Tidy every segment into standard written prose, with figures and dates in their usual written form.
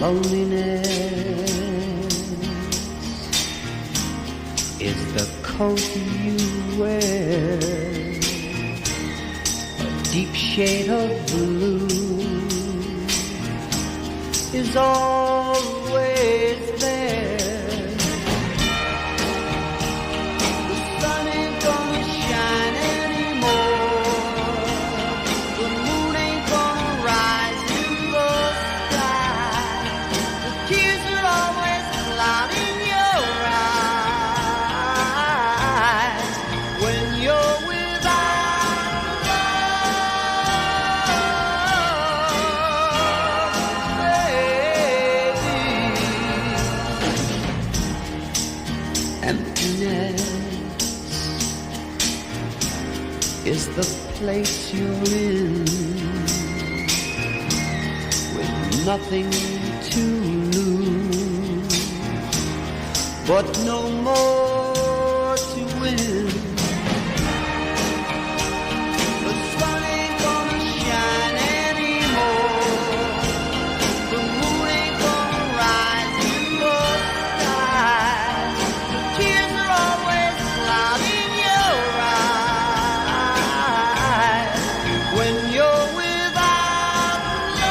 Loneliness is the coat you wear, a deep shade of blue is always there. The sun ain't gonna shine anymore, the moon ain't gonna rise in the sky, the tears are always clouding your eyes when you're without love, baby. Emptiness is the place you're in, with nothing to lose, but no more to win. The sun ain't gonna shine anymore, the moon ain't gonna rise in the sky, the tears are always clouding your eyes when you're without love.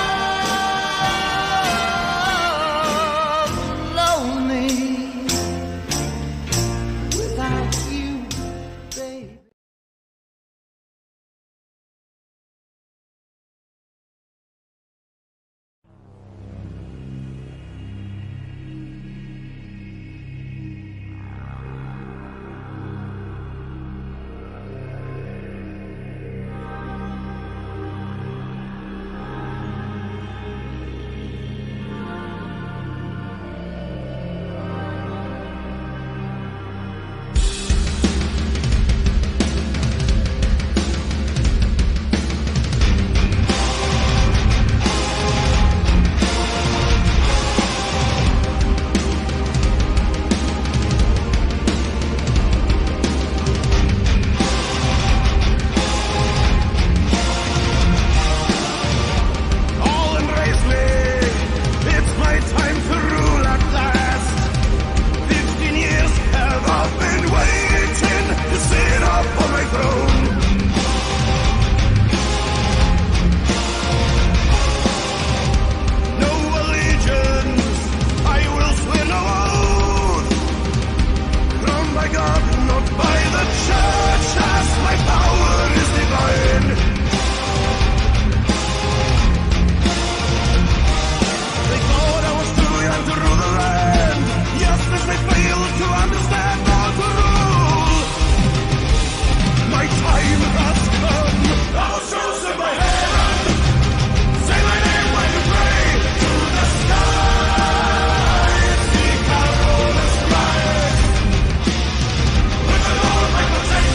Lonely without you, baby. All embrace me. It's my time to rule at last. 15 years have I been waiting to sit up on my throne. No allegiance, I will swear no oath. Crowned by God, not by the church, as my power is divine. They thought I was too young to rule the land. Yes, as they failed to understand how to rule. My time has come. I was chosen by heaven. Say my name when you pray to the sky. Seek our role as Christ. With the Lord my protection.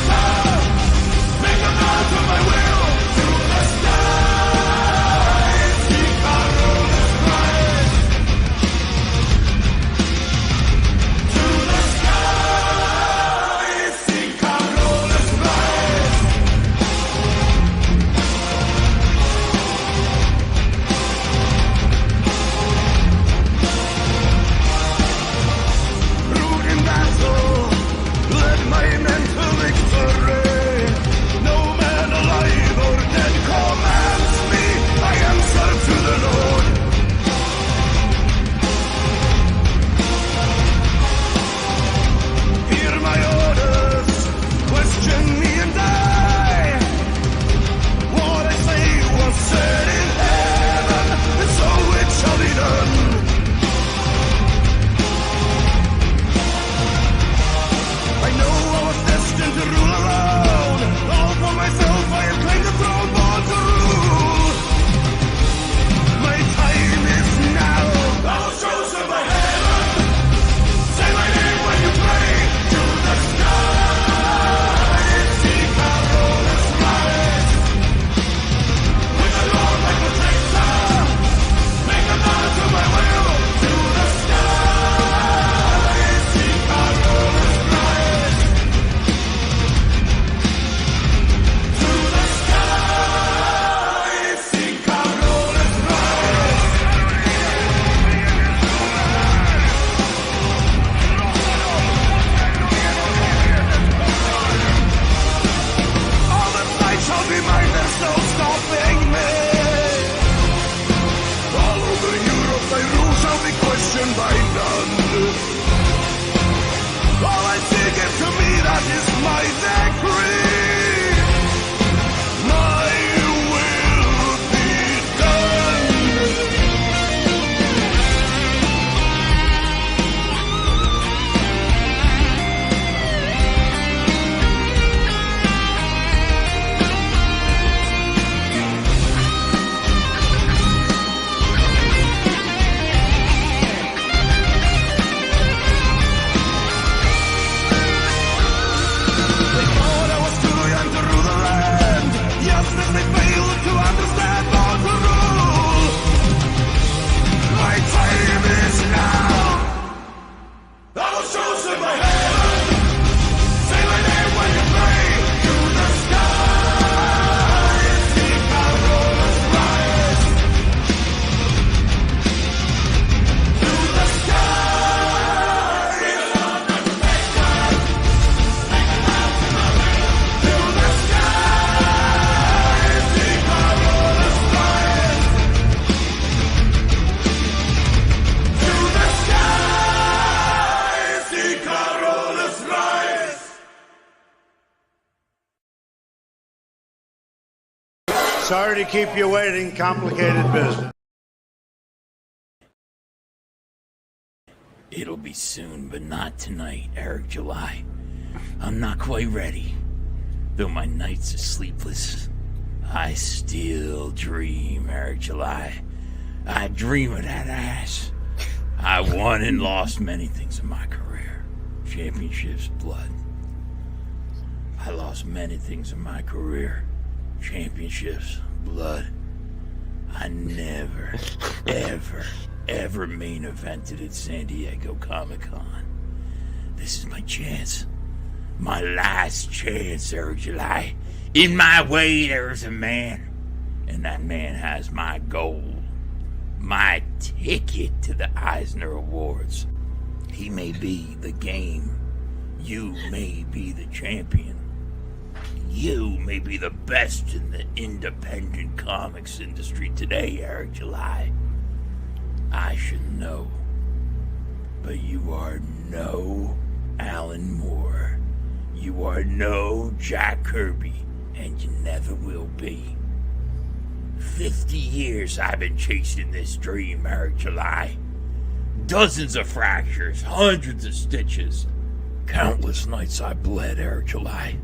Sorry to keep you waiting. Complicated business. It'll be soon, but not tonight, Eric July. I'm not quite ready. Though my nights are sleepless, I still dream, Eric July. I dream of that ass. I won and lost many things in my career. Championships, blood. I lost many things in my career. Championships, blood. I never, ever main evented at San Diego Comic-Con. This is my chance. My last chance, Eric July. In my way, there's a man. And that man has my gold. My ticket to the Eisner Awards. He may be the game. You may be the champion. You may be the best in the independent comics industry today, Eric July. I should know. But you are no Alan Moore. You are no Jack Kirby, and you never will be. 50 years I've been chasing this dream, Eric July. Dozens of fractures, hundreds of stitches. Countless nights I bled, Eric July.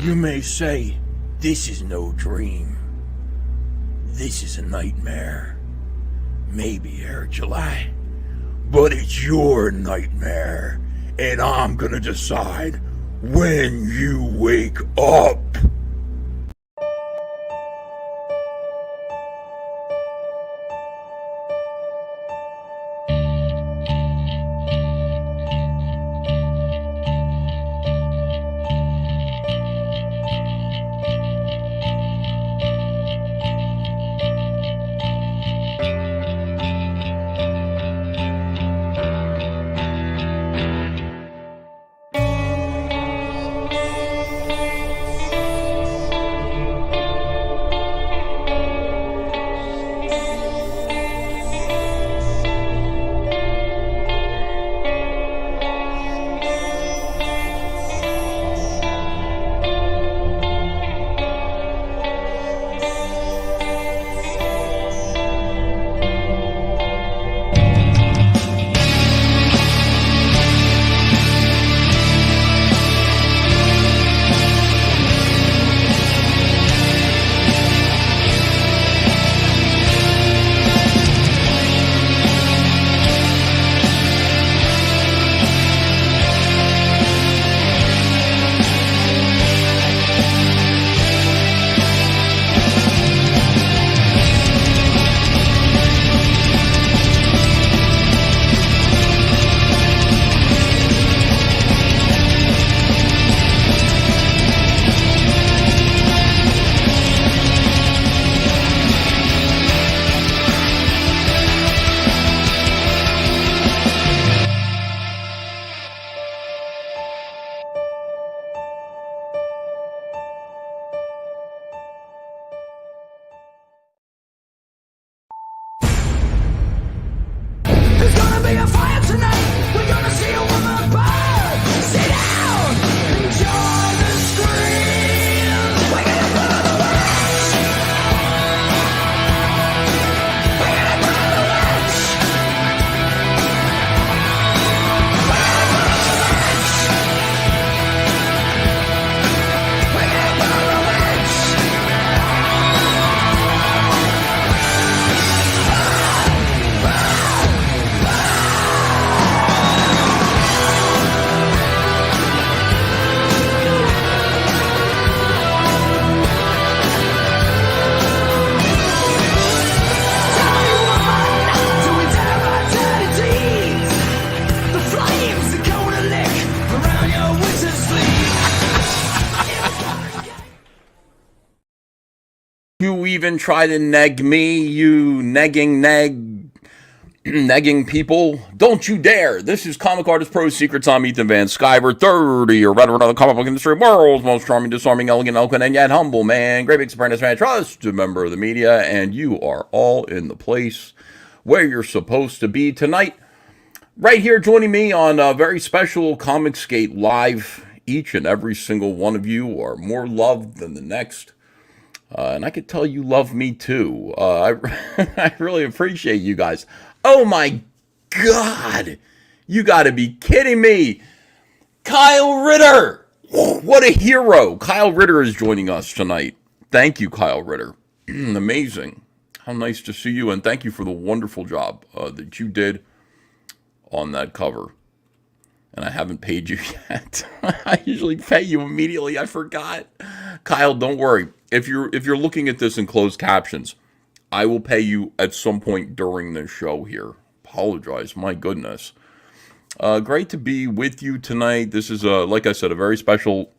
You may say, this is no dream. This is a nightmare. Maybe, Eric July. But it's your nightmare. And I'm gonna decide when you wake up. You even try to neg me, you negging people. Don't you dare. This is Comic Artist Pro Secrets. I'm Ethan Van Skyver, 30 or veteran of the comic book industry, world's most charming, disarming, elegant, eloquent, and yet humble man. Great big apprentice man, trusted member of the media, and you are all in the place where you're supposed to be tonight. Right here joining me on a very special Comicsgate Live. Each and every single one of you are more loved than the next. And I could tell you love me too. I really appreciate you guys. Oh my God! You gotta be kidding me! Kyle Ritter! What a hero! Kyle Ritter is joining us tonight. Thank you, Kyle Ritter. Amazing. How nice to see you, and thank you for the wonderful job that you did on that cover. And I haven't paid you yet. I usually pay you immediately. I forgot. Kyle, don't worry. If you're looking at this in closed captions, I will pay you at some point during this show here. Apologize. My goodness. Great to be with you tonight. This is, like I said, a very special...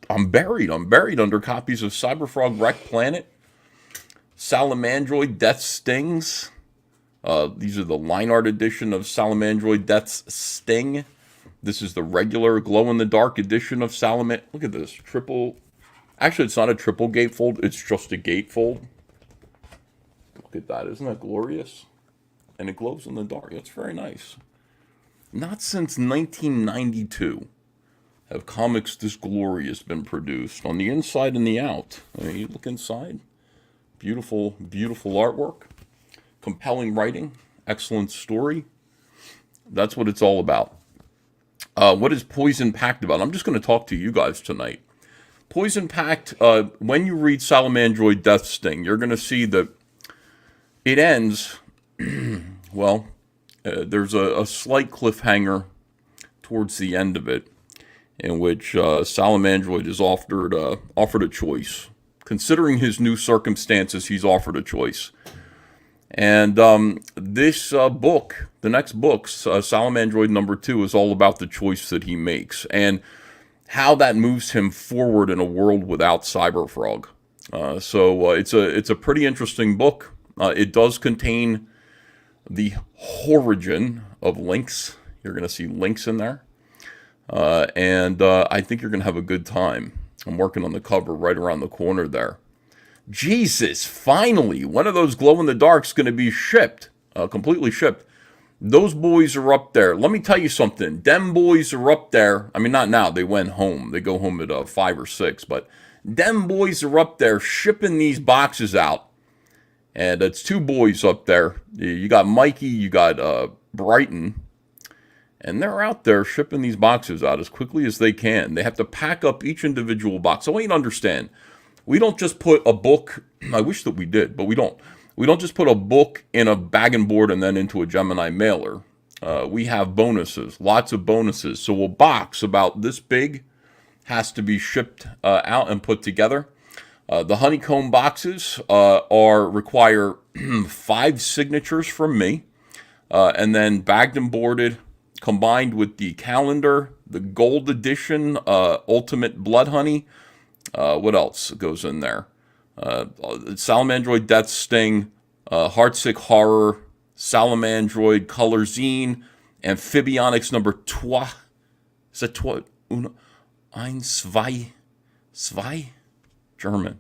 I'm buried under copies of Cyberfrog Wreck Planet, Salamandroid Death Stings. These are the line art edition of Salamandroid Death's Sting. This is the regular glow-in-the-dark edition of Salamand... Look at this. Triple... Actually, it's not a triple gatefold. It's just a gatefold. Look at that. Isn't that glorious? And it glows in the dark. That's very nice. Not since 1992 have comics this glorious been produced. On the inside and the out. I mean, you look inside. Beautiful, beautiful artwork. Compelling writing, excellent story. That's what it's all about. What is Poison Pact about? I'm just going to talk to you guys tonight. Poison Pact, when you read Salamandroid Death Sting, you're going to see that it ends, well, there's a slight cliffhanger towards the end of it, in which Salamandroid is offered a choice. Considering his new circumstances, he's offered a choice. And this book, the next book, Salamandroid number 2, is all about the choice that he makes and how that moves him forward in a world without Cyberfrog. So it's a pretty interesting book. It does contain the origin of links. You're going to see links in there. And I think you're going to have a good time. I'm working on the cover right around the corner there. Jesus, finally, one of those glow-in-the-darks going to be shipped, completely shipped. Those boys are up there. Let me tell you something. Them boys are up there. I mean, not now. They went home. They go home at 5 or 6. But them boys are up there shipping these boxes out. And it's 2 boys up there. You got Mikey, you got Brighton. And they're out there shipping these boxes out as quickly as they can. They have to pack up each individual box. I want you to understand. We don't just put a book, I wish that we did, but we don't. We don't just put a book in a bag and board and then into a Gemini mailer. We have bonuses, lots of bonuses. So a box about this big has to be shipped out and put together. The honeycomb boxes require 5 signatures from me, and then bagged and boarded, combined with the calendar, the gold edition, Ultimate Blood Honey. What else goes in there? Salamandroid Death Sting, Heartsick Horror, Salamandroid Color Zine, Amphibionics number 2. Is that 2? Zwei? German.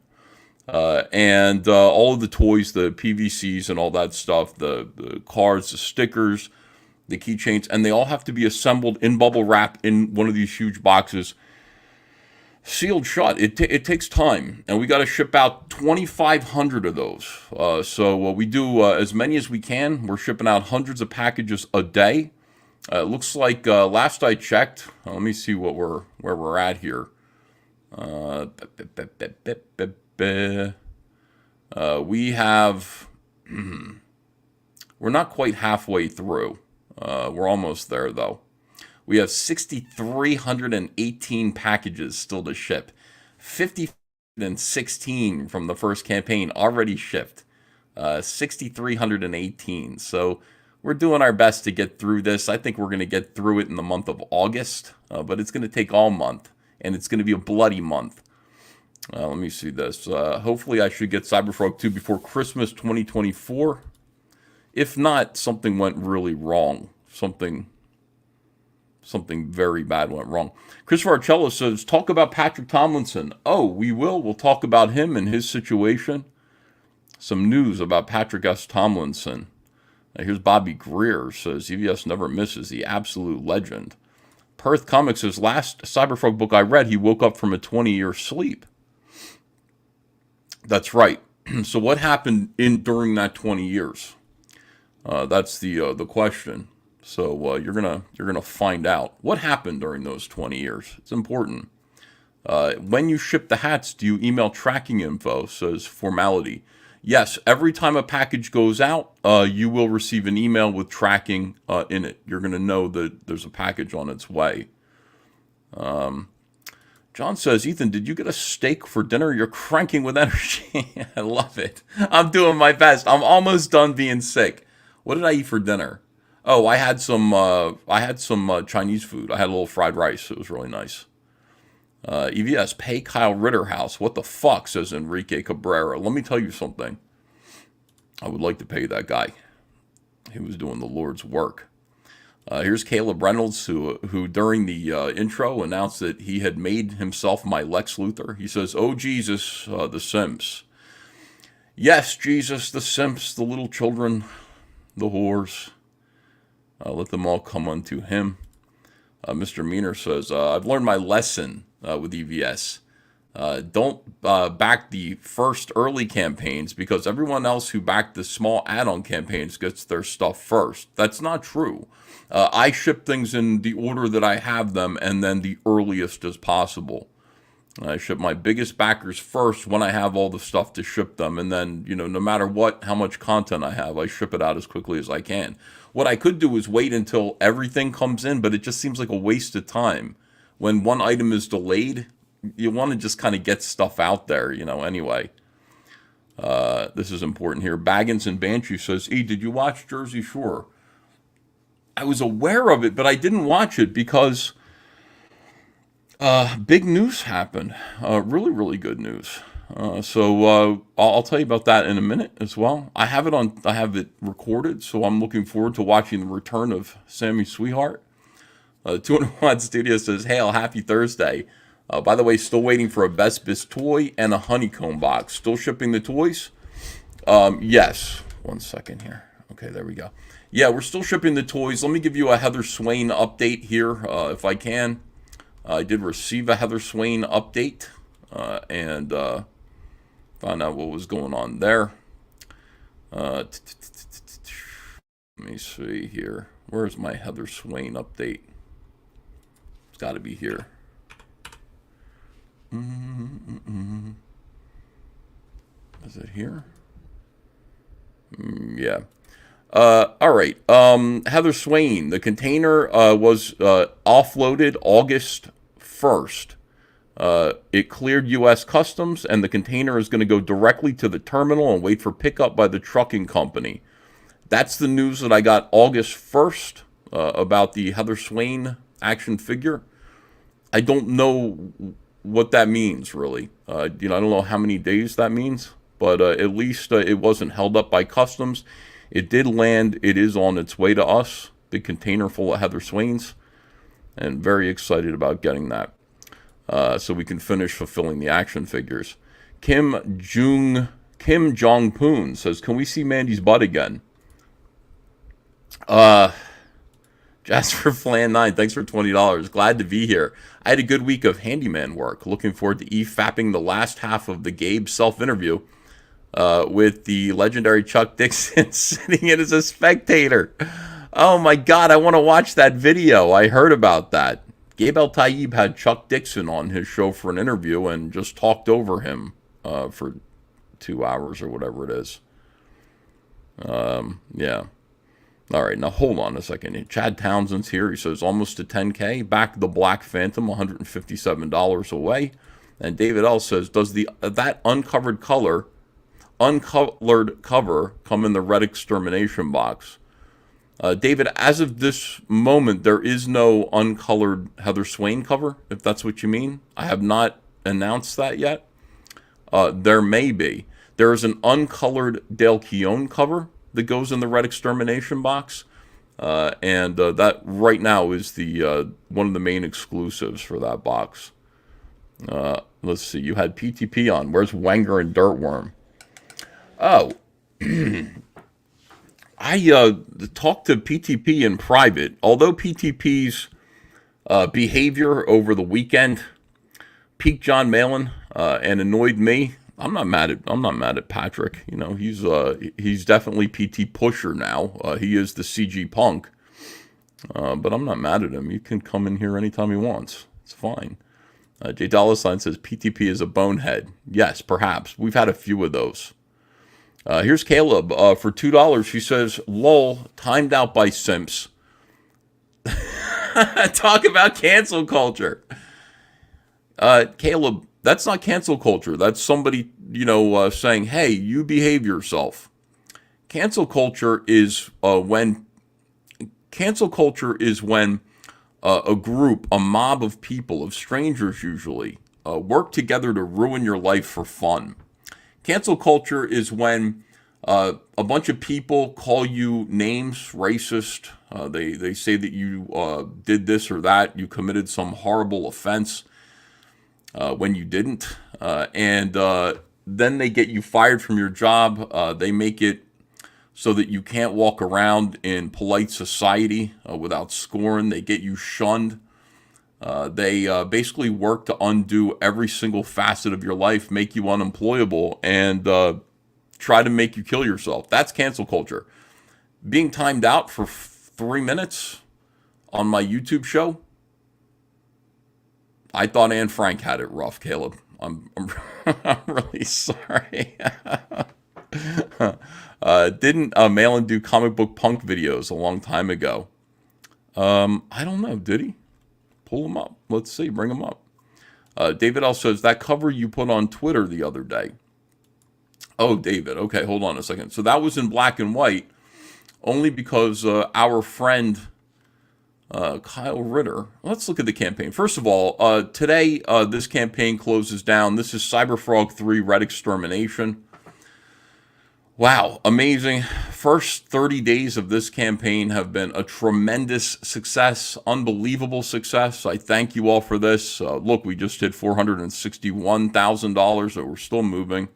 And all of the toys, the PVCs and all that stuff, the cards, the stickers, the keychains, and they all have to be assembled in bubble wrap in one of these huge boxes. Sealed shut. It takes time, and we got to ship out 2,500 of those. So we do as many as we can. We're shipping out hundreds of packages a day. It looks like last I checked. Let me see where we're at here. We have. We're not quite halfway through. We're almost there though. We have 6,318 packages still to ship. 5,016 from the first campaign already shipped. 6,318. So we're doing our best to get through this. I think we're going to get through it in the month of August. But it's going to take all month. And it's going to be a bloody month. Let me see this. Hopefully I should get Cyberfrog 2 before Christmas 2024. If not, something went really wrong. Something very bad went wrong. Christopher Arcello says, talk about Patrick Tomlinson. Oh, we will. We'll talk about him and his situation. Some news about Patrick S. Tomlinson. Here's Bobby Greer says, EVS never misses, the absolute legend. Perth Comics says, last Cyberfrog book I read, he woke up from a 20-year sleep. That's right. So what happened during that 20 years? That's the question. So you're gonna find out what happened during those 20 years. It's important. When you ship the hats, do you email tracking info? Says formality. Yes, every time a package goes out, you will receive an email with tracking in it. You're going to know that there's a package on its way. John says, Ethan, did you get a steak for dinner? You're cranking with energy. I love it. I'm doing my best. I'm almost done being sick. What did I eat for dinner? Oh, I had some Chinese food. I had a little fried rice. It was really nice. EVS, pay Kyle Ritterhouse. What the fuck, says Enrique Cabrera. Let me tell you something. I would like to pay that guy. He was doing the Lord's work. Here's Caleb Reynolds, who during the intro announced that he had made himself my Lex Luthor. He says, oh, Jesus, the simps. Yes, Jesus, the simps, the little children, the whores. Let them all come unto him. Mr. Meaner says, I've learned my lesson with EVS. Don't back the first early campaigns because everyone else who backed the small add-on campaigns gets their stuff first. That's not true. I ship things in the order that I have them and then the earliest as possible. I ship my biggest backers first when I have all the stuff to ship them. And then, no matter how much content I have, I ship it out as quickly as I can. What I could do is wait until everything comes in, but it just seems like a waste of time. When one item is delayed, you want to just kind of get stuff out there, anyway. This is important here. Baggins and Banshee says, did you watch Jersey Shore? I was aware of it, but I didn't watch it because big news happened. Really, really good news. So I'll tell you about that in a minute as well. I have it recorded, so I'm looking forward to watching the return of Sammy Sweetheart. 201 Studio says, hail, happy Thursday. By the way, still waiting for a Best Bis toy and a honeycomb box. Still shipping the toys? Yes. 1 second here. Okay, there we go. Yeah, we're still shipping the toys. Let me give you a Heather Swain update here, if I can. I did receive a Heather Swain update and found out what was going on there. Let me see here. Where's my Heather Swain update? It's got to be here. Is it here? Yeah. All right. Heather Swain, the container was offloaded August 1st. It cleared U.S. Customs, and the container is going to go directly to the terminal and wait for pickup by the trucking company. That's the news that I got August 1st about the Heather Swain action figure. I don't know what that means, really. I don't know how many days that means, but at least it wasn't held up by customs. It did land. It is on its way to us, the container full of Heather Swains, and very excited about getting that so we can finish fulfilling the action figures. Kim Jong-poon says, can we see Mandy's butt again? Jasper Flan 9, thanks for $20. Glad to be here. I had a good week of handyman work. Looking forward to fapping the last half of the Gabe self-interview with the legendary Chuck Dixon sitting in as a spectator. Oh my God, I want to watch that video. I heard about that. Gabe El Taib had Chuck Dixon on his show for an interview and just talked over him for 2 hours or whatever it is. Yeah. All right, now hold on a second. Chad Townsend's here. He says almost to 10K. Back the Black Phantom, $157 away. And David L says, does that uncolored cover come in the Red Extermination box? David, as of this moment, there is no uncolored Heather Swain cover, if that's what you mean. I have not announced that yet. There may be. There is an uncolored Dale Keown cover that goes in the Red Extermination box, and that right now is the one of the main exclusives for that box. Let's see, you had PTP on. Where's Wenger and Dirtworm? Oh, I talked to PTP in private. Although PTP's behavior over the weekend piqued John Malin and annoyed me, I'm not mad at Patrick. You know, he's definitely PT Pusher now. He is the CG Punk. But I'm not mad at him. He can come in here anytime he wants. It's fine. Jay Dollar Sign says PTP is a bonehead. Yes, perhaps. We've had a few of those. Here's Caleb. For $2, she says, lol, timed out by simps. Talk about cancel culture. Caleb, that's not cancel culture. That's somebody, saying, hey, you behave yourself. Cancel culture is when a group, a mob of people, of strangers usually, work together to ruin your life for fun. Cancel culture is when a bunch of people call you names, racist. They say that you did this or that. You committed some horrible offense when you didn't. And then they get you fired from your job. They make it so that you can't walk around in polite society without scorn. They get you shunned. They basically work to undo every single facet of your life, make you unemployable, and try to make you kill yourself. That's cancel culture. Being timed out for 3 minutes on my YouTube show, I thought Anne Frank had it rough, Caleb. I'm I'm really sorry. Didn't Malin do comic book punk videos a long time ago? I don't know. Did he? Pull him up. Let's see. Bring him up. David L says, that cover you put on Twitter the other day. Oh, David. Okay, hold on a second. So that was in black and white only because our friend Kyle Ritter. Let's look at the campaign. First of all, today this campaign closes down. This is Cyberfrog 3 Red Extermination. Wow, amazing. First 30 days of this campaign have been a tremendous success, unbelievable success. I thank you all for this. Look, we just hit $461,000, so we're still moving.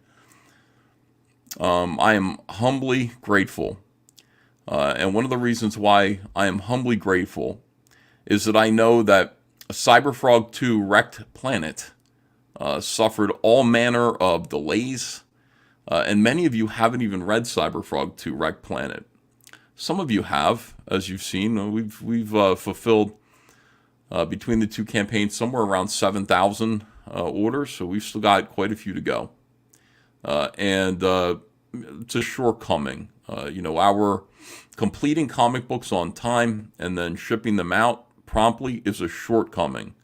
I am humbly grateful. And one of the reasons why I am humbly grateful is that I know that Cyberfrog 2 Wrecked Planet suffered all manner of delays. And many of you haven't even read Cyberfrog 2 Wrecked Planet. Some of you have, as you've seen. We've fulfilled between the two campaigns somewhere around 7,000 orders, so we've still got quite a few to go. And it's a shortcoming. Our completing comic books on time and then shipping them out promptly is a shortcoming.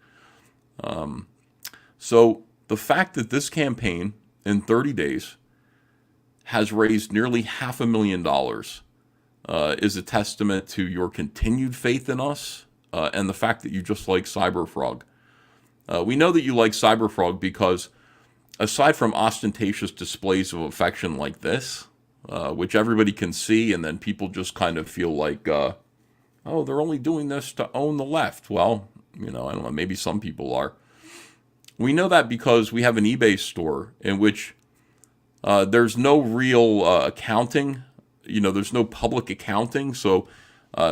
So the fact that this campaign in 30 days has raised nearly $500,000 is a testament to your continued faith in us and the fact that you just like Cyberfrog. We know that you like Cyberfrog because aside from ostentatious displays of affection like this, which everybody can see, and then people just kind of feel like, oh, they're only doing this to own the left. Well, I don't know, maybe some people are. We know that because we have an eBay store in which there's no real accounting. There's no public accounting, so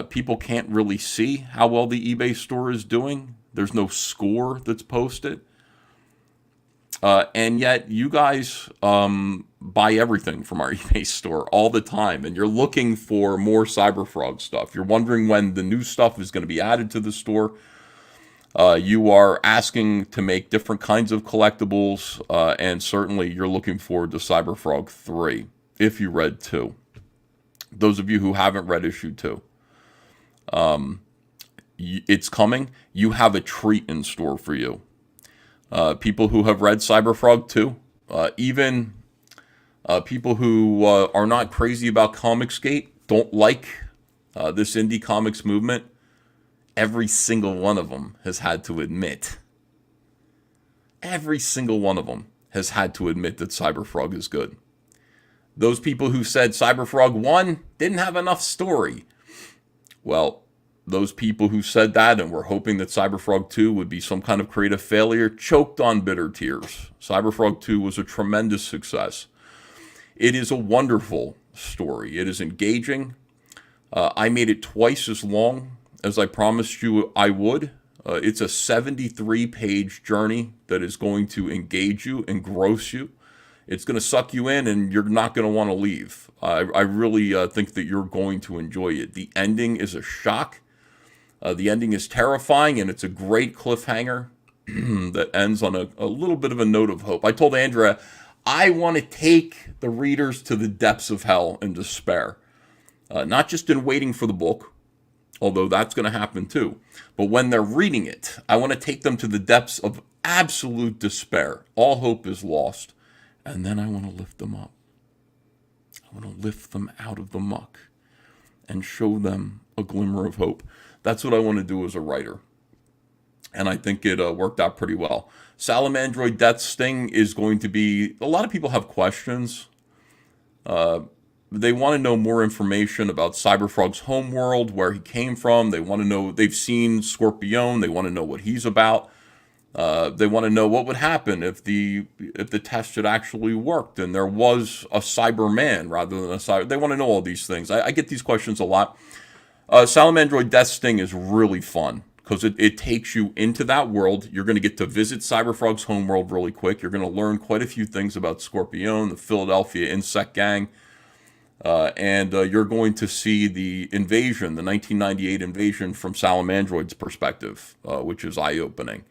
people can't really see how well the eBay store is doing. There's no score that's posted. And yet you guys buy everything from our eBay store all the time, and you're looking for more Cyberfrog stuff. You're wondering when the new stuff is going to be added to the store. You are asking to make different kinds of collectibles, and certainly you're looking forward to Cyberfrog 3, if you read 2. Those of you who haven't read issue 2. It's coming. You have a treat in store for you. People who have read Cyberfrog 2, even people who are not crazy about Comicsgate, don't like this indie comics movement, every single one of them has had to admit. Every single one of them has had to admit that Cyberfrog is good. Those people who said Cyberfrog 1 didn't have enough story. Well, those people who said that and were hoping that Cyberfrog 2 would be some kind of creative failure choked on bitter tears. Cyberfrog 2 was a tremendous success. It is a wonderful story. It is engaging. I made it twice as long as I promised you I would. It's a 73-page journey that is going to engage you, engross you, It's going to suck you in, and you're not going to want to leave. I really think that you're going to enjoy it. The ending is a shock. The ending is terrifying, and it's a great cliffhanger that ends on a little bit of a note of hope. I told Andrea, I want to take the readers to the depths of hell and despair. Not just in waiting for the book, although that's going to happen too, but when they're reading it, I want to take them to the depths of absolute despair. All hope is lost. And then I want to lift them up. I want to lift them out of the muck and show them a glimmer of hope. That's what I want to do as a writer. And I think it worked out pretty well. Salamandroid Death Sting is going to be... A lot of people have questions. They want to know more information about Cyberfrog's homeworld, where he came from. They want to know... They've seen Scorpion. They want to know what he's about. They want to know what would happen if the test had actually worked and there was a Cyberman rather than a Cyber. They want to know all these things. I get these questions a lot. Salamandroid Death Sting is really fun because it takes you into that world. You're going to get to visit Cyberfrog's homeworld really quick. You're going to learn quite a few things about Scorpion, the Philadelphia Insect Gang, and you're going to see the invasion, the 1998 invasion from Salamandroid's perspective, which is eye-opening.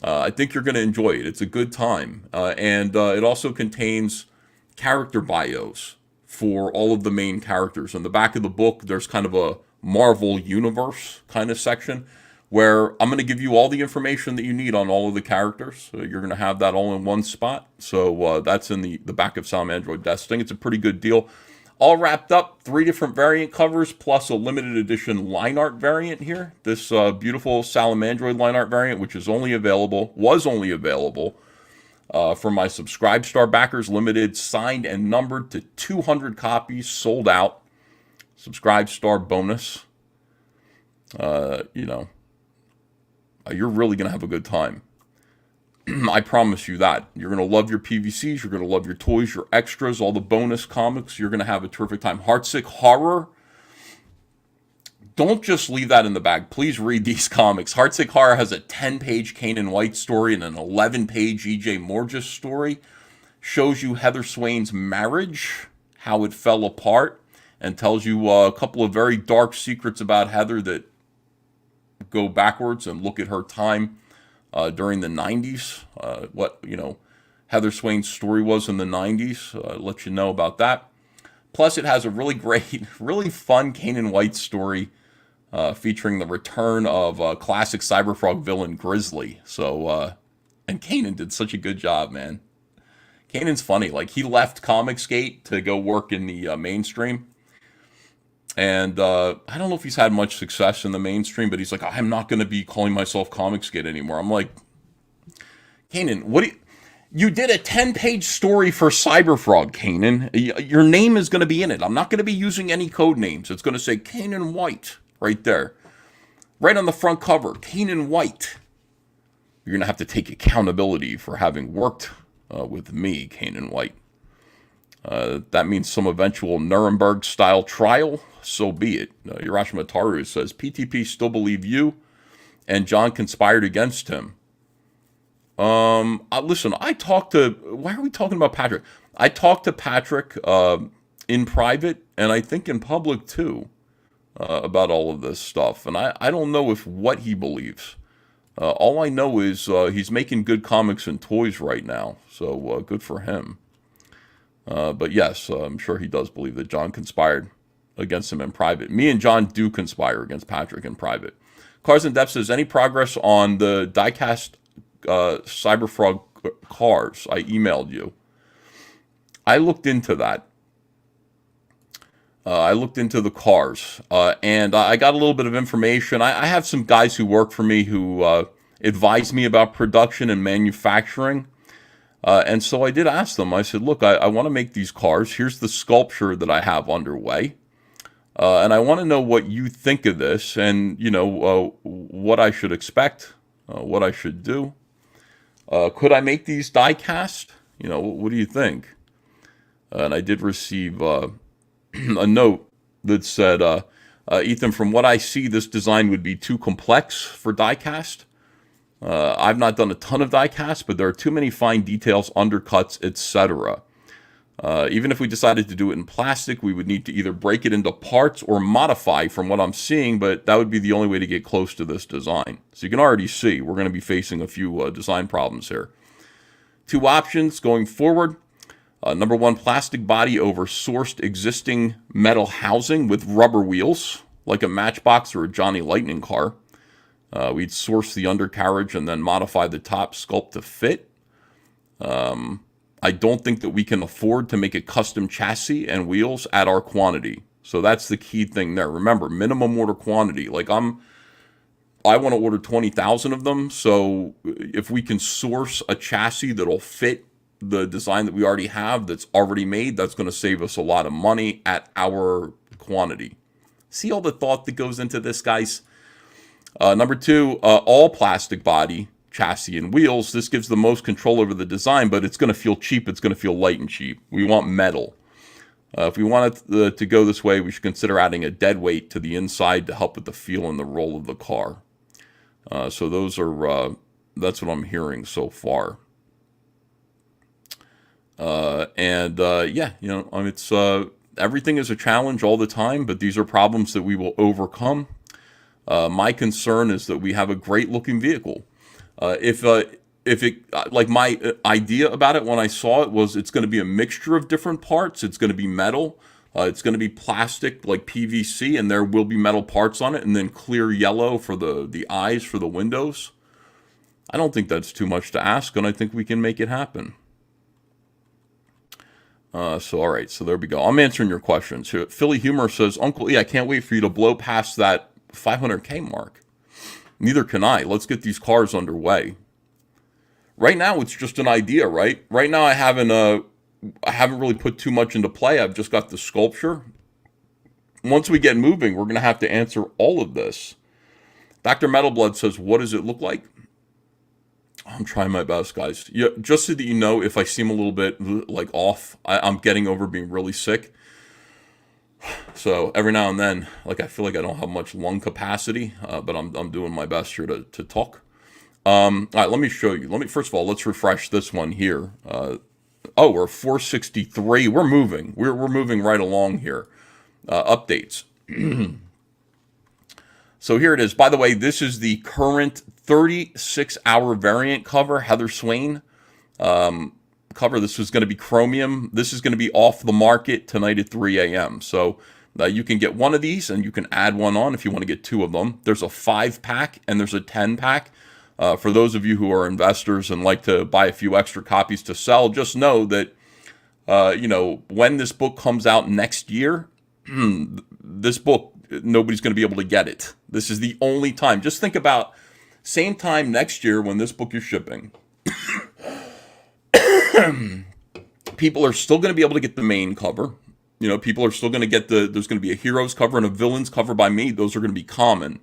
I think you're going to enjoy it. It's a good time. And it also contains character bios for all of the main characters. In the back of the book, there's kind of a Marvel Universe kind of section where I'm going to give you all the information that you need on all of the characters. So you're going to have that all in one spot. So that's in the back of Salamandroid Death Sting. It's a pretty good deal. All wrapped up, 3 different variant covers, plus a limited edition line art variant here. This beautiful Salamandroid line art variant, which was only available for my Subscribe Star backers, limited, signed, and numbered to 200 copies, sold out. Subscribe Star bonus. You're really going to have a good time. I promise you that. You're going to love your PVCs, you're going to love your toys, your extras, all the bonus comics. You're going to have a terrific time. Heartsick Horror. Don't just leave that in the bag. Please read these comics. Heartsick Horror has a 10-page Kanan White story and an 11-page E.J. Morges story. Shows you Heather Swain's marriage, how it fell apart, and tells you a couple of very dark secrets about Heather that go backwards and look at her time during the 90s, what Heather Swain's story was in the 90s. Let you know about that. Plus, it has a really great, really fun Kanan White story featuring the return of classic Cyberfrog villain Grizzly. So, and Kanan did such a good job, man. Kanan's funny. Like, he left Comicsgate to go work in the mainstream. And I don't know if he's had much success in the mainstream, but he's like, I'm not going to be calling myself Comicsgate anymore. I'm like, Kanan, you did a 10-page story for Cyberfrog, Kanan. Your name is going to be in it. I'm not going to be using any code names. It's going to say Kanan White right there. Right on the front cover, Kanan White. You're going to have to take accountability for having worked with me, Kanan White. That means some eventual Nuremberg-style trial. So be it. Hiroshima Taru says, PTP still believe you and John conspired against him. Listen, why are we talking about Patrick? I talked to Patrick in private, and I think in public too, about all of this stuff. And I don't know what he believes. All I know is he's making good comics and toys right now. So good for him. But yes, I'm sure he does believe that John conspired against him in private. Me and John do conspire against Patrick in private. Cars in Depth says, any progress on the diecast Cyberfrog cars? I emailed you. I looked into that. I looked into the cars, and I got a little bit of information. I have some guys who work for me who advise me about production and manufacturing. And so I did ask them. I said, look, I want to make these cars. Here's the sculpture that I have underway. And I want to know what you think of this and, what I should expect, what I should do. Could I make these die cast? What do you think? And I did receive a note that said, Ethan, from what I see, this design would be too complex for die cast. I've not done a ton of die cast, but there are too many fine details, undercuts, etc. Even if we decided to do it in plastic, we would need to either break it into parts or modify from what I'm seeing, but that would be the only way to get close to this design. So you can already see we're going to be facing a few design problems here. Two options going forward. Number one, plastic body over sourced existing metal housing with rubber wheels, like a Matchbox or a Johnny Lightning car. We'd source the undercarriage and then modify the top sculpt to fit. I don't think that we can afford to make a custom chassis and wheels at our quantity. So that's the key thing there. Remember, minimum order quantity. Like I want to order 20,000 of them. So if we can source a chassis that'll fit the design that we already have that's already made, that's going to save us a lot of money at our quantity. See all the thought that goes into this, guys? Number two, all plastic body, chassis, and wheels. This gives the most control over the design, but it's going to feel cheap. It's going to feel light and cheap. We want metal. If we want it to go this way, we should consider adding a dead weight to the inside to help with the feel and the roll of the car. So those are that's what I'm hearing so far. Yeah, it's everything is a challenge all the time, but these are problems that we will overcome. My concern is that we have a great looking vehicle. If it, like my idea about it when I saw it was it's going to be a mixture of different parts. It's going to be metal. It's going to be plastic like PVC, and there will be metal parts on it, and then clear yellow for the eyes for the windows. I don't think that's too much to ask, and I think we can make it happen. All right, so there we go. I'm answering your questions. Philly Humor says, Uncle E, I can't wait for you to blow past that 500K mark. Neither can I. Let's get these cars underway. Right now, it's just an idea, right? Right now, I haven't really put too much into play. I've just got the sculpture. Once we get moving, we're going to have to answer all of this. Dr. Metalblood says, what does it look like? I'm trying my best, guys. Yeah, just so that you know, if I seem a little bit like off, I'm getting over being really sick. So every now and then, like I feel like I don't have much lung capacity, but I'm doing my best here to talk. All right, let me show you. First of all, let's refresh this one here. We're 463. We're moving. We're moving right along here. Updates. So here it is. By the way, this is the current 36-hour variant cover, Heather Swain cover. This was going to be chromium. This is going to be off the market tonight at 3 a.m. So you can get one of these, and you can add one on if you want to get two of them. There's a 5-pack, and there's a 10-pack. For those of you who are investors and like to buy a few extra copies to sell, just know that, when this book comes out next year, this book, nobody's going to be able to get it. This is the only time. Just think about same time next year when this book is shipping. People are still going to be able to get the main cover. People are still going to get there's going to be a hero's cover and a villain's cover by me. Those are going to be common.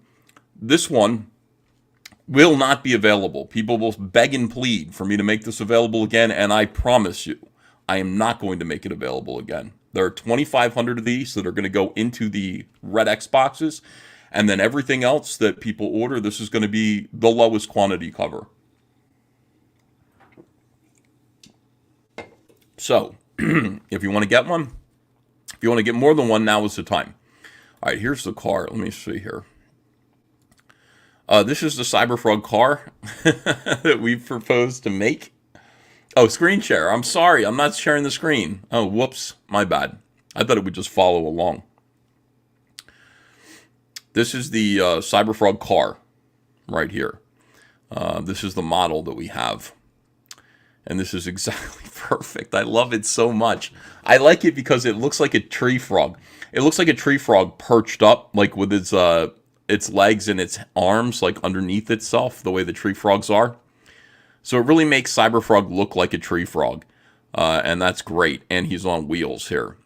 This one will not be available. People will beg and plead for me to make this available again, and I promise you, I am not going to make it available again. There are 2,500 of these that are going to go into the Red X boxes, and then everything else that people order, this is going to be the lowest quantity cover. So, if you want to get one, if you want to get more than one, now is the time. All right, here's the car. Let me see here. This is the Cyberfrog car that we've proposed to make. Oh, screen share. I'm sorry. I'm not sharing the screen. Oh, whoops. My bad. I thought it would just follow along. This is the Cyberfrog car right here. This is the model that we have. And this is exactly perfect. I love it so much. I like it because it looks like a tree frog. It looks like a tree frog perched up, like with its legs and its arms, like underneath itself, the way the tree frogs are. So it really makes Cyberfrog look like a tree frog. And that's great. And he's on wheels here.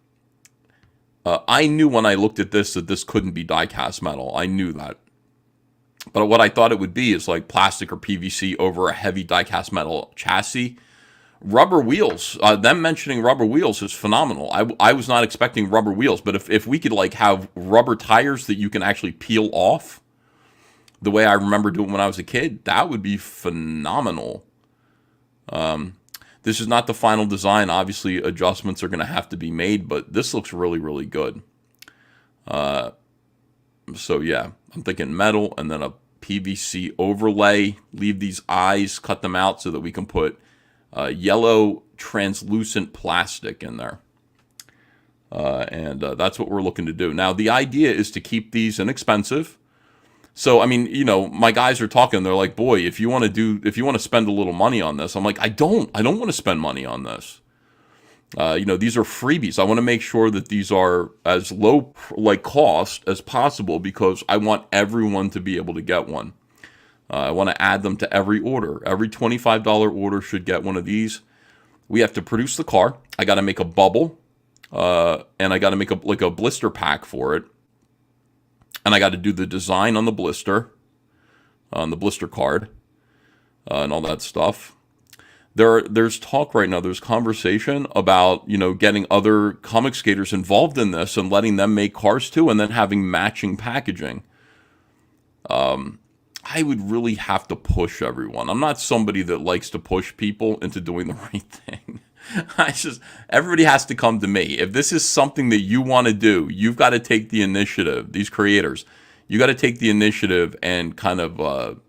I knew when I looked at this that this couldn't be die-cast metal. I knew that. But what I thought it would be is like plastic or PVC over a heavy die-cast metal chassis. Rubber wheels, them mentioning rubber wheels is phenomenal. I was not expecting rubber wheels, but if we could like have rubber tires that you can actually peel off, the way I remember doing when I was a kid, that would be phenomenal. This is not the final design. Obviously, adjustments are going to have to be made, but this looks really, really good. So yeah, I'm thinking metal and then a PVC overlay. Leave these eyes, cut them out so that we can put yellow translucent plastic in there. And that's what we're looking to do. Now, the idea is to keep these inexpensive. So, I mean, you know, my guys are talking. They're like, boy, if you want to spend a little money on this, I'm like, I don't want to spend money on this. You know, these are freebies. I want to make sure that these are as low cost as possible because I want everyone to be able to get one. I want to add them to every order. Every $25 order should get one of these. We have to produce the car. I got to make a bubble, and I got to make a blister pack for it. And I got to do the design on the blister card, and all that stuff. There's talk right now. There's conversation about, you know, getting other comic skaters involved in this and letting them make cars too, and then having matching packaging. I would really have to push everyone. I'm not somebody that likes to push people into doing the right thing. Everybody has to come to me. If this is something that you want to do, you've got to take the initiative. These creators, you got to take the initiative and kind of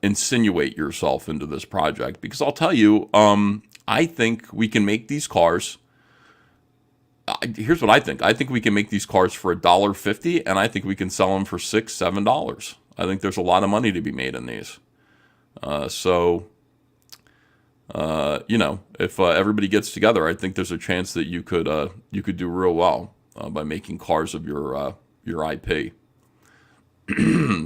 insinuate yourself into this project. Because I'll tell you, I think we can make these cars. Here's what I think. I think we can make these cars for $1.50, and I think we can sell them for $6, $7. I think there's a lot of money to be made in these. You know, if everybody gets together, I think there's a chance that you could do real well by making cars of your IP.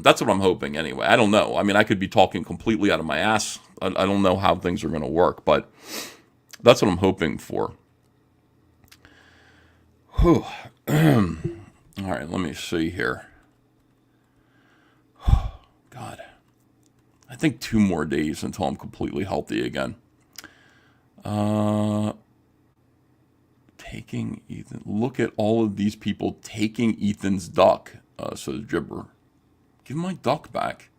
That's what I'm hoping anyway. I don't know. I mean, I could be talking completely out of my ass. I don't know how things are going to work, but that's what I'm hoping for. Whew. All right, let me see here. God. I think 2 more days until I'm completely healthy again. Taking Ethan. Look at all of these people taking Ethan's duck, says Gibber. Give my duck back.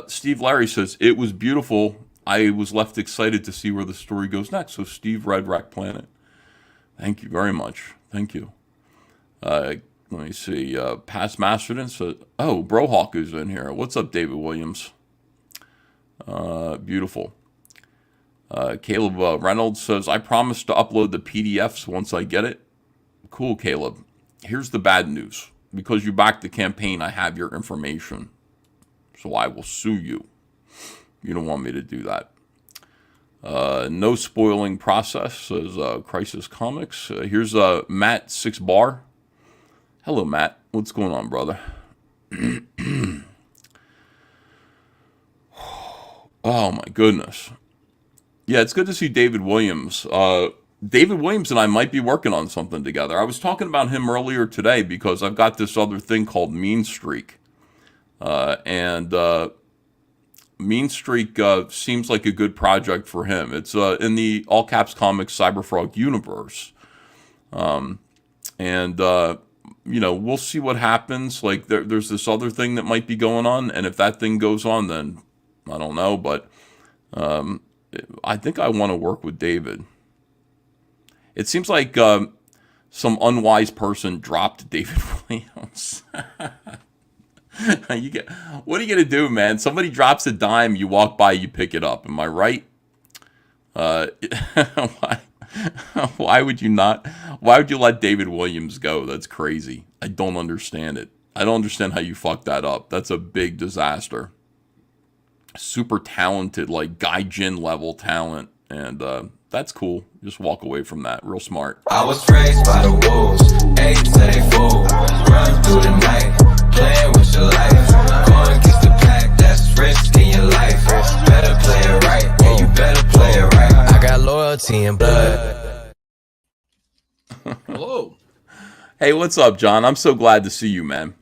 Steve Larry says, it was beautiful. I was left excited to see where the story goes next. So Steve Red Rack Planet. Thank you very much. Thank you. Let me see. Past Masterton says, oh, Brohawk is in here. What's up, David Williams? Beautiful. Caleb Reynolds says, I promise to upload the PDFs once I get it. Cool, Caleb. Here's the bad news. Because you backed the campaign, I have your information. So I will sue you. You don't want me to do that. No spoiling process, says Crisis Comics. Here's Matt 6 Bar. Hello, Matt. What's going on, brother? Oh, my goodness. Yeah, it's good to see David Williams. David Williams and I might be working on something together. I was talking about him earlier today because I've got this other thing called Mean Streak. And Mean Streak seems like a good project for him. It's in the All Caps Comics Cyberfrog universe. You know, we'll see what happens. Like, there's this other thing that might be going on, and if that thing goes on, then I don't know, but I think I want to work with David. It seems like some unwise person dropped David Williams. What are you going to do, man? Somebody drops a dime, you walk by, you pick it up. Am I right? Why would you not? Why would you let David Williams go? That's crazy. I don't understand it. I don't understand how you fucked that up. That's a big disaster. Super talented, like Gaijin level talent. And that's cool. Just walk away from that. Real smart. I was raised by the wolves. 8 to they fool. Run through the night. Playing with your life. Going against the pack. That's risking your life. Better play it right. Yeah, you better play it right. I got loyalty and blood. Hello. Hey, what's up, John? I'm so glad to see you, man.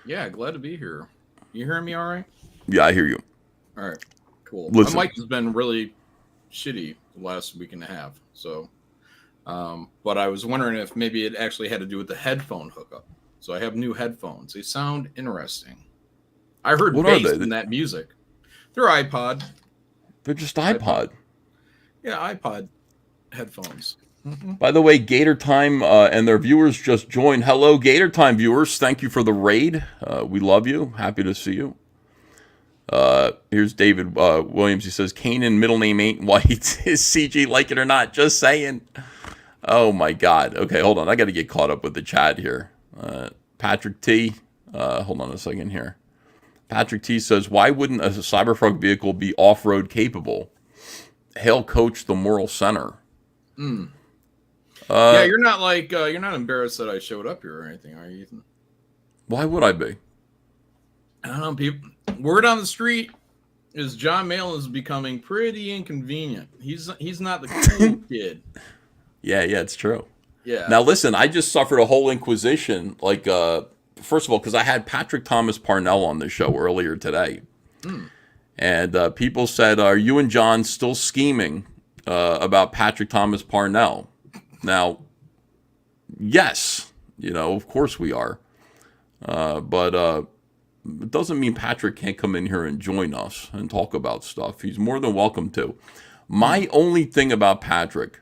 Yeah, glad to be here. You hearing me all right? Yeah, I hear you. All right, cool. Listen. My mic has been really shitty the last week and a half, so but I was wondering if maybe it actually had to do with the headphone hookup. So I have new headphones. They sound interesting. I heard What are bass they? in that music. They're iPod. They're just iPod. Yeah, iPod headphones. By the way, Gator Time and their viewers just joined. Hello, Gator Time viewers. Thank you for the raid. We love you. Happy to see you. Here's David Williams. He says, Kanan, middle name ain't white. Is CG like it or not? Just saying. Oh, my God. Okay, hold on. I got to get caught up with the chat here. Patrick T. Hold on a second here. Patrick T says, why wouldn't a Cyberfrog vehicle be off-road capable? Hail Coach the Moral Center. Yeah, you're not you're not embarrassed that I showed up here or anything, are you, Ethan? Why would I be? I don't know, people. Word on the street is John Malin is becoming pretty inconvenient. He's not the cool kid. Yeah, it's true. Yeah. Now listen, I just suffered a whole inquisition. First of all, because I had Patrick Thomas Parnell on the show earlier today, and people said, "Are you and John still scheming about Patrick Thomas Parnell?" Now, yes, of course we are, but it doesn't mean Patrick can't come in here and join us and talk about stuff. He's more than welcome to. My only thing about Patrick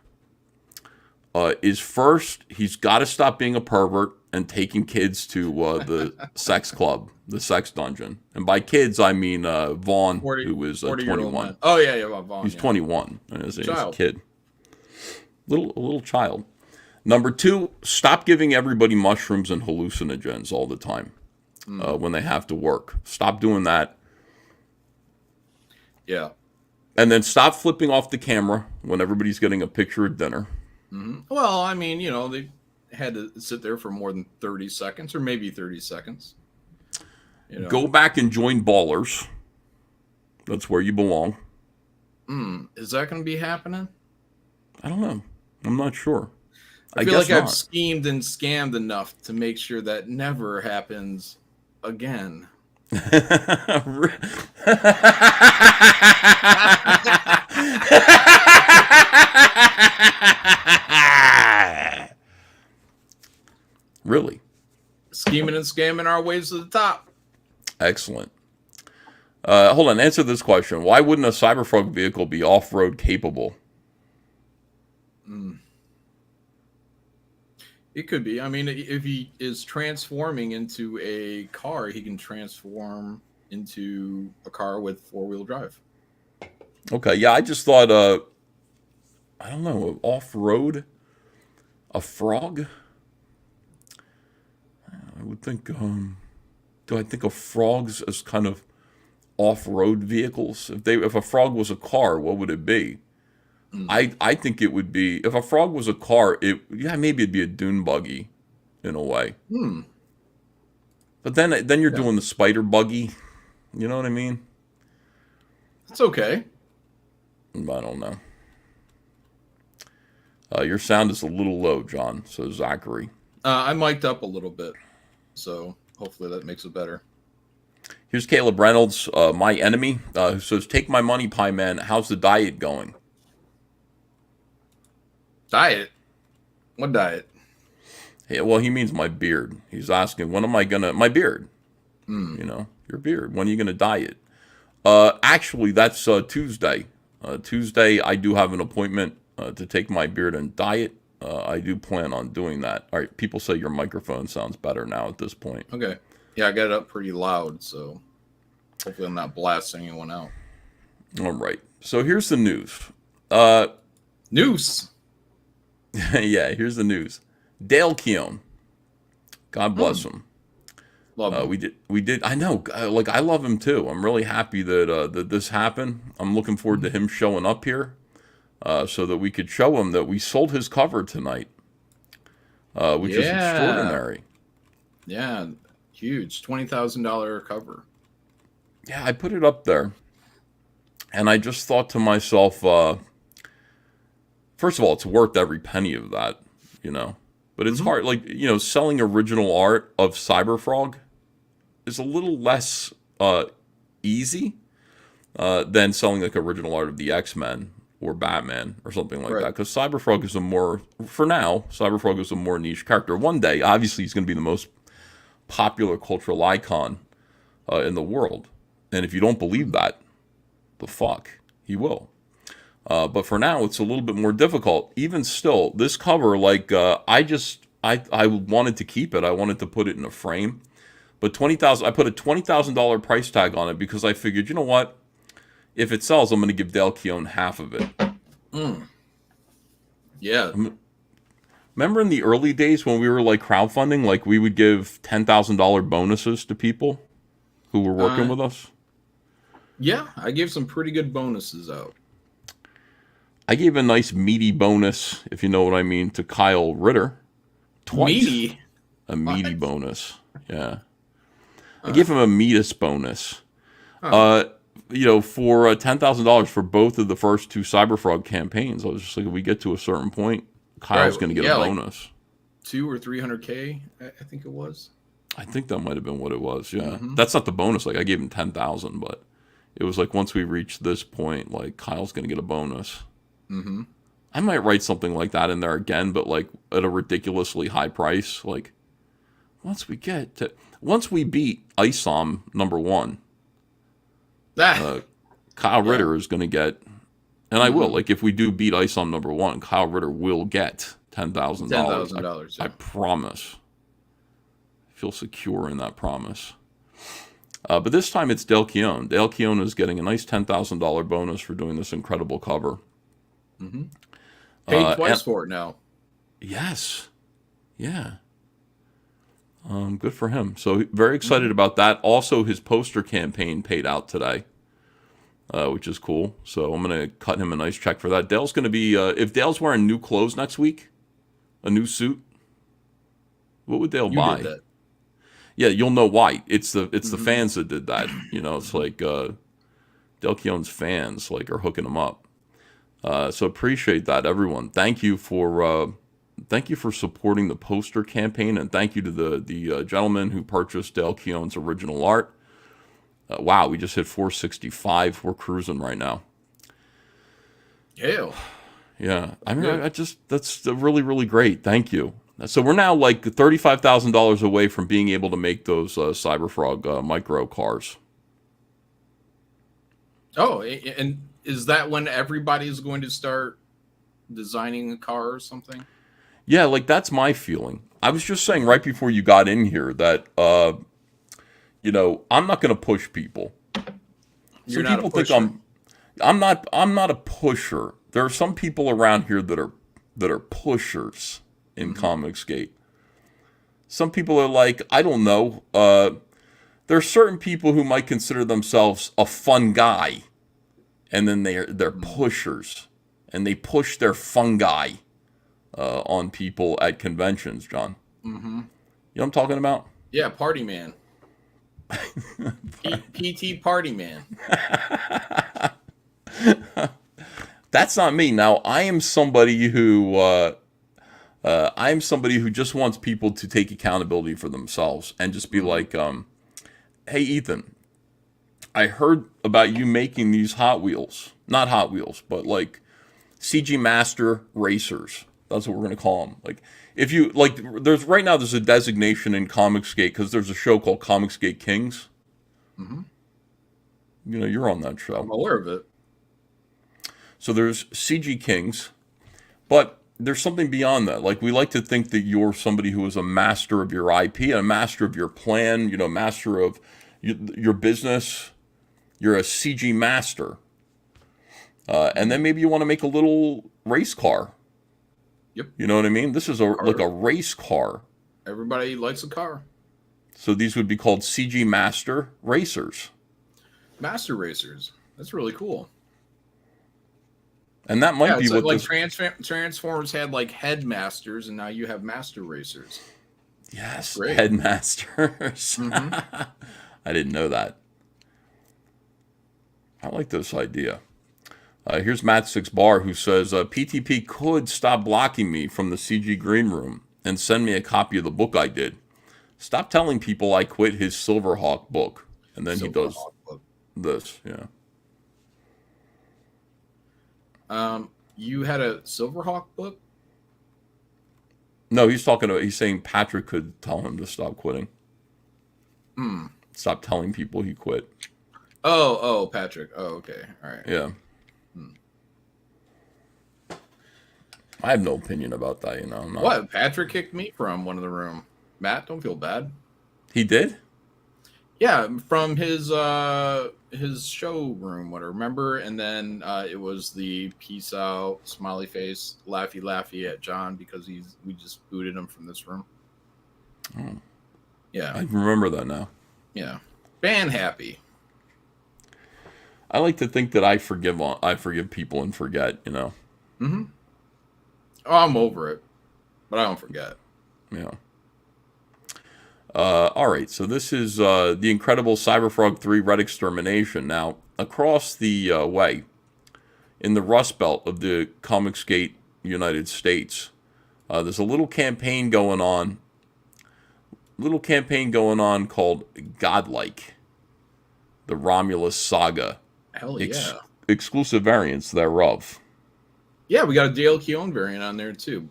is first, he's got to stop being a pervert and taking kids to the sex club, the sex dungeon. And by kids, I mean Vaughn, who is 21. Oh, yeah, Vaughn. He's 21. He's a Child. kid. A little child. Number two, stop giving everybody mushrooms and hallucinogens all the time when they have to work. Stop doing that. Yeah. And then stop flipping off the camera when everybody's getting a picture at dinner. Well, I mean, they had to sit there for more than 30 seconds or maybe 30 seconds. Go back and join Ballers. That's where you belong. Is that going to be happening? I don't know. I'm not sure. I feel guess like not. I've schemed and scammed enough to make sure that never happens again. Really? Scheming and scamming our ways to the top. Excellent. Hold on. Answer this question. Why wouldn't a Cyberfrog vehicle be off-road capable? It could be. I mean, if he is transforming into a car, he can transform into a car with four-wheel drive. Okay. Yeah, I just thought, I don't know, off-road? A frog? I would think, do I think of frogs as kind of off-road vehicles? If a frog was a car, what would it be? I think it would be, if a frog was a car, maybe it'd be a dune buggy in a way. But then you're doing the spider buggy. You know what I mean? It's okay. I don't know. Your sound is a little low, John, says Zachary. I mic'd up a little bit, so hopefully that makes it better. Here's Caleb Reynolds, my enemy, who says, take my money, Pie Man. How's the diet going? Diet? What diet? Yeah, well, he means my beard. He's asking, when am I going to... My beard. Your beard. When are you going to diet? Actually, that's Tuesday. Tuesday, I do have an appointment to take my beard and diet. I do plan on doing that. All right, people say your microphone sounds better now at this point. Okay. Yeah, I got it up pretty loud, so hopefully I'm not blasting anyone out. All right. So here's the news. News. Yeah, here's the news. Dale Keown. God bless him. Love him. We did. I know. I love him too. I'm really happy that this happened. I'm looking forward to him showing up here, so that we could show him that we sold his cover tonight, which is extraordinary. Yeah, huge $20,000 cover. Yeah, I put it up there, and I just thought to myself, first of all, it's worth every penny of that, But it's hard, selling original art of Cyberfrog is a little less easy than selling original art of the X-Men or Batman or something like that. Because Cyberfrog is Cyberfrog is a more niche character. One day, obviously, he's going to be the most popular cultural icon in the world. And if you don't believe that, the fuck, he will. But for now, it's a little bit more difficult. Even still, this cover, like, I wanted to keep it. I wanted to put it in a frame. But I put a $20,000 price tag on it because I figured, you know what? If it sells, I'm going to give Dale Keown half of it. Yeah. Remember in the early days when we were like crowdfunding, like we would give $10,000 bonuses to people who were working with us? Yeah, I gave some pretty good bonuses out. I gave a nice meaty bonus, if you know what I mean, to Kyle Ritter. Twice. Meaty? A meaty bonus. Yeah. I gave him a meatus bonus. You know, for $10,000 for both of the first two Cyberfrog campaigns. I was just like, if we get to a certain point, Kyle's going to get a bonus. Like 2 or 300K, I think it was. I think that might have been what it was. Yeah. That's not the bonus. Like, I gave him 10,000, but it was like once we reach this point, like Kyle's going to get a bonus. I might write something like that in there again, but like at a ridiculously high price. Like once we beat ISOM #1, Kyle Ritter is going to get, and I will. Like if we do beat ISOM #1, Kyle Ritter will get $10,000. $10,000. I promise. I feel secure in that promise. But this time it's Dale Keown. Dale Keown is getting a nice $10,000 bonus for doing this incredible cover. Paid twice for it now. Yes. Yeah. Good for him. So very excited about that. Also, his poster campaign paid out today, which is cool. So I'm going to cut him a nice check for that. Dale's going to be, if Dale's wearing new clothes next week, a new suit, what would Dale buy? Did that. Yeah, you'll know why. It's the fans that did that. You know, it's like Dale Keown's fans like are hooking him up. So appreciate that, everyone. Thank you for supporting the poster campaign, and thank you to the gentleman who purchased Dale Keown's original art. Wow, we just hit 465. We're cruising right now. Yeah. I mean, that's really, really great. Thank you. So we're now like $35,000 away from being able to make those Cyberfrog micro cars. Oh, and is that when everybody's going to start designing a car or something? Yeah, like that's my feeling. I was just saying right before you got in here that, you know, I'm not going to push people. You're some not people a pusher. think I'm not a pusher. There are some people around here that are pushers in Comicsgate. Some people are like, I don't know. There are certain people who might consider themselves a fun guy, and then they're pushers, and they push their fungi on people at conventions. John, you know what I'm talking about? Yeah, party man. PT party man. That's not me. Now I am somebody who just wants people to take accountability for themselves and just be like, hey Ethan, I heard about you making these Hot Wheels, not Hot Wheels, but like CG Master racers. That's what we're gonna call them. Like if you like, there's a designation in Comicsgate because there's a show called Comicsgate Kings. You know, you're on that show. I'm aware of it. So there's CG Kings, but there's something beyond that. Like we like to think that you're somebody who is a master of your IP and a master of your plan, you know, master of your business. You're a CG master. And then maybe you want to make a little race car. Yep. You know what I mean? This is like a race car. Everybody likes a car. So these would be called CG Master Racers. Master racers. That's really cool. And that might be what like this... Transformers had like headmasters, and now you have master racers. Yes, headmasters. I didn't know that. I like this idea. Here's Matt 6 Bar who says, PTP could stop blocking me from the CG Green Room and send me a copy of the book I did. Stop telling people I quit his Silverhawk book. And then he does this, yeah. You had a Silverhawk book? No, he's saying Patrick could tell him to stop quitting. Stop telling people he quit. Oh, Patrick. Oh, okay. All right. Yeah. I have no opinion about that, I'm not. What? Patrick kicked me from one of the room. Matt, don't feel bad. He did? Yeah, from his showroom, whatever. Remember? And then it was the peace out, smiley face, laughy at John because we just booted him from this room. Oh. Yeah. I remember that now. Yeah. Ban happy. I like to think that I forgive people and forget, Mm-hmm. Oh, I'm over it, but I don't forget. Yeah. All right, so this is the Incredible Cyberfrog 3 Red Extermination. Now, across the way, in the Rust Belt of the Comicsgate United States, there's a little campaign going on. Called Godlike, the Romulus Saga. Hell yeah. Exclusive variants thereof. Yeah, we got a Dale Keown variant on there too.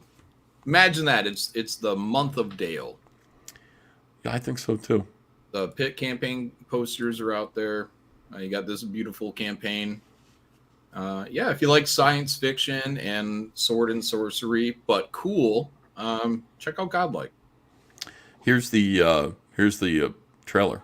Imagine that. It's the month of Dale. Yeah, I think so too. The pit campaign posters are out there. You got this beautiful campaign. Yeah, if you like science fiction and sword and sorcery, but cool, check out Godlike. Here's the trailer.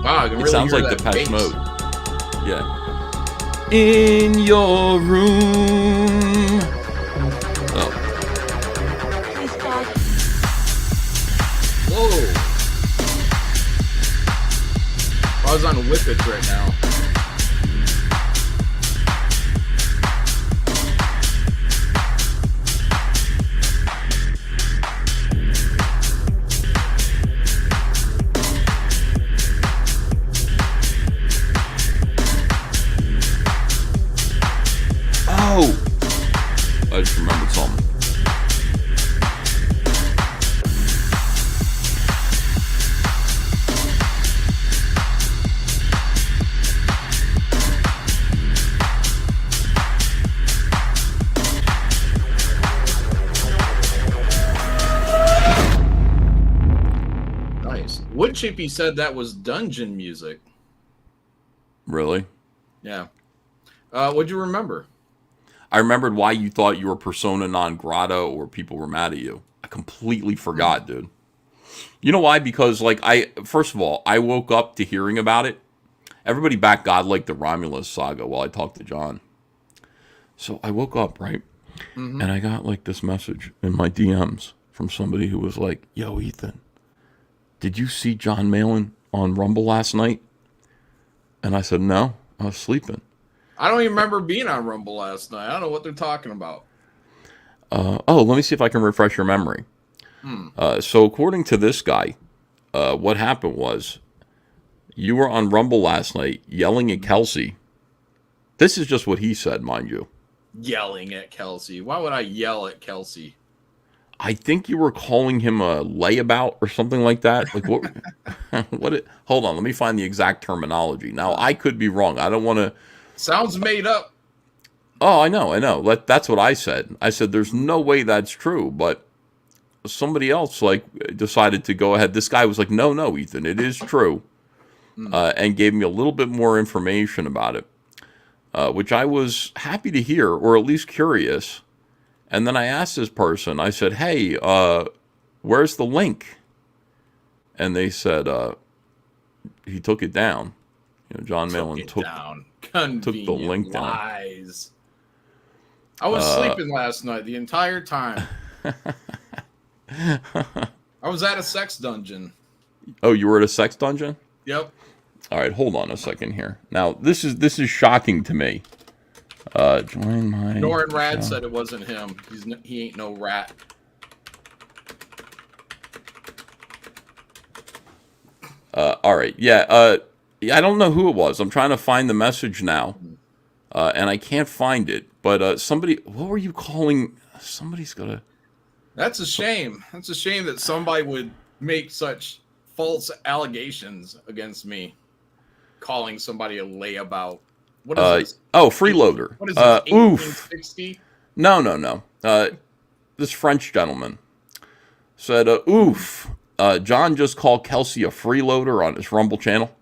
Wow, I can It really sounds hear like that Depeche bass. Mode. Yeah. In your room. Oh. Whoa! I was on Whippets right now. Oh! I just remembered something. Nice. Wood Chippy said that was dungeon music. Really? Yeah. What'd you remember? I remembered why you thought you were persona non grata or people were mad at you. I completely forgot, dude. You know why? Because, first of all, I woke up to hearing about it. Everybody back Godlike the Romulus saga while I talked to John. So I woke up, right? Mm-hmm. And I got, this message in my DMs from somebody who was like, yo, Ethan, did you see John Malin on Rumble last night? And I said, no, I was sleeping. I don't even remember being on Rumble last night. I don't know what they're talking about. Let me see if I can refresh your memory. So according to this guy, what happened was you were on Rumble last night yelling at Kelsey. This is just what he said, mind you. Yelling at Kelsey. Why would I yell at Kelsey? I think you were calling him a layabout or something like that. What? Hold on, let me find the exact terminology. Now, I could be wrong. I don't want to... Sounds made up. Oh, I know. That's what I said. I said, there's no way that's true, but somebody else, decided to go ahead. This guy was like, no, Ethan, it is true, and gave me a little bit more information about it, which I was happy to hear, or at least curious. And then I asked this person, I said, hey, where's the link? And they said, he took it down. John Malin took the link down. Lies. I was sleeping last night the entire time. I was at a sex dungeon. Oh, you were at a sex dungeon? Yep. All right, hold on a second here. Now, this is shocking to me. Join my... Norin Rad said it wasn't him. He ain't no rat. All right, yeah. I don't know who it was. I'm trying to find the message now, and I can't find it. But somebody... What were you calling... Somebody's got to... That's a shame. That's a shame that somebody would make such false allegations against me, calling somebody a layabout. What is this? Oh, freeloader. What is this? Oof. 1860? No. This French gentleman said, oof. John just called Kelsey a freeloader on his Rumble channel,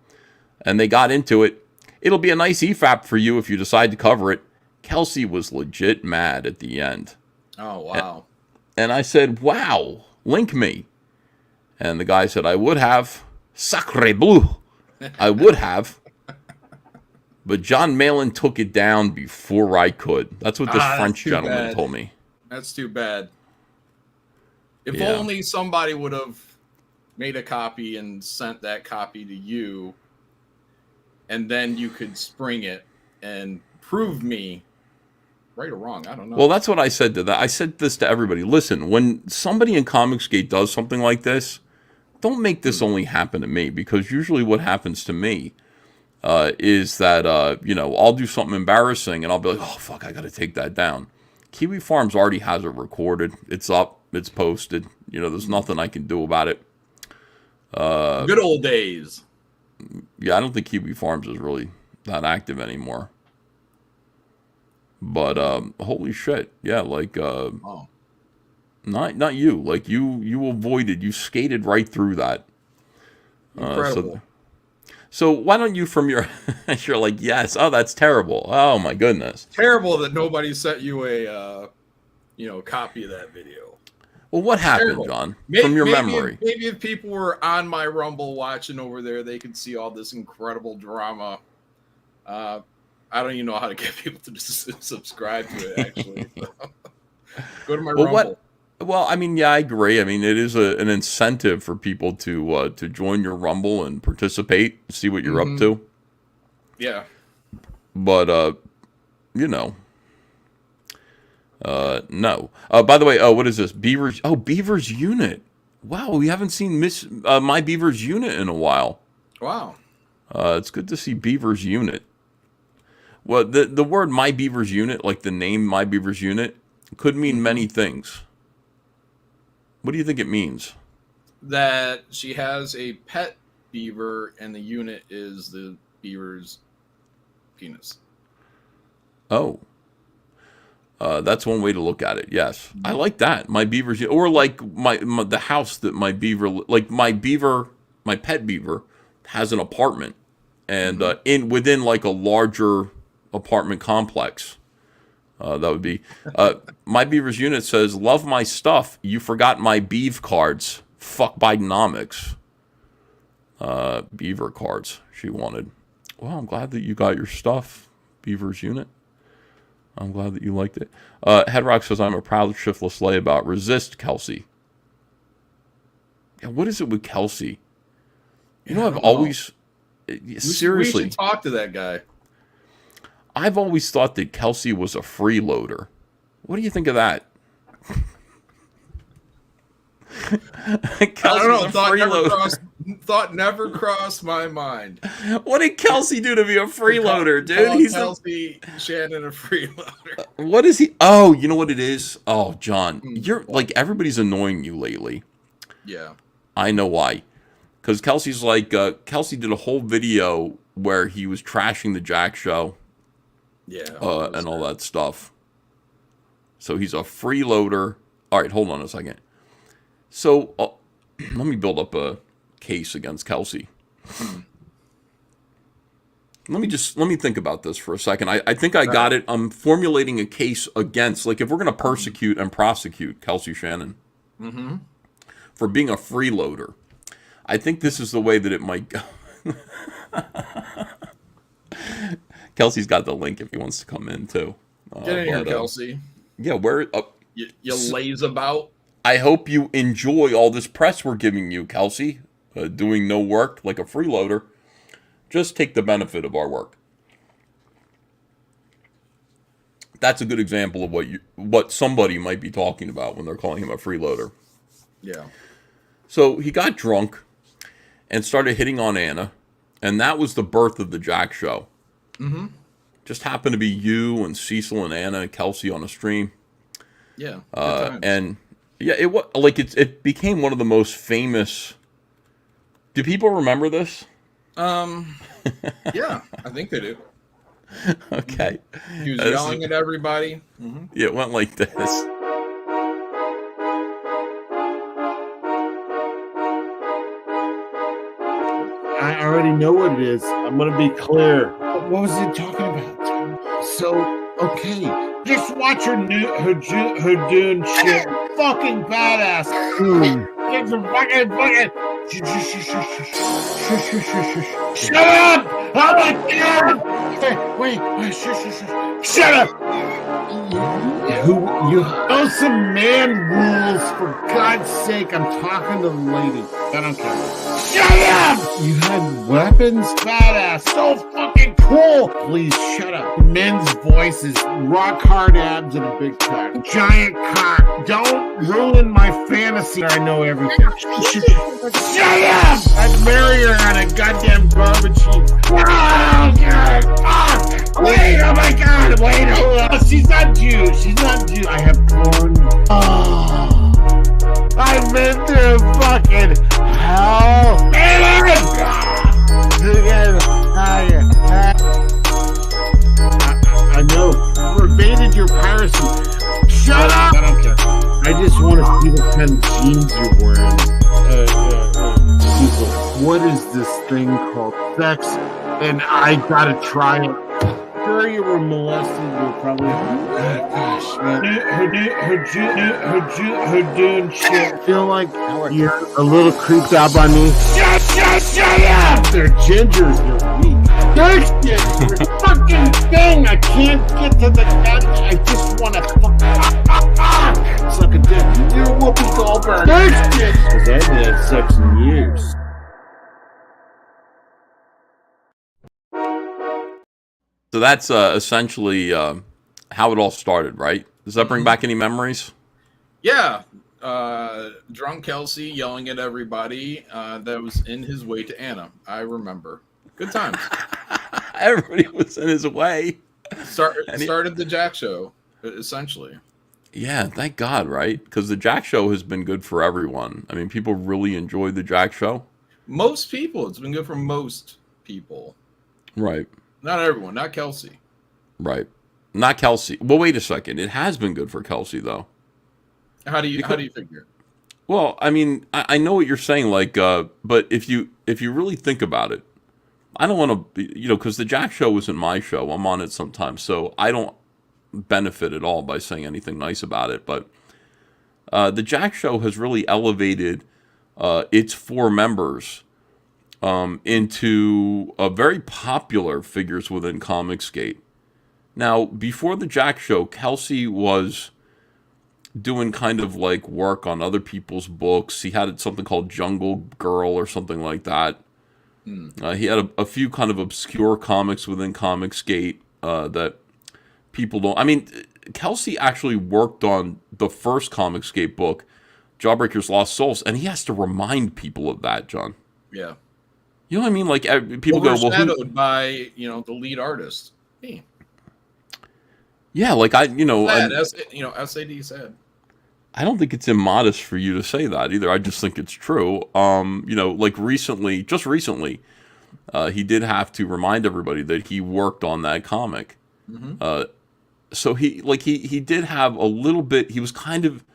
and they got into it. It'll be a nice EFAP for you if you decide to cover it. Kelsey was legit mad at the end. Oh, wow. And I said, wow, link me. And the guy said, I would have. Sacre bleu. I would have. But John Malin took it down before I could. That's what this French gentleman told me. That's too bad. If Yeah. only somebody would have made a copy and sent that copy to you, and then you could spring it and prove me right or wrong. I don't know. Well, that's what I said to that. I said this to everybody. Listen, when somebody in Comicsgate does something like this, don't make this only happen to me, because usually what happens to me is that, I'll do something embarrassing and I'll be like, oh, fuck, I got to take that down. Kiwi Farms already has it recorded. It's up. It's posted. There's nothing I can do about it. Good old days. Yeah, I don't think Kiwi Farms is really that active anymore. But holy shit. Yeah, like not you. Like you avoided, you skated right through that. Incredible. So why don't you from your you're like, yes, oh, that's terrible. Oh my goodness. Terrible that nobody sent you a copy of that video. Well, what happened, Terrible. John? Maybe, From your maybe memory. Maybe if people were on my Rumble watching over there, they could see all this incredible drama. I don't even know how to get people to subscribe to it, actually. Go to my Rumble. Well, I mean, yeah, I agree. I mean, it is an incentive for people to join your Rumble and participate, see what you're up to. Yeah. But, no. By the way, what is this? Beavers. Oh, Beavers Unit. Wow, we haven't seen My Beavers Unit in a while. Wow. It's good to see Beavers Unit. Well, the word My Beavers Unit, like the name My Beavers Unit, could mean many things. What do you think it means? That she has a pet beaver and the unit is the beaver's penis. Oh. That's one way to look at it. Yes. I like that. My Beavers, or like the house that my beaver, like my pet beaver has an apartment, and within like a larger apartment complex. That would be My Beaver's Unit says, love my stuff. You forgot my beav cards. Fuck Bidenomics. Beaver cards she wanted. Well, I'm glad that you got your stuff, Beaver's Unit. I'm glad that you liked it. Headrock says, I'm a proud shiftless layabout. Resist, Kelsey. Yeah, what is it with Kelsey? I've always... Seriously. We should talk to that guy. I've always thought that Kelsey was a freeloader. What do you think of that? I don't know. Thought never crossed my mind. What did Kelsey do to be a freeloader, dude? He's Kelsey Shannon a freeloader. What is he? Oh, you know what it is? Oh, John, you're like, everybody's annoying you lately. Yeah. I know why. Because Kelsey's like, Kelsey did a whole video where he was trashing the Jack Show. Yeah. And all that stuff. So he's a freeloader. All right, hold on a second. So let me build up a case against Kelsey. Let me think about this for a second. I think I got it. I'm formulating a case against, like, if we're going to persecute and prosecute Kelsey Shannon for being a freeloader, I think this is the way that it might go. Kelsey's got the link if he wants to come in too. Get in here, Kelsey. Yeah, where you laze about. I hope you enjoy all this press we're giving you, Kelsey. Doing no work like a freeloader. Just take the benefit of our work. That's a good example of what somebody might be talking about when they're calling him a freeloader. Yeah. So he got drunk and started hitting on Anna, and that was the birth of the Jack Show. Mm-hmm. Just happened to be you and Cecil and Anna and Kelsey on a stream. Yeah. And yeah, it became one of the most famous Do people remember this? Yeah, I think they do. Okay. He was This yelling at everybody. Yeah, it went like this. I already know what it is. I'm gonna be clear. What was he talking about? So, okay, just watch her Dune shit. Fucking badass. Get some fucking. Shut up! Oh my god! Wait, shut up! Who you know some man rules, for God's sake. I'm talking to the lady. I don't care. Shut up! You had weapons? Badass. So fucking cool. Please shut up. Men's voices, rock hard abs and a big cock. Giant cock. Don't ruin my fantasy. I know everything. Shut up! I'd marry her on a goddamn garbage heap. Oh god! Fuck! Wait! Oh my god! Wait! Hold on. She's not Jew. She's not Jew. I have porn. Oh, I've been through fucking hell. I know. You evaded your piracy. Shut up! I don't care. I just want to see the kind of jeans you're wearing. People, what is this thing called sex? And I gotta try it. Sure, you were molested. You were probably. Gosh, man. Her doing shit. Feel like you're a little creeped out by me. Shut up! They're gingers. You're weak. They're fucking thing. I can't get to the gun. I just want to fucking suck a dick. You're Whoopi Goldberg. Because I haven't had sex in years. So that's essentially how it all started, right? Does that bring back any memories? Yeah. Drunk Kelsey yelling at everybody that was in his way to Anna. I remember. Good times. Everybody was in his way. Started the Jack Show, essentially. Yeah, thank God, right? Because the Jack Show has been good for everyone. I mean, people really enjoy the Jack Show. Most people. It's been good for most people. Right. Not everyone. Not Kelsey. Right. Not Kelsey. Well, wait a second. It has been good for Kelsey, though. How do you figure? Well, I mean, I know what you're saying, like, but if you really think about it, I don't want to, because the Jack Show isn't my show. I'm on it sometimes, so I don't benefit at all by saying anything nice about it. But the Jack Show has really elevated its four members into very popular figures within Comicsgate. Now, before the Jack Show, Kelsey was doing kind of like work on other people's books. He had something called Jungle Girl or something like that. He had a few kind of obscure comics within Comicsgate that people don't. I mean, Kelsey actually worked on the first Comicsgate book, Jawbreaker's Lost Souls, and he has to remind people of that, John. Yeah. You know what I mean? Like, people go, well, overshadowed by, the lead artist. Hey. Yeah, like SAD said. I don't think it's immodest for you to say that either. I just think it's true. Like just recently, he did have to remind everybody that he worked on that comic. Mm-hmm. So he did have a little bit. He was kind of,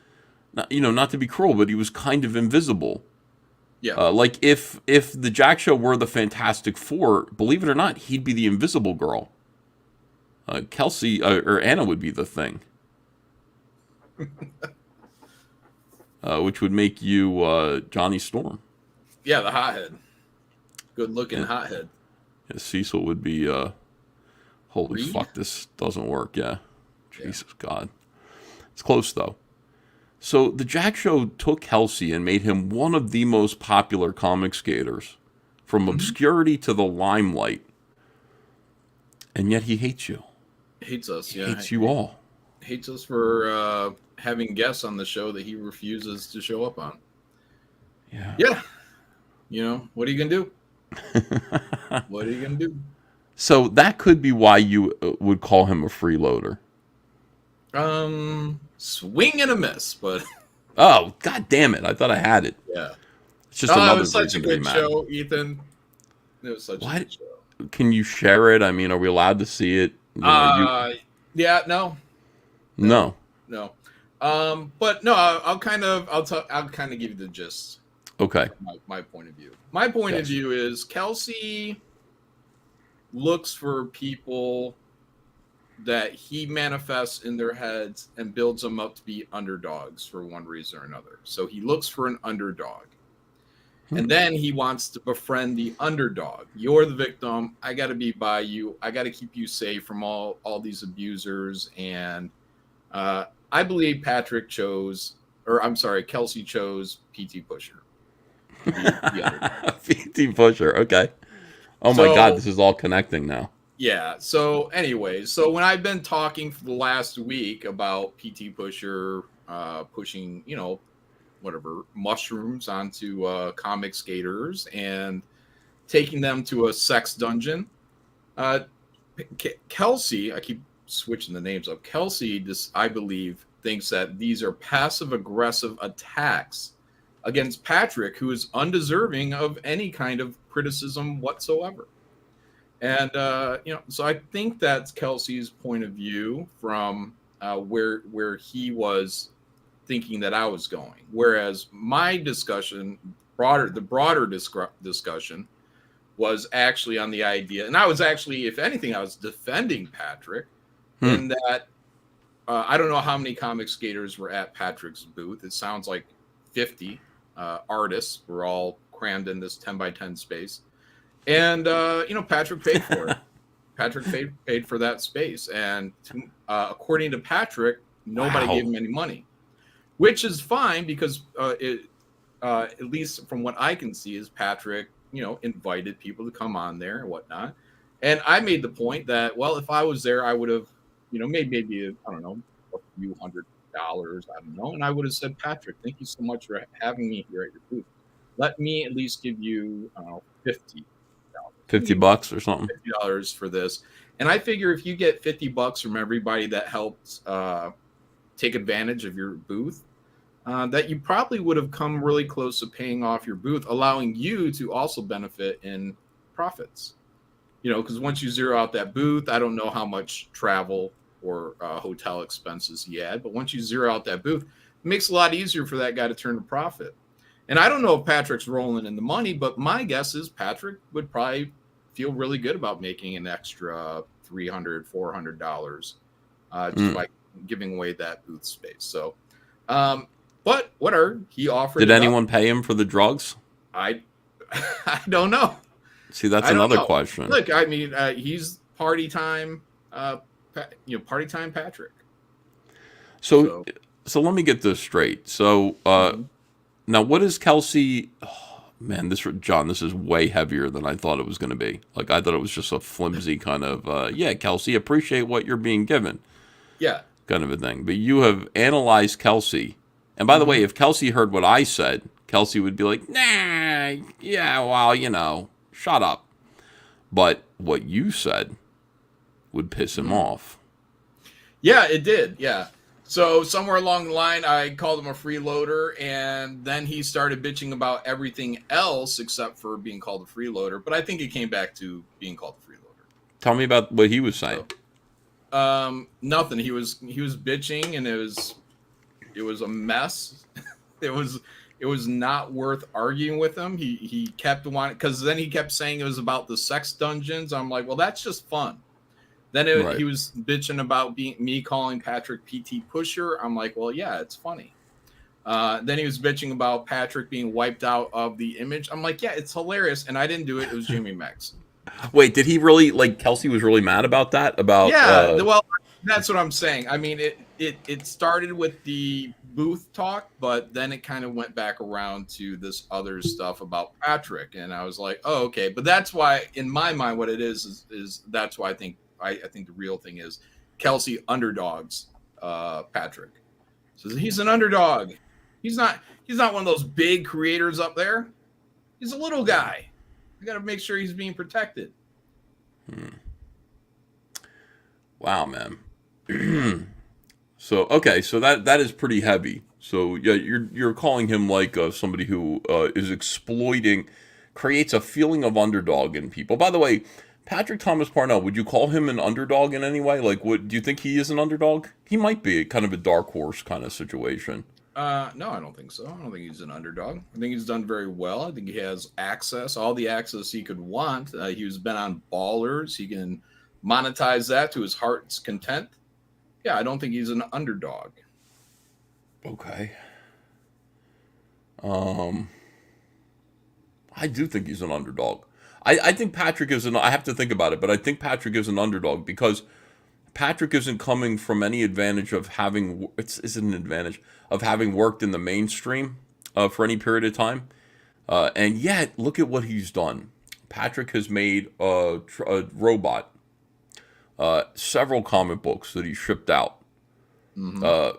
not to be cruel, but he was kind of invisible. Yeah. Like if the Jack Show were the Fantastic Four, believe it or not, he'd be the Invisible Girl. Kelsey or Anna would be the Thing. Which would make you Johnny Storm. Yeah, the hothead. Good looking hothead. Yeah, Cecil would be holy Reed? Fuck, this doesn't work, yeah. Jesus God. It's close though. So the Jack Show took Kelsey and made him one of the most popular comic skaters, from obscurity to the limelight. And yet he hates you. Hates us, He yeah. hates you all. Hates us for having guests on the show that he refuses to show up on. Yeah. Yeah. What are you going to do? What are you going to do? So that could be why you would call him a freeloader. Swing and a miss, but Oh, God damn it. I thought I had it. yeah. It's just It another was such a reason to be good mad. show, Ethan. It was such a What? good show. Can you share it? I mean, are we allowed to see it? Yeah, no, No. but no, I'll kind of give you the gist. Okay. My point of view. My point of Yes. view is Kelsey looks for people that he manifests in their heads and builds them up to be underdogs for one reason or another. So he looks for an underdog. And then he wants to befriend the underdog. You're the victim. I got to be by you. I got to keep you safe from all these abusers. And I believe Kelsey chose PT Pusher. The underdog. PT Pusher. Okay. Oh my God, this is all connecting now. Yeah. So, anyways, so when I've been talking for the last week about PT Pusher pushing, whatever mushrooms onto comic skaters and taking them to a sex dungeon, Kelsey, I keep switching the names up. Kelsey, I believe, thinks that these are passive aggressive attacks against Patrick, who is undeserving of any kind of criticism whatsoever. And so I think that's Kelsey's point of view from where he was thinking that I was going. Whereas my discussion, the broader discussion, was actually on the idea, and I was actually, if anything, I was defending Patrick in that I don't know how many comic skaters were at Patrick's booth. It sounds like 50 artists were all crammed in this 10 by 10 space. And, Patrick paid for it. Patrick paid for that space. And according to Patrick, nobody gave him any money, which is fine because at least from what I can see is Patrick, invited people to come on there and whatnot. And I made the point that, well, if I was there, I would have, made maybe, I don't know, a few $100, I don't know. And I would have said, Patrick, thank you so much for having me here at your booth. Let me at least give you, I don't know, $50 or something. $50 for this. And I figure if you get $50 from everybody that helped take advantage of your booth, that you probably would have come really close to paying off your booth, allowing you to also benefit in profits. Because once you zero out that booth, I don't know how much travel or hotel expenses he had, but once you zero out that booth, it makes it a lot easier for that guy to turn a profit. And I don't know if Patrick's rolling in the money, but my guess is Patrick would probably feel really good about making an extra $300, $400 just by giving away that booth space. So, but whatever, he offered. Did anyone pay him for the drugs? I don't know. See, that's another question. Look, I mean, he's party time, party time Patrick. So let me get this straight. So, now what is Kelsey? Oh, man, this is way heavier than I thought it was going to be. Like, I thought it was just a flimsy kind of, Kelsey, appreciate what you're being given. Yeah. Kind of a thing. But you have analyzed Kelsey. And by the way, if Kelsey heard what I said, Kelsey would be like, nah, yeah, well, shut up. But what you said would piss him off. Yeah, it did. Yeah. So somewhere along the line, I called him a freeloader, and then he started bitching about everything else except for being called a freeloader. But I think it came back to being called a freeloader. Tell me about what he was saying. Nothing. He was bitching, and it was a mess. It was not worth arguing with him. He kept wanting, because then he kept saying it was about the sex dungeons. I'm like, well, that's just fun. Then he was bitching about me calling Patrick PT Pusher. I'm like, well, yeah, it's funny. Then he was bitching about Patrick being wiped out of the image. I'm like, yeah, it's hilarious. And I didn't do it. It was Jimmy Max. Wait, did he really, Kelsey was really mad about that? Well, that's what I'm saying. I mean, it started with the booth talk, but then it kind of went back around to this other stuff about Patrick. And I was like, oh, okay. But that's why, in my mind, what it is that's why I think the real thing is Kelsey underdogs Patrick. So he's an underdog. He's not one of those big creators up there. He's a little guy. I got to make sure he's being protected. Wow, man. So that is pretty heavy. So yeah, you're calling him like somebody who is creates a feeling of underdog in people. By the way, Patrick Thomas Parnell, would you call him an underdog in any way? Like, do you think he is an underdog? He might be kind of a dark horse kind of situation. No, I don't think so. I don't think he's an underdog. I think he's done very well. I think he has access, all the access he could want. He's been on Ballers. He can monetize that to his heart's content. Yeah, I don't think he's an underdog. Okay. I do think he's an underdog. I think Patrick is I have to think about it, but I think Patrick is an underdog because Patrick isn't coming from any advantage of having, isn't an advantage of having worked in the mainstream for any period of time. And yet, look at what he's done. Patrick has made a robot, several comic books that he shipped out. Mm-hmm.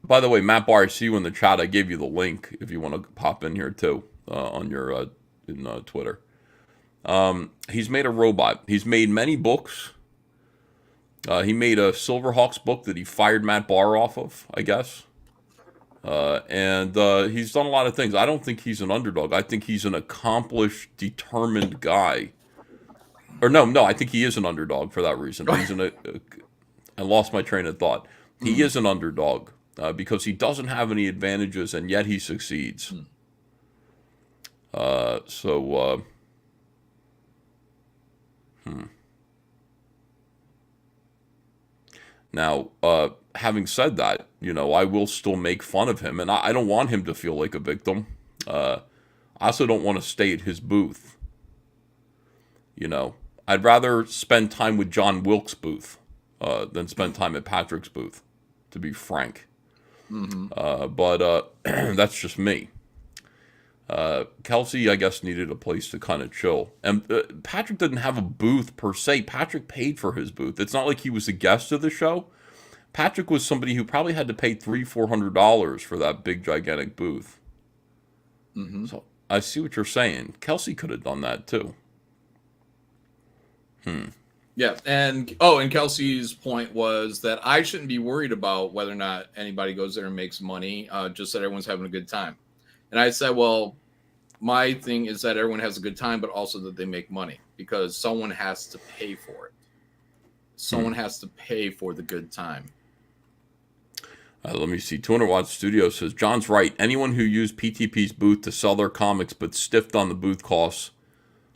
By the way, Matt Barr, I see you in the chat. I gave you the link if you want to pop in here too on your in Twitter. He's made a robot. He's made many books. He made a Silverhawks book that he fired Matt Barr off of, I guess. And he's done a lot of things. I don't think he's an underdog. I think he's an accomplished, determined guy. Or no, I think he is an underdog for that reason. I lost my train of thought. He is an underdog because he doesn't have any advantages, and yet he succeeds. Now, having said that, I will still make fun of him, and I don't want him to feel like a victim. I also don't want to stay at his booth. I'd rather spend time with John Wilkes' booth than spend time at Patrick's booth, to be frank. Mm-hmm. But that's just me. Kelsey, I guess, needed a place to kind of chill. And Patrick didn't have a booth per se. Patrick paid for his booth. It's not like he was a guest of the show. Patrick was somebody who probably had to pay $300-400 for that big, gigantic booth. Mm-hmm. So I see what you're saying. Kelsey could have done that too. Yeah, and Kelsey's point was that I shouldn't be worried about whether or not anybody goes there and makes money, just that everyone's having a good time. And I said, well, my thing is that everyone has a good time, but also that they make money because someone has to pay for it. Someone has to pay for the good time. Let me see. 200 Watt Studio says, John's right. Anyone who used PTP's booth to sell their comics but stiffed on the booth costs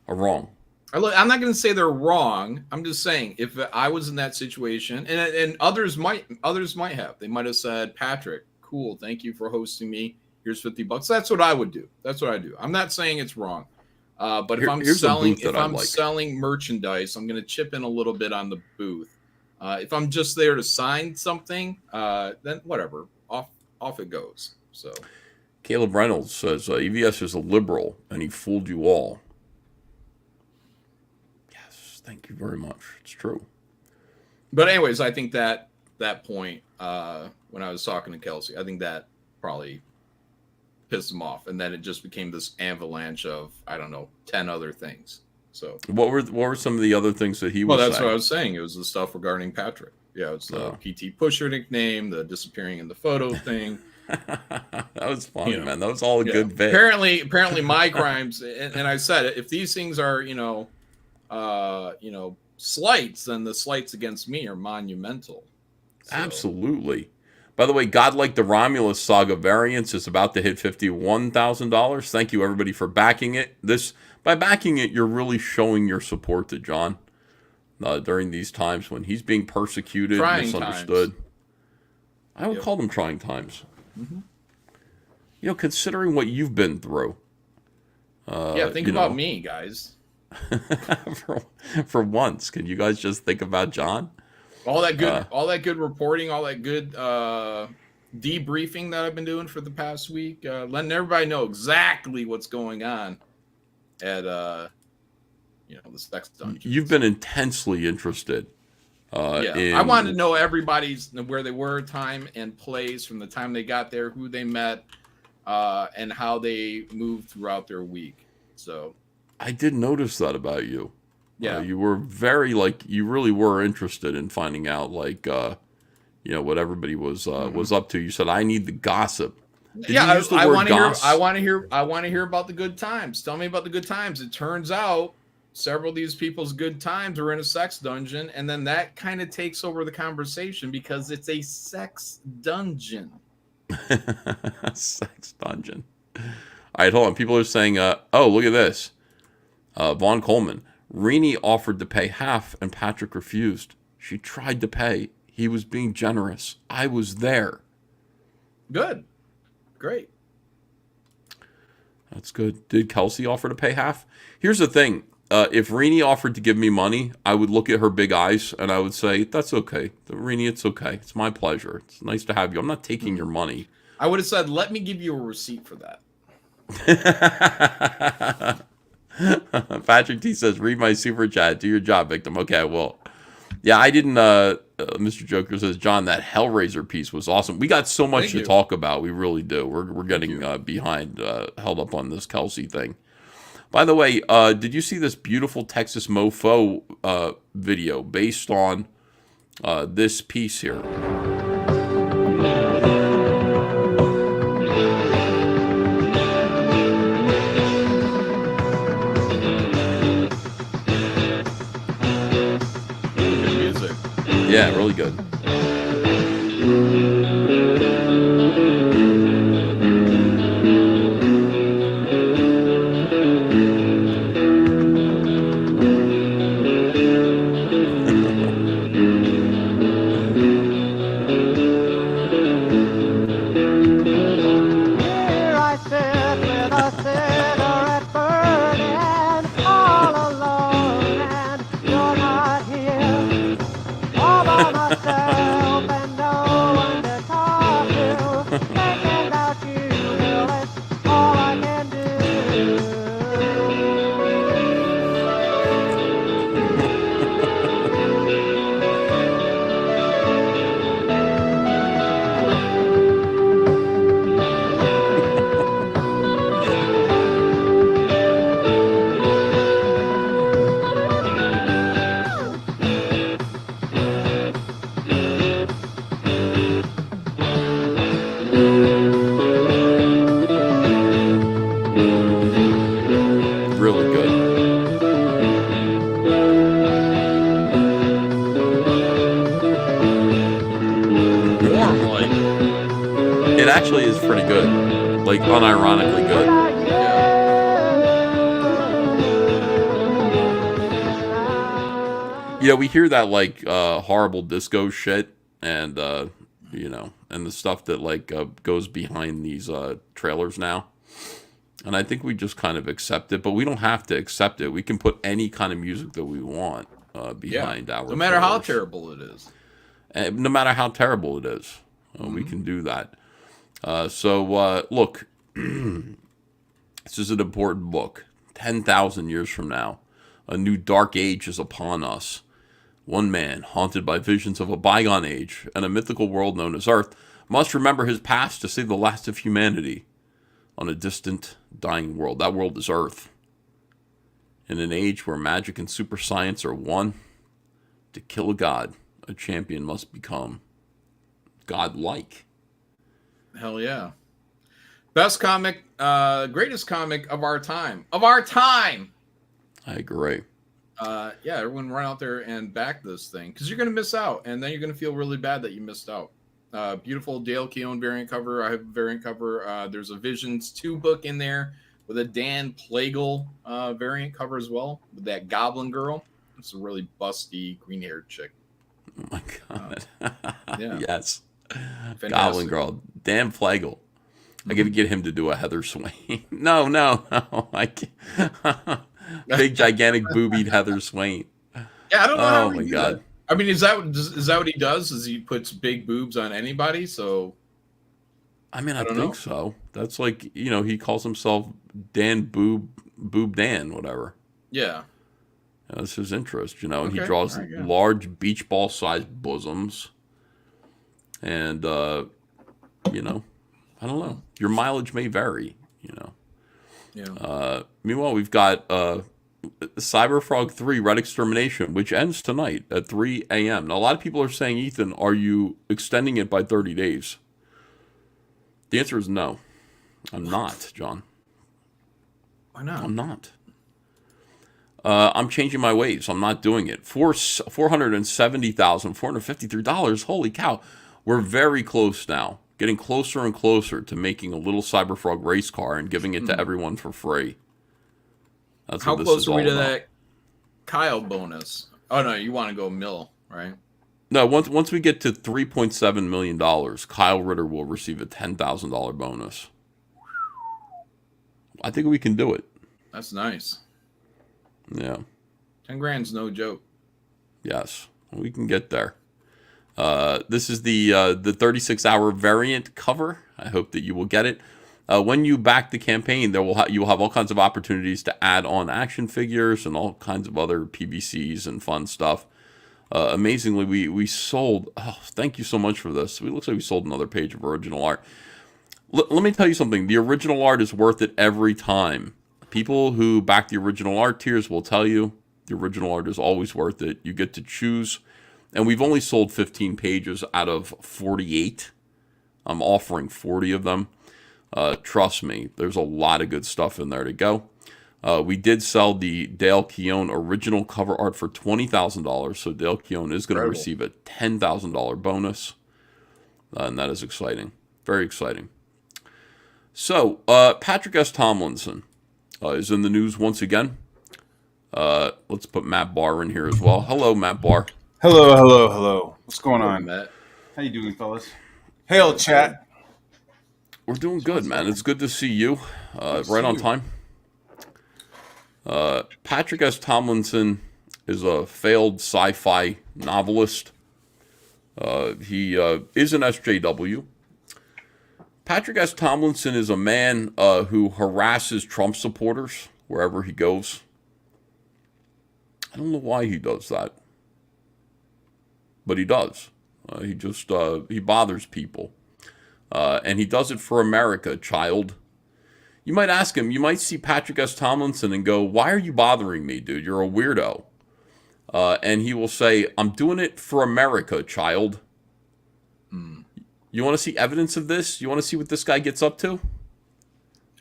are wrong. I'm not going to say they're wrong. I'm just saying if I was in that situation, and others might have. They might have said, Patrick, cool, thank you for hosting me. Here's $50. That's what I would do. That's what I do. I'm not saying it's wrong. But if I'm selling merchandise, I'm going to chip in a little bit on the booth. If I'm just there to sign something, then whatever, off it goes. So, Caleb Reynolds says EVS is a liberal and he fooled you all. Yes, thank you very much. It's true. But anyways, I think that point when I was talking to Kelsey, I think that probably pissed him off, and then it just became this avalanche of 10 other things. So what were some of the other things that he was saying? Well, that's what I was saying. It was the stuff regarding Patrick. Yeah, it's the PT Pusher nickname, the disappearing in the photo thing. That was funny, man. That was all a good bit. Apparently my crimes, and I said, if these things are, slights, then the slights against me are monumental. So. Absolutely. By the way, Godlike the Romulus Saga variants is about to hit $51,000. Thank you, everybody, for backing it. By backing it, you're really showing your support to John during these times when he's being persecuted, misunderstood. Times. I would call them trying times. Mm-hmm. Considering what you've been through. Think about me, guys. for once, can you guys just think about John? All that good reporting, all that good debriefing that I've been doing for the past week, letting everybody know exactly what's going on at the Sex Dungeon. You've been intensely interested. I wanted to know everybody's where they were, time and place, from the time they got there, who they met, and how they moved throughout their week. So I did notice that about you. Yeah, you were very you really were interested in finding out what everybody was up to. You said, I need the gossip. Did Yeah, you use the I word want to hear. goss? I want to hear about the good times. Tell me about the good times. It turns out several of these people's good times are in a sex dungeon, and then that kind of takes over the conversation because it's a sex dungeon. Sex dungeon. All right, hold on. People are saying, oh, look at this. Vaughn Coleman. Renee offered to pay half, and Patrick refused. She tried to pay. He was being generous. I was there. Good. Great. That's good. Did Kelsey offer to pay half? Here's the thing. If Renee offered to give me money, I would look at her big eyes and I would say, that's okay. Renee, it's okay. It's my pleasure. It's nice to have you. I'm not taking your money. I would have said, let me give you a receipt for that. Patrick T says, read my super chat. Do your job, victim. Okay, I will. Yeah, I didn't. Mr. Joker says, John, that Hellraiser piece was awesome. We got so much to talk about. We really do. We're getting behind, held up on this Kelsey thing. By the way, did you see this beautiful Texas Mofo video based on this piece here? Yeah, really good. Here I sit with a cigarette burning, all alone, and you're not here. All by myself and no one to talk to. Thinking about you, well, it's all I can do. Really good. It actually is pretty good. Like, unironically good. Yeah, we hear that, like, horrible disco shit and, and the stuff that, like, goes behind these trailers now. And I think we just kind of accept it, but we don't have to accept it. We can put any kind of music that we want behind our no matter how trailers. terrible it is. No matter how terrible it is, we can do that. Look, this is an important book. 10,000 years from now, a new dark age is upon us. One man, haunted by visions of a bygone age and a mythical world known as Earth, must remember his past to save the last of humanity on a distant, dying world. That world is Earth. In an age where magic and super science are one, to kill a god, a champion must become godlike. Hell yeah. Best comic, greatest comic of our time. Of our time! I agree. Yeah, everyone run out there and back this thing because you're going to miss out, and then you're going to feel really bad that you missed out. Beautiful Dale Keown variant cover. I have a variant cover. There's a Visions 2 book in there with a Dan Plagle variant cover as well with that Goblin Girl. It's a really busty green-haired chick. Oh my god. Yeah. Yes. Fantastic. Goblin Girl. Dan Plagle. I gotta get him to do a Heather Swain. No. I can't. Big gigantic boobied Heather Swain. Yeah, I don't know how Oh my he god. did that. I mean, is that what he does? Is he puts big boobs on anybody? So I mean, I don't think know. so. That's like, he calls himself Dan Boob Dan, whatever. yeah. That's his interest, and he Okay, draws all right, yeah. large beach ball sized bosoms. And, I don't know. Your mileage may vary, Yeah. Meanwhile, we've got Cyberfrog 3 Red Extermination, which ends tonight at 3 a.m. Now, a lot of people are saying, Ethan, are you extending it by 30 days? The answer is no. I'm not, John. Why not? I'm not. I'm changing my ways. I'm not doing it. $453. Holy cow. We're very close now. Getting closer and closer to making a little Cyberfrog race car and giving it to everyone for free. That's How what this close is are we all to about. that Kyle bonus? Oh no, you want to go mil, right? No, once we get to $3.7 million, Kyle Ritter will receive a $10,000 bonus. I think we can do it. That's nice. Yeah. 10 grand's no joke. Yes, we can get there. This is the 36-hour variant cover. I hope that you will get it. When you back the campaign, you will have all kinds of opportunities to add on action figures and all kinds of other PVCs and fun stuff. Amazingly, we sold. Oh, thank you so much for this. It looks like we sold another page of original art. Let me tell you something. The original art is worth it every time. People who back the original art tiers will tell you the original art is always worth it. You get to choose. And we've only sold 15 pages out of 48. I'm offering 40 of them. Trust me, there's a lot of good stuff in there to go. We did sell the Dale Keown original cover art for $20,000. So Dale Keown is going to receive a $10,000 bonus. And that is exciting. Very exciting. So, Patrick S. Tomlinson is in the news once again. Let's put Matt Barr in here as well. Hello, Matt Barr. Hello. What's going on? Matt. How you doing, fellas? Hail, chat. We're doing good, man. It's good to see you. Right on time. Patrick S. Tomlinson is a failed sci-fi novelist. He is an SJW. Patrick S. Tomlinson is a man who harasses Trump supporters wherever he goes. I don't know why he does that, but he does. He bothers people. And he does it for America, child. You might ask him, you might see Patrick S. Tomlinson and go, why are you bothering me, dude? You're a weirdo. And he will say, I'm doing it for America, child. You want to see evidence of this? You want to see what this guy gets up to?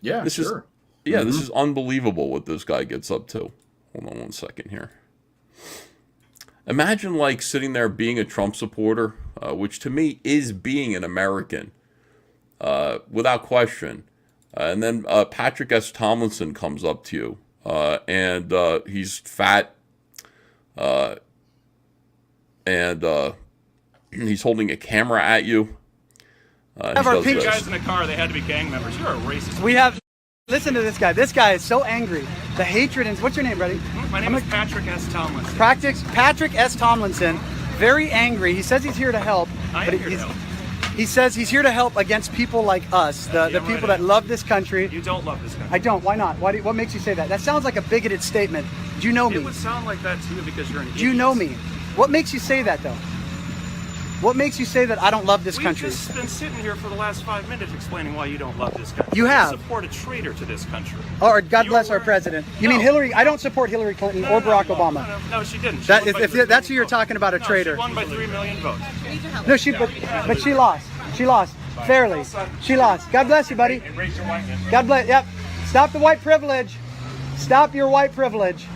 Yeah, This sure. This is unbelievable what this guy gets up to. Hold on one second here. Imagine like sitting there being a Trump supporter, which to me is being an American, without question. And then Patrick S. Tomlinson comes up to you, and he's fat, and he's holding a camera at you. Have our pink guys in the car, they had to be gang members. You're a racist. We have. Listen to this guy. This guy is so angry. The hatred and what's your name, buddy? My name is Patrick S. Tomlinson. Patrick S. Tomlinson, very angry. He says he's here to help. I am here to help. He says he's here to help against people like us, the people that love this country. You don't love this country. I don't. Why not? What makes you say that? That sounds like a bigoted statement. Do you know me? It would sound like that to you because you're an idiot. Do you know me? What makes you say that, though? What makes you say that I don't love this country? We've just been sitting here for the last 5 minutes explaining why you don't love this country. You have. You support a traitor to this country. Or God bless our president. You mean Hillary? I don't support Hillary Clinton or Barack Obama. No, she didn't. She That, won by if 3 million that's who you're votes. talking about, a traitor. She won by 3 million votes. No, but she lost. She lost fairly. She lost. God bless you, buddy. Erase your whiteness. God bless. Yep. Stop the white privilege. Stop your white privilege.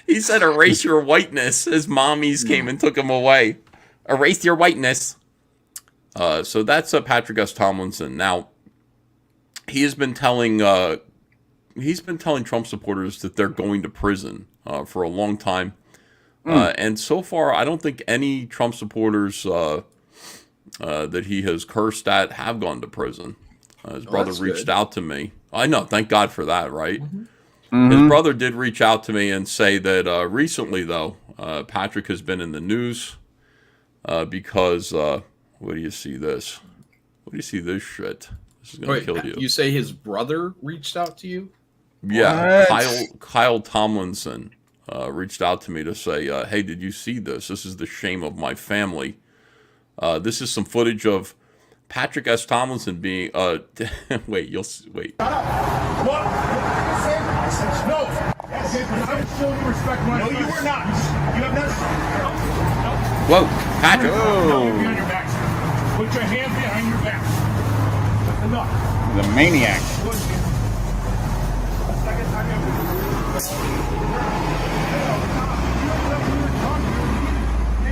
He said, erase your whiteness. His mommies came and took him away. Erase your whiteness. So that's Patrick S. Tomlinson. Now, he has been telling Trump supporters that they're going to prison for a long time. And so far, I don't think any Trump supporters that he has cursed at have gone to prison. His brother reached out to me. I know, thank God for that, right? His brother did reach out to me and say that recently, though, Patrick has been in the news because, what do you see this? What do you see this shit? This is going to kill you. You say his brother reached out to you? Yeah, Kyle Tomlinson reached out to me to say, hey, did you see this? This is the shame of my family. This is some footage of Patrick S. Tomlinson being, wait. No! I'm showing you respect. No, you were not. You have not. Whoa, Patrick. Behind your back. Put your hands behind your back. Enough. The maniac.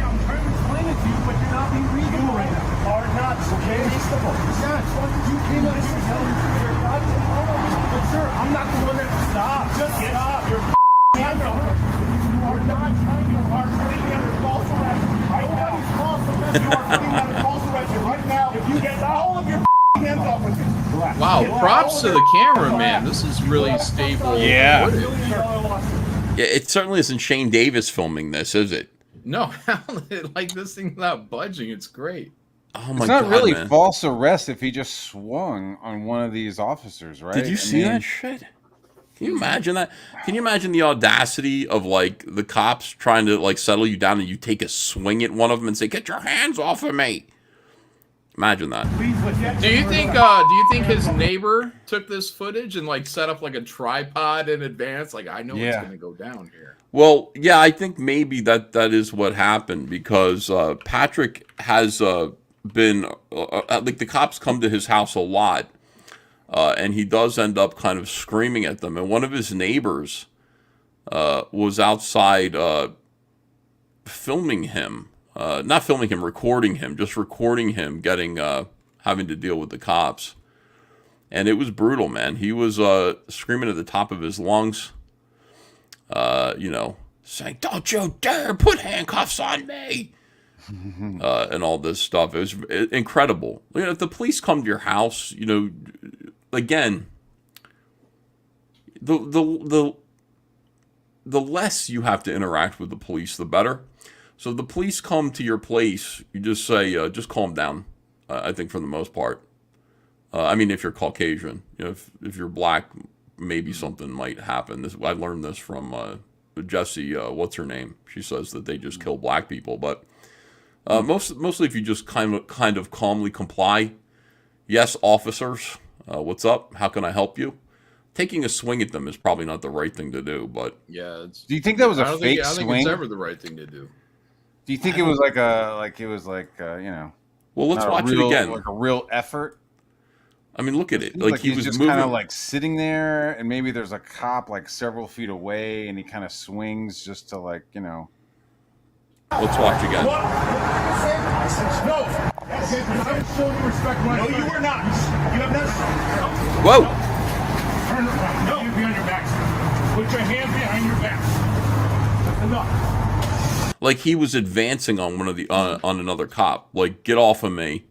I'm trying to explain it to you, but you're not being reasonable right now. Are not, okay? Reasonable. Yes. You came up here telling me you're not. But sir, I'm not the one that. Stop. Just stop. You're hands up. You are not trying. You are putting me under false arrest. Nobody's false arrest. You are putting me under false arrest right now. If you get all of your hands off with me. Wow, props to the cameraman. This is really stable. Yeah. Yeah, it certainly isn't Shane Davis filming this, is it? No, like this thing's not budging. It's great. Oh my It's not God, really man. false arrest if he just swung on one of these officers, right? Did you see that shit? Can you imagine that? Can you imagine the audacity of like the cops trying to like settle you down and you take a swing at one of them and say, "Get your hands off of me"? Imagine that. Do you think his neighbor took this footage and like set up like a tripod in advance? Like, I know what's going to go down here. Well, yeah, I think maybe that is what happened because Patrick has been like the cops come to his house a lot, and he does end up kind of screaming at them. And one of his neighbors was outside filming him. Not filming him, recording him, just recording him getting, having to deal with the cops. And it was brutal, man. He was screaming at the top of his lungs, saying, "Don't you dare put handcuffs on me!" And all this stuff. It was incredible. If the police come to your house, again, the less you have to interact with the police, the better. So if the police come to your place, you just say, just calm down, I think for the most part. I mean, if you're Caucasian, if you're black, maybe something might happen. I learned this from Jessie, what's her name? She says that they just kill black people. But mostly if you just kind of calmly comply, yes, officers, what's up? How can I help you? Taking a swing at them is probably not the right thing to do, but... Yeah. Do you think that was a fake I don't think swing? it's ever the right thing to do. Do you think it was Well, let's watch it again. Like a real effort? I mean, look at it. Like he he's was just moving. kind of like sitting there, and maybe there's a cop like several feet away, and he kind of swings just to Let's watch again. No! I'm showing you respect. No, you were not. You have not. Whoa! Turn around. No. Behind your back. Put your hands behind your back. Enough. Like he was advancing on on another cop. Like, get off of me.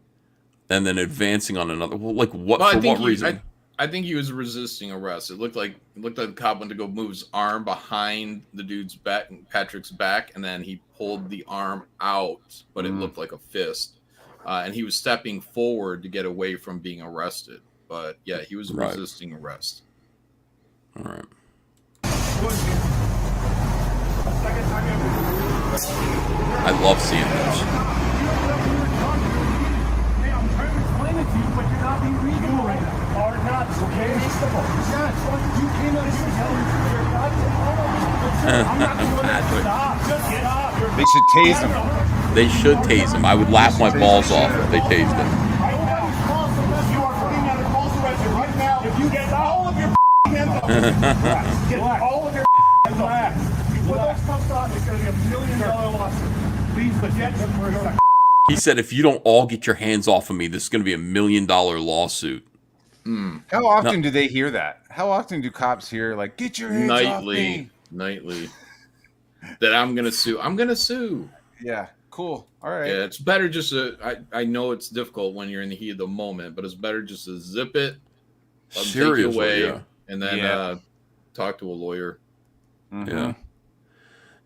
And then advancing on another. Well, like what? Well, for what reason? I think he was resisting arrest. It looked like the cop went to go move his arm behind the dude's back, Patrick's back, and then he pulled the arm out, but it looked like a fist. And he was stepping forward to get away from being arrested. But yeah, he was resisting arrest. All right. I love seeing this. They should tase him. They should tase him. I would laugh my balls off if they tased him. He said, if you don't all get your hands off of me, this is going to be $1 million lawsuit. How often do they hear that? How often do cops hear, like, get your hands off me? Nightly. That I'm going to sue. I'm going to sue. Yeah, cool. All right. Yeah, it's better just to, I know it's difficult when you're in the heat of the moment, but it's better just to zip it, take it away, and then talk to a lawyer. Yeah.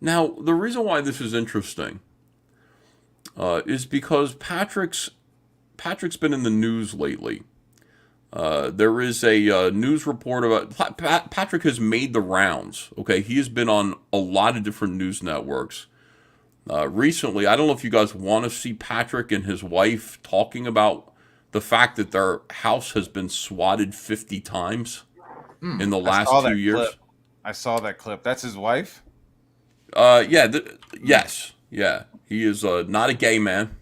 Now, the reason why this is interesting is because Patrick's been in the news lately. There is a news report about Patrick has made the rounds. Okay, he has been on a lot of different news networks. Recently, I don't know if you guys want to see Patrick and his wife talking about the fact that their house has been swatted 50 times in the last 2 years. I saw that clip. That's his wife? Yeah, yes. Yeah. He is not a gay man.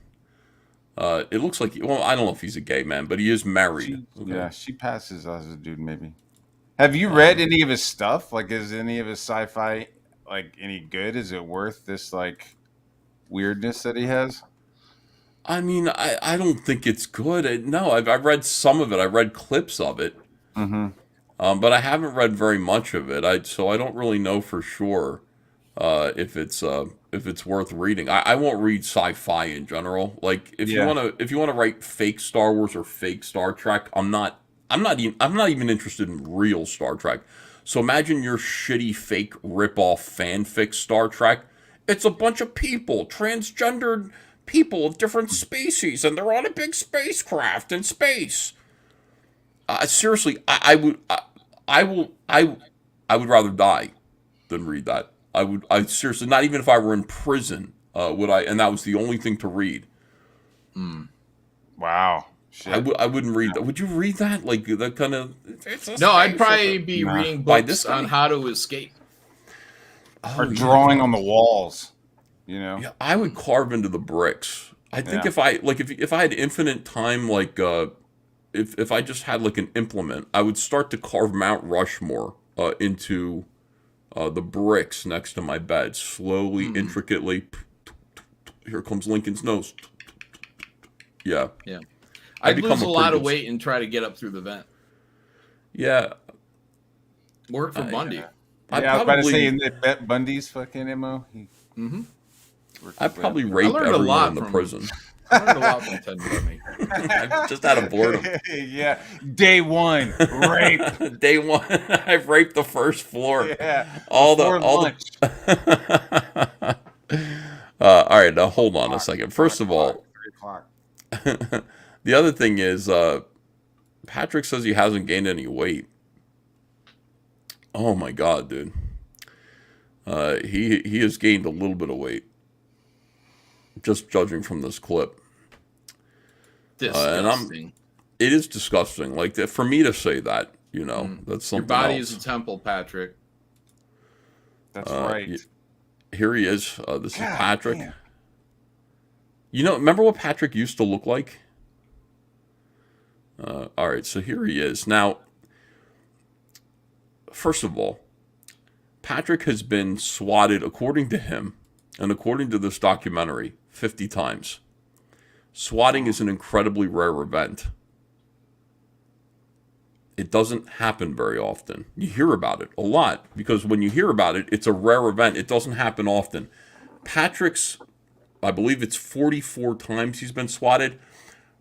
It looks like, well, I don't know if he's a gay man, but he is married. Yeah, she passes as a dude, maybe. Have you read any of his stuff? Like, is any of his sci-fi, like, any good? Is it worth this, like, weirdness that he has? I mean, I don't think it's good. No, I've read some of it. I read clips of it. Mm-hmm. But I haven't read very much of it. So I don't really know for sure if it's worth reading. I won't read sci-fi in general. Like if you wanna write fake Star Wars or fake Star Trek, I'm not even interested in real Star Trek. So imagine your shitty fake rip-off fanfic Star Trek. It's a bunch of people, transgendered people of different species, and they're on a big spacecraft in space. Seriously, I would rather die than read that. I seriously, not even if I were in prison, would I, and that was the only thing to read. Wow. Shit. I wouldn't read that. Would you read that? Like that kind of? No, I'd probably be reading books on how to escape. Or drawing on the walls. You know? Yeah, I would carve into the bricks. I think if I had infinite time, like if I just had like an implement, I would start to carve Mount Rushmore into the bricks next to my bed, slowly, intricately. Here comes Lincoln's nose. Yeah. Yeah. I'd lose a lot of weight and try to get up through the vent. Yeah. Work for Bundy. Yeah, I was about to say, in Bundy's fucking MO. I'd probably rape everyone in the prison. I learned a lot from Ted Bundy. Just out of boredom. Yeah. Day one, rape. Day one, I've raped the first floor. Yeah. All lunch. All right, now hold on a second. First of all, 3 o'clock. The other thing is, Patrick says he hasn't gained any weight. Oh my God, dude. He has gained a little bit of weight. Just judging from this clip. Disgusting. It is disgusting. Like, for me to say that, you know, that's something Your body else. is a temple, Patrick. That's right. Here he is. This is Patrick. Damn. You know, remember what Patrick used to look like? All right, so here he is. Now, first of all, Patrick has been swatted, according to him, and according to this documentary, 50 times. Swatting is an incredibly rare event. It doesn't happen very often. You hear about it a lot, because when you hear about it, it's a rare event. It doesn't happen often. Patrick's, I believe it's 44 times he's been swatted,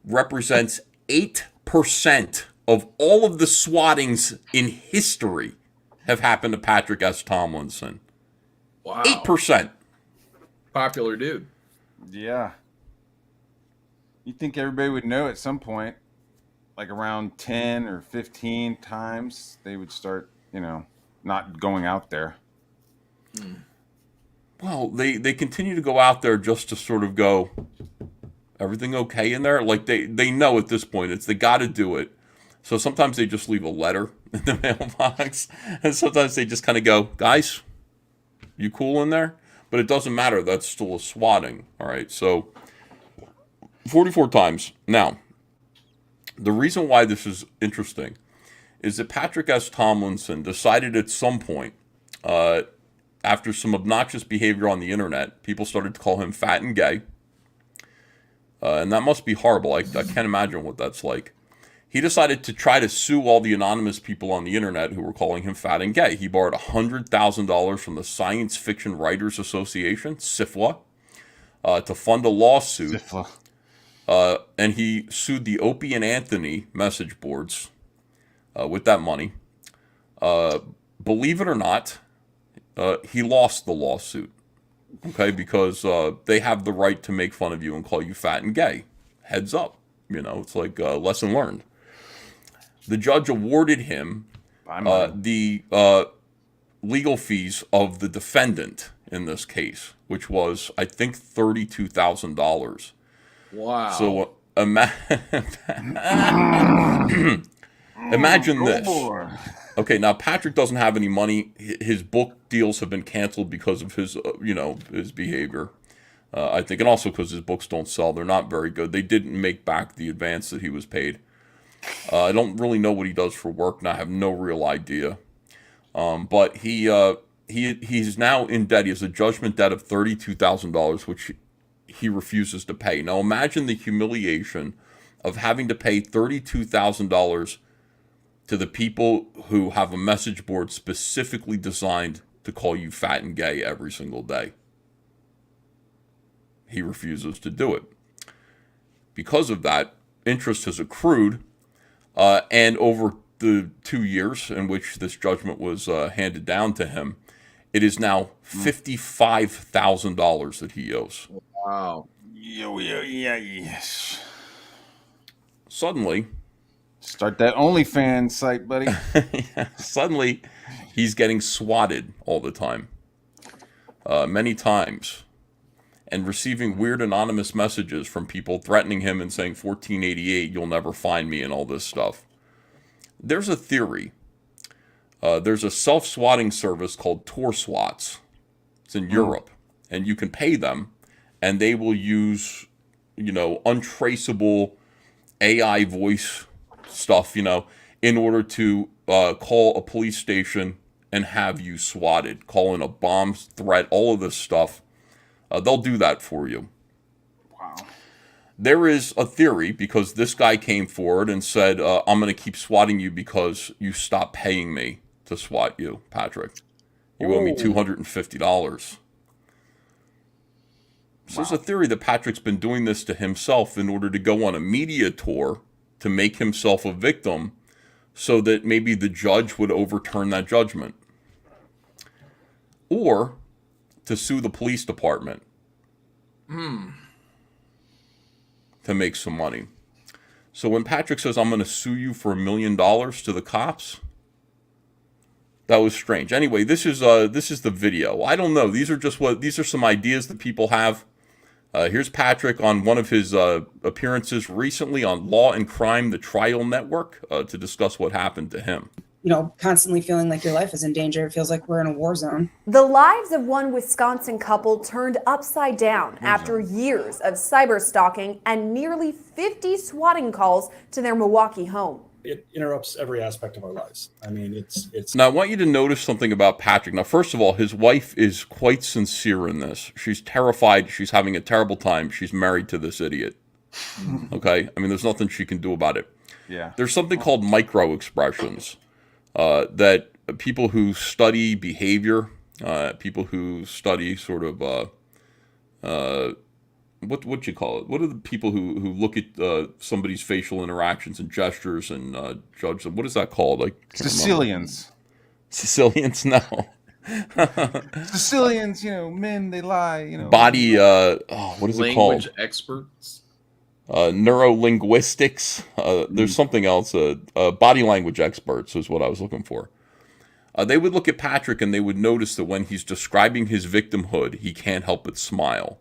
represents 8% of all of the swattings in history have happened to Patrick S. Tomlinson. Wow. 8%. Popular dude. Yeah. You'd think everybody would know at some point, like around 10 or 15 times, they would start, you know, not going out there. Well, they continue to go out there just to sort of go, everything okay in there? Like, they know at this point, they got to do it. So sometimes they just leave a letter in the mailbox. And sometimes they just kind of go, guys, you cool in there? But it doesn't matter. That's still a swatting. All right. So 44 times. Now, the reason why this is interesting is that Patrick S. Tomlinson decided at some point, after some obnoxious behavior on the internet, people started to call him fat and gay. And that must be horrible. I can't imagine what that's like. He decided to try to sue all the anonymous people on the internet who were calling him fat and gay. He borrowed $100,000 from the Science Fiction Writers Association, SIFWA, to fund a lawsuit. And he sued the Opie and Anthony message boards with that money. Believe it or not, he lost the lawsuit. Okay, because they have the right to make fun of you and call you fat and gay. Heads up. You know, it's like lesson learned. The judge awarded him the legal fees of the defendant in this case, which was, I think, $32,000. Wow. So Imagine Oh, this. boy. Okay, now Patrick doesn't have any money. His book deals have been canceled because of his, his behavior. I think, and also because his books don't sell. They're not very good. They didn't make back the advance that he was paid. I don't really know what he does for work, and I have no real idea. But he's now in debt. He has a judgment debt of $32,000, which he refuses to pay. Now imagine the humiliation of having to pay $32,000 to the people who have a message board specifically designed to call you fat and gay every single day. He refuses to do it. Because of that, interest has accrued, and over the 2 years in which this judgment was handed down to him, it is now $55,000 that he owes. Wow. Yes. Suddenly, start that OnlyFans site, buddy. Suddenly, he's getting swatted all the time, many times, and receiving weird anonymous messages from people threatening him and saying 1488, you'll never find me, and all this stuff. There's a theory. There's a self-swatting service called Tor Swats. It's in Europe, and you can pay them, and they will use, untraceable AI voice stuff, in order to call a police station and have you swatted, call in a bomb threat, all of this stuff. They'll do that for you. Wow. There is a theory, because this guy came forward and said, I'm going to keep swatting you because you stopped paying me to swat you, Patrick. You owe me $250. So there's a theory that Patrick's been doing this to himself in order to go on a media tour to make himself a victim so that maybe the judge would overturn that judgment. Or to sue the police department to make some money. So when Patrick says, I'm going to sue you for $1 million to the cops, that was strange. Anyway, this is the video. I don't know. These are some ideas that people have. Here's Patrick on one of his appearances recently on Law and Crime, the Trial Network, to discuss what happened to him. Constantly feeling like your life is in danger. It feels like we're in a war zone. The lives of one Wisconsin couple turned upside down after years of cyber stalking and nearly 50 swatting calls to their Milwaukee home. It interrupts every aspect of our lives. I mean, it's. Now, I want you to notice something about Patrick. Now, first of all, his wife is quite sincere in this. She's terrified. She's having a terrible time. She's married to this idiot. Okay? I mean, there's nothing she can do about it. Yeah. There's something called micro-expressions that people who study behavior, people who study sort of, what you call it? What are the people who look at somebody's facial interactions and gestures and judge them? What is that called? Like Sicilians. Sicilians? No. Sicilians, men, they lie, Body, what is it called? Language experts. Neurolinguistics. There's something else. Body language experts is what I was looking for. They would look at Patrick and they would notice that when he's describing his victimhood, he can't help but smile.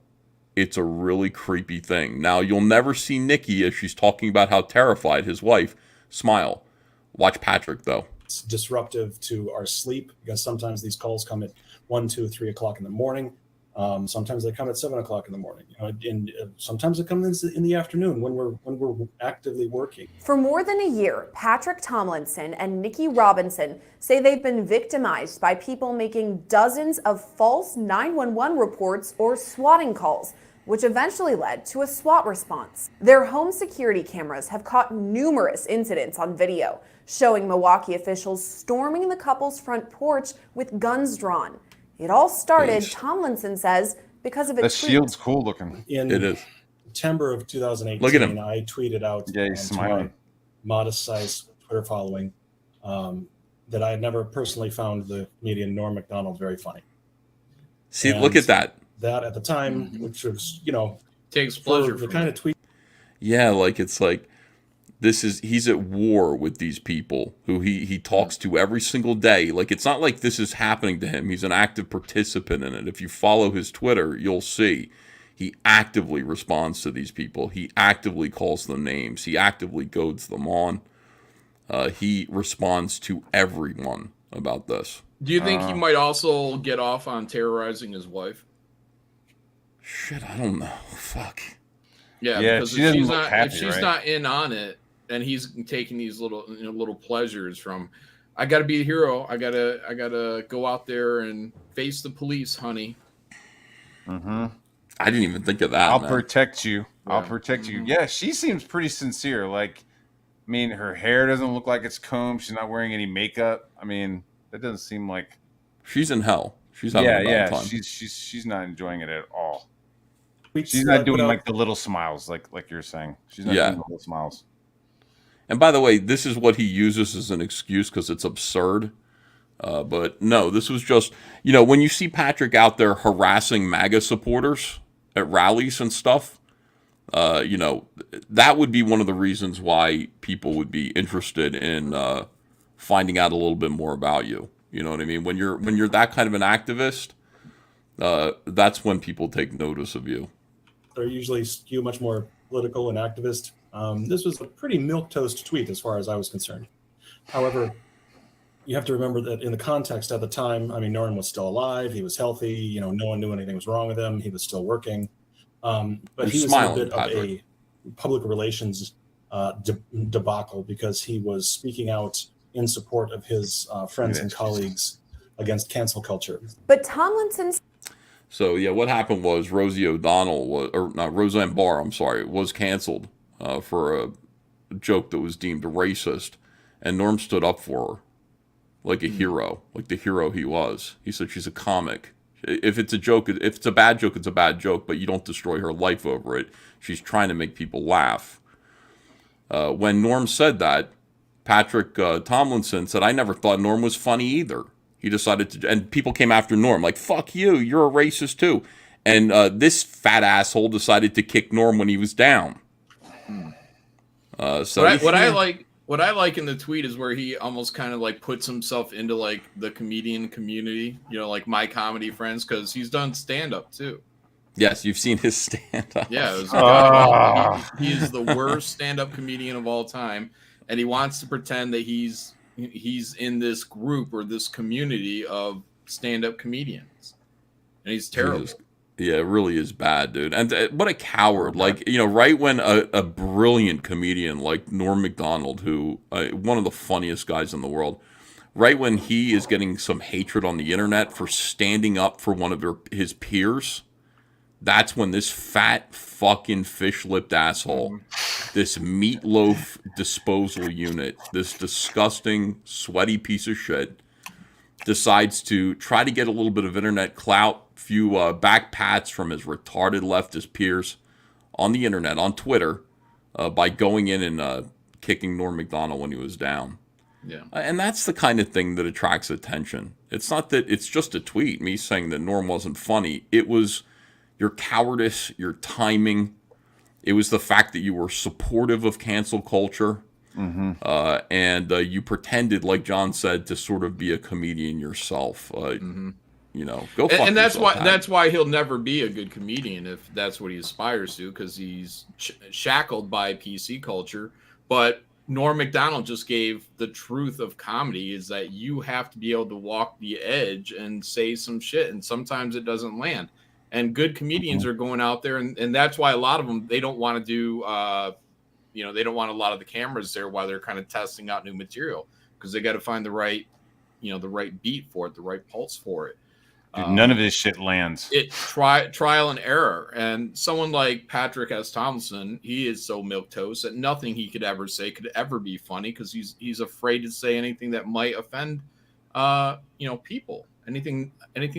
It's a really creepy thing. Now, you'll never see Nikki as she's talking about how terrified his wife smile. Watch Patrick, though. It's disruptive to our sleep because sometimes these calls come at 1, 2, 3 o'clock in the morning. Sometimes they come at 7 o'clock in the morning, and sometimes it comes in the afternoon when we're actively working. For more than a year, Patrick Tomlinson and Nikki Robinson say they've been victimized by people making dozens of false 911 reports or swatting calls, which eventually led to a SWAT response. Their home security cameras have caught numerous incidents on video, showing Milwaukee officials storming the couple's front porch with guns drawn. It all started, Tomlinson says, because of a tweet. The shield's cool looking. It is. September of 2018, Look at him. I tweeted out he's to my modest-sized Twitter following that I had never personally found the comedian Norm Macdonald very funny. See, look at that. That at the time, which was, takes pleasure the kind of tweet. Yeah, it's like he's at war with these people who he talks to every single day. Like, it's not like this is happening to him. He's an active participant in it. If you follow his Twitter, you'll see he actively responds to these people. He actively calls them names. He actively goads them on. he responds to everyone about this. Do you think he might also get off on terrorizing his wife? Shit, I don't know. Fuck. Yeah, because if she's not in on it, and he's taking these little pleasures from, I got to be a hero. I gotta go out there and face the police, honey. Mm-hmm. I didn't even think of that. I'll man. protect you. Yeah. I'll protect you. Yeah, she seems pretty sincere. Like, I mean, her hair doesn't look like it's combed. She's not wearing any makeup. I mean, that doesn't seem like she's in hell. She's having a bad time. She's not enjoying it at all. Tweets, She's not doing like the little smiles, like you're saying. She's not doing the little smiles. And by the way, this is what he uses as an excuse because it's absurd. But no, this was just, when you see Patrick out there harassing MAGA supporters at rallies and stuff, that would be one of the reasons why people would be interested in finding out a little bit more about you. You know what I mean? When you're that kind of an activist, that's when people take notice of you. They're usually skew much more political and activist. This was a pretty milquetoast tweet as far as I was concerned. However, you have to remember that in the context at the time, I mean, Norm was still alive. He was healthy. No one knew anything was wrong with him. He was still working. But he was in a bit of a public relations debacle because he was speaking out in support of his friends and colleagues against cancel culture. But Tomlinson. So yeah, what happened was Roseanne Barr, was canceled for a joke that was deemed racist, and Norm stood up for her like a hero, like the hero he was. He said she's a comic. If it's a joke, if it's a bad joke, it's a bad joke, but you don't destroy her life over it. She's trying to make people laugh. When Norm said that, Patrick Tomlinson said, I never thought Norm was funny either. He decided to, and people came after Norm, like, fuck you, you're a racist too. And this fat asshole decided to kick Norm when he was down. What I like in the tweet is where he almost kind of like puts himself into like the comedian community, like my comedy friends, because he's done stand up too. Yes, you've seen his stand up. Yeah, he is the worst stand up comedian of all time, and he wants to pretend that he's in this group or this community of stand up comedians, and he's terrible. Yeah, it really is bad, dude. And what a coward. Like, right when a brilliant comedian like Norm Macdonald, who one of the funniest guys in the world, right when he is getting some hatred on the internet for standing up for one of his peers, that's when this fat fucking fish-lipped asshole, this meatloaf disposal unit, this disgusting, sweaty piece of shit, decides to try to get a little bit of internet clout, few back pats from his retarded leftist peers on the internet, on Twitter, by going in and kicking Norm Macdonald when he was down. Yeah. And that's the kind of thing that attracts attention. It's not that it's just a tweet, me saying that Norm wasn't funny. It was your cowardice, your timing. It was the fact that you were supportive of cancel culture. Mm-hmm. And you pretended, like John said, to sort of be a comedian yourself. Go fuck and that's yourself, that's why he'll never be a good comedian if that's what he aspires to, because he's shackled by PC culture. But Norm Macdonald just gave the truth of comedy, is that you have to be able to walk the edge and say some shit, and sometimes it doesn't land. And good comedians are going out there, and that's why a lot of them, they don't want to do they don't want a lot of the cameras there while they're kind of testing out new material, because they got to find the right beat for it, the right pulse for it. Dude, none of this shit lands. Trial and error. And someone like Patrick S. Tomlinson, he is so milquetoast that nothing he could ever say could ever be funny, because he's afraid to say anything that might offend people. Anything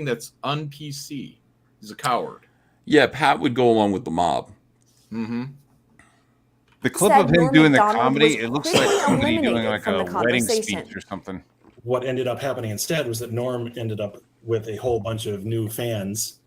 that's un-PC. He's a coward. Yeah, Pat would go along with the mob. Mm-hmm. The clip of him doing the comedy, it looks like somebody doing like a wedding speech or something. What ended up happening instead was that Norm ended up with a whole bunch of new fans,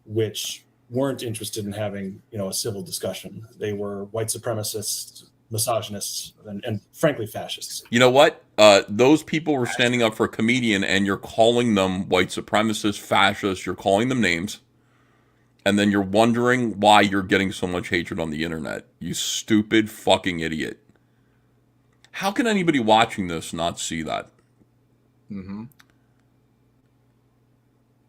which weren't interested in having, a civil discussion. They were white supremacists, misogynists, and frankly, fascists. You know what? Those people were standing up for a comedian, and you're calling them white supremacists, fascists, you're calling them names. And then you're wondering why you're getting so much hatred on the internet. You stupid fucking idiot. How can anybody watching this not see that? Mm-hmm.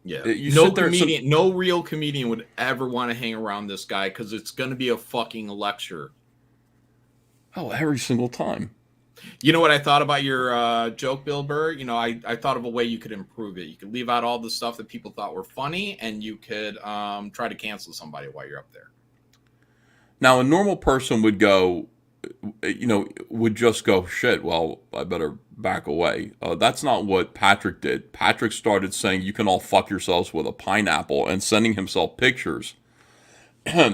Yeah. You No sit there, comedian, no real comedian would ever want to hang around this guy because it's going to be a fucking lecture. Oh, every single time. You know what I thought about your joke, Bill Burr? You know, I thought of a way you could improve it. You could leave out all the stuff that people thought were funny, and you could try to cancel somebody while you're up there. Now, a normal person would go, would just go, shit, well, I better back away. That's not what Patrick did. Patrick started saying, you can all fuck yourselves with a pineapple, and sending himself pictures.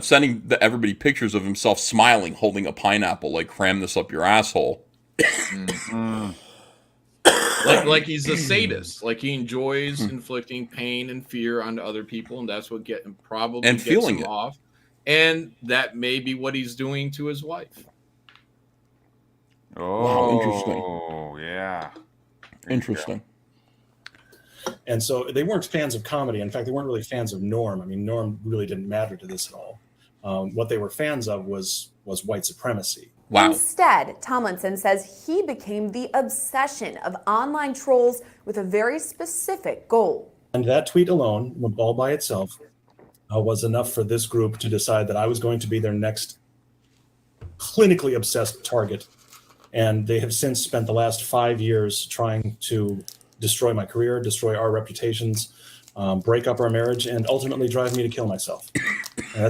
Sending everybody pictures of himself smiling, holding a pineapple, like, cram this up your asshole. Like he's a sadist. Like he enjoys inflicting pain and fear onto other people, and that's what probably and gets feeling him it off. And that may be what he's doing to his wife. Oh, wow, interesting. Oh, yeah. Interesting. And so they weren't fans of comedy. In fact, they weren't really fans of Norm. I mean, Norm really didn't matter to this at all. What they were fans of was white supremacy. Wow. Instead, Tomlinson says he became the obsession of online trolls with a very specific goal. And that tweet alone, all by itself, was enough for this group to decide that I was going to be their next clinically obsessed target. And they have since spent the last 5 years trying to destroy my career, destroy our reputations, break up our marriage, and ultimately drive me to kill myself. And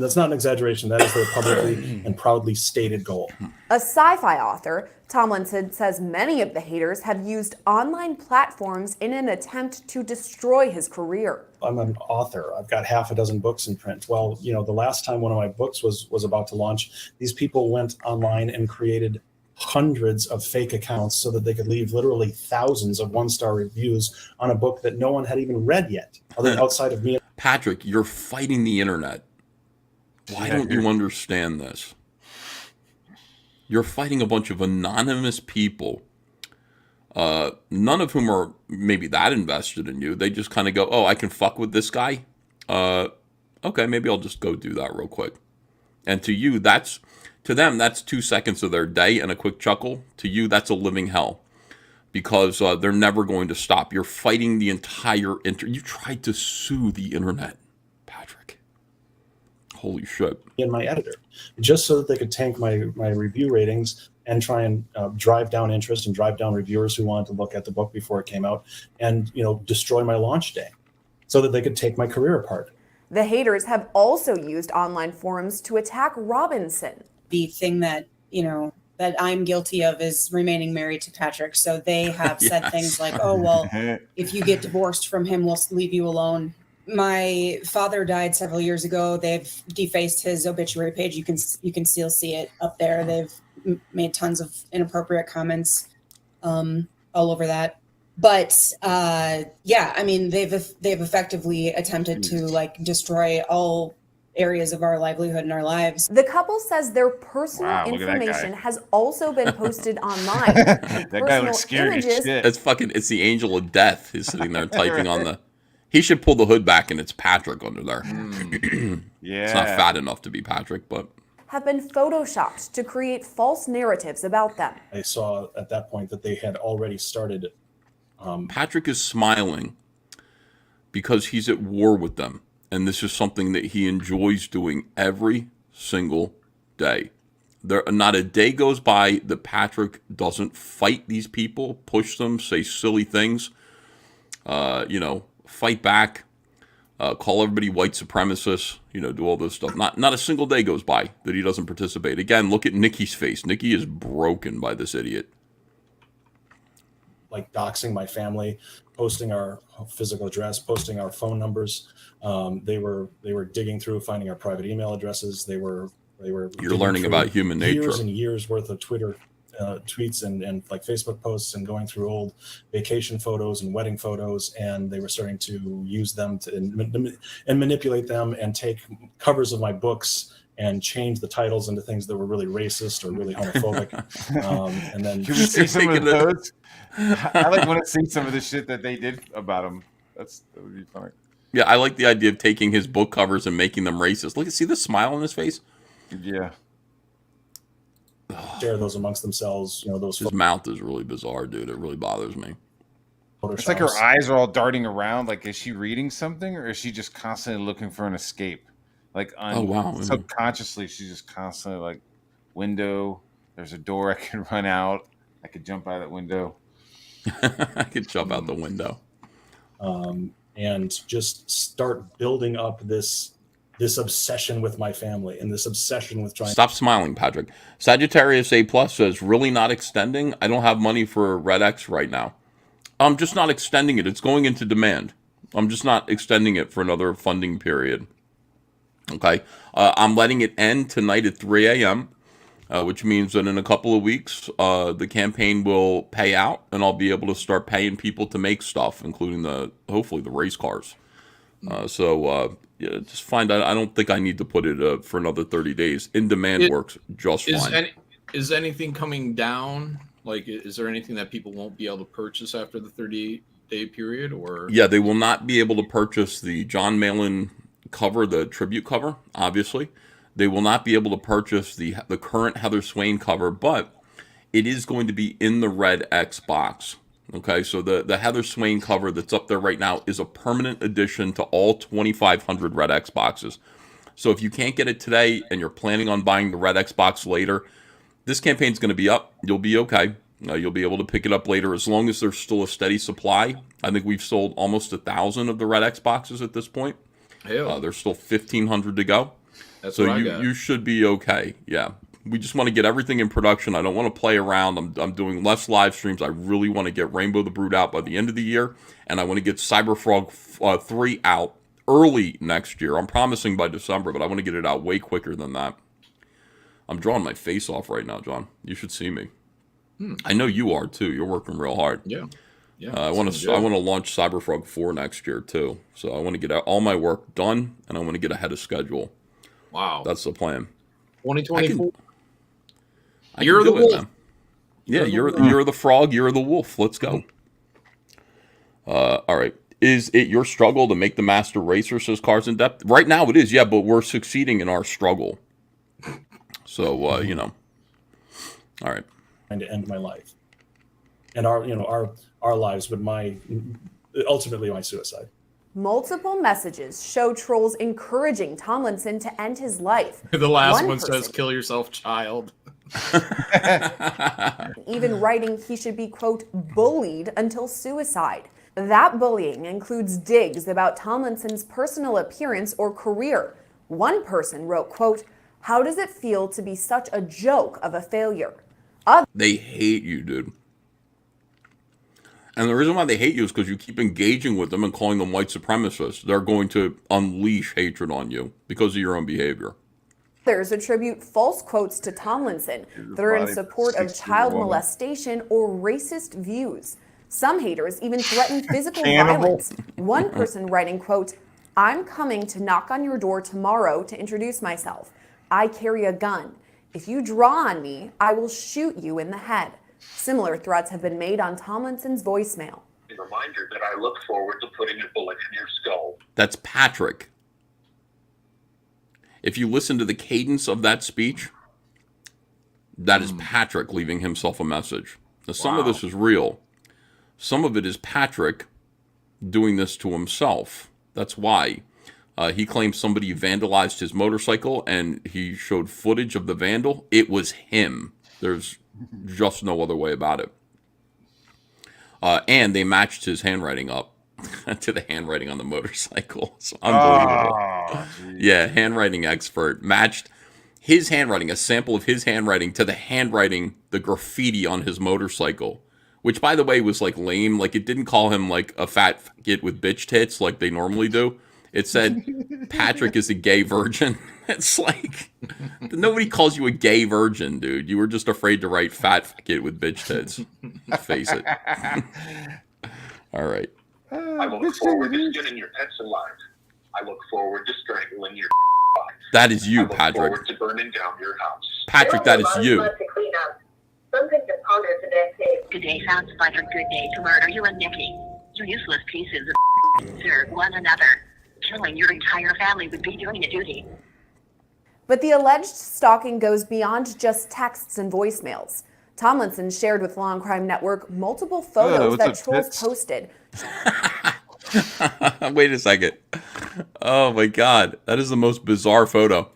that's not an exaggeration. That is their publicly and proudly stated goal. A sci-fi author, Tomlinson says many of the haters have used online platforms in an attempt to destroy his career. I'm an author. I've got half a dozen books in print. Well, the last time one of my books was about to launch, these people went online and created hundreds of fake accounts so that they could leave literally thousands of one-star reviews on a book that no one had even read yet, outside of me. Patrick, you're fighting the internet. Why don't you understand this? You're fighting a bunch of anonymous people, none of whom are maybe that invested in you. They just kind of go, oh, I can fuck with this guy? Okay, maybe I'll just go do that real quick. And to them, that's 2 seconds of their day and a quick chuckle. To you, that's a living hell. Because they're never going to stop. You're fighting the entire You tried to sue the internet, Patrick. Holy shit. And my editor, just so that they could tank my review ratings and try and drive down interest and drive down reviewers who wanted to look at the book before it came out and, destroy my launch day so that they could take my career apart. The haters have also used online forums to attack Robinson. The thing that, that I'm guilty of is remaining married to Patrick. So they have said things like, oh, well, if you get divorced from him, we'll leave you alone. My father died several years ago. They've defaced his obituary page. You can still see it up there. They've made tons of inappropriate comments all over that. But yeah, I mean, they've effectively attempted to destroy all areas of our livelihood and our lives. The couple says their personal information has also been posted online. That guy looks scary as shit. It's the angel of death who's sitting there typing on the... He should pull the hood back and it's Patrick under there. Yeah. It's not fat enough to be Patrick, but... have been photoshopped to create false narratives about them. I saw at that point that they had already started... Patrick is smiling because he's at war with them. And this is something that he enjoys doing every single day. Not a day goes by that Patrick doesn't fight these people, push them, say silly things, fight back, call everybody white supremacists, do all this stuff. Not a single day goes by that he doesn't participate. Again, look at Nikki's face. Nikki is broken by this idiot. Like doxing my family, posting our physical address, posting our phone numbers. They were digging through, finding our private email addresses. You're learning about human nature. Years and years worth of Twitter tweets and like Facebook posts and going through old vacation photos and wedding photos, and they were starting to use them and manipulate them and take covers of my books and change the titles into things that were really racist or really homophobic. And then can we see some of those? I want to see some of the shit that they did about him. That would be funny. Yeah, I like the idea of taking his book covers and making them racist. See the smile on his face? Yeah. share those amongst themselves. Those His mouth is really bizarre, dude. It really bothers me. It's like her eyes are all darting around. Like, is she reading something, or is she just constantly looking for an escape? Like, Oh, wow. subconsciously, she's just constantly like, window. There's a door I can run out. I could jump out of that window. I could jump out the window. And just start building up this obsession with my family and this obsession with trying. Stop smiling, Patrick. Sagittarius A Plus says, really not extending? I don't have money for Red X right now. I'm just not extending it. It's going into demand. I'm just not extending it for another funding period. Okay. I'm letting it end tonight at 3 a.m., which means that in a couple of weeks, the campaign will pay out, and I'll be able to start paying people to make stuff, including hopefully the race cars. Just find out. I don't think I need to put it for another 30 days. In demand works just fine. Is anything coming down? Like, is there anything that people won't be able to purchase after the 30-day period? Or yeah, they will not be able to purchase the John Malin cover, the tribute cover, obviously. They will not be able to purchase the current Heather Swain cover, but it is going to be in the Red X box. Okay, so the Heather Swain cover that's up there right now is a permanent addition to all 2,500 Red X boxes. So if you can't get it today and you're planning on buying the Red X box later, this campaign's going to be up. You'll be okay. You'll be able to pick it up later as long as there's still a steady supply. I think we've sold almost 1,000 of the Red X boxes at this point. There's still 1,500 to go. That's so what I got. You should be okay. Yeah. We just want to get everything in production. I don't want to play around. I'm doing less live streams. I really want to get Rainbow the Brood out by the end of the year, and I want to get Cyberfrog 3 out early next year. I'm promising by December, but I want to get it out way quicker than that. I'm drawing my face off right now, John. You should see me. I know you are too. You're working real hard. Yeah. I want to launch Cyberfrog 4 next year too. So I want to get all my work done, and I want to get ahead of schedule. Wow. That's the plan. 2024. You're the wolf. Yeah, you're the frog. You're the wolf. Let's go. All right. Is it your struggle to make the master racer? Says Cars in Depth. Right now it is. Yeah, but we're succeeding in our struggle. So All right. Trying to end my life, and our lives, but ultimately my suicide. Multiple messages show trolls encouraging Tomlinson to end his life. The last one says, "Kill yourself, child." Even writing he should be, quote, bullied until suicide. That bullying includes digs about Tomlinson's personal appearance or career. One person wrote, quote, how does it feel to be such a joke of a failure? They hate you, dude. And the reason why they hate you is because you keep engaging with them and calling them white supremacists. They're going to unleash hatred on you because of your own behavior. Others attribute false quotes to Tomlinson that are in support of child molestation or racist views. Some haters even threaten physical violence. One person writing, quote, I'm coming to knock on your door tomorrow to introduce myself. I carry a gun. If you draw on me, I will shoot you in the head. Similar threats have been made on Tomlinson's voicemail. A reminder that I look forward to putting a bullet in your skull. That's Patrick. If you listen to the cadence of that speech, that is Patrick leaving himself a message. Now, some of this is real. Some of it is Patrick doing this to himself. That's why. He claims somebody vandalized his motorcycle, and he showed footage of the vandal. It was him. There's just no other way about it. And they matched his handwriting up to the handwriting on the motorcycle. It's unbelievable. Yeah, handwriting expert matched his handwriting, a sample of his handwriting, to the handwriting, the graffiti on his motorcycle, which, by the way, was like lame. Like, it didn't call him like a fat git with bitch tits like they normally do. It said Patrick is a gay virgin. It's like, nobody calls you a gay virgin, dude. You were just afraid to write fat kid with bitch tits. Face it. All right. I look forward to skinning your pets alive. I look forward to strangling your life. That is you, I look Patrick. forward to burning down your house. Patrick, that is you. Something to ponder today. Today sounds like a good day to murder you and Nikki. You useless pieces of serve one another. Killing your entire family would be doing a duty. But the alleged stalking goes beyond just texts and voicemails. Tomlinson shared with Law and Crime Network multiple photos that trolls posted. Wait a second. Oh my God. That is the most bizarre photo.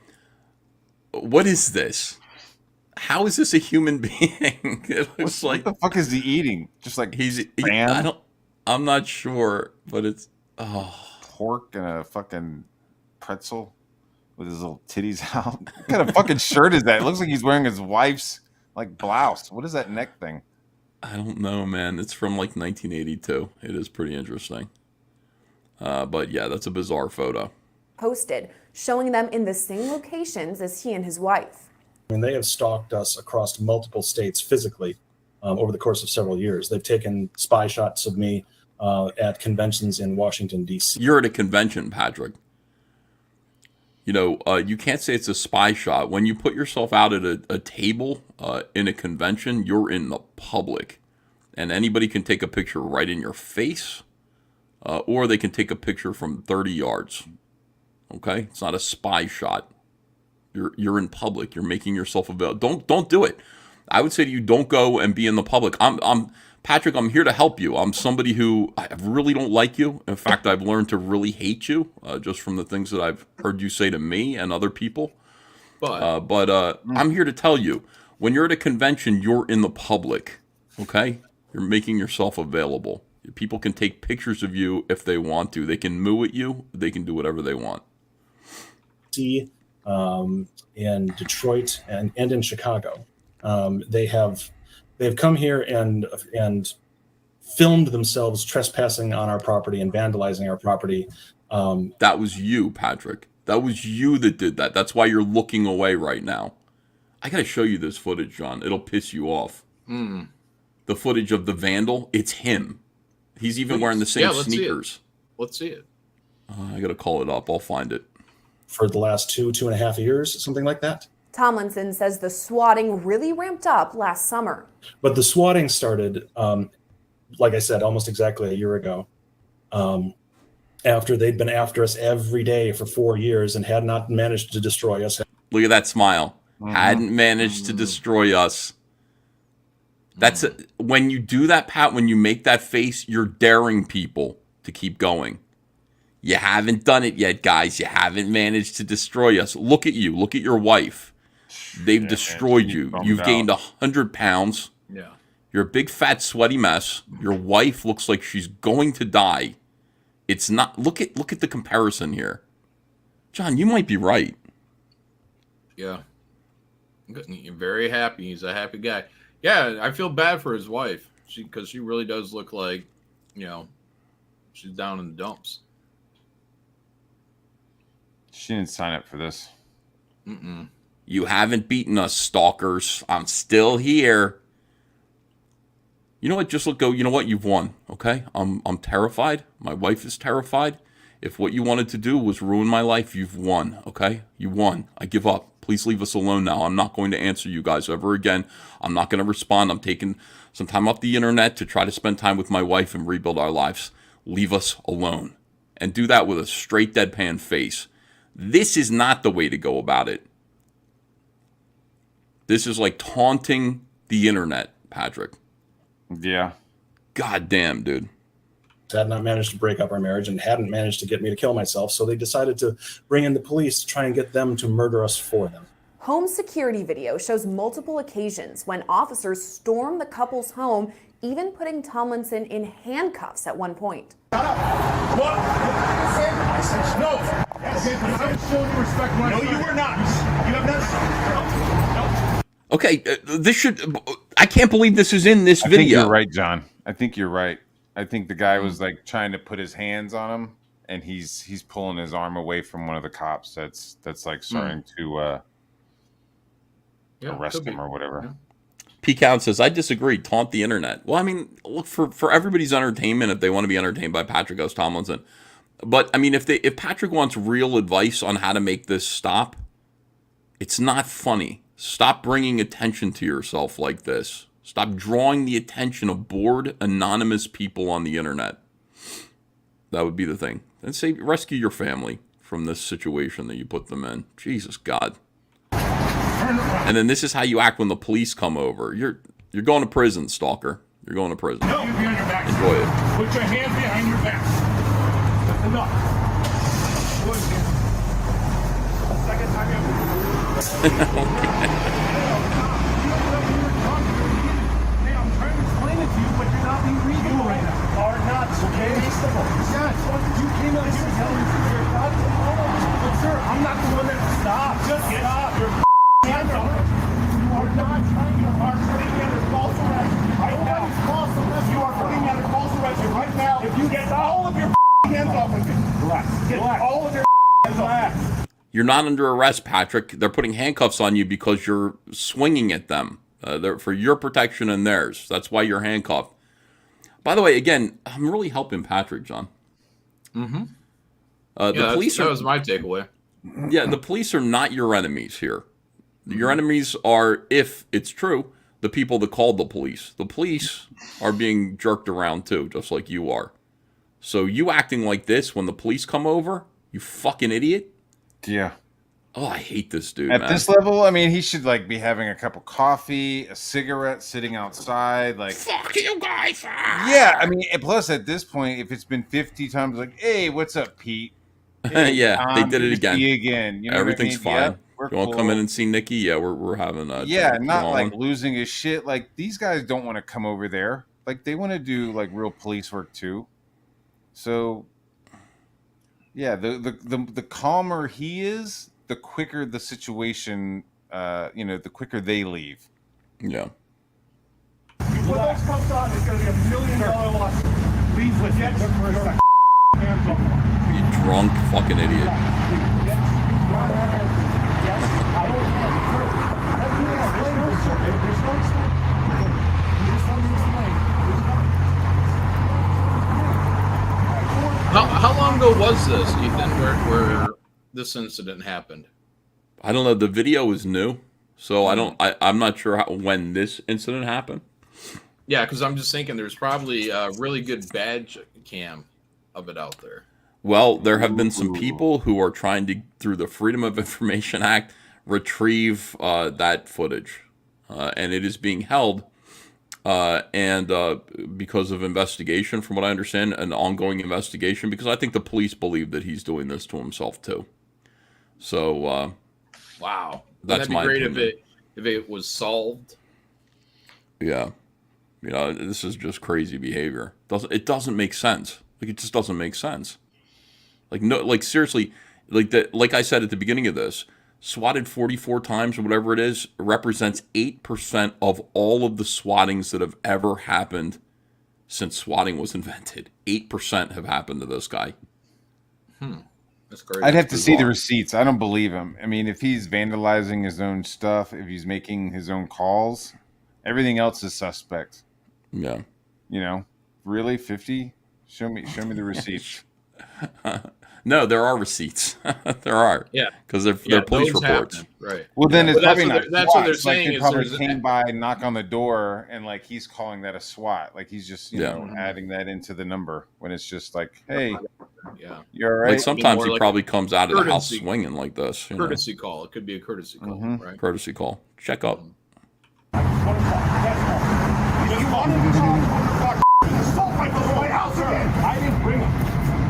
What is this? How is this a human being? It looks What the fuck is he eating? Just like I'm not sure, but it's pork and a fucking pretzel with his little titties out. What kind of fucking shirt is that? It looks like he's wearing his wife's like blouse. What is that neck thing? I don't know, man. It's from like 1982. It is pretty interesting. But yeah, that's a bizarre photo. Posted, showing them in the same locations as he and his wife. I mean, they have stalked us across multiple states physically over the course of several years. They've taken spy shots of me at conventions in Washington, D.C. You're at a convention, Patrick. You know, you can't say it's a spy shot. When you put yourself out at a table in a convention, you're in the public. And anybody can take a picture right in your face, or they can take a picture from 30 yards. Okay? It's not a spy shot. You're in public. You're making yourself available. Don't do it. I would say to you, don't go and be in the public. Patrick, I'm here to help you. I'm somebody who I really don't like you. In fact, I've learned to really hate you just from the things that I've heard you say to me and other people. But I'm here to tell you, when you're at a convention, you're in the public, okay? You're making yourself available. People can take pictures of you if they want to. They can moo at you. They can do whatever they want. In Detroit and in Chicago, they've come here and filmed themselves trespassing on our property and vandalizing our property. That was you, Patrick. That was you that did that. That's why you're looking away right now. I got to show you this footage, John. It'll piss you off. The footage of the vandal, it's him. He's even wearing the same sneakers. Let's see it. I got to call it up. I'll find it. For the last two and a half years, something like that. Tomlinson says the swatting really ramped up last summer. But the swatting started, like I said, almost exactly a year ago, after they'd been after us every day for 4 years and had not managed to destroy us. Look at that smile. Hadn't managed to destroy us. That's when you do that, Pat, when you make that face, you're daring people to keep going. You haven't done it yet, guys. You haven't managed to destroy us. Look at you. Look at your wife. They've destroyed you. You've gained 100 pounds. Yeah. You're a big, fat, sweaty mess. Your wife looks like she's going to die. It's not. Look at the comparison here. John, you might be right. Yeah. You're very happy. He's a happy guy. Yeah, I feel bad for his wife. Because she really does look like, she's down in the dumps. She didn't sign up for this. You haven't beaten us, stalkers. I'm still here. You know what? Just go. You know what? You've won. Okay. I'm terrified. My wife is terrified. If what you wanted to do was ruin my life, you've won. Okay. You won. I give up. Please leave us alone now. I'm not going to answer you guys ever again. I'm not going to respond. I'm taking some time off the internet to try to spend time with my wife and rebuild our lives. Leave us alone. And do that with a straight deadpan face. This is not the way to go about it. This is like taunting the internet, Patrick. Yeah. God damn, dude. Had not managed to break up our marriage and hadn't managed to get me to kill myself, so they decided to bring in the police to try and get them to murder us for them. Home security video shows multiple occasions when officers stormed the couple's home, even putting Tomlinson in handcuffs at one point. What? I said no. Okay, but I'm showing you respect. No, you were not. You have not. Okay, this should. I can't believe this is in this video. I think you're right, John. I think you're right. I think the guy was like trying to put his hands on him, and he's pulling his arm away from one of the cops. That's like starting to arrest him or whatever. Yeah. P. Count says, I disagree. Taunt the internet. Well, I mean, look, for everybody's entertainment, if they want to be entertained by Patrick S. Tomlinson. But, I mean, if Patrick wants real advice on how to make this stop, it's not funny. Stop bringing attention to yourself like this. Stop drawing the attention of bored, anonymous people on the internet. That would be the thing. And say, rescue your family from this situation that you put them in. Jesus God. And then this is how you act when the police come over. You're going to prison, stalker. You're going to prison. No, behind your back. Enjoy it. Put your hands behind your back. That's enough. Good. Second time Hey, I'm trying to explain it to you, but you're not being reasonable right now. You are not, okay? Reasonable. Yes. You came up here telling me you're not. But sir, I'm not the one that stop. Just stop. Your hands up. You are not trying to are putting me under false arrest. Nobody's false arrest. You are putting me under false arrest right now. If you get all of your hands off of me. Relax. Get all of your hands off. You're not under arrest, Patrick. They're putting handcuffs on you because you're swinging at them. They're for your protection and theirs. That's why you're handcuffed. By the way, again, I'm really helping Patrick, John. Mm-hmm. The police that was my takeaway. Yeah, the police are not your enemies here. Your enemies are, if it's true, the people that called the police. The police are being jerked around too, just like you are. So you acting like this when the police come over, you fucking idiot. Yeah. Oh, I hate this dude, At man. this level, I mean, he should like be having a cup of coffee, a cigarette, sitting outside, like fuck you guys. Yeah, I mean, and plus at this point, if it's been 50 times, like, hey, what's up, Pete? Hey, Yeah, they did it good to again. see you again. You know Everything's what I mean? fine. Yep, we're you want to cool. come in and see Nikki? Yeah, we're having a Yeah, not on. like losing his shit. Like these guys don't want to come over there. Like they want to do like real police work too. So yeah, the calmer he is, the quicker the situation. The quicker they leave. Yeah. You put those cuffs on, it's going to be $1 million loss. Please get your hands off. You drunk fucking idiot. How long ago was this, Ethan, where this incident happened? I don't know. The video is new, so I'm not sure when this incident happened. Yeah, because I'm just thinking there's probably a really good badge cam of it out there. Well, there have been some people who are trying to, through the Freedom of Information Act, retrieve that footage, and it is being held. And because of investigation, from what I understand, an ongoing investigation, because I think the police believe that he's doing this to himself too. So, wow, that's that'd be my great opinion. if it was solved. Yeah, this is just crazy behavior. It doesn't make sense. Like it just doesn't make sense. Like no, like seriously, like I said at the beginning of this, swatted 44 times or whatever it is represents 8% of all of the swattings that have ever happened since swatting was invented. 8% have happened to this guy. That's great. I'd have to see the receipts. I don't believe him. I mean, if he's vandalizing his own stuff, if he's making his own calls, everything else is suspect. Yeah. Really 50? Show me the receipts. No, there are receipts. There are. Yeah. Because they're police those reports. happen. Right. Well, then it's probably not. That's what they're SWAT. Like, saying. they Is probably there's came by, knock on the door, and like he's calling that a SWAT. Like he's just adding that into the number when it's just like, hey, yeah, you're all right. Like sometimes more he like probably comes out of the house courtesy- swinging like this. You know? courtesy call. It could be a courtesy call, right? Courtesy call. Check up. You wanted to talk assault rifles in my house again. I didn't bring them.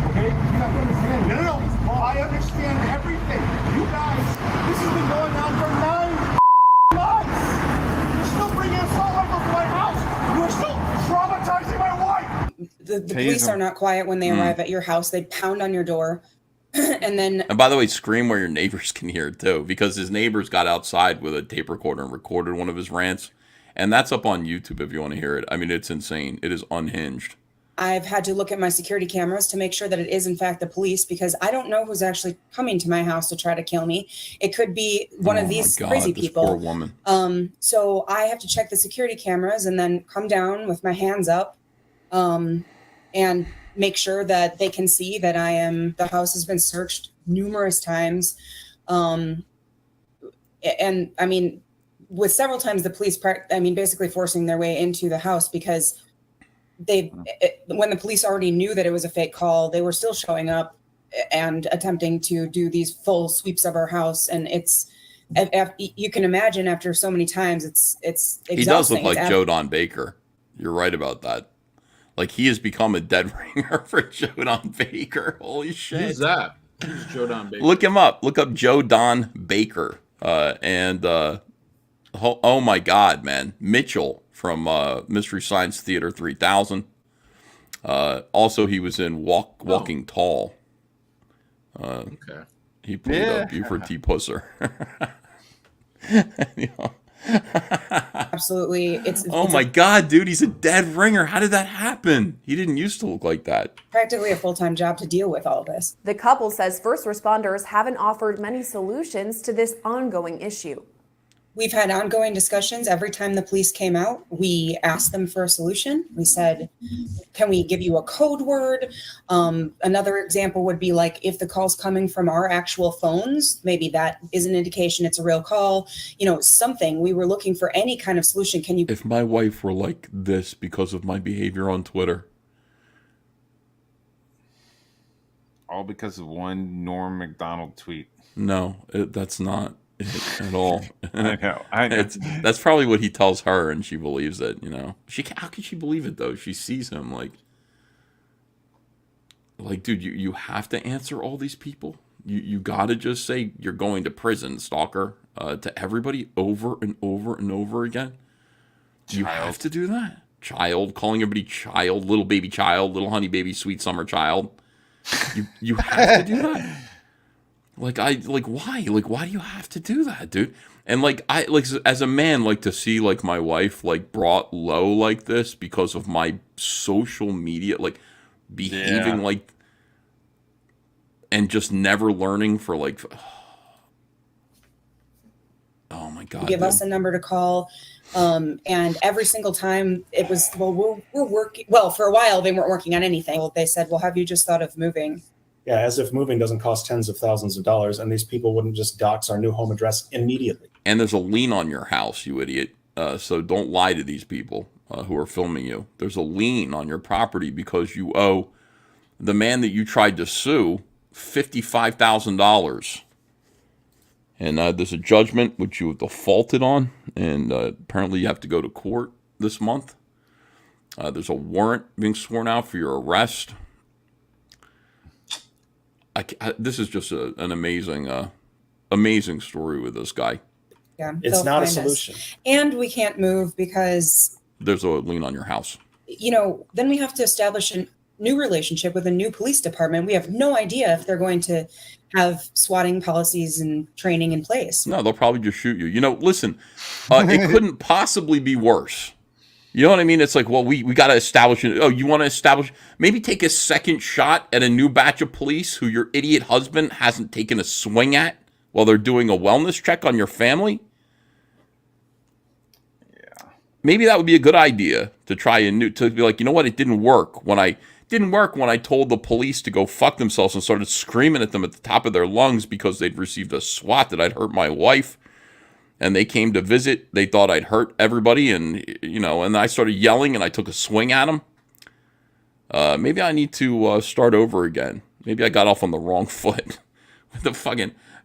Okay? You have to understand. No. I understand everything. You guys, this has been going on for 9 months. You're still bringing assault rifles to my house. You're still traumatizing my wife. The police are not quiet when they arrive at your house. They pound on your door. And by the way, scream where your neighbors can hear it too, because his neighbors got outside with a tape recorder and recorded one of his rants. And that's up on YouTube if you want to hear it. I mean, it's insane. It is unhinged. I've had to look at my security cameras to make sure that it is in fact the police, because I don't know who's actually coming to my house to try to kill me. It could be one of these crazy this people. Poor woman. So I have to check the security cameras and then come down with my hands up, and make sure that they can see that the house has been searched numerous times. And I mean, with several times the police, basically forcing their way into the house, because when the police already knew that it was a fake call, they were still showing up and attempting to do these full sweeps of our house. And You can imagine after so many times, it's exhausting. He does look like It's Joe Don Baker. You're right about that. Like, he has become a dead ringer for Joe Don Baker. Holy shit. Who's that? Who's Joe Don Baker? Look him up. Look up Joe Don Baker. Oh my God, man. Mitchell from Mystery Science Theater 3000. Also, he was in Walking Tall. Okay. He played Buford T. Pusser. Absolutely. Oh my God, dude, he's a dead ringer. How did that happen? He didn't used to look like that. Practically a full-time job to deal with all of this. The couple says first responders haven't offered many solutions to this ongoing issue. We've had ongoing discussions. Every time the police came out, we asked them for a solution. We said, can we give you a code word? Another example would be like, if the call's coming from our actual phones, maybe that is an indication it's a real call. Something. We were looking for any kind of solution. If my wife were like this because of my behavior on Twitter. All because of one Norm Macdonald tweet. No, that's not it at all. I know. That's probably what he tells her, and she believes it. How can she believe it though? She sees him like, dude, you have to answer all these people. You got to just say you're going to prison, stalker, to everybody over and over and over again. You have to do that. Child, calling everybody child, little baby child, little honey baby, sweet summer child. You have to do that. Why? Why do you have to do that, dude? And as a man, to see my wife brought low like this because of my social media, behaving and just never learning for oh my God. Give us a number to call. And every single time it was, we're working. Well, for a while they weren't working on anything. They said, well, have you just thought of moving? Yeah, as if moving doesn't cost tens of thousands of dollars, and these people wouldn't just dox our new home address immediately. And there's a lien on your house, you idiot. So don't lie to these people who are filming you. There's a lien on your property because you owe the man that you tried to sue $55,000. And there's a judgment which you defaulted on, and apparently you have to go to court this month. There's a warrant being sworn out for your arrest. This is just an amazing story with this guy. Yeah, it's not a solution. And we can't move because there's a lien on your house. Then we have to establish a new relationship with a new police department. We have no idea if they're going to have swatting policies and training in place. No, they'll probably just shoot you. Listen, it couldn't possibly be worse. You know what I mean? It's like, well, we got to establish it. Oh, you want to establish? Maybe take a second shot at a new batch of police who your idiot husband hasn't taken a swing at while they're doing a wellness check on your family. Yeah. Maybe that would be a good idea to try to be like, you know what? It didn't work when I told the police to go fuck themselves and started screaming at them at the top of their lungs because they'd received a swat that I'd hurt my wife. And they came to visit. They thought I'd hurt everybody, and and I started yelling, and I took a swing at them. Maybe I need to start over again. Maybe I got off on the wrong foot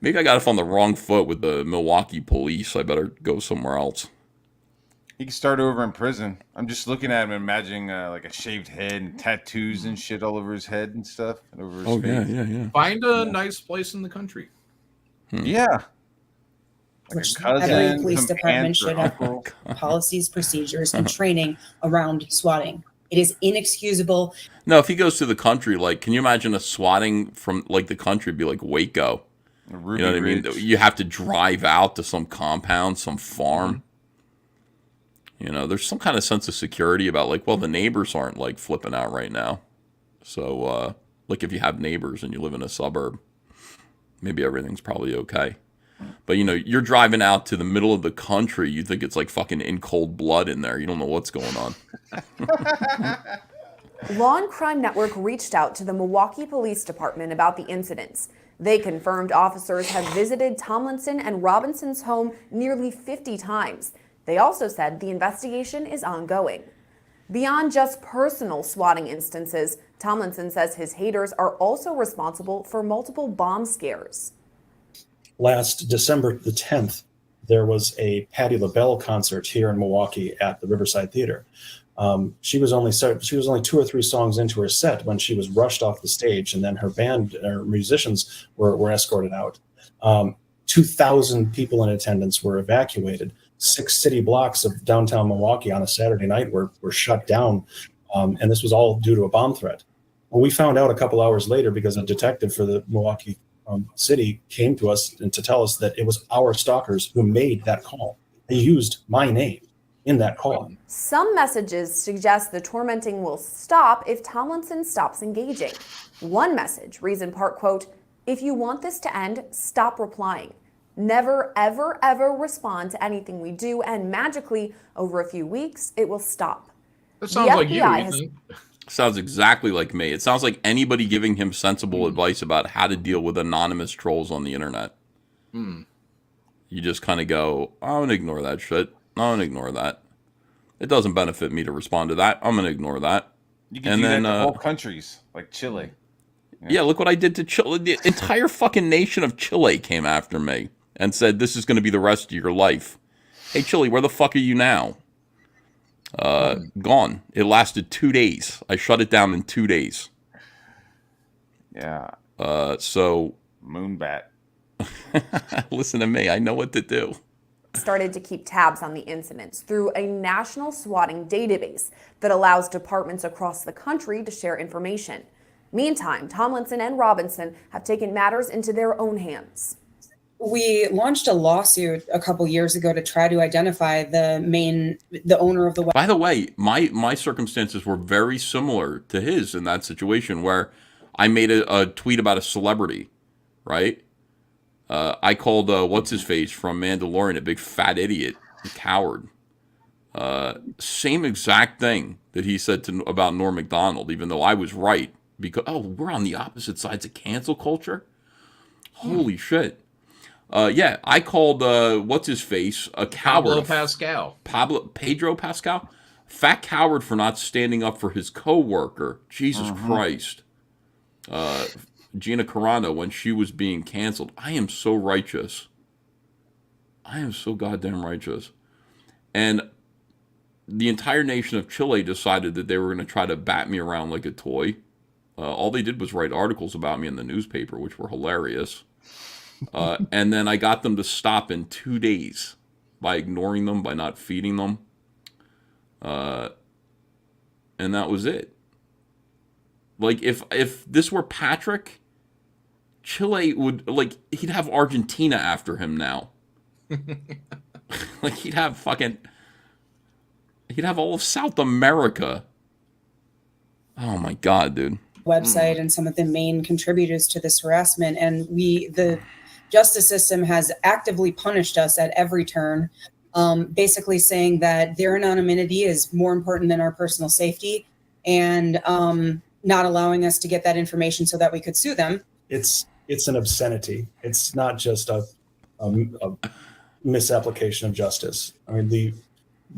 Maybe I got off on the wrong foot with the Milwaukee police. I better go somewhere else. He can start over in prison. I'm just looking at him, imagining a shaved head and tattoos and shit all over his head and stuff, and over his face. Yeah. Find a nice place in the country. Yeah. Which every police department should have policies, procedures, and training around swatting. It is inexcusable. No, if he goes to the country, can you imagine a swatting from the country be like Waco? You know what I mean? You have to drive out to some compound, some farm. There's some kind of sense of security about the neighbors aren't flipping out right now. So if you have neighbors and you live in a suburb, maybe everything's probably okay. But you're driving out to the middle of the country. You think it's fucking in cold blood in there. You don't know what's going on. Law and Crime Network reached out to the Milwaukee Police Department about the incidents. They confirmed officers have visited Tomlinson and Robinson's home nearly 50 times. They also said the investigation is ongoing. Beyond just personal swatting instances, Tomlinson says his haters are also responsible for multiple bomb scares. last December the 10th, there was a Patti LaBelle concert here in Milwaukee at the Riverside Theater. She was only 2 or 3 songs into her set when she was rushed off the stage, and then her band or musicians were escorted out. 2,000 people in attendance were evacuated. 6 city blocks of downtown Milwaukee on a Saturday night were shut down, and this was all due to a bomb threat. Well, we found out a couple hours later because a detective for the Milwaukee city came to us and to tell us that it was our stalkers who made that call. They used my name in that call. Some messages suggest the tormenting will stop if Tomlinson stops engaging. One message reads in part, quote, "If you want this to end, stop replying. Never, ever, ever respond to anything we do, and magically, over a few weeks, it will stop." That sounds like you, has Ethan. Sounds exactly like me. It sounds like anybody giving him sensible advice about how to deal with anonymous trolls on the internet. You just kind of go, I'm going to ignore that shit. I'm going to ignore that. It doesn't benefit me to respond to that. I'm going to ignore that. You can do that to whole countries, like Chile. Yeah, look what I did to Chile. The entire fucking nation of Chile came after me and said, this is going to be the rest of your life. Hey, Chile, where the fuck are you now? Gone. It lasted 2 days. I shut it down in 2 days. Yeah. So Moonbat. Listen to me. I know what to do. Started to keep tabs on the incidents through a national swatting database that allows departments across the country to share information. Meantime, Tomlinson and Robinson have taken matters into their own hands. We launched a lawsuit a couple years ago to try to identify the owner of the website. By the way, my circumstances were very similar to his in that situation where I made a tweet about a celebrity, right? I called what's-his-face from Mandalorian a big fat idiot, a coward. Same exact thing that he said about Norm Macdonald, even though I was right. Because, we're on the opposite sides of cancel culture? Holy shit. Yeah, I called what's-his-face a coward. Pedro Pascal? Fat coward for not standing up for his co-worker. Jesus Christ. Gina Carano, when she was being canceled. I am so righteous. I am so goddamn righteous. And the entire nation of Chile decided that they were going to try to bat me around like a toy. All they did was write articles about me in the newspaper, which were hilarious. And then I got them to stop in 2 days by ignoring them, by not feeding them. And that was it. Like, if this were Patrick, Chile would, like, he'd have Argentina after him now. Like, he'd have all of South America. Oh my God, dude. Website and some of the main contributors to this harassment. And the justice system has actively punished us at every turn, basically saying that their anonymity is more important than our personal safety, and not allowing us to get that information so that we could sue them. It's an obscenity. It's not just a misapplication of justice. I mean,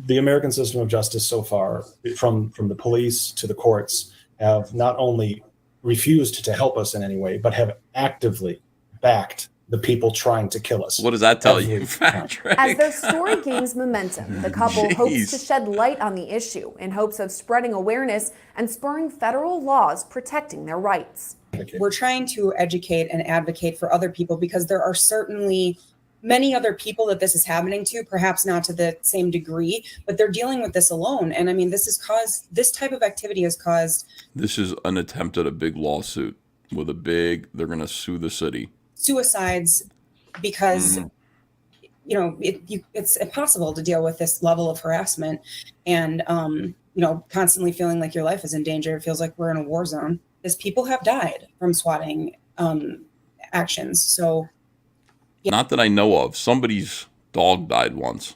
the American system of justice so far, from the police to the courts, have not only refused to help us in any way, but have actively backed the people trying to kill us. What does that tell you, Patrick? As their story gains momentum, the couple hopes to shed light on the issue in hopes of spreading awareness and spurring federal laws protecting their rights. We're trying to educate and advocate for other people because there are certainly many other people that this is happening to, perhaps not to the same degree, but they're dealing with this alone. And I mean, this type of activity has caused. This is an attempt at a big lawsuit with they're going to sue the city. Suicides, because it's impossible to deal with this level of harassment, and constantly feeling like your life is in danger. It feels like we're in a war zone. Because people have died from swatting actions. So, yeah. Not that I know of. Somebody's dog died once,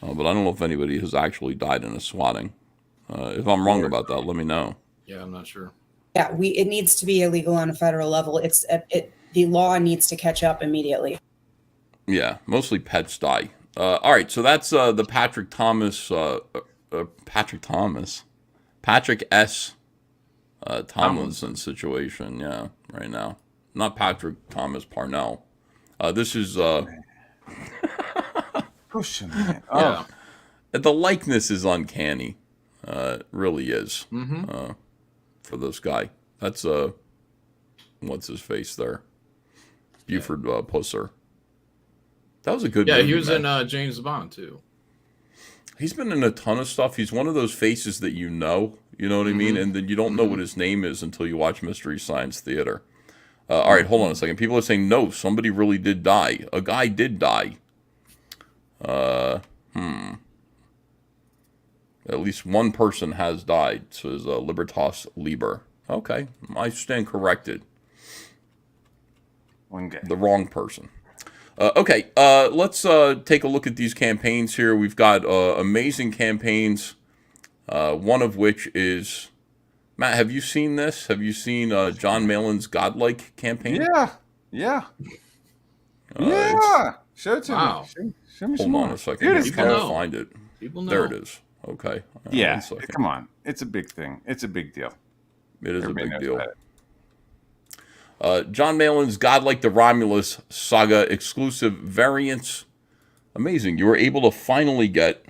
but I don't know if anybody has actually died in a swatting. If I'm wrong about that, let me know. Yeah, I'm not sure. Yeah, it needs to be illegal on a federal level. The law needs to catch up immediately. Yeah, mostly pets die. All right, so that's the Patrick S. Tomlinson situation. Yeah, right now, not Patrick Thomas Parnell. This is Push him, man. Yeah. The likeness is uncanny. It really is. Mm-hmm. For this guy. That's what's his face there? Buford Pusser. That was a good movie. Yeah, he was man. in James Bond too. He's been in a ton of stuff. He's one of those faces that you know what I mean? And then you don't know what his name is until you watch Mystery Science Theater. All right, hold on a second. People are saying, no, somebody really did die. A guy did die. At least one person has died, says Libertas Lieber. Okay, I stand corrected. One guy. The wrong person. Okay, let's take a look at these campaigns here. We've got amazing campaigns, one of which is... Matt, have you seen this? Have you seen John Malin's Godlike campaign? Yeah. It's- Show it to Wow. me. Show me Hold some on more. a second. Here it I'm is, trying to guys. find it. People know. There it is. Okay. Yeah, one second. come on. It's a big thing. It's a big deal. It is Everybody a big knows deal. about it. John Malin's Godlike the Romulus Saga exclusive variants. Amazing. You were able to finally get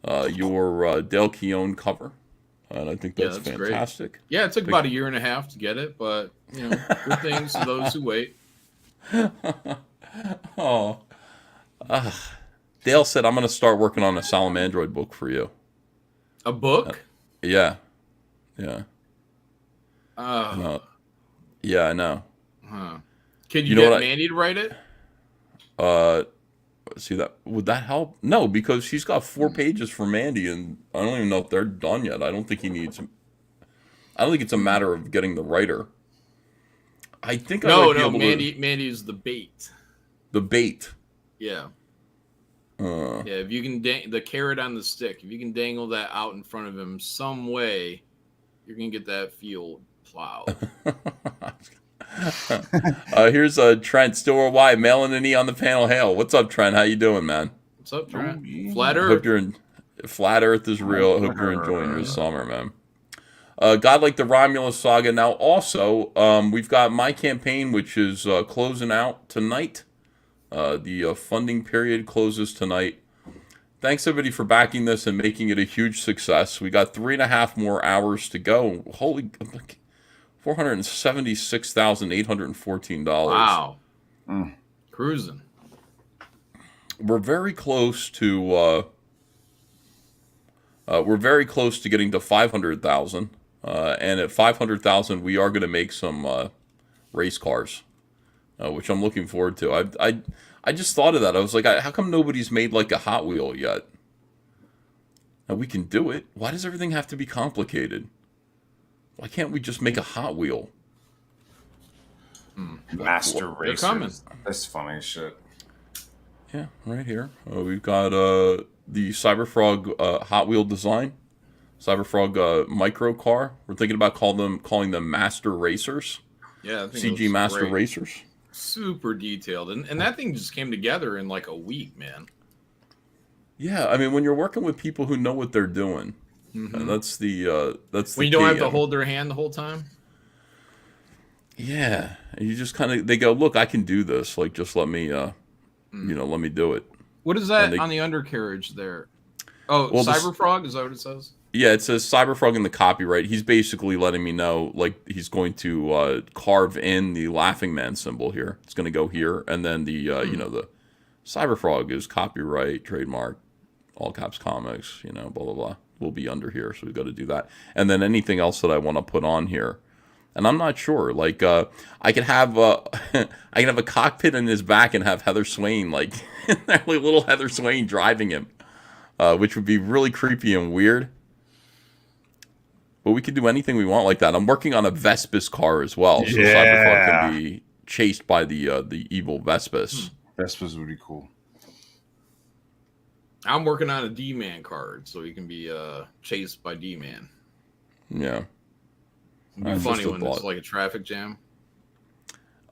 your Dale Keown cover. And I think that's fantastic. Great. Yeah, it took about a year and a half to get it, but good things to those who wait. Oh. Dale said, I'm going to start working on a Salamandroid book for you. A book? Yeah. Yeah. Uh, Yeah, I know. Huh. Could You you, know get what Mandy to write it? See that? Would that help? No, because she's got 4 pages for Mandy, and I don't even know if they're done yet. I don't think he needs. I don't think it's a matter of getting the writer. I think No, I might be able to- Mandy is the bait. The bait. Yeah. Yeah, if you can the carrot on the stick, if you can dangle that out in front of him some way, you're gonna get that field plowed. Here's Trent, still worldwide, mailing an E on the panel. Hail, what's up, Trent? How you doing, man? What's up, Trent? yeah. Flat I Earth. hope you're in. Flat Earth is real. I hope you're enjoying your summer, man. Godlike the Romulus Saga. Now, also, we've got my campaign, which is closing out tonight. The funding period closes tonight. Thanks, everybody, for backing this and making it a huge success. We got 3.5 more hours to go. Holy, $476,814. Wow. Cruising. We're very close to. We're very close to getting to 500,000. And at 500,000, we are going to make some race cars, which I'm looking forward to. I just thought of that. I was like, how come nobody's made like a Hot Wheel yet? Now we can do it. Why does everything have to be complicated? Why can't we just make a Hot Wheel? Master They're Racers. coming. That's funny as shit. Yeah, right here. We've got the Cyberfrog Hot Wheel design. Cyberfrog micro car. We're thinking about calling them Master Racers. Yeah, I think it CG looks Master great. Racers. Super detailed, and that thing just came together in like a week, man. Yeah, I mean, when you're working with people who know what they're doing, that's the When you don't have to hold their hand the whole time. Yeah, and you just kind of they go, look, I can do this. Like, just let me, let me do it. What is that on the undercarriage there? Oh, Well, Cyberfrog, is that what it says? Yeah, it says Cyberfrog in the copyright. He's basically letting me know, like, he's going to carve in the Laughing Man symbol here. It's going to go here, and then the the Cyberfrog is copyright, trademark, all caps comics, blah blah blah. Will be under here, so we've got to do that. And then anything else that I want to put on here, and I'm not sure. Like, I could have I can have a cockpit in his back and have Heather Swain like little Heather Swain driving him, which would be really creepy and weird. But we could do anything we want like that. I'm working on a Vespis car as well, so Cyberfrog can be chased by the evil Vespis. Vespis would be cool. I'm working on a D-Man card, so he can be chased by D-Man. Yeah. It'd be funny when it's like a traffic jam.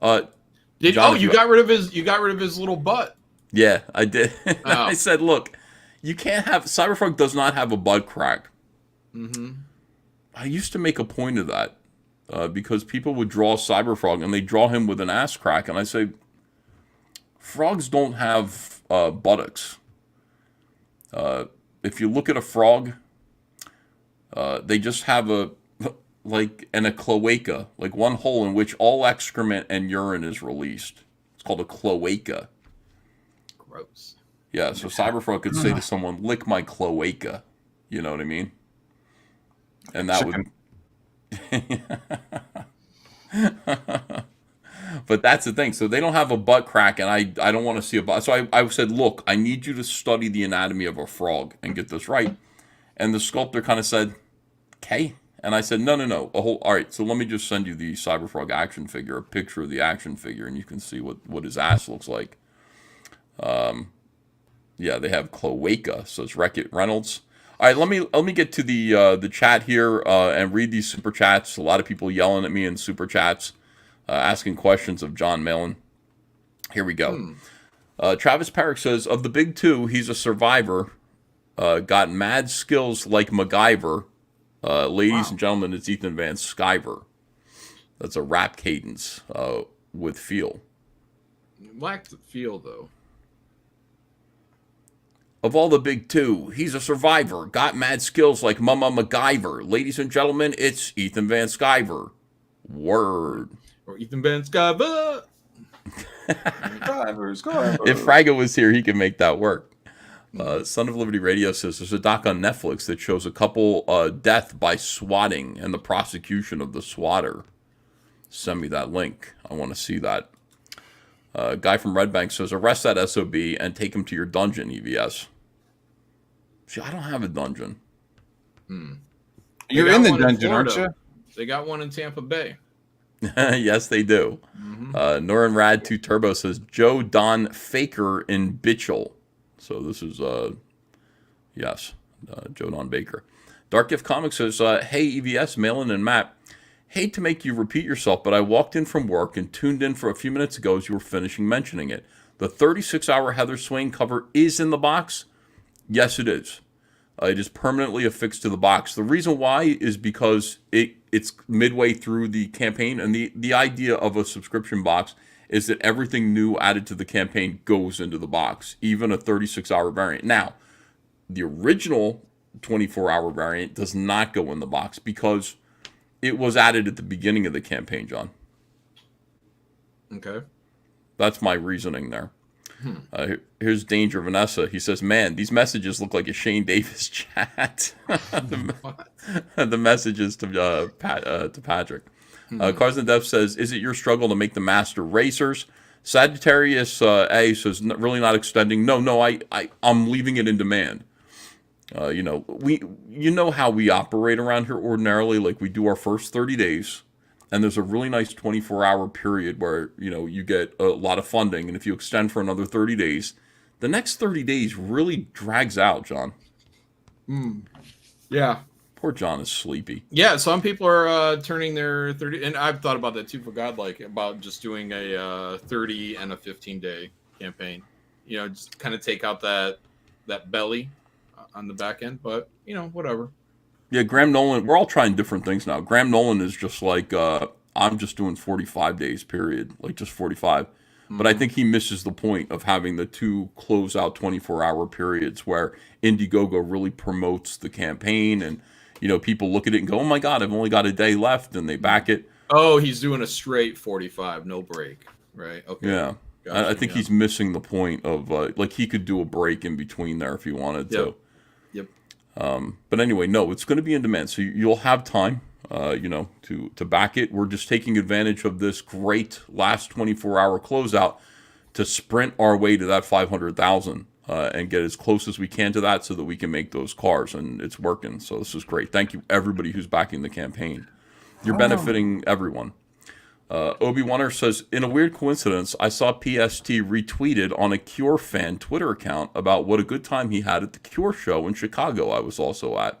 John, you got rid of his little butt. Yeah, I did. Oh. I said, look, you can't have Cyberfrog does not have a butt crack. Mm-hmm. I used to make a point of that because people would draw Cyberfrog and they draw him with an ass crack, and I say, Frogs don't have buttocks. If you look at a frog, they just have a cloaca, like one hole in which all excrement and urine is released. It's called a cloaca. Gross. Yeah, so Cyberfrog could say to someone, "Lick my cloaca." You know what I mean? And that would. But that's the thing. So they don't have a butt crack, and I don't want to see a butt. So I said, look, I need you to study the anatomy of a frog and get this right. And the sculptor kind of said, okay. And I said, no. All right, so let me just send you the Cyberfrog action figure, a picture of the action figure, and you can see what his ass looks like. Yeah, they have cloaca, so it's Wreck-It Reynolds. All right, let me get to the chat here and read these super chats. A lot of people yelling at me in super chats, asking questions of John Malin. Here we go. Travis Parrick says, of the big two, he's a survivor. Got mad skills like MacGyver. Ladies and gentlemen, it's Ethan Van Sciver. That's a rap cadence with feel. Lacked the feel, though. Of all the big two, he's a survivor. Got mad skills like Mama MacGyver. Ladies and gentlemen, it's Ethan Van Sciver. Word. Or Ethan Van Sciver. If Frago was here, he could make that work. Son of Liberty Radio says there's a doc on Netflix that shows a couple death by swatting and the prosecution of the swatter. Send me that link. I want to see that. Guy from Red Bank says arrest that SOB and take him to your dungeon, EVS. See, I don't have a dungeon. You're in the dungeon, aren't you? They got one in Tampa Bay. Yes, they do. Norin Rad 2 Turbo says Joe Don Faker in Bitchel. So this is, Joe Don Baker. Dark Gift Comics says, hey, EVS, Malin and Matt. Hate to make you repeat yourself, but I walked in from work and tuned in for a few minutes ago as you were finishing mentioning it. The 36-hour Heather Swain cover is in the box? Yes, it is. It is permanently affixed to the box. The reason why is because it's midway through the campaign, and the idea of a subscription box is that everything new added to the campaign goes into the box, even a 36-hour variant. Now, the original 24-hour variant does not go in the box because it was added at the beginning of the campaign, John. Okay. That's my reasoning there. Here's Danger Vanessa. He says, man, these messages look like a Shane Davis chat. the messages to Patrick. Carson Dev says, is it your struggle to make the master racers? Sagittarius A says, really not extending. No, I'm leaving it in demand. You know how we operate around here ordinarily. Like we do our first 30 days. And there's a really nice 24-hour period where, you get a lot of funding. And if you extend for another 30 days, the next 30 days really drags out, John. Yeah. Poor John is sleepy. Yeah, some people are turning their 30, and I've thought about that too, for Godlike, about just doing a 30 and a 15-day campaign. Just kind of take out that belly on the back end, but, whatever. Yeah, Graham Nolan, we're all trying different things now. Graham Nolan is just like, I'm just doing 45 days, period. Like just 45. But I think he misses the point of having the two close-out 24-hour periods where Indiegogo really promotes the campaign and, people look at it and go, oh my God, I've only got a day left, and they back it. Oh, he's doing a straight 45, no break, right? Okay. Yeah. Gotcha, I think he's missing the point of, he could do a break in between there if he wanted to. Yep. But anyway, no, it's going to be in demand. So you'll have time, to back it. We're just taking advantage of this great last 24-hour closeout to sprint our way to that 500,000 and get as close as we can to that so that we can make those cars. And it's working. So this is great. Thank you, everybody who's backing the campaign. You're benefiting everyone. Obi-Waner says, in a weird coincidence, I saw PST retweeted on a Cure fan Twitter account about what a good time he had at the Cure show in Chicago I was also at.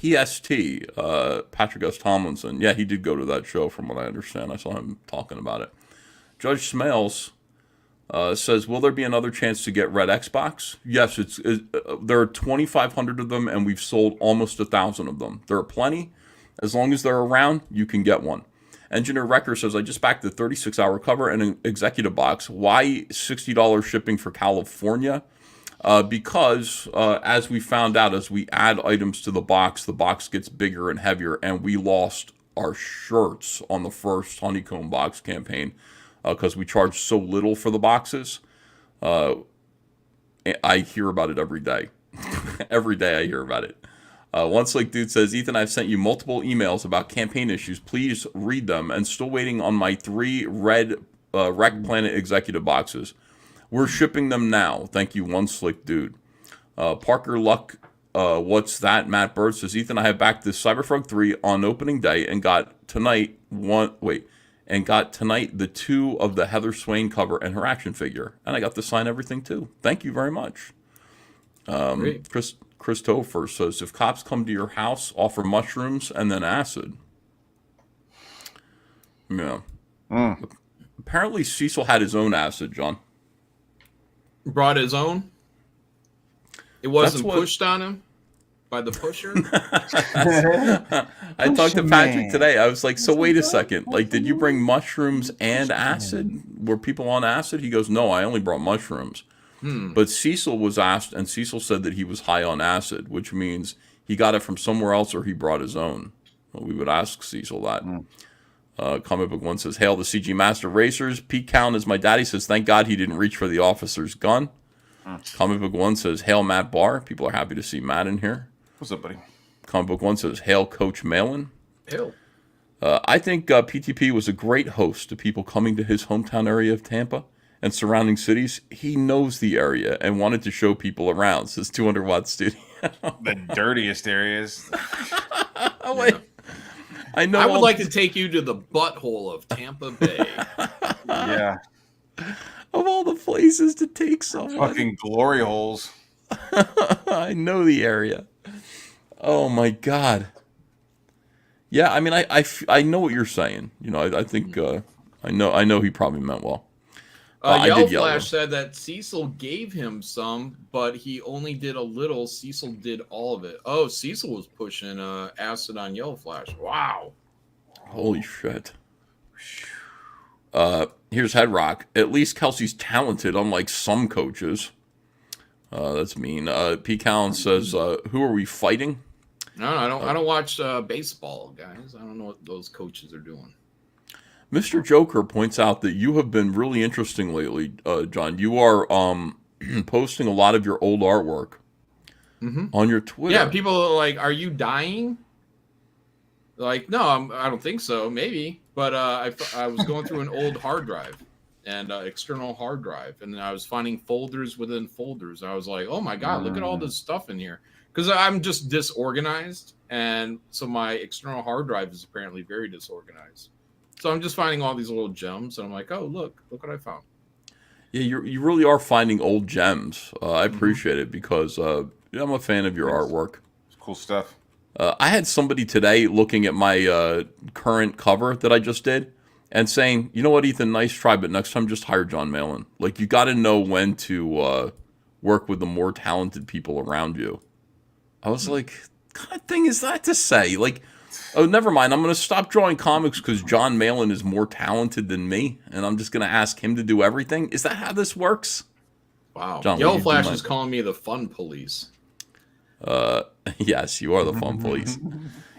PST, Patrick S. Tomlinson. Yeah, he did go to that show from what I understand. I saw him talking about it. Judge Smales says, will there be another chance to get Red Xbox? Yes, there are 2,500 of them, and we've sold almost 1,000 of them. There are plenty, As long as they're around, you can get one. Engineer Wrecker says, I just backed the 36-hour cover and an executive box. Why $60 shipping for California? Because as we found out, as we add items to the box gets bigger and heavier, and we lost our shirts on the first Honeycomb box campaign because we charged so little for the boxes. I hear about it every day. Every day I hear about it. One Slick Dude says, Ethan, I've sent you multiple emails about campaign issues. Please read them. And still waiting on my 3 red Wreck Planet executive boxes. We're shipping them now. Thank you, One Slick Dude. Parker Luck, what's that? Matt Bird says, Ethan, I have backed this Cyberfrog 3 on opening day and got tonight the 2 of the Heather Swain cover and her action figure. And I got to sign everything too. Thank you very much. Chris Topher says, if cops come to your house, offer mushrooms and then acid. Yeah. Apparently Cecil had his own acid, John. Brought his own? It wasn't pushed on him by the pusher? I talked to Patrick today. I was like, so wait a second. Like, did you bring mushrooms and acid? Were people on acid? He goes, no, I only brought mushrooms. But Cecil was asked, and Cecil said that he was high on acid, which means he got it from somewhere else or he brought his own. Well, we would ask Cecil that. Comic Book One says, hail the CG Master Racers. Pete Cowan, as my daddy, says, thank God he didn't reach for the officer's gun. Comic Book One says, hail Matt Barr. People are happy to see Matt in here. What's up, buddy? Comic Book One says, hail Coach Malin. Hail. I think PTP was a great host to people coming to his hometown area of Tampa and surrounding cities. He knows the area and wanted to show people around, says 200-watt studio. The dirtiest areas. I know. I would like to take you to the butthole of Tampa Bay. Yeah. Of all the places to take someone. Fucking glory holes. I know the area. Oh my God. Yeah, I mean, I know what you're saying. You know, I think I know he probably meant well. Yellow Flash said that Cecil gave him some, but he only did a little. Cecil did all of it. Oh, Cecil was pushing acid on Yellow Flash. Wow. Holy shit. Here's Headrock. At least Kelsey's talented, unlike some coaches. That's mean. Pete Callen says, who are we fighting? No, I don't watch baseball, guys. I don't know what those coaches are doing. Mr. Joker points out that you have been really interesting lately, John. You are posting a lot of your old artwork on your Twitter. Yeah, people are like, are you dying? Like, no, I don't think so. Maybe. But I was going through an old hard drive and external hard drive, and I was finding folders within folders. I was like, oh, my God, look at all this stuff in here. Because I'm just disorganized, and so my external hard drive is apparently very disorganized. So I'm just finding all these little gems, and I'm like, oh, look what I found. Yeah, you really are finding old gems. I appreciate it because I'm a fan of your artwork. It's cool stuff. I had somebody today looking at my current cover that I just did and saying, you know what, Ethan, nice try, but next time just hire John Malin. Like, you got to know when to work with the more talented people around you. I was like, what kind of thing is that to say? Like, oh, never mind. I'm going to stop drawing comics because John Malin is more talented than me, and I'm just going to ask him to do everything. Is that how this works? Wow. John, Yellow Flash is calling me the fun police. Yes, you are the fun police.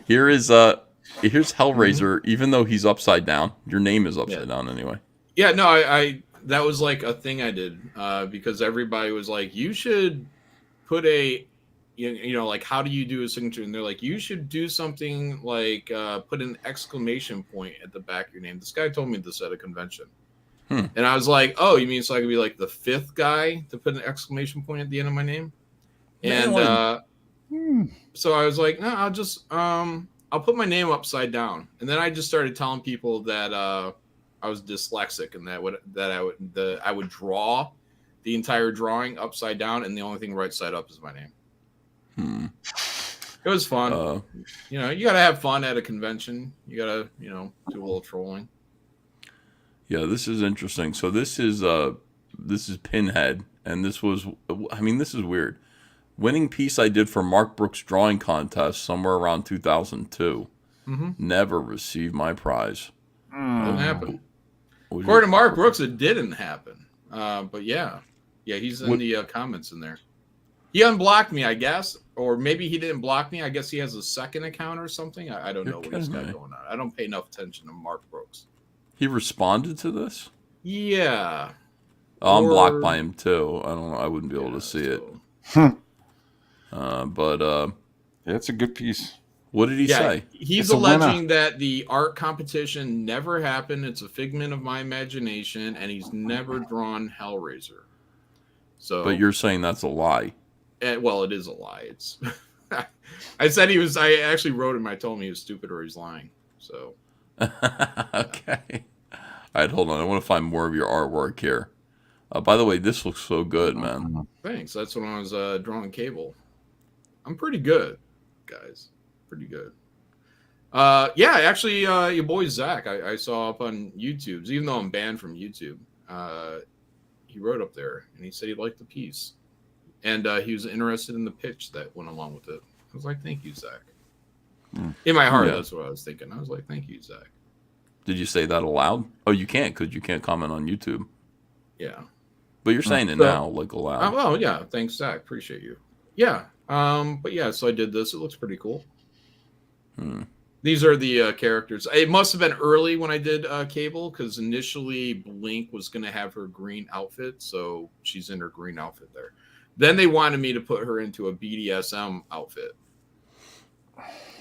Here's Hellraiser. Even though he's upside down, your name is upside down anyway. Yeah, no, I that was like a thing I did because everybody was like, you should put a you know, like, how do you do a signature? And they're like, you should do something like put an exclamation point at the back of your name. This guy told me this at a convention. And I was like, oh, you mean so I could be like the fifth guy to put an exclamation point at the end of my name? And so I was like, no, I'll just I'll put my name upside down. And then I just started telling people that I was dyslexic and that I would draw the entire drawing upside down, and the only thing right side up is my name. It was fun. You know, you got to have fun at a convention. You got to, you know, do a little trolling. Yeah, this is interesting. So this is Pinhead, and this was, I mean, this is weird. Winning piece I did for Mark Brooks drawing contest somewhere around 2002. Never received my prize. Didn't happen. What According to you- Mark Brooks, it didn't happen. But yeah, he's in the comments in there. He unblocked me, I guess, or maybe he didn't block me. I guess he has a second account or something. I don't know what he's got going on. I don't pay enough attention to Mark Brooks. He responded to this? Yeah. Oh, I'm blocked by him too. I don't know. I wouldn't be able to see it. But it's a good piece. What did he say? He's alleging that the art competition never happened. It's a figment of my imagination, and he's never drawn Hellraiser. So, but you're saying that's a lie. Well, it is a lie. It's. I said he was. I actually wrote him. I told him he was stupid or he's lying. So. Okay. All right, hold on. I want to find more of your artwork here. By the way, this looks so good, man. Thanks. That's when I was drawing Cable. I'm pretty good, guys. Pretty good. Actually, your boy Zach, I saw up on YouTube. Even though I'm banned from YouTube, he wrote up there and he said he liked the piece, and he was interested in the pitch that went along with it. I was like, "Thank you, Zach." In my heart, that's what I was thinking. I was like, "Thank you, Zach." Did you say that aloud? Oh, you can't because you can't comment on YouTube. Yeah. But you're saying it now, like aloud. Oh, yeah. Thanks, Zach. Appreciate you. Yeah. But yeah, so I did this. It looks pretty cool. These are the characters. It must have been early when I did Cable, because initially Blink was going to have her green outfit, so she's in her green outfit there. Then they wanted me to put her into a BDSM outfit.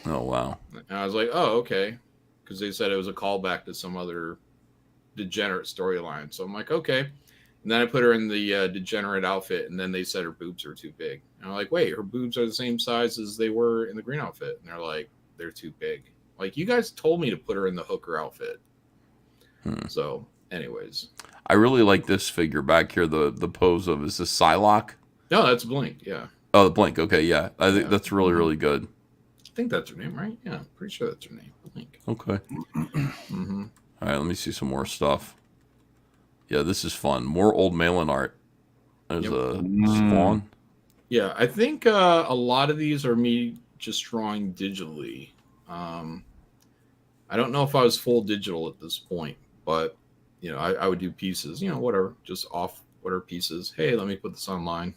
Oh, wow. And I was like, oh, okay. Because they said it was a callback to some other degenerate storyline. So I'm like, okay. And then I put her in the degenerate outfit, and then they said her boobs are too big. And I'm like, wait, her boobs are the same size as they were in the green outfit. And they're like, they're too big. Like, you guys told me to put her in the hooker outfit. So, anyways. I really like this figure back here, the pose of, is this Psylocke? No, that's Blink, yeah. Oh, the Blink, okay, yeah. I think that's really, really good. I think that's her name, right? Yeah, I'm pretty sure that's her name. Blink. Okay. All right, let me see some more stuff. Yeah, this is fun. More old Malin art. There's a Spawn. Yeah, I think a lot of these are me just drawing digitally. I don't know if I was full digital at this point, but you know, I would do pieces, you know, whatever, just off whatever pieces. Hey, let me put this online.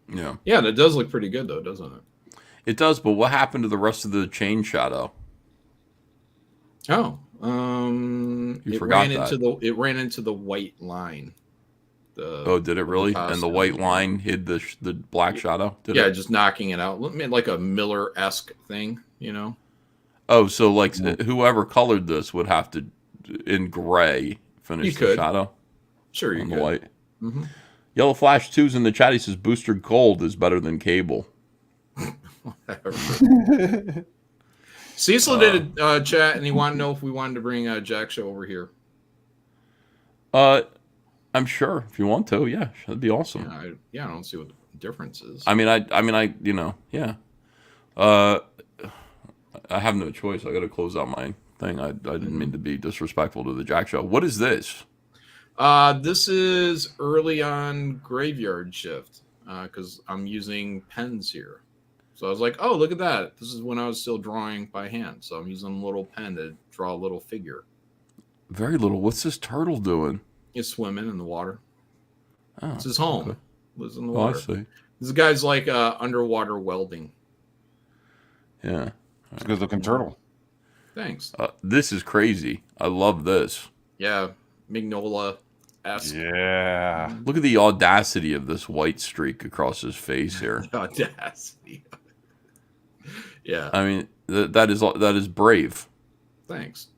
Yeah. Yeah, that does look pretty good though, doesn't it? It does, but what happened to the rest of the chain shadow? Oh, you forgot that. It ran into the white line. Did it really? And the white line hid the black shadow? Yeah, just knocking it out. Like a Miller-esque thing, you know? Oh, so like whoever colored this would have to, in gray, finish the shadow? Sure, you on could. The white. Yellow Flash 2's in the chat. He says Booster Gold is better than Cable. Cecil did a chat, and he wanted to know if we wanted to bring Jack Show over here. I'm sure if you want to, yeah, that'd be awesome. I don't see what the difference is. I mean, you know, yeah. I have no choice. I got to close out my thing. I didn't mean to be disrespectful to the Jack Show. What is this? This is early on Graveyard Shift, because I'm using pens here. So I was like, oh, look at that. This is when I was still drawing by hand. So I'm using a little pen to draw a little figure. Very little. What's this turtle doing? He's swimming in the water. Oh, it's his home. Okay. Lives in the water. I see. This guy's like underwater welding. Yeah. It's a good looking turtle. Thanks. This is crazy. I love this. Yeah. Mignola-esque. Yeah. Look at the audacity of this white streak across his face here. Audacity. Yeah. I mean, that is brave. Thanks.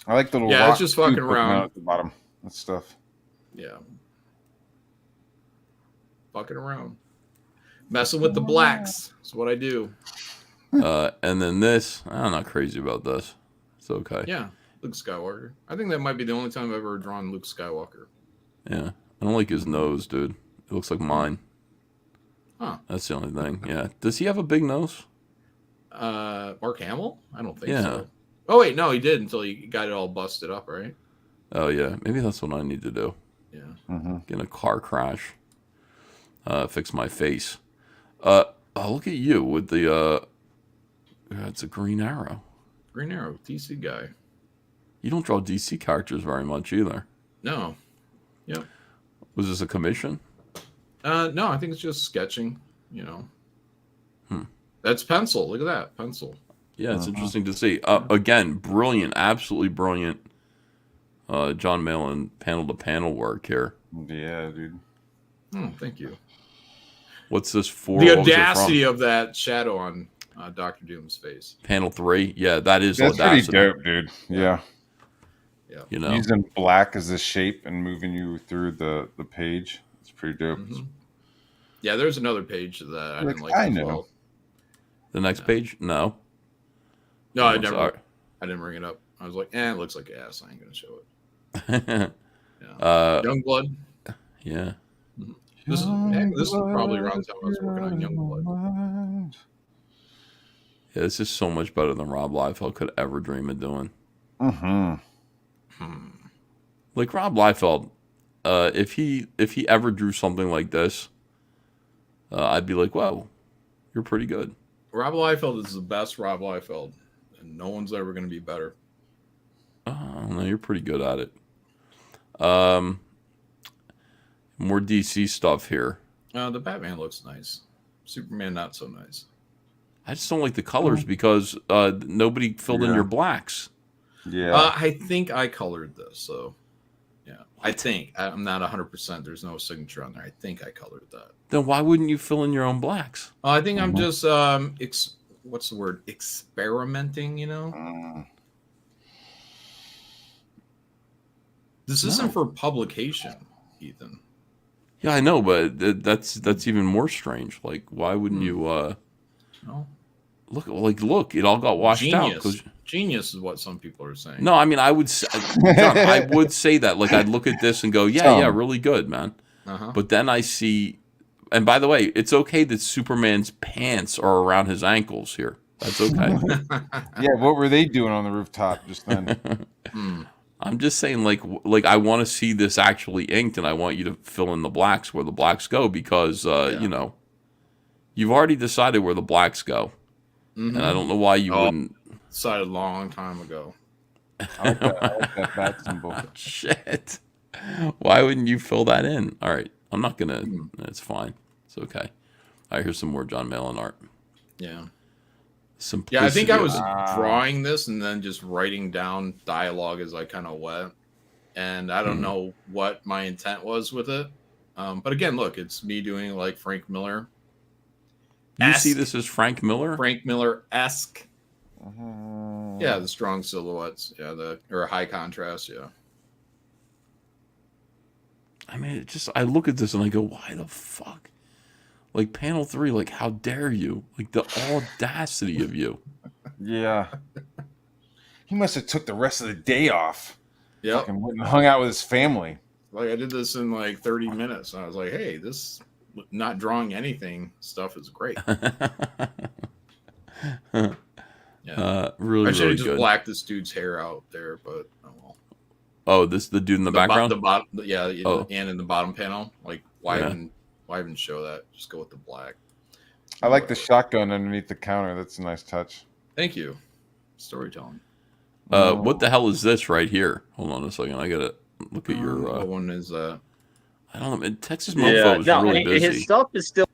I like the little rock it's just fucking around at the bottom. That stuff. Yeah. Fucking around. Messing with the blacks. That's what I do. And then this, I'm not crazy about this. It's okay. Yeah. Luke Skywalker. I think that might be the only time I've ever drawn Luke Skywalker. Yeah. I don't like his nose, dude. It looks like mine. Huh. That's the only thing. Yeah. Does he have a big nose? Mark Hamill? I don't think Yeah. so. Oh, wait. No, he did until he got it all busted up, right? Oh, yeah. Maybe that's what I need to do. Yeah. Get in a car crash. Fix my face. Oh, look at you with the That's a Green Arrow. Green Arrow, DC guy. You don't draw DC characters very much either. No. Yep. Was this a commission? No, I think it's just sketching. That's pencil. Look at that pencil. Yeah, it's interesting to see. Again, brilliant, absolutely brilliant. John Malin panel to panel work here. Yeah, dude. Thank you. What's this for? The What was it audacity from? of that shadow on Doctor Doom's face. Panel 3. Yeah, that's audacity. Pretty dope, dude. Yeah. Yeah. Using black as a shape and moving you through the page. It's pretty dope. Mm-hmm. Yeah, there's another page that I didn't like. I as know. well. The next page? No. No, Oh, I never. sorry. I didn't bring it up. I was like, it looks like ass. I ain't gonna show it. Youngblood. Yeah. This is probably around the time I was working on Youngblood. Yeah, this is so much better than Rob Liefeld could ever dream of doing. Like Rob Liefeld, if he ever drew something like this, I'd be like, "Whoa, you're pretty good." Rob Liefeld is the best Rob Liefeld, and no one's ever going to be better. Oh, no, you're pretty good at it. More DC stuff here. The Batman looks nice. Superman not so nice. I just don't like the colors because nobody filled in your blacks. Yeah. I think I colored this, so yeah. I think I'm not 100%. There's no signature on there. I think I colored that. Then why wouldn't you fill in your own blacks? I think I'm just what's the word? Experimenting. This isn't for publication, Ethan. Yeah, I know, but that's even more strange. Like, why wouldn't you? No. Look, it all got washed out. Genius is what some people are saying. No, I mean, I would say, John, I would say that. Like, I'd look at this and go, yeah, really good, man. But then I see, and by the way, it's okay that Superman's pants are around his ankles here. That's okay. Yeah, what were they doing on the rooftop just then? I'm just saying, like I want to see this actually inked, and I want you to fill in the blacks where the blacks go because, you've already decided where the blacks go. And I don't know why you wouldn't. Decided a long time ago. I like that bat symbol. Shit. Why wouldn't you fill that in? All right. I'm not going to. It's fine. It's okay. All right, here's some more John Malin art. Yeah. Simplicity. Yeah, I think I was drawing this and then just writing down dialogue as I kind of went. And I don't know what my intent was with it. But again, look, it's me doing like Frank Miller. You see this as Frank Miller? Frank Miller-esque. Yeah, the strong silhouettes. Yeah, or high contrast. Yeah. I mean, I look at this and I go, why the fuck? Like panel 3, like how dare you? Like the audacity of you. Yeah. He must have took the rest of the day off. Yeah. And went and hung out with his family. Like I did this in like 30 minutes. And I was like, hey, this not drawing anything stuff is great. Yeah. Really, I should really have just good. blacked this dude's hair out there, but oh well. Oh, the dude in the background? The bottom, yeah, Oh. and in the bottom panel. Like, why even show that? Just go with the black. I like the shotgun underneath the counter. That's a nice touch. Thank you. Storytelling. What the hell is this right here? Hold on a second. I gotta look at your. What one is that? I don't know. Texas Mofo is really busy. His stuff is still.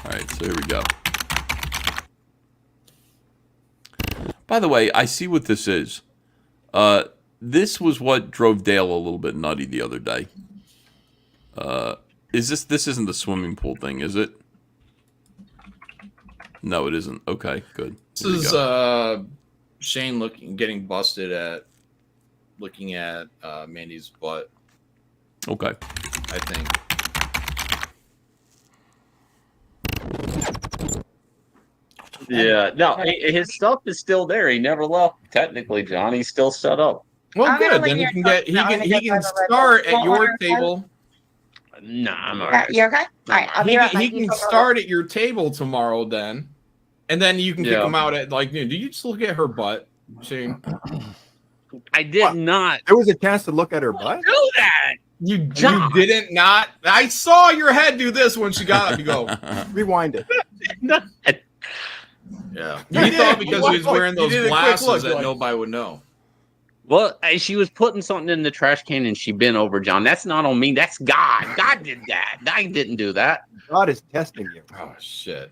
All right, so here we go. By the way, I see what this is. This was what drove Dale a little bit nutty the other day. Is this isn't the swimming pool thing, is it? No, it isn't. Okay, good. This is Shane getting busted at looking at Mandy's butt. Okay. I think. Yeah, no, his stuff is still there. He never left. Technically, John, he's still set up. Well, good. Then he can start at your table. Nah, I'm all right. You're okay? All right, I'll be right back. He can start at your table tomorrow then. And then you can kick him out at like noon. Did you just look at her butt, Shane? I did not. There was a chance to look at her butt? Do that. You didn't not. I saw your head do this when she got up. You go. Rewind it. Yeah. He thought because he was wearing You those did a quick glasses look, that like- nobody would know. Well, she was putting something in the trash can and she bent over, John. That's not on me. That's God. God did that. I didn't do that. God is testing you. Oh shit.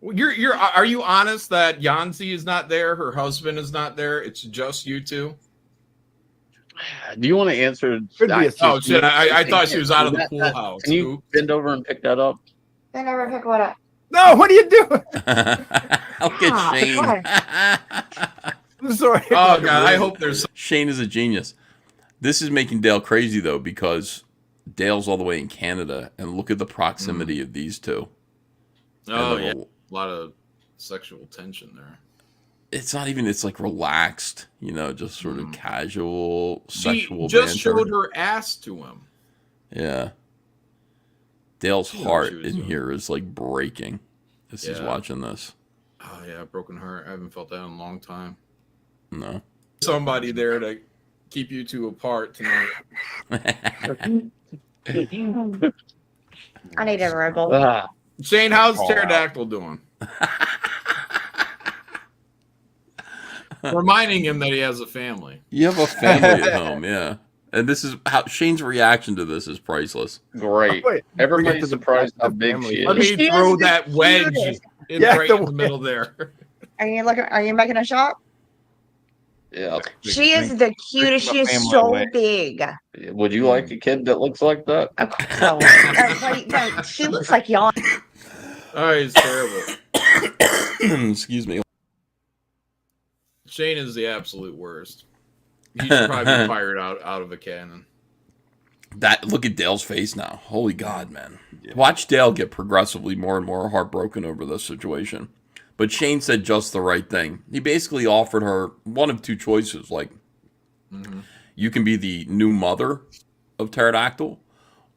Well, are you honest that Yanzi is not there? Her husband is not there. It's just you two. Do you want to answer? Oh shit! I thought she was out of the pool house. Can you bend over and pick that up? I never pick what up. No, what are you doing? Look at Shane. I'm sorry. Oh god, I hope there's. Shane is a genius. This is making Dale crazy though, because Dale's all the way in Canada, and look at the proximity of these two. Oh And yeah, a lot of sexual tension there. It's not even. It's like relaxed, just sort of casual She sexual just banter. showed her ass to him. Yeah. Dale's She heart was in here is like breaking as he's Yeah. watching this. Oh yeah, broken heart. I haven't felt that in a long time. No. Somebody there to keep you two apart tonight. I need a Red Bull. Shane, how's Oh, Pterodactyl doing? Reminding him that he has a family. You have a family at home, yeah. And this is how Shane's reaction to this is priceless. Great. Everybody's surprised how big she is. Let me She throw is the that wedge cutest. right in the middle there. Are you looking? Are you making a shot? Yeah. She is the cutest. She is so big. Would you like a kid that looks like that? Wait, no, she looks like y'all. Oh, he's terrible. Excuse me. Shane is the absolute worst. He should probably be fired out of a cannon. Look at Dale's face now. Holy God, man. Watch Dale get progressively more and more heartbroken over this situation. But Shane said just the right thing. He basically offered her one of two choices. Like, you can be the new mother of Pterodactyl,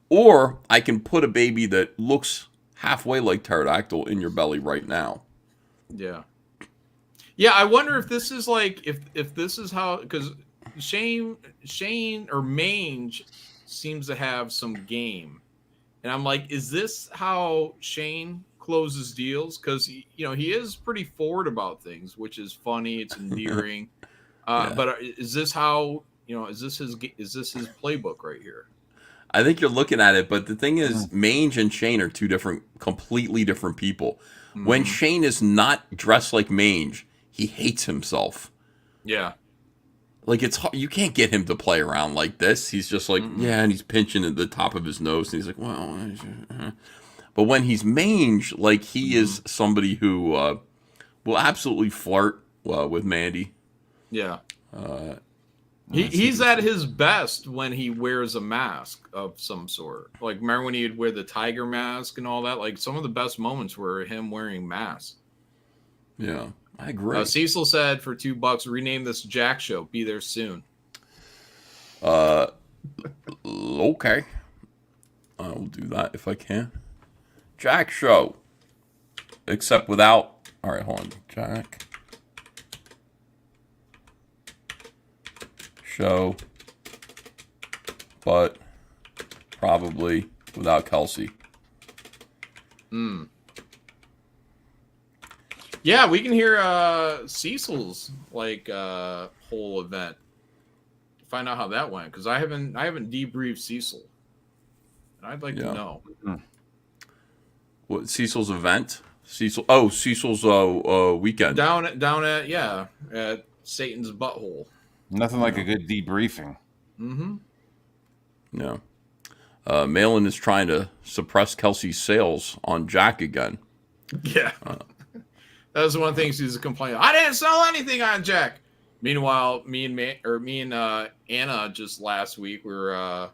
or I can put a baby that looks halfway like Pterodactyl in your belly right now. Yeah. Yeah, I wonder if this is like if this is how, because Shane or Mange seems to have some game, and I'm like, is this how Shane closes deals? Because he is pretty forward about things, which is funny. It's endearing. But is this how is this his playbook right here? I think you're looking at it, but the thing is, Mange and Shane are two completely different people. When Shane is not dressed like Mange, he hates himself. Yeah. Like, it's hard. You can't get him to play around like this. He's just like, yeah, and he's pinching at the top of his nose, and he's like, well. But when he's Mange, like, he is somebody who will absolutely flirt with Mandy. Yeah. He's at his best when he wears a mask of some sort. Like, remember when he'd wear the tiger mask and all that? Like, some of the best moments were him wearing masks. Yeah, I agree. Cecil said for $2, rename this Jack Show. Be there soon. Okay. I will do that if I can. Jack Show. Except without... All right, hold on. Jack Show. But probably without Kelsey. Yeah, we can hear Cecil's whole event. Find out how that went, because I haven't debriefed Cecil. And I'd like to know. What, Cecil's event? Cecil's weekend. Down at Satan's butthole. Nothing like a good debriefing. Mm-hmm. Yeah. Malin is trying to suppress Kelsey's sales on Jack again. Yeah. That was one thing she's complaining. I didn't sell anything on Jack. Meanwhile, me and Anna just last week were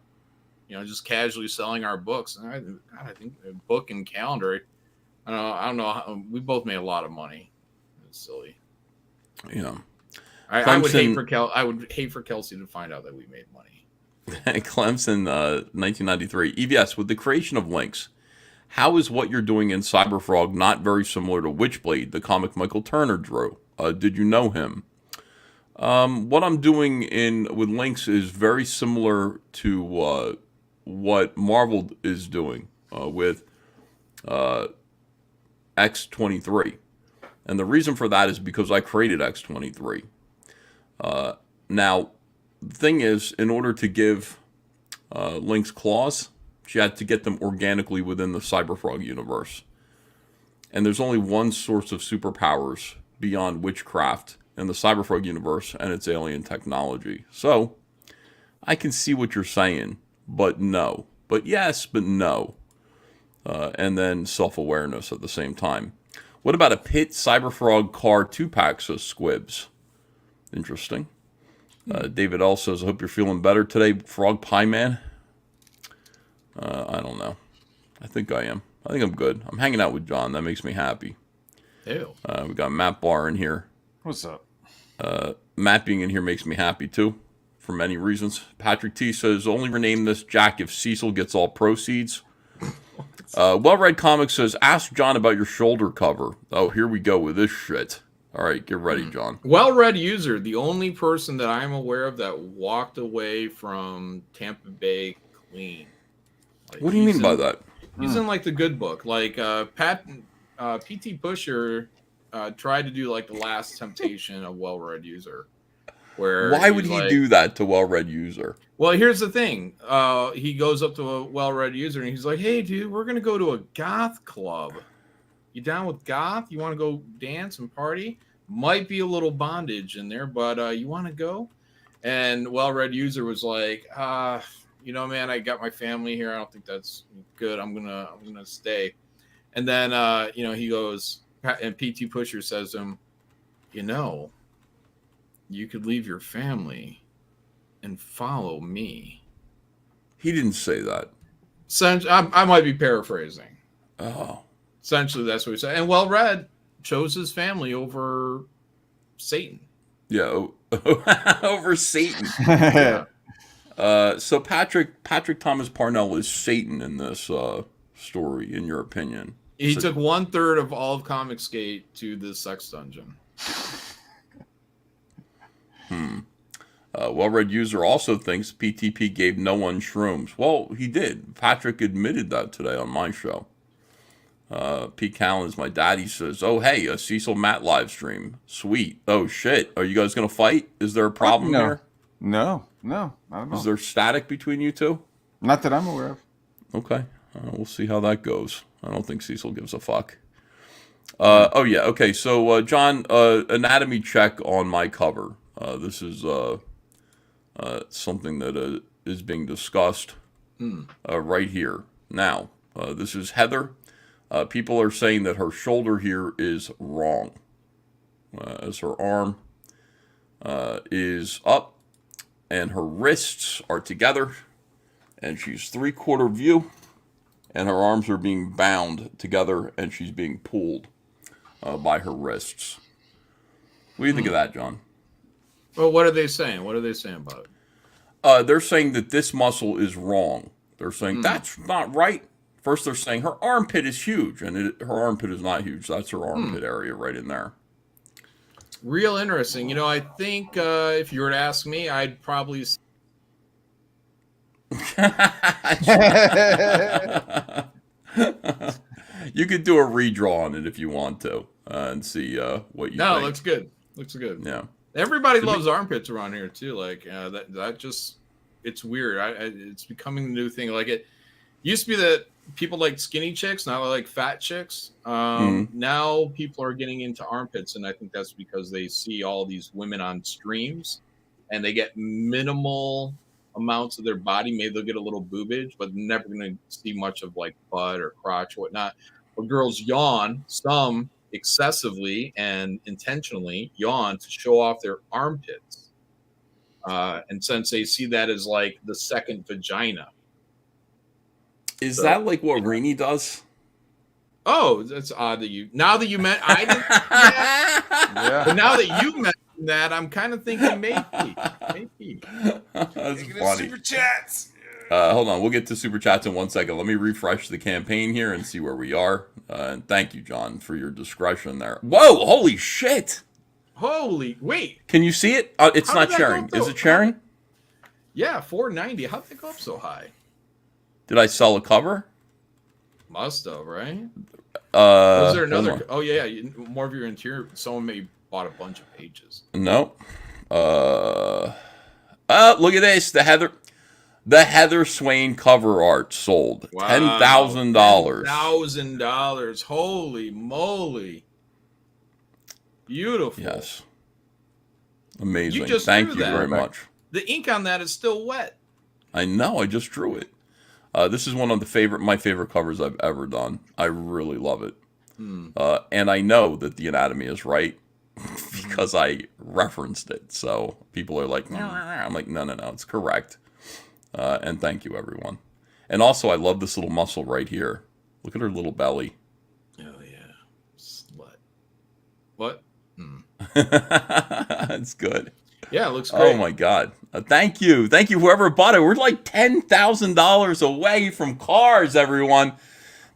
just casually selling our books. And I think a book and calendar. I don't know. We both made a lot of money. It's silly. Yeah. I would hate for Kelsey to find out that we made money. Clemson, 1993. EVS, with the creation of Lynx, how is what you're doing in Cyberfrog not very similar to Witchblade, the comic Michael Turner drew? Did you know him? What I'm doing with Lynx is very similar to what Marvel is doing with X-23. And the reason for that is because I created X23. Now, the thing is, in order to give Link's claws, she had to get them organically within the Cyberfrog universe. And there's only one source of superpowers beyond witchcraft in the Cyberfrog universe, and it's alien technology. So, I can see what you're saying, but no. But yes, but no. And then self-awareness at the same time. What about a Pit Cyberfrog car 2-pack, says Squibs. Interesting. David L. says, I hope you're feeling better today, Frog Pie Man. I don't know. I think I am. I think I'm good. I'm hanging out with John. That makes me happy. Ew. We got Matt Barr in here. What's up? Matt being in here makes me happy, too, for many reasons. Patrick T. says, only rename this Jack if Cecil gets all proceeds. Well-Read Comics says, ask John about your shoulder cover. Oh, here we go with this shit. All right, get ready, John. Well-Read User, the only person that I'm aware of that walked away from Tampa Bay clean. Like, what do you mean by that? He's in, like, the good book. Like, P.T. Pusher tried to do, like, the last temptation of Well-Read User. Where why would he do that to Well-Read User? Well, here's the thing. He goes up to a Well-Read User and he's like, hey, dude, we're going to go to a goth club. You down with goth? You want to go dance and party? Might be a little bondage in there, but you want to go? And Well-Read User was like, you know, man, I got my family here. I don't think that's good. I'm gonna stay. And then you know, he goes, and PT Pusher says to him, you know, you could leave your family and follow me. He didn't say that. I might be paraphrasing. Oh. Essentially, that's what he said. And Well-Read chose his family over Satan. Yeah, over Satan. Yeah. So Patrick Thomas Parnell is Satan in this story, in your opinion? He took 1/3 of all of Comicsgate to the sex dungeon. Well-Read User also thinks PTP gave no one shrooms. Well, he did. Patrick admitted that today on my show. Pete Callen's my daddy says, oh, hey, a Cecil Matt live stream. Sweet. Oh, shit. Are you guys going to fight? Is there a problem here? No, I don't know. Is there static between you two? Not that I'm aware of. Okay. We'll see how that goes. I don't think Cecil gives a fuck. Oh, yeah. Okay. So, John, anatomy check on my cover. This is something that is being discussed right here. Now, this is Heather. People are saying that her shoulder here is wrong. As her arm is up and her wrists are together and she's 3/4 view and her arms are being bound together and she's being pulled by her wrists. What do you think of that, John? Well, what are they saying? What are they saying about it? They're saying that this muscle is wrong. They're saying that's not right. First, they're saying her armpit is huge, and her armpit is not huge. That's her armpit area right in there. Real interesting. You know, I think if you were to ask me, I'd probably. You could do a redraw on it if you want to, and see what you think. No, looks good. Looks good. Yeah. Everybody loves armpits around here too. Like that just, it's weird. It's becoming the new thing. Like it used to be that people like skinny chicks, now they like fat chicks. Now people are getting into armpits, and I think that's because they see all these women on streams, and they get minimal amounts of their body. Maybe they'll get a little boobage, but never going to see much of like butt or crotch or whatnot. But girls yawn, some excessively and intentionally yawn to show off their armpits. And since they see that as like the second vagina. Is that like what Rini does? Oh, that's odd that you. Now that you meant, I didn't. Yeah. But now that you mentioned that, I'm kind of thinking maybe. That's funny. Super chats. Hold on, we'll get to super chats in 1 second. Let me refresh the campaign here and see where we are. And thank you, John, for your discretion there. Whoa! Holy shit! Holy wait! Can you see it? It's not sharing. Is it sharing? Yeah, 490. How'd they go up so high? Did I sell a cover? Must have, right? Was there hold another? on. Oh yeah, more of your interior. Someone may bought a bunch of pages. Nope. Look at this. The Heather Swain cover art sold. Wow, $10,000. $10,000. Holy moly! Beautiful. Yes. Amazing. You just Thank drew you that. very much. The ink on that is still wet. I know. I just drew it. This is one of my favorite covers I've ever done. I really love it. And I know that the anatomy is right because I referenced it. So people are like, I'm like, no, it's correct. And thank you, everyone. And also, I love this little muscle right here. Look at her little belly. Oh yeah, slut. What? It's good. Yeah, it looks great. Oh my God! Thank you, whoever bought it. We're like $10,000 away from cars, everyone.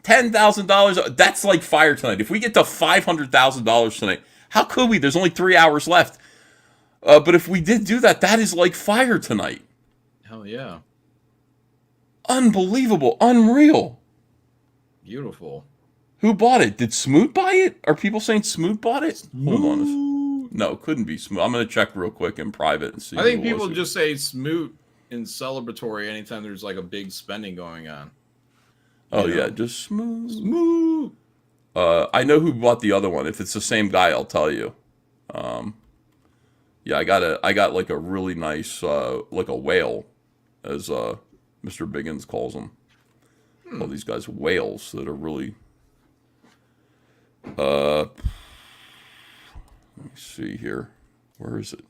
$10,000. That's like fire tonight. If we get to $500,000 tonight, how could we? There's only 3 hours left. But if we did do that, that is like fire tonight. Hell yeah! Unbelievable, unreal. Beautiful. Who bought it? Did Smoot buy it? Are people saying Smoot bought it? Hold on. No, couldn't be Smoot. I'm going to check real quick in private and see. I think people just say smoot in celebratory anytime there's like a big spending going on. Oh yeah, just Smoot. I know who bought the other one. If it's the same guy, I'll tell you. Yeah, I got like a really nice like a whale, as Mr. Biggins calls them. All these guys whales that are really. Let me see here. Where is it?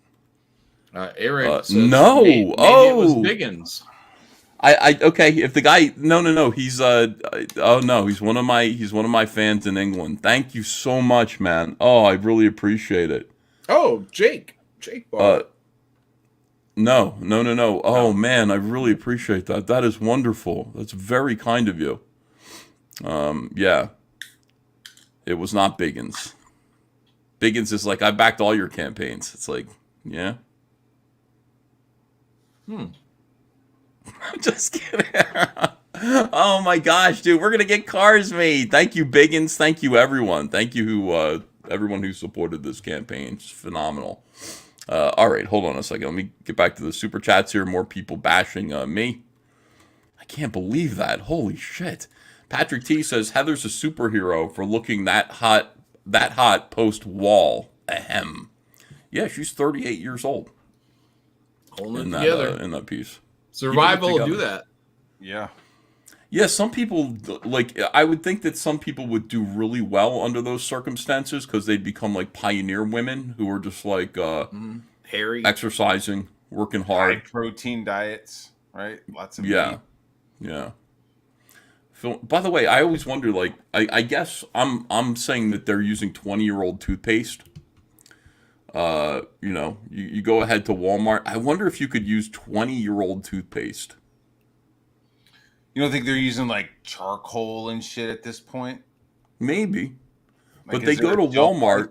Eric says no. Maybe it was Biggins. Okay. If the guy, no, he's he's one of my fans in England. Thank you so much, man. Oh, I really appreciate it. Oh, Jake bought. No. Oh man, I really appreciate that. That is wonderful. That's very kind of you. Yeah. It was not Biggins. Biggins is like, I backed all your campaigns. It's like, yeah. I'm just kidding. Oh my gosh, dude, we're gonna get cars made. Thank you, Biggins. Thank you, everyone. Thank you, everyone who supported this campaign. It's phenomenal. All right, hold on a second. Let me get back to the super chats here. More people bashing me. I can't believe that. Holy shit. Patrick T says Heather's a superhero for looking that hot post wall. Ahem. Yeah, she's 38 years old. Holding it together in that piece. Survival will do that. Yeah. Yeah, some people, like, I would think that some people would do really well under those circumstances because they'd become like pioneer women who are just like hairy, exercising, working hard, high protein diets, right? Lots of meat. Yeah. By the way, I always wonder, like, I guess I'm saying that they're using 20-year-old toothpaste. You go ahead to Walmart. I wonder if you could use 20-year-old toothpaste. You don't think they're using like charcoal and shit at this point? Maybe. Like, but they go to Walmart.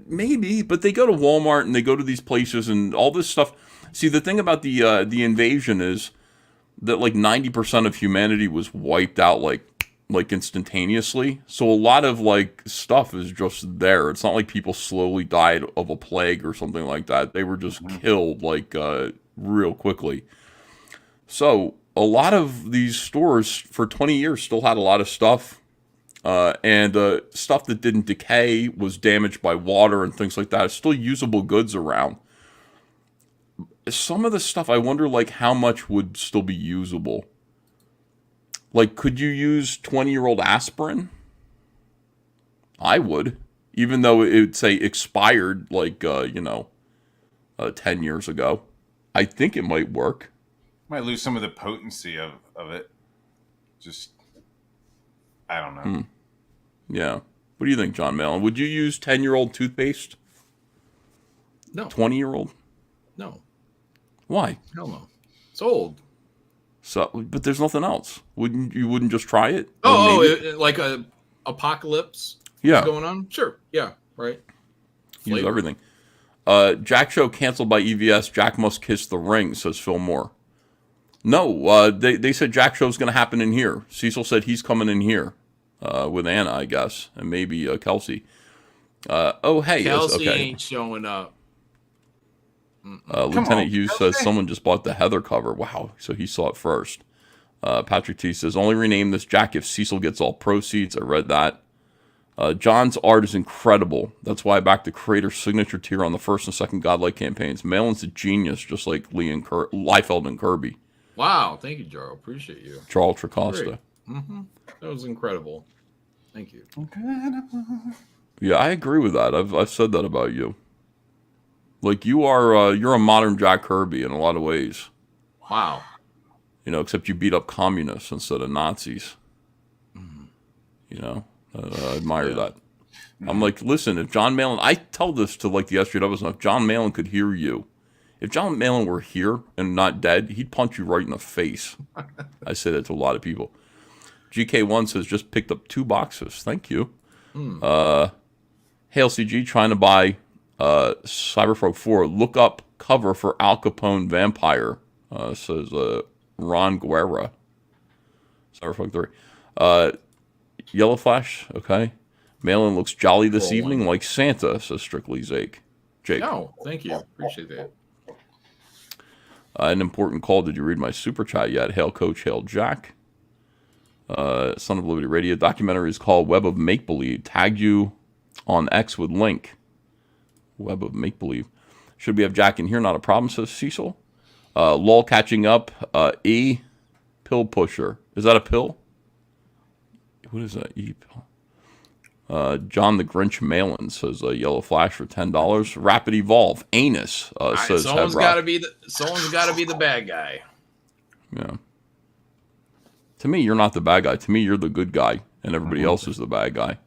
Maybe, but they go to Walmart and they go to these places and all this stuff. See, the thing about the invasion is that like 90% of humanity was wiped out like instantaneously. So a lot of like stuff is just there. It's not like people slowly died of a plague or something like that. They were just killed like real quickly. So a lot of these stores for 20 years still had a lot of stuff. And stuff that didn't decay, was damaged by water and things like that. It's still usable goods around. Some of the stuff, I wonder, like, how much would still be usable? Like, could you use 20-year-old aspirin? I would. Even though it would say expired, like, 10 years ago. I think it might work. Might lose some of the potency of it. Just, I don't know. Yeah. What do you think, John Malin? Would you use 10-year-old toothpaste? No. 20-year-old? No. Why? Hell no. It's old. So, but there's nothing else. You wouldn't just try it? Like a apocalypse Yeah. going on? Sure. Yeah, right. Use everything. Jack show canceled by EVS. Jack must kiss the ring, says Phil Moore. No, they said Jack show's going to happen in here. Cecil said he's coming in here. with Anna, I guess, and maybe Kelsey. Oh, hey, Kelsey okay. ain't showing up. Lieutenant Hughes says someone just bought the Heather cover. Wow, so he saw it first. Patrick T says, only rename this Jack if Cecil gets all proceeds. I read that. John's art is incredible. That's why I backed the creator's signature tier on the first and second Godlike campaigns. Malin's a genius, just like Lee and Liefeld and Kirby. Wow, thank you, Jarl. Appreciate you. Charles Tracosta. That was incredible. Thank you. Yeah, I agree with that. I've said that about you. Like you are, you're a modern Jack Kirby in a lot of ways. Wow. You know, except you beat up communists instead of Nazis. You know, I admire that. I'm like, listen, if John Malin, I tell this to like the SJWs, if John Malin could hear you, if John Malin were here and not dead, he'd punch you right in the face. I say that to a lot of people. GK1 says, just picked up 2 boxes. Thank you. Hail CG trying to buy Cyberfrog 4. Look up cover for Al Capone Vampire, says Ron Guerra. Cyberfrog 3. Yellow Flash, okay. Malin looks jolly this evening like Santa, says Strictly Jake. No, thank you. Appreciate that. An important call. Did you read my super chat yet? Hail Coach, hail Jack. Son of Liberty Radio. Documentary is called Web of Make Believe. Tagged you on X with link. Web of Make Believe. Should we have Jack in here? Not a problem, says Cecil. Lol catching up. E. Pill pusher. Is that a pill? What is that? E. Pill. John the Grinch Malin says Yellow Flash for $10. Rapid Evolve. Anus says someone's got to be the bad guy. Yeah. To me, you're not the bad guy. To me, you're the good guy, and everybody else is the bad guy.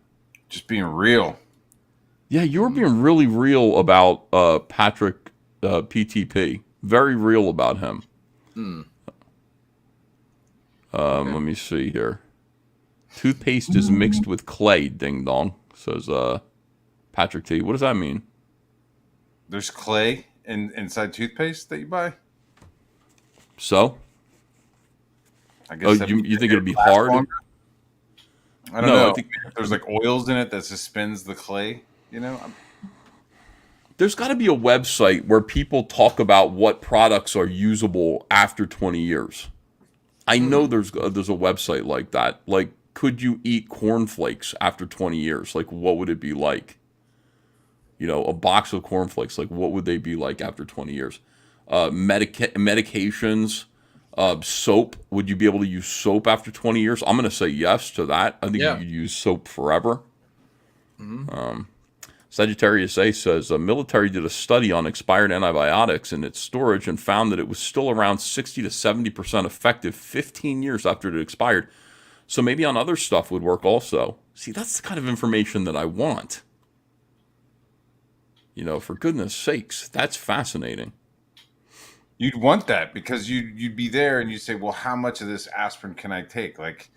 Just being real. Yeah, you were being really real about Patrick PTP. Very real about him. Let me see here. Toothpaste is mixed with clay, ding dong, says Patrick T. What does that mean? There's clay inside toothpaste that you buy? So? I guess you think it'd be hard? Longer? I don't know. I think there's like oils in it that suspends the clay, you know? There's got to be a website where people talk about what products are usable after 20 years. I know there's a website like that. Like, could you eat cornflakes after 20 years? Like, what would it be like? You know, a box of cornflakes, like, what would they be like after 20 years? Medications, soap. Would you be able to use soap after 20 years? I'm going to say yes to that. I think you could use soap forever. Sagittarius A says, military did a study on expired antibiotics and its storage and found that it was still around 60 to 70% effective 15 years after it expired. So maybe on other stuff would work also. See, that's the kind of information that I want. You know, for goodness sakes, that's fascinating. You'd want that because you'd be there and you'd say, well, how much of this aspirin can I take? Like,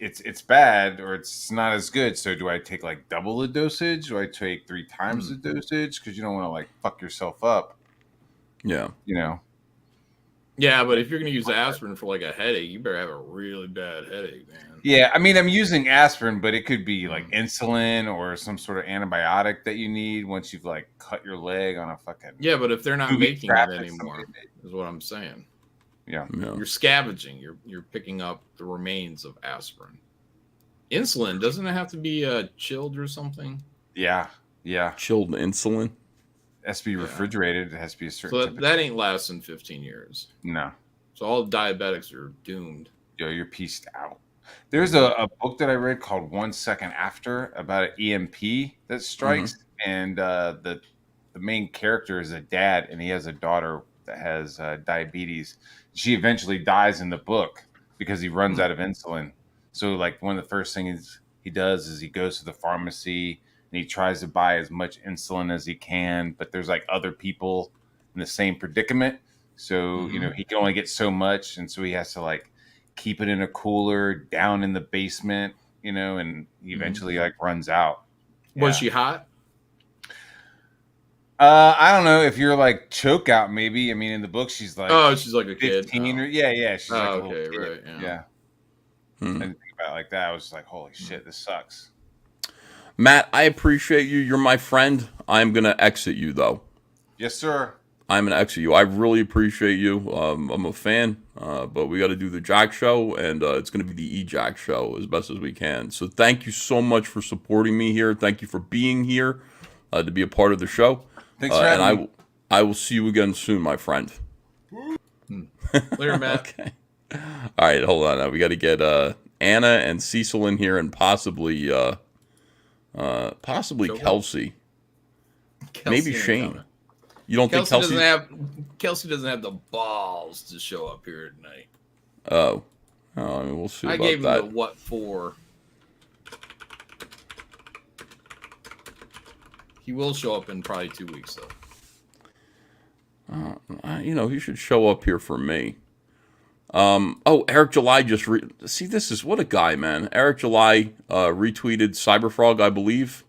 it's bad or it's not as good. So do I take like double the dosage? Do I take 3 times the dosage? Because you don't want to like fuck yourself up. Yeah. You know? Yeah, but if you're going to use aspirin for like a headache, you better have a really bad headache, man. Yeah, I mean, I'm using aspirin, but it could be like insulin or some sort of antibiotic that you need once you've like cut your leg on a fucking... Yeah, but if they're not making it anymore, is what I'm saying. Yeah. You're scavenging. You're picking up the remains of aspirin. Insulin, doesn't it have to be chilled or something? Yeah. Chilled insulin? It has to be refrigerated. It has to be a certain So that ain't lasting 15 years. No. So all diabetics are doomed. Yo, you're pieced out. There's a book that I read called 1 Second After about an EMP that strikes. And the main character is a dad, and he has a daughter that has diabetes. She eventually dies in the book because he runs out of insulin. So like one of the first things he does is he goes to the pharmacy and he tries to buy as much insulin as he can, but there's like other people in the same predicament. So, you know, he can only get so much. And so he has to like keep it in a cooler down in the basement, you know, and he eventually like runs out. Was she hot? I don't know if you're like choke out, maybe. I mean, in the book, she's like, she's like a 15 kid. Or, yeah. She's like a okay, little kid. right. Yeah. I didn't think about it like that. I was just like, holy shit, this sucks. Matt, I appreciate you. You're my friend. I'm going to exit you, though. Yes, sir. I'm going to exit you. I really appreciate you. I'm a fan, but we got to do the Jack show, and it's going to be the E-Jack show as best as we can. So thank you so much for supporting me here. Thank you for being here to be a part of the show. Thanks for having me. I will see you again soon, my friend. Later, Matt. Okay. All right, hold on. Now we got to get Anna and Cecil in here, and possibly Kelsey. Maybe Shane. You don't think Kelsey Kelsey doesn't have the balls to show up here tonight? Oh, I mean, we'll see I about gave him that. the what for. He will show up in probably 2 weeks, though. He should show up here for me. Eric July just see, this is what a guy, man. Eric July retweeted Cyberfrog, I believe.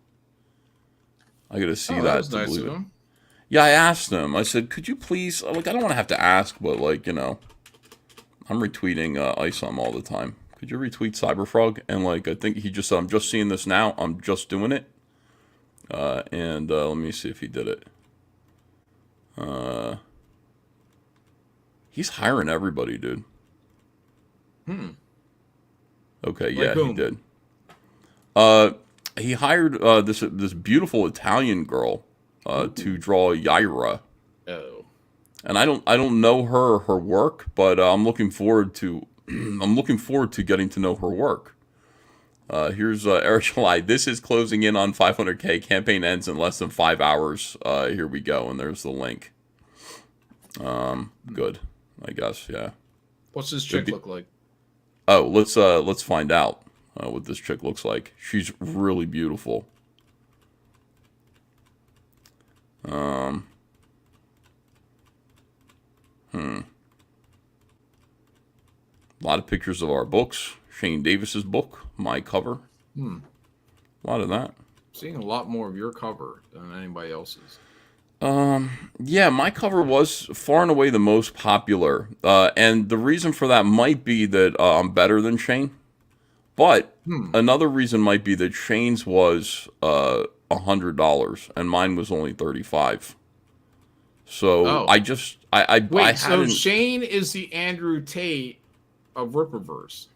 I gotta see that. That was to nice believe of it. him. Yeah, I asked him. I said, "Could you please?" Like, I don't want to have to ask, but I'm retweeting ISOM all the time. Could you retweet Cyberfrog? And I think he just said, "I'm just seeing this now. I'm just doing it." And let me see if he did it. He's hiring everybody, dude. Okay, yeah, he did. He hired this beautiful Italian girl to draw Yaira. Oh. And I don't know her work, but I'm looking forward to getting to know her work. Here's Eric July. This is closing in on 500K. Campaign ends in less than 5 hours. Here we go, and there's the link. Good, I guess. Yeah. What's this chick look like? Oh, let's find out what this chick looks like. She's really beautiful. A lot of pictures of our books. Shane Davis's book, my cover. A lot of that. Seeing a lot more of your cover than anybody else's. Yeah, my cover was far and away the most popular. And the reason for that might be that I'm better than Shane. But another reason might be that Shane's was $100 and mine was only $35. So Wait, so Shane is the Andrew Tate of Rippaverse.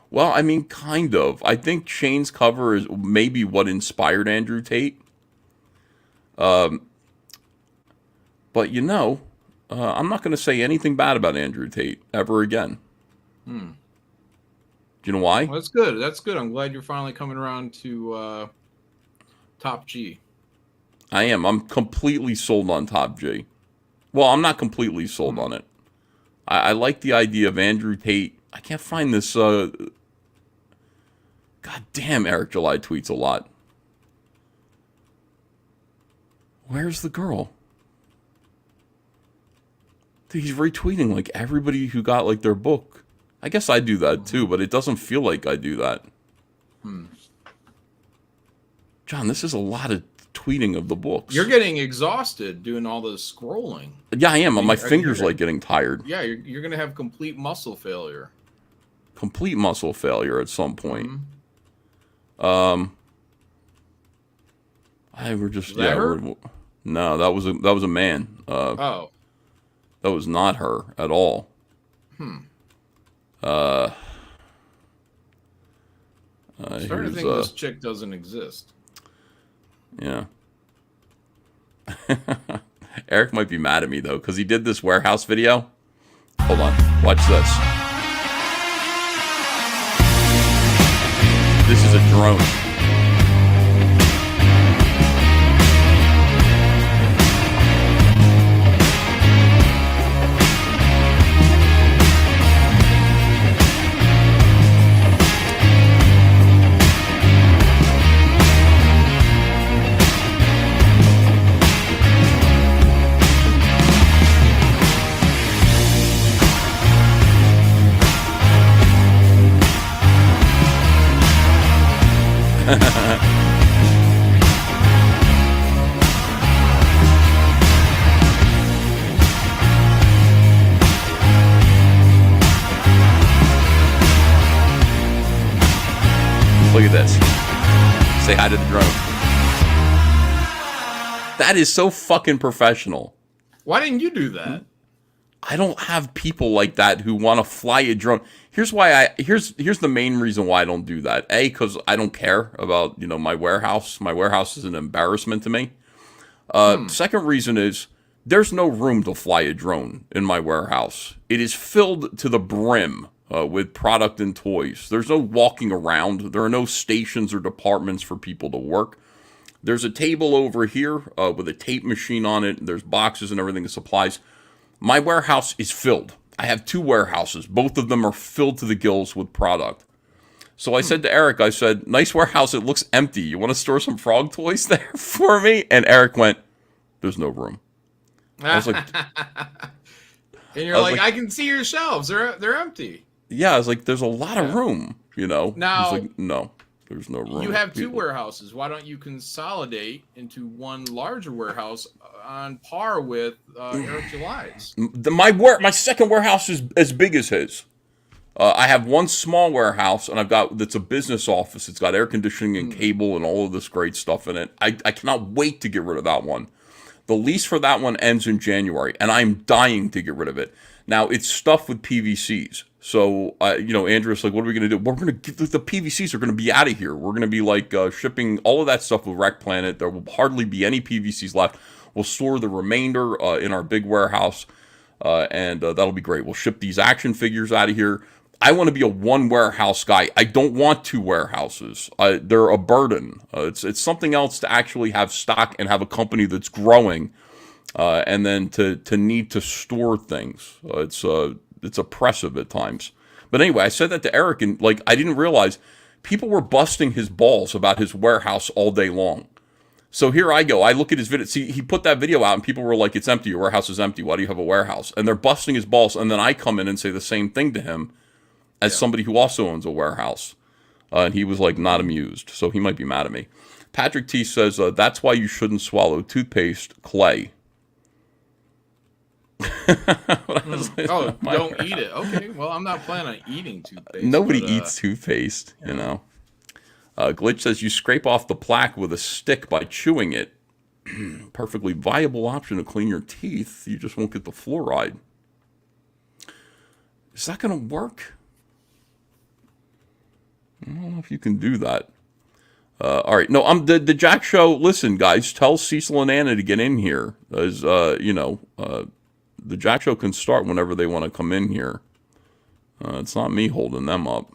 Well, I mean, kind of. I think Shane's cover is maybe what inspired Andrew Tate. But I'm not going to say anything bad about Andrew Tate ever again. Do you know why? Well, that's good. That's good. I'm glad you're finally coming around to Top G. I am. I'm completely sold on Top G. Well, I'm not completely sold on it. I like the idea of Andrew Tate. I can't find this. God damn, Eric July tweets a lot. Where's the girl? He's retweeting like everybody who got like their book. I guess I do that too, but it doesn't feel like I do that. John, this is a lot of tweeting of the books. You're getting exhausted doing all this scrolling. Yeah, I am. My fingers like getting tired. Yeah, you're going to have complete muscle failure. Complete muscle failure at some point. We're just no, that was a man. Oh. That was not her at all. Starting to think this chick doesn't exist. Yeah. Eric might be mad at me though, because he did this warehouse video. Hold on, watch this. This is a drone. at this. Say hi to the drone. That is so fucking professional. Why didn't you do that? I don't have people like that who want to fly a drone. Here's the main reason why I don't do that. A, because I don't care about my warehouse. My warehouse is an embarrassment to me. Second reason is there's no room to fly a drone in my warehouse. It is filled to the brim with product and toys. There's no walking around. There are no stations or departments for people to work. There's a table over here with a tape machine on it. There's boxes and everything, supplies. My warehouse is filled. I have 2 warehouses. Both of them are filled to the gills with product. So I said to Eric, I said, nice warehouse. It looks empty. You want to store some frog toys there for me? And Eric went, there's no room. I was like, and you're like, I can see your shelves. They're empty. Yeah, I was like, there's a lot of room, Now, he's like, no, there's no room. You have 2 warehouses. Why don't you consolidate into one larger warehouse on par with Eric July's? My second warehouse is as big as his. I have one small warehouse, and that's a business office. It's got air conditioning and cable and all of this great stuff in it. I cannot wait to get rid of that one. The lease for that one ends in January, and I'm dying to get rid of it. Now, it's stuffed with PVCs. So, Andrew's like, what are we going to do? We're going to the PVCs are going to be out of here. We're going to be like shipping all of that stuff with Wreck Planet. There will hardly be any PVCs left. We'll store the remainder in our big warehouse, and that'll be great. We'll ship these action figures out of here. I want to be a one warehouse guy. I don't want 2 warehouses. They're a burden. It's something else to actually have stock and have a company that's growing, and then to need to store things. It's oppressive at times. But anyway, I said that to Eric, and I didn't realize people were busting his balls about his warehouse all day long. So here I go. I look at his video. See, he put that video out, and people were like, "It's empty. Your warehouse is empty. Why do you have a warehouse?" And they're busting his balls. And then I come in and say the same thing to him, as somebody who also owns a warehouse, and he was not amused. So he might be mad at me. Patrick T says that's why you shouldn't swallow toothpaste, Clay. Don't eat it. Okay, well, I'm not planning on eating toothpaste. Nobody eats toothpaste, Glitch says you scrape off the plaque with a stick by chewing it. Perfectly viable option to clean your teeth. You just won't get the fluoride. Is that going to work? I don't know if you can do that. All right. No, the Jack Show. Listen, guys, tell Cecil and Anna to get in here. As the Jack Show can start whenever they want to come in here. It's not me holding them up.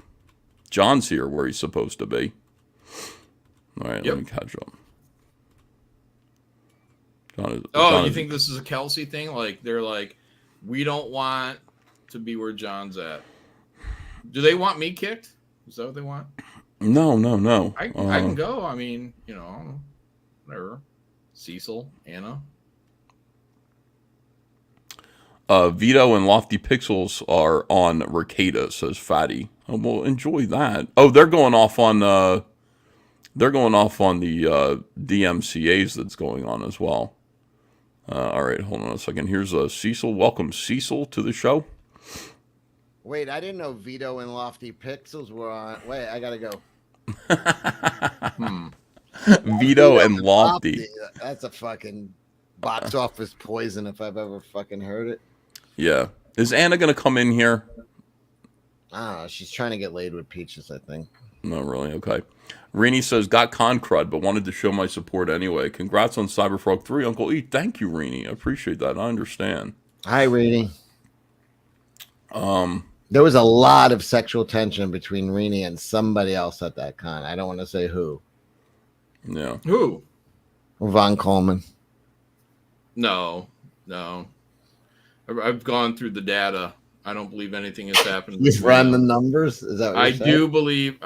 John's here where he's supposed to be. All right, let me catch up. John, you think this is a Kelsey thing? They're like, we don't want to be where John's at. Do they want me kicked? Is that what they want? No. I can go. I mean, whatever. Cecil, Anna. Vito and Lofty Pixels are on Ricada, says Fatty. Oh, well, enjoy that. Oh, they're going off on the DMCAs that's going on as well. All right, hold on a second. Here's Cecil. Welcome, Cecil, to the show. Wait, I didn't know Vito and Lofty Pixels were on. Wait, I gotta go. Vito and Lofty. That's a fucking box office poison if I've ever fucking heard it. Yeah. Is Anna gonna come in here? She's trying to get laid with Peaches, I think. No, really? Okay. Rini says, got con crud, but wanted to show my support anyway. Congrats on Cyberfrog 3, Uncle E. Thank you, Rini. I appreciate that. I understand. Hi, Rini. There was a lot of sexual tension between Rini and somebody else at that con. I don't want to say who. Yeah. Who? Von Coleman. No. I've gone through the data. I don't believe anything has happened. You've run the numbers? Is that what I you're saying? do believe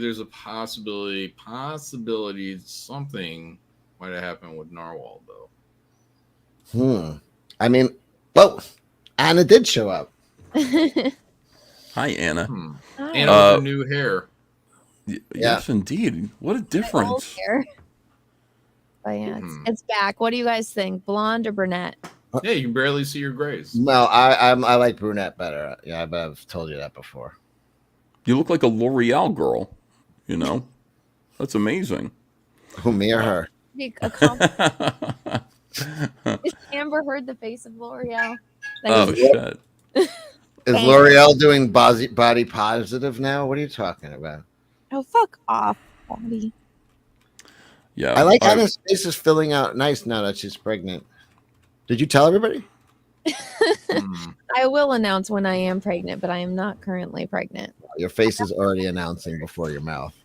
there's a possibility something might have happened with Narwhal, though. I mean, well, Anna did show up. Hi, Anna. Hi. Anna with her new hair. Yes, indeed. What a difference. But yeah, it's back. What do you guys think? Blonde or brunette? Yeah, you can barely see your grays. No, I like brunette better. Yeah, but I've told you that before. You look like a L'Oreal girl, That's amazing. Who, me or her? Is Amber Heard the face of L'Oreal? Oh shit! Is L'Oreal doing body positive now? What are you talking about? Oh, fuck off, body. Yeah, I like how this face is filling out nice now that she's pregnant. Did you tell everybody? I will announce when I am pregnant, but I am not currently pregnant. Your face is already announcing before your mouth.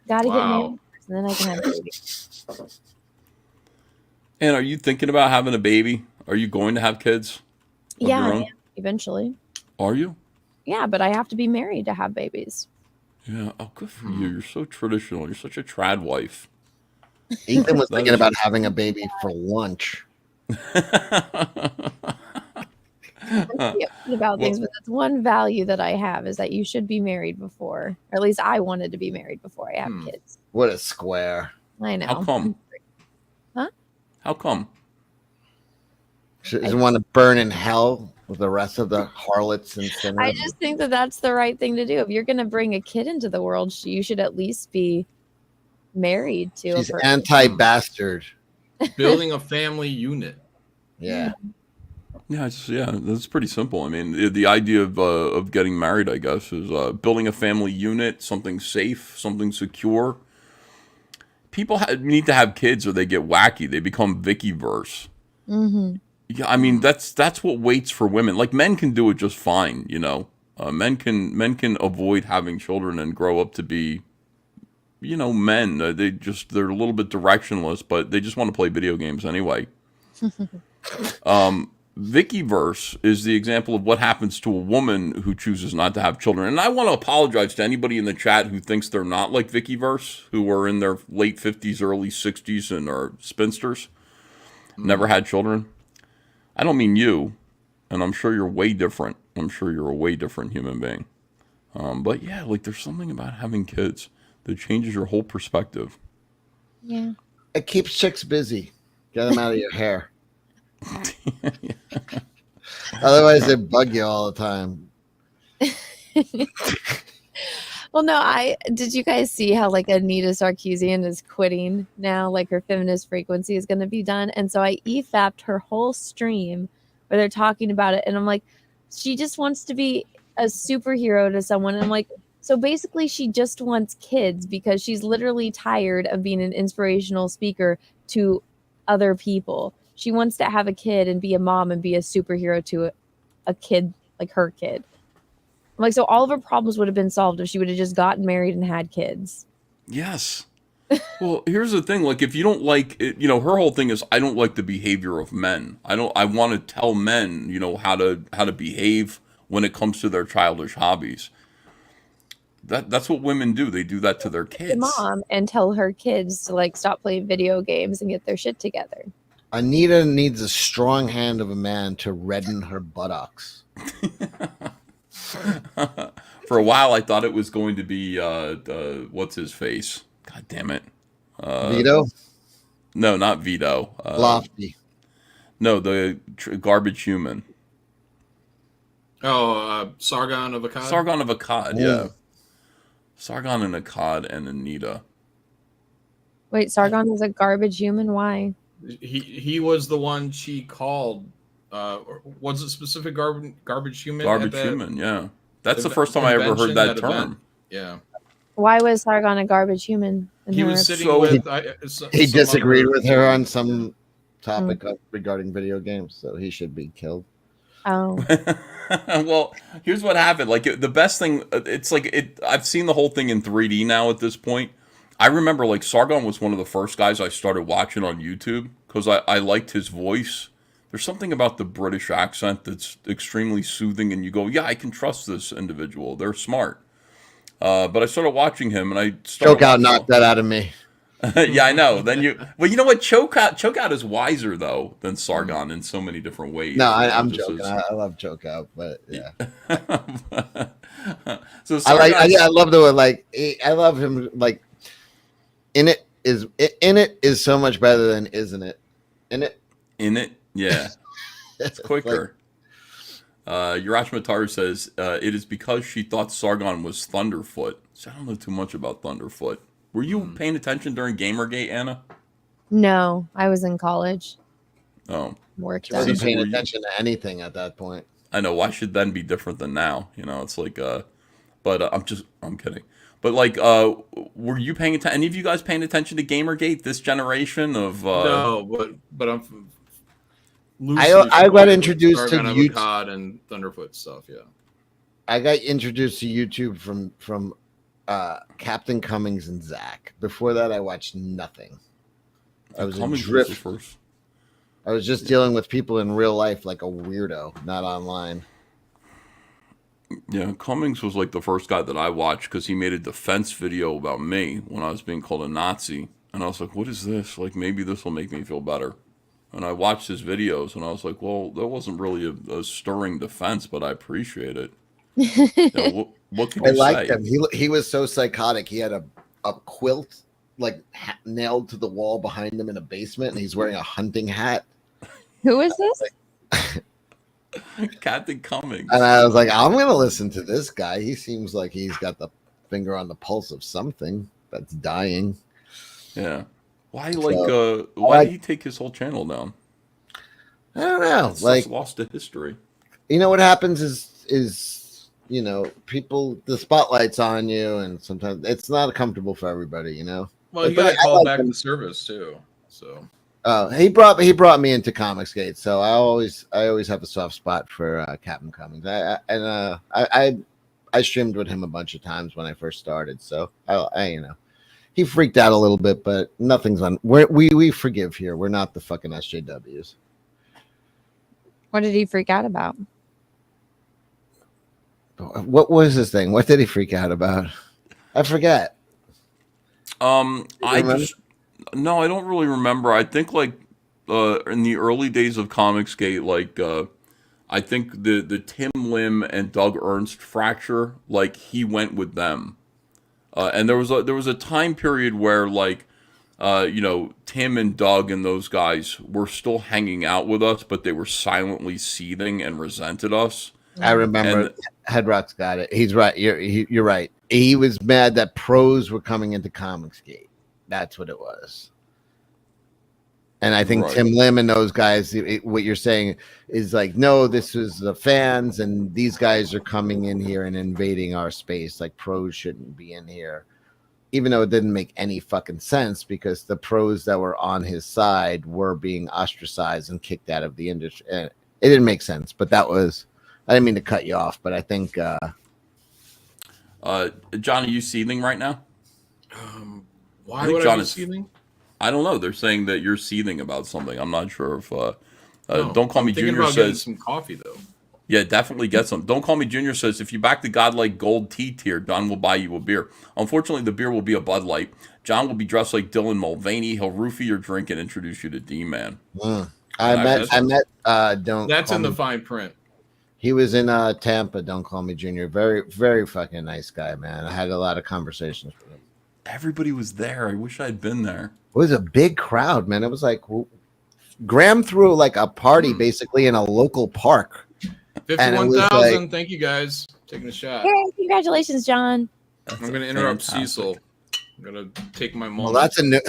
Gotta get married first, and then I can have a baby. And are you thinking about having a baby? Are you going to have kids? Of Yeah, your I own? am, eventually. Are you? Yeah, but I have to be married to have babies. Yeah. Oh, good for you. You're so traditional. You're such a trad wife. Ethan was That thinking is- about having a baby for lunch. About things, but that's one value that I have is that you should be married before, or at least I wanted to be married before I have kids. What a square. I know. How come? Huh? How come? She doesn't want to burn in hell with the rest of the harlots and sinners. I just think that that's the right thing to do. If you're going to bring a kid into the world, you should at least be married to She's a person. anti-bastard. Building a family unit. Yeah. Yeah, that's pretty simple. I mean, the idea of getting married, I guess, is building a family unit, something safe, something secure. People need to have kids, or they get wacky. They become Vicky-verse. Mm-hmm. Yeah, I mean that's what waits for women. Like men can do it just fine, you know. Men can avoid having children and grow up to be, you know, men. They're a little bit directionless, but they just want to play video games anyway. Vicky-verse is the example of what happens to a woman who chooses not to have children. And I want to apologize to anybody in the chat who thinks they're not like Vicky-verse, who are in their late 50s, early 60s, and are spinsters, never had children. I don't mean you, and I'm sure you're way different. I'm sure you're a way different human being. But yeah, like there's something about having kids that changes your whole perspective. Yeah. It keeps chicks busy. Get them out of your hair. Otherwise, they bug you all the time. Well, no, did you guys see how like Anita Sarkeesian is quitting now? Like her feminist frequency is going to be done. And so I EFAP'd her whole stream where they're talking about it. And I'm like, she just wants to be a superhero to someone. And I'm like, so basically she just wants kids because she's literally tired of being an inspirational speaker to other people. She wants to have a kid and be a mom and be a superhero to a kid, like her kid. I'm like, so all of her problems would have been solved if she would have just gotten married and had kids. Yes. Well, here's the thing. Like, if you don't like it, you know, her whole thing is, I don't like the behavior of men. I want to tell men, you know, how to behave when it comes to their childish hobbies. That's what women do. They do that to their kids. The mom and tell her kids to like stop playing video games and get their shit together. Anita needs a strong hand of a man to redden her buttocks. For a while, I thought it was going to be what's his face? God damn it, Vito? No, not Vito. Lofty. No, the garbage human. Oh, Sargon of Akkad. Sargon of Akkad, yeah. Sargon and Akkad and Anita. Wait, Sargon is a garbage human? Why? He was the one she called. Was it specific garbage human? Garbage human, yeah. That's the first time I ever heard that term. Event. Yeah. Why was Sargon a garbage human? He was sitting with. He disagreed with her on some topic regarding video games, so he should be killed. Oh. Well, here's what happened. Like the best thing, it's like I've seen the whole thing in 3D now at this point. I remember like Sargon was one of the first guys I started watching on YouTube because I liked his voice. There's something about the British accent that's extremely soothing, and you go, yeah, I can trust this individual. They're smart. But I started watching him, and I started Choke out knocked that out of me. Yeah, I know. Then well, you know what? Choke out is wiser though than Sargon in so many different ways. No, I'm joking. I love choke out, but yeah. So Sargon, I love the like. I love him like. In it is so much better than isn't it? In it, yeah. It's quicker. Urash Matar says it is because she thought Sargon was Thunderfoot. So I don't know too much about Thunderfoot. Were you paying attention during Gamergate, Anna? No, I was in college. Oh, Worked. She wasn't Cecil, paying were you- attention to anything at that point. I know. Why should then be different than now? You know, it's like, but I'm kidding. But like, were you paying attention? Any of you guys paying attention to Gamergate? This generation of No, but I'm. I got introduced to Sargon of YouTube. Akkad and Thunderfoot stuff. Yeah. I got introduced to YouTube from Captain Cummings and Zach. Before that, I watched nothing. I was Cummings was adrift. the first. I was just dealing with people in real life like a weirdo, not online. Yeah, Cummings was like the first guy that I watched because he made a defense video about me when I was being called a Nazi. And I was like, what is this? Like, maybe this will make me feel better. And I watched his videos and I was like, well, that wasn't really a stirring defense, but I appreciate it. You know, what can I you liked say? him. He was so psychotic. He had a quilt like nailed to the wall behind him in a basement, and he's wearing a hunting hat. Who is this? Captain Cummings. And I was like, I'm gonna listen to this guy. He seems like he's got the finger on the pulse of something that's dying. Yeah. Why So, why did he take his whole channel down? I don't know. It's Like, just lost to history. you know what happens is you know, people, the spotlight's on you, and sometimes it's not comfortable for everybody, you know. Well, you But got called like back him. to service too. So He brought me into Comicsgate, so I always have a soft spot for Captain Cummings. I streamed with him a bunch of times when I first started, so I you know, he freaked out a little bit, but nothing's on. We forgive here. We're not the fucking SJWs. What did he freak out about? What was this thing? What did he freak out about? I forget. I remember? just no, I don't really remember. I think like in the early days of Comicsgate, like I think the Tim Lim and Doug Ernst fracture, like he went with them, and there was a time period where like you know, Tim and Doug and those guys were still hanging out with us, but they were silently seething and resented us. I remember. Headrock's got it. He's right. You're right. He was mad that pros were coming into Comicsgate. That's what it was. And I think Right. Tim Lim and those guys, what you're saying is like, no, this is the fans, and these guys are coming in here and invading our space. Like, pros shouldn't be in here. Even though it didn't make any fucking sense, because the pros that were on his side were being ostracized and kicked out of the industry. It didn't make sense, but that was, I didn't mean to cut you off, but I think John, are you seething right now? why think would John I be is- seething? I don't know. They're saying that you're seething about something. I'm not sure if No, Don't Call I'm Me thinking Junior about getting says some coffee though. yeah, definitely get some. Don't Call Me Junior says if you back the Godlike Gold Tea tier, John will buy you a beer. Unfortunately, the beer will be a Bud Light. John will be dressed like Dylan Mulvaney. He'll roofie your drink and introduce you to D-Man. I met Don't. That's Call in the Me- fine print. He was in Tampa. Don't Call Me Junior. Very, very fucking nice guy, man. I had a lot of conversations with him. Everybody was there. I wish I'd been there. It was a big crowd, man. It was like Graham threw like a party basically in a local park. And it was 51,000. like- Thank you guys. Taking a shot. Yay, congratulations, John. I'm going to interrupt fantastic. Cecil. I'm going to take my Well, moment. that's a new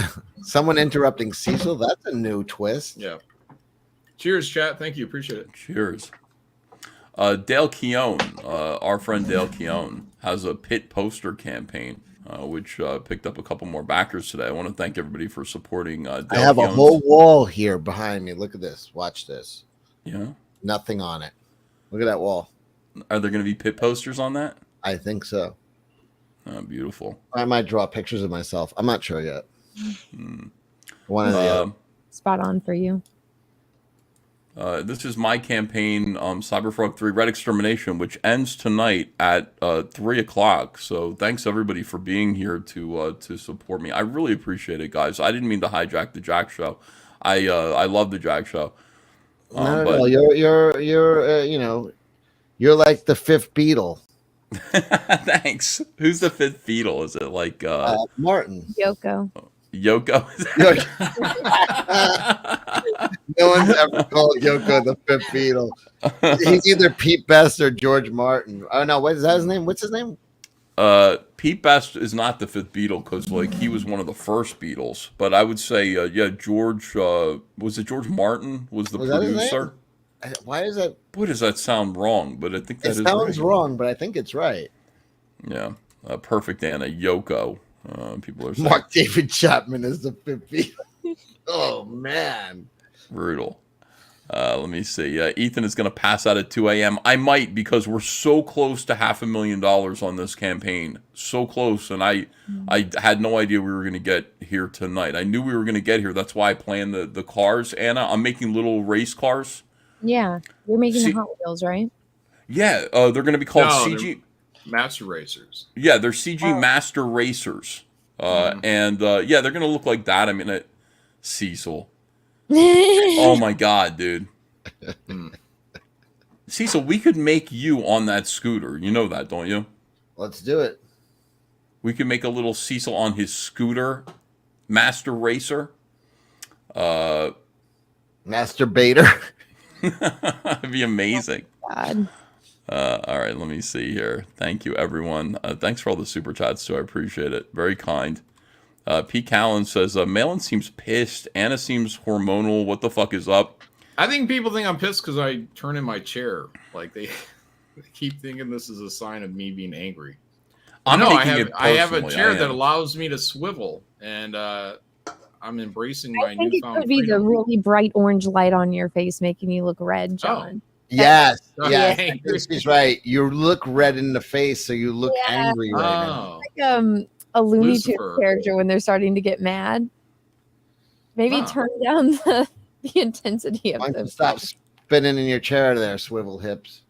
someone interrupting Cecil. That's a new twist. Yeah. Cheers, chat. Thank you. Appreciate it. Cheers. Dale Keown, our friend Dale Keown, has a pit poster campaign, which picked up a couple more backers today. I want to thank everybody for supporting Dale I have a Keown's- whole wall here behind me. Look at this. Watch this. Yeah. Nothing on it. Look at that wall. Are there going to be pit posters on that? I think so. Oh, beautiful. I might draw pictures of myself. I'm not sure yet. One of the other. Spot on for you. This is my campaign, Cyberfrog 3 Red Extermination, which ends tonight at 3 o'clock. So thanks everybody for being here to support me. I really appreciate it, guys. I didn't mean to hijack the Jack Show. I love the Jack Show. No, you're you know, you're like the fifth Beatle. Thanks. Who's the fifth Beatle? Is it like Martin? Yoko. Yoko? No one's ever called Yoko the fifth Beatle. He's either Pete Best or George Martin. Oh no, what is that his name? What's his name? Pete Best is not the fifth Beatle because like he was one of the first Beatles. But I would say yeah, George was it George Martin was the Was that his name? producer. Why is that? Boy, does that sound wrong? But I think that It is sounds right. wrong, but I think it's right. Yeah, Perfect Anna, Yoko. People are saying Mark David Chapman is the fifth Beatle. Oh man, brutal. Let me see. Ethan is going to pass out at 2 a.m. I might because we're so close to $500,000 on this campaign. So close. And I had no idea we were going to get here tonight. I knew we were going to get here. That's why I planned the cars, Anna. I'm making little race cars. Yeah, you're making the Hot Wheels, right? Yeah, they're going to be called No, CG. Master Racers. Yeah, they're CG Master Racers. And yeah, they're going to look like that. I mean, Cecil. Oh my god, dude. Cecil, we could make you on that scooter. You know that, don't you? Let's do it. We could make a little Cecil on his scooter, Master Racer. Masturbator. That'd be amazing. God. All right, let me see here. Thank you, everyone. Thanks for all the super chats, too. I appreciate it. Very kind. Pete Callen says, Malin seems pissed. Anna seems hormonal. What the fuck is up? I think people think I'm pissed because I turn in my chair. Like they keep thinking this is a sign of me being angry. I have a chair that allows me to swivel, and I'm embracing my I think it newfound could be freedom. the really bright orange light on your face making you look red, John. Yes, Yeah. yes, she's right. You look red in the face, so you look angry right now. Like a Looney Tunes Lucifer. character when they're starting to get mad. Maybe turn down the intensity of Why don't them. you stop spinning in your chair there, swivel hips.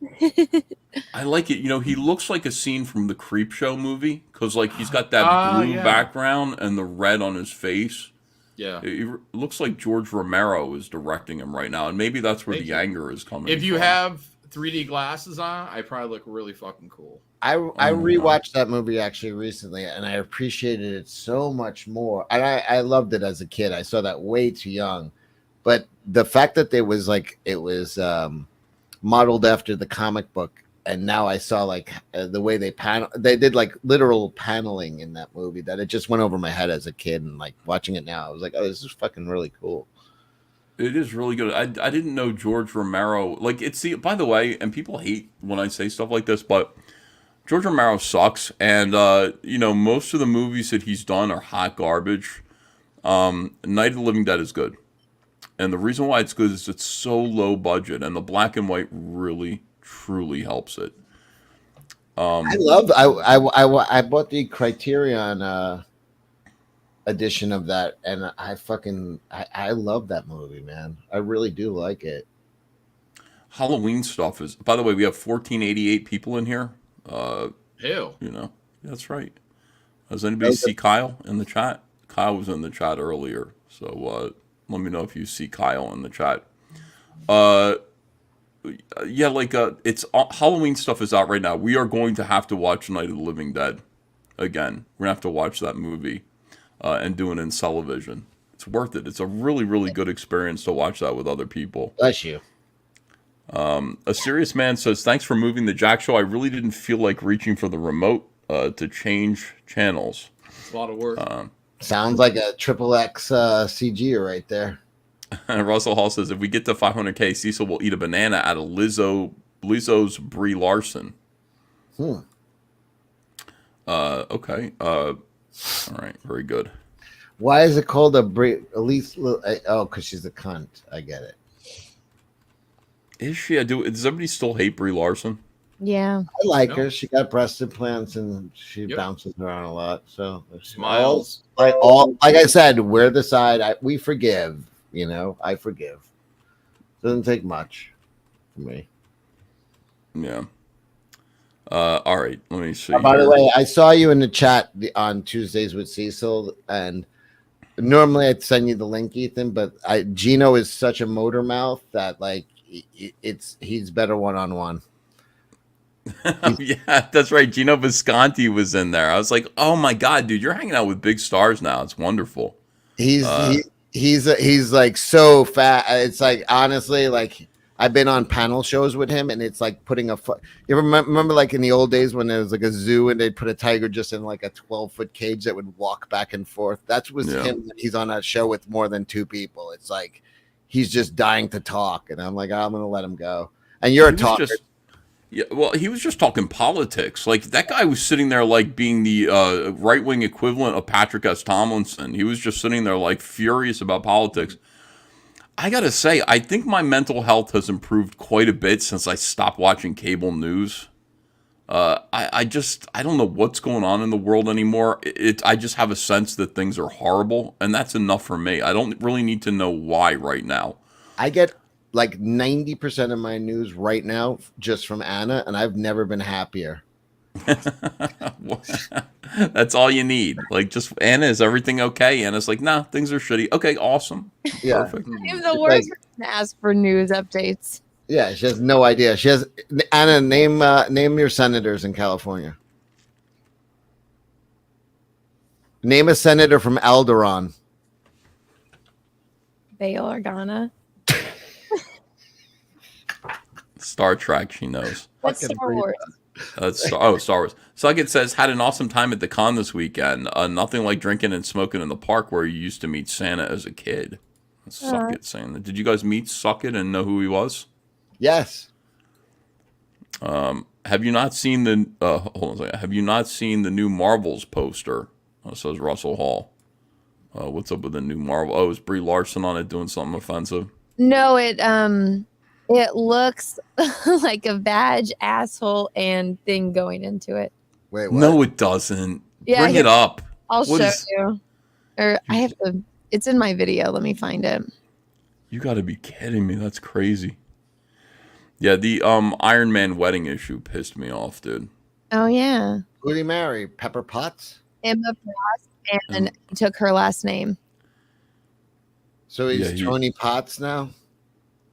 I like it. You know, he looks like a scene from the Creep Show movie because, like, he's got that blue background and the red on his face. Yeah. It looks like George Romero is directing him right now, and maybe that's where the anger is coming If you from. have 3D glasses on, I probably look really fucking cool. I rewatched that movie actually recently, and I appreciated it so much more. And I loved it as a kid. I saw that way too young, but the fact that it was modeled after the comic book, and now I saw like the way they did like literal paneling in that movie that it just went over my head as a kid, and like watching it now, I was like, oh, this is fucking really cool. It is really good. I didn't know George Romero. Like, by the way, and people hate when I say stuff like this, but George Romero sucks. And, you know, most of the movies that he's done are hot garbage. Night of the Living Dead is good. And the reason why it's good is it's so low budget, and the black and white really, truly helps it. I bought the Criterion edition of that, and I love that movie, man. I really do like it. Halloween stuff is, by the way, we have 1488 people in here. Ew. You know, that's right. Does anybody see Kyle in the chat? Kyle was in the chat earlier, so let me know if you see Kyle in the chat. Yeah, like it's Halloween stuff is out right now. We are going to have to watch Night of the Living Dead again. We're gonna have to watch that movie and do it in Celevision. It's worth it. It's a really, really good experience to watch that with other people. Bless you. A serious man says, thanks for moving the Jack Show. I really didn't feel like reaching for the remote to change channels. It's a lot of work. Sounds like a XXX CG right there. Russell Hall says, if we get to 500K, Cecil will eat a banana out of Lizzo's Brie Larson. Okay. All right. Very good. Why is it called a Brie? At least, because she's a cunt. I get it. Is she? Does everybody still hate Brie Larson? Yeah. I like her. She got breast implants and she bounces around a lot. So Smiles. Like I said, we're the side. We forgive. You know, I forgive. Doesn't take much for me. Yeah. All right. Let me see. By the way, I saw you in the chat on Tuesdays with Cecil, and normally I'd send you the link, Ethan. But Gino is such a motor mouth that like he's better one-on-one. Yeah, that's right. Gino Visconti was in there. I was like, oh my god, dude, you're hanging out with big stars now. It's wonderful. He's like so fat. It's like honestly, like I've been on panel shows with him, and it's like putting a you ever remember like in the old days when there was like a zoo and they'd put a tiger just in like a 12-foot cage that would walk back and forth? That was him when he's on a show with more than 2 people. It's like he's just dying to talk, and I'm like, I'm gonna let him go. And you're a talker. Yeah, well, he was just talking politics. Like, that guy was sitting there like being the right-wing equivalent of Patrick S. Tomlinson. He was just sitting there like furious about politics. I gotta say, I think my mental health has improved quite a bit since I stopped watching cable news. I don't know what's going on in the world anymore. I just have a sense that things are horrible, and that's enough for me. I don't really need to know why right now. I get like 90% of my news right now just from Anna, and I've never been happier. That's all you need. Like, just, Anna, is everything okay? Anna's like, nah, things are shitty. Okay, awesome. Yeah. Perfect. I'm the worst person to ask for news updates. Yeah, she has no idea. She has Anna. Name your senators in California. Name a senator from Alderaan. Bail Organa. Star Trek, she knows. What's Star Wars? Star Wars. Suckit says, had an awesome time at the con this weekend. Nothing like drinking and smoking in the park where you used to meet Santa as a kid. Suckit saying that. Did you guys meet Suckit and know who he was? Yes. Have you not seen the hold on a second. Have you not seen the new Marvels poster? Says Russell Hall. What's up with the new Marvel? Oh, is Brie Larson on it doing something offensive? No, it looks like a badge, asshole, and thing going into it. Wait, what? No, it doesn't. Yeah, Bring it up. I'll show you. Or I have to. It's in my video. Let me find it. You got to be kidding me. That's crazy. Yeah, the Iron Man wedding issue pissed me off, dude. Oh yeah. Who did he marry? Pepper Potts? Emma Frost, and took her last name. So he's Tony Potts now?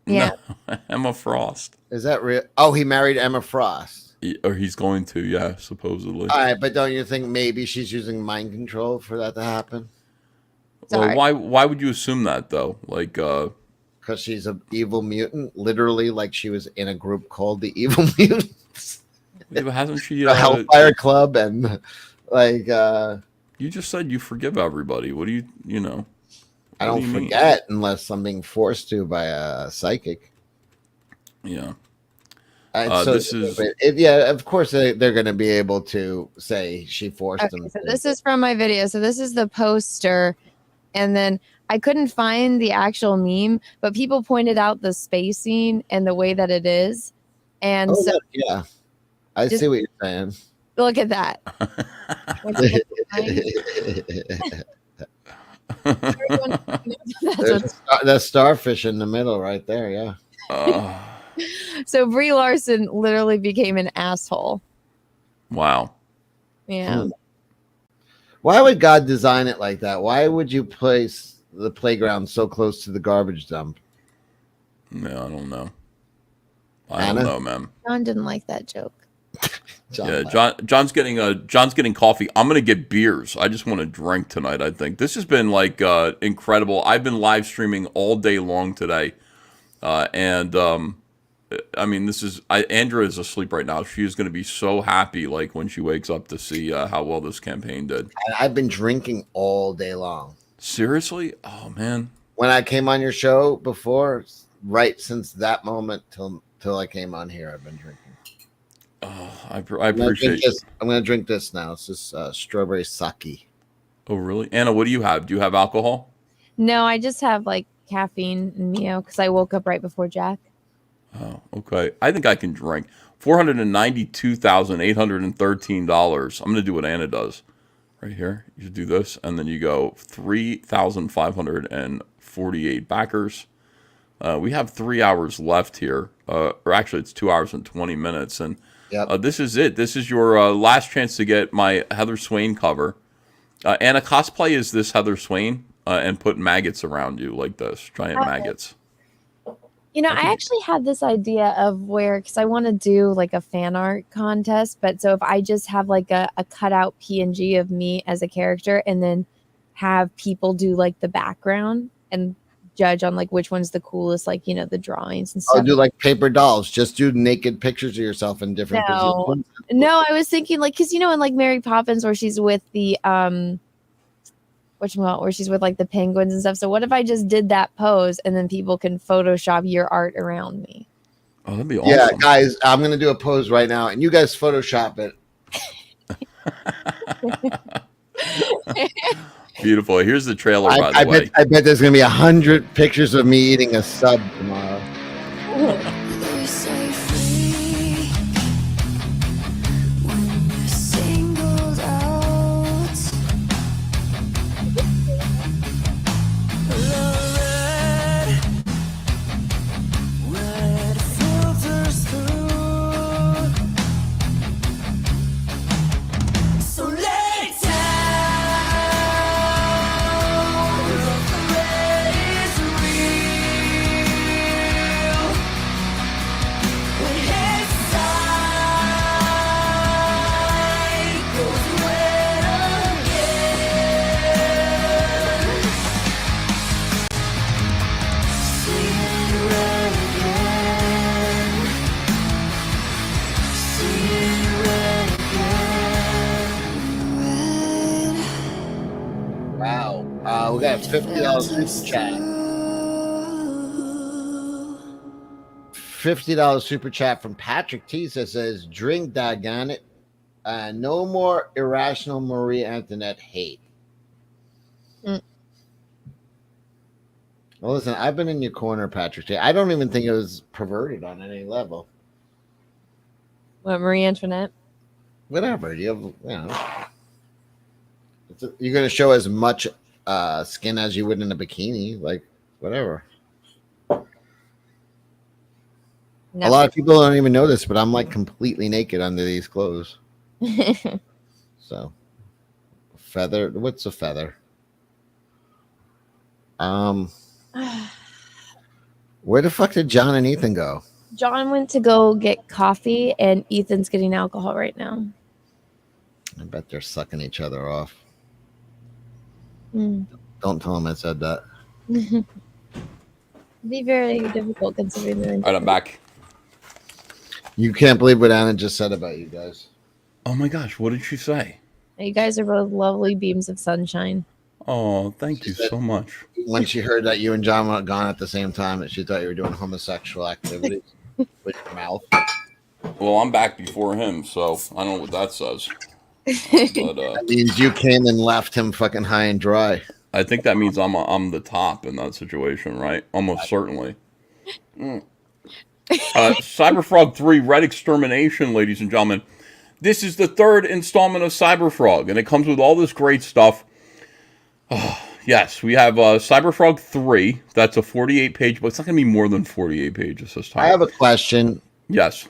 Yeah. No, Emma Frost. Is that real? Oh, he married Emma Frost. Or he's going to, yeah, supposedly. All right, but don't you think maybe she's using mind control for that to happen? Well, why would you assume that, though? Like, because she's an evil mutant, literally, like she was in a group called the Evil Mutants. Yeah, but hasn't she? The Hellfire Club, and like. You just said you forgive everybody. What do you know? I don't forget unless I'm being forced to by a psychic. Yeah. So this is yeah. Of course, they're going to be able to say she forced them. So this is from my video. So this is the poster, and then I couldn't find the actual meme, but people pointed out the spacing and the way that it is, and yeah, I see what you're saying. Look at that. That starfish in the middle right there, yeah. So Brie Larson literally became an asshole. Wow. Yeah. Why would God design it like that? Why would you place the playground so close to the garbage dump? No, I don't know. I don't know, man. John didn't like that joke. John's getting coffee. I'm gonna get beers. I just want to drink tonight. I think this has been like incredible. I've been live streaming all day long today, and I mean, Andrea is asleep right now. She is going to be so happy, like when she wakes up to see how well this campaign did. I've been drinking all day long. Seriously? Oh man! When I came on your show before, right since that moment till I came on here, I've been drinking. Oh, I appreciate it. I'm going to drink this now. It's just strawberry sake. Oh, really? Anna, what do you have? Do you have alcohol? No, I just have like caffeine and Mio because I woke up right before Jack. Oh, okay. I think I can drink. $492,813. I'm going to do what Anna does right here. You do this, and then you go 3,548 backers. We have 3 hours left here, or actually it's 2 hours and 20 minutes, and this is it. This is your last chance to get my Heather Swain cover. Anna, cosplay is this Heather Swain and put maggots around you like this, giant maggots. You know, I actually had this idea of because I want to do like a fan art contest, but so if I just have like a cutout PNG of me as a character and then have people do like the background and judge on like which one's the coolest, like, you know, the drawings and Oh, stuff. do like paper dolls. Just do naked pictures of yourself in different No, positions. no, I was thinking like, because you know, in like Mary Poppins, where she's with the where she's with like the penguins and stuff. So what if I just did that pose and then people can Photoshop your art around me? Oh, that'd be awesome. Yeah, guys, I'm gonna do a pose right now, and you guys Photoshop it. Beautiful. Here's the trailer, by I the way. bet there's gonna be 100 pictures of me eating a sub tomorrow. Wow. We got a $50 super chat. $50 super chat from Patrick T that says, drink daggone it. No more irrational Marie Antoinette hate. Well, listen, I've been in your corner, Patrick T. I don't even think it was perverted on any level. What, Marie Antoinette? Whatever. You're going to show as much skin as you would in a bikini. Like, whatever. No. A lot of people don't even know this, but I'm like completely naked under these clothes. So, feather. What's a feather? Where the fuck did John and Ethan go? John went to go get coffee, and Ethan's getting alcohol right now. I bet they're sucking each other off. Mm. Don't tell them I said that. It'd be very difficult considering they're in. All right, I'm back. You can't believe what Anna just said about you guys. Oh my gosh, what did she say? You guys are both lovely beams of sunshine. Oh, thank you so much. When she heard that you and John were gone at the same time, that she thought you were doing homosexual activities with your mouth. Well, I'm back before him, so I don't know what that says. But that means you came and left him fucking high and dry. I think that means I'm the top in that situation, right? Almost certainly. Cyberfrog 3 Red Extermination, ladies and gentlemen. This is the third installment of Cyberfrog, and it comes with all this great stuff. Yes, we have Cyberfrog 3. That's a 48-page, but it's not going to be more than 48 pages this time. I have a question. Yes.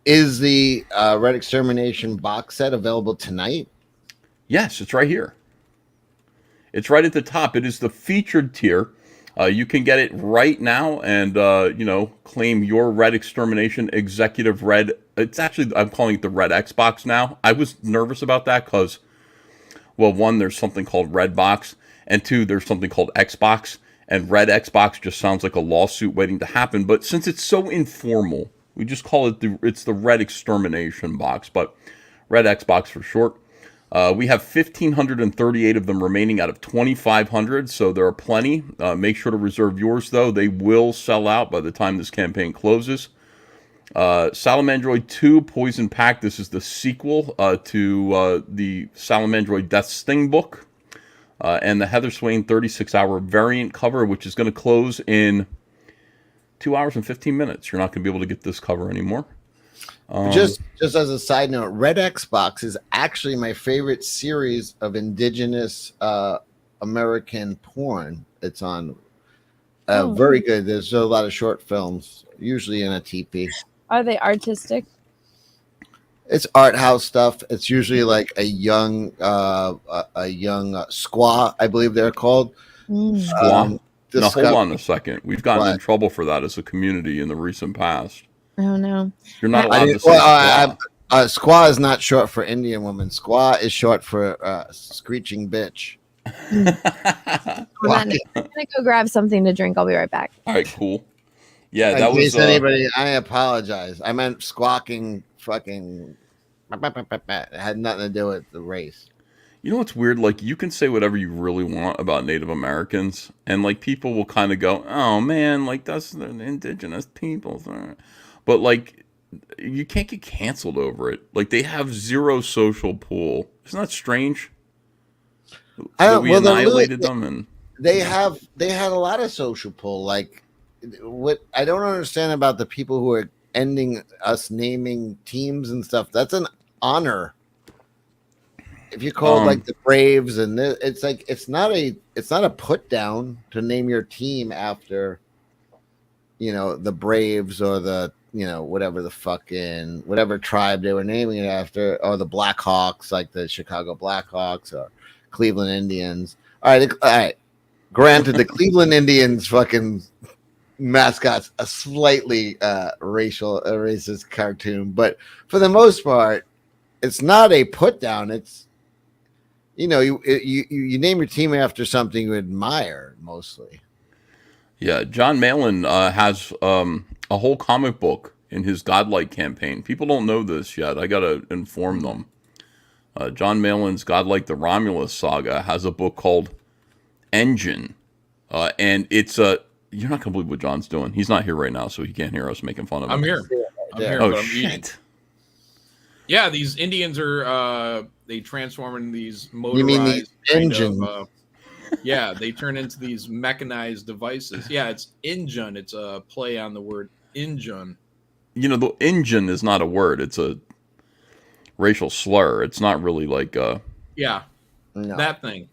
Is the Red Extermination box set available tonight? Yes, it's right here. It's right at the top. It is the featured tier. You can get it right now and, claim your Red Extermination Executive Red. It's actually, I'm calling it the Red Xbox now. I was nervous about that because, well, one, there's something called Red Box, and two, there's something called Xbox, and Red Xbox just sounds like a lawsuit waiting to happen. But since it's so informal, we just call it it's the Red Extermination box, but Red Xbox for short. We have 1,538 of them remaining out of 2,500, so there are plenty. Make sure to reserve yours, though. They will sell out by the time this campaign closes. Salamandroid 2 Poison Pack. This is the sequel to the Salamandroid Death Sting book. And the Heather Swain 36-hour variant cover, which is going to close in 2 hours and 15 minutes. You're not going to be able to get this cover anymore. Just as a side note, Red Xbox is actually my favorite series of indigenous American porn. It's on very good. There's a lot of short films, usually in a TP. Are they artistic? It's art house stuff. It's usually like a young squaw, I believe they're called. Squaw. Now hold on a second. We've gotten in trouble for that as a community in the recent past. Oh no. You're not allowed to say squaw. Squaw is not short for Indian woman. Squaw is short for screeching bitch. I'm gonna go grab something to drink. I'll be right back. All right, cool. Yeah, In that case was anybody, I apologize. I meant squawking fucking. It had nothing to do with the race. You know what's weird? Like, you can say whatever you really want about Native Americans, and like people will kind of go, "Oh man, like that's the indigenous people," but like you can't get canceled over it. Like they have zero social pool. Isn't that strange? That we annihilated them, and they had a lot of social pull. Like what I don't understand about the people who are ending us naming teams and stuff. That's an honor. If you call like the Braves and it's like it's not a put down to name your team after, the Braves or the whatever tribe they were naming it after, or the Blackhawks, like the Chicago Blackhawks or Cleveland Indians. All right. Granted, the Cleveland Indians fucking mascot's a slightly racist cartoon, but for the most part, it's not a put down. It's you name your team after something you admire mostly. yeah, John Malin has a whole comic book in his Godlike campaign. People don't know this yet. I gotta inform them. John Malin's Godlike the Romulus Saga has a book called Engine, and it's you're not gonna believe what John's doing. He's not here right now, so he can't hear us making fun of him. I'm here. Oh but I'm shit! eating. Yeah, these Indians are they transform into these motorized. You mean the engine? Yeah, they turn into these mechanized devices. Yeah, it's engine. It's a play on the word engine. The engine is not a word. It's a racial slur. It's not really like that thing.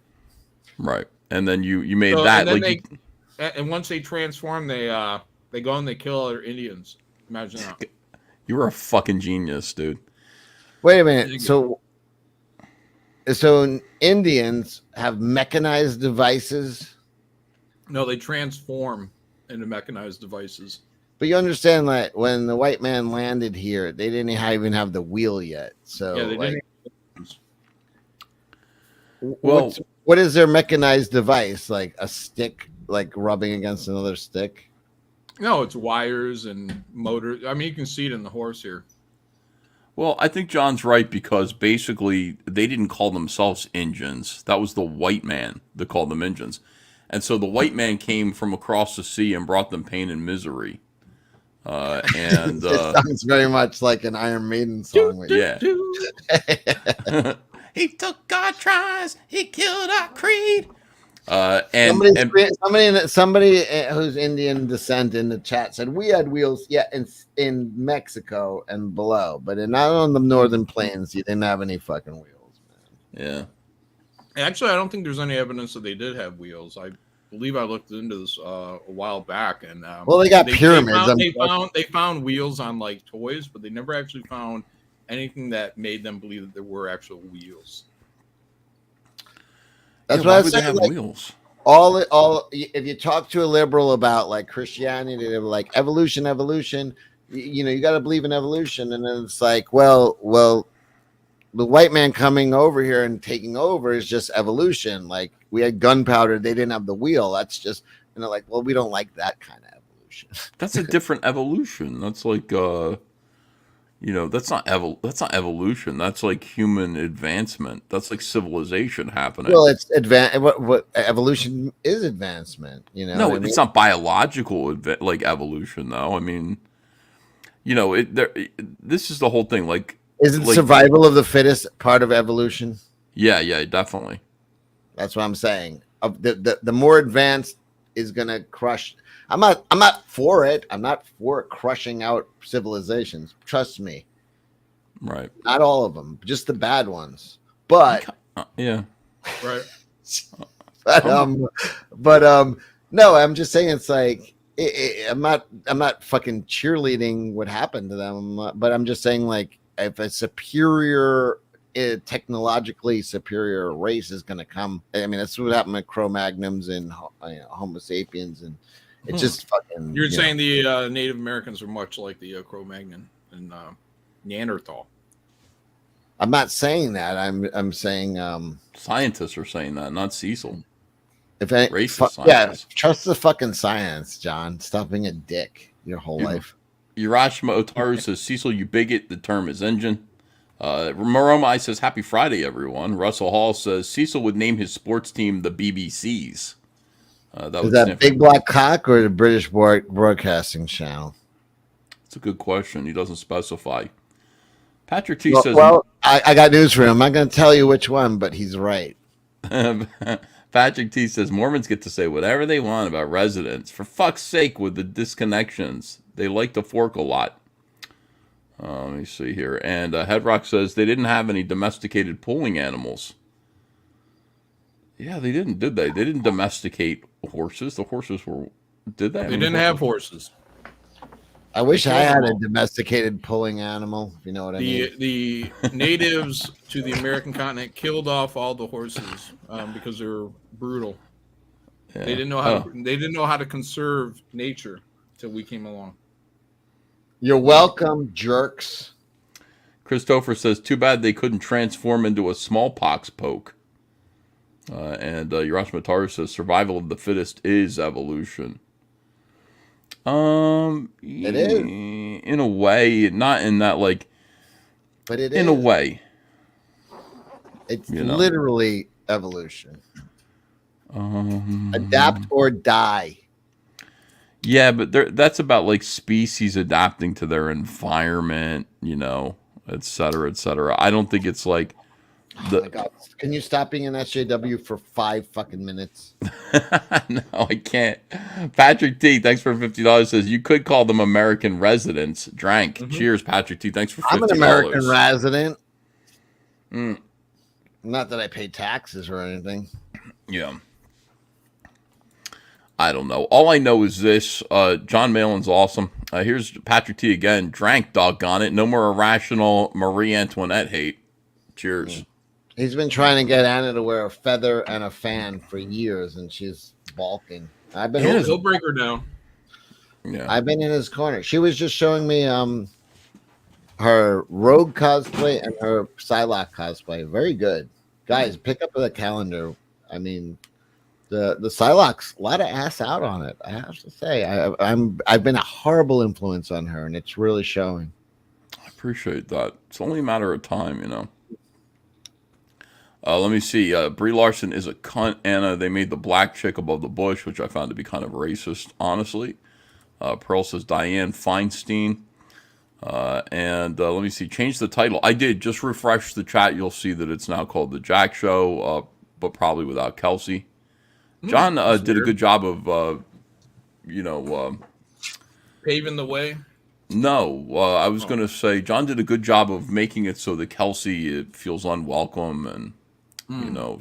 Right. And then you made that and like and once they transform, they go and they kill other Indians. Imagine that. You were a fucking genius, dude. Wait a minute. So Indians have mechanized devices? No, they transform into mechanized devices. But you understand that when the white man landed here, they didn't even have the wheel yet. So yeah, they didn't. What is their mechanized device? Like a stick, like rubbing against another stick? No, it's wires and motors. I mean, you can see it in the horse here. Well, I think John's right because basically they didn't call themselves engines. That was the white man that called them engines. And so the white man came from across the sea and brought them pain and misery. And it sounds very much like an Iron Maiden song. Yeah. He took our tries, he killed our creed. Somebody who's Indian descent in the chat said we had wheels, in Mexico and below, but not on the northern plains. You didn't have any fucking wheels, man. Yeah. Actually, I don't think there's any evidence that they did have wheels. I believe I looked into this a while back, and they got pyramids. They found wheels on like toys, but they never actually found anything that made them believe that there were actual wheels. That's why I said, like, wheels. All. If you talk to a liberal about like Christianity, they're like evolution. You got to believe in evolution, and then it's like, well, the white man coming over here and taking over is just evolution. Like we had gunpowder, they didn't have the wheel. That's just, and they're like, well, we don't like that kind of evolution. That's a different evolution. That's like that's not evolution. That's like human advancement. That's like civilization happening. Well, it's what evolution is advancement. No, it's not biological like evolution, though. I mean, this is the whole thing. Like, isn't survival of the fittest part of evolution? Yeah, definitely. That's what I'm saying. The more advanced is gonna crush. I'm not for it. I'm not for crushing out civilizations. Trust me. Right. Not all of them, just the bad ones. But yeah. Right. but no, I'm just saying it's like I'm not fucking cheerleading what happened to them, but I'm just saying like if a superior technologically superior race is going to come. I mean, that's what happened with Cro-Magnons and Homo sapiens, and it's just fucking. You're saying the Native Americans are much like the Cro-Magnon and Neanderthal. I'm not saying that. I'm saying scientists are saying that, not Cecil. If any, Racist yeah, scientists. trust the fucking science, John. Stop being a dick your whole life. Urashima Otaru says, Cecil, you bigot. The term is engine. Moromai says, happy Friday, everyone. Russell Hall says, Cecil would name his sports team the BBCs. Is that Big Black Cock or the British Broadcasting Channel? That's a good question. He doesn't specify. Patrick T says, well, I got news for him. I'm not going to tell you which one, but he's right. Patrick T says, Mormons get to say whatever they want about residents. For fuck's sake, with the disconnections. They like to fork a lot. Let me see here. And Headrock says they didn't have any domesticated pulling animals. Yeah, they didn't, did they? They didn't domesticate horses. The horses were, did they? They didn't have horses. I wish I had a domesticated pulling animal, if you know what I mean. The natives to the American continent killed off all the horses because they were brutal. Yeah. They didn't know how. They didn't know how to conserve nature till we came along. You're welcome, jerks. Christopher says, too bad they couldn't transform into a smallpox poke. And Urashima Taru says, survival of the fittest is evolution. It is. In a way, not in that, like, but it in is. a way. It's literally evolution. Um, Adapt or die. Yeah, but that's about like species adapting to their environment, you know, et cetera, et cetera. I don't think it's like Oh my God. Can you stop being an SJW for 5 fucking minutes? No, I can't. Patrick T, thanks for $50. Says you could call them American residents. Drank. Mm-hmm. Cheers, Patrick T. Thanks for $50. I'm an American resident. Mm. Not that I pay taxes or anything. Yeah. I don't know. All I know is this. John Malin's awesome. Here's Patrick T again. Drank, doggone it. No more irrational Marie Antoinette hate. Cheers. He's been trying to get Anna to wear a feather and a fan for years, and she's balking. He'll break her down. Yeah, I've been in his corner. She was just showing me her Rogue cosplay and her Psylocke cosplay. Very good, guys. Pick up the calendar. I mean, the Psylocke's a lot of ass out on it. I have to say, I've been a horrible influence on her, and it's really showing. I appreciate that. It's only a matter of time, you know. Let me see. Brie Larson is a cunt. Anna, they made the black chick above the bush, which I found to be kind of racist, honestly. Pearl says Diane Feinstein. And let me see. Change the title. I did. Just refresh the chat. You'll see that it's now called The Jack Show, but probably without Kelsey. John did a good job of, paving the way. No, I was going to say John did a good job of making it so that Kelsey it feels unwelcome and,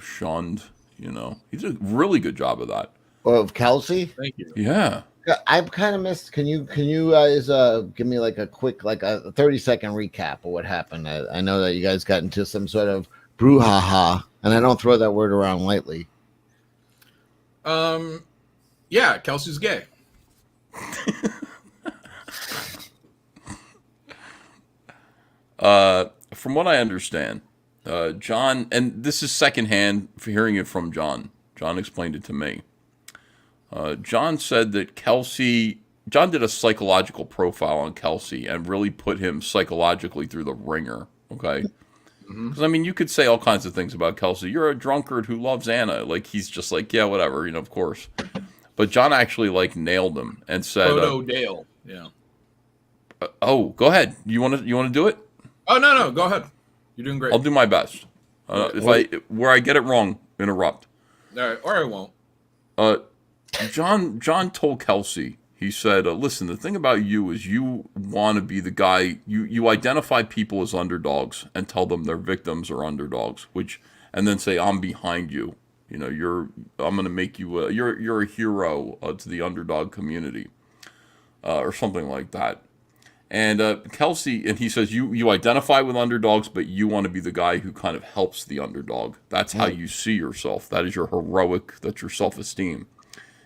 shunned. He did a really good job of that. Of Kelsey? Thank you. Yeah. I've kind of missed. Can you guys give me like a quick, like a 30-second recap of what happened? I know that you guys got into some sort of brouhaha, and I don't throw that word around lightly. Yeah, Kelsey's gay. From what I understand, John, and this is secondhand for hearing it from John. John explained it to me. John said that John did a psychological profile on Kelsey and really put him psychologically through the ringer. Okay. Because, I mean, you could say all kinds of things about Kelsey. You're a drunkard who loves Anna. Like, he's just like, yeah, whatever, of course. But John actually, nailed him and said... Proto Dale, yeah. Go ahead. You want to do it? Oh, no, go ahead. You're doing great. I'll do my best. Where I get it wrong, interrupt. All right, or I won't. John told Kelsey, he said, listen, the thing about you is you want to be the guy, you identify people as underdogs and tell them they're victims or underdogs, and then say, I'm behind you. I'm going to make you, you're a hero to the underdog community, or something like that. And Kelsey, and he says, you identify with underdogs, but you want to be the guy who kind of helps the underdog. That's how you see yourself. That is your heroic, that's your self-esteem.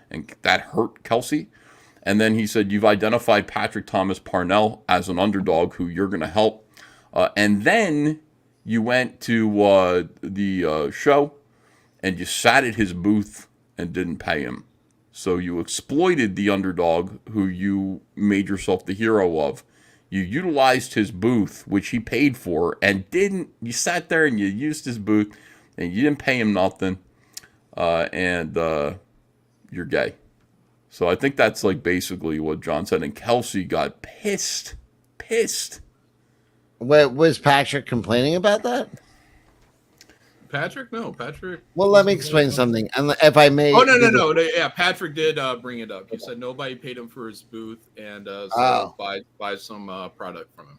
And that hurt Kelsey. And then he said, you've identified Patrick Thomas Parnell as an underdog who you're going to help. And then You went to the show and you sat at his booth and didn't pay him. So you exploited the underdog who you made yourself the hero of. You utilized his booth, which he paid for, and didn't. You sat there and you used his booth, and you didn't pay him nothing, and you're gay. So I think that's like basically what John said. And Kelsey got pissed. Wait, was Patrick complaining about that? Patrick? No, Patrick. Well, let me explain something. And if I may. Oh no. Yeah, Patrick did bring it up. He said nobody paid him for his booth, and so buy some product from him.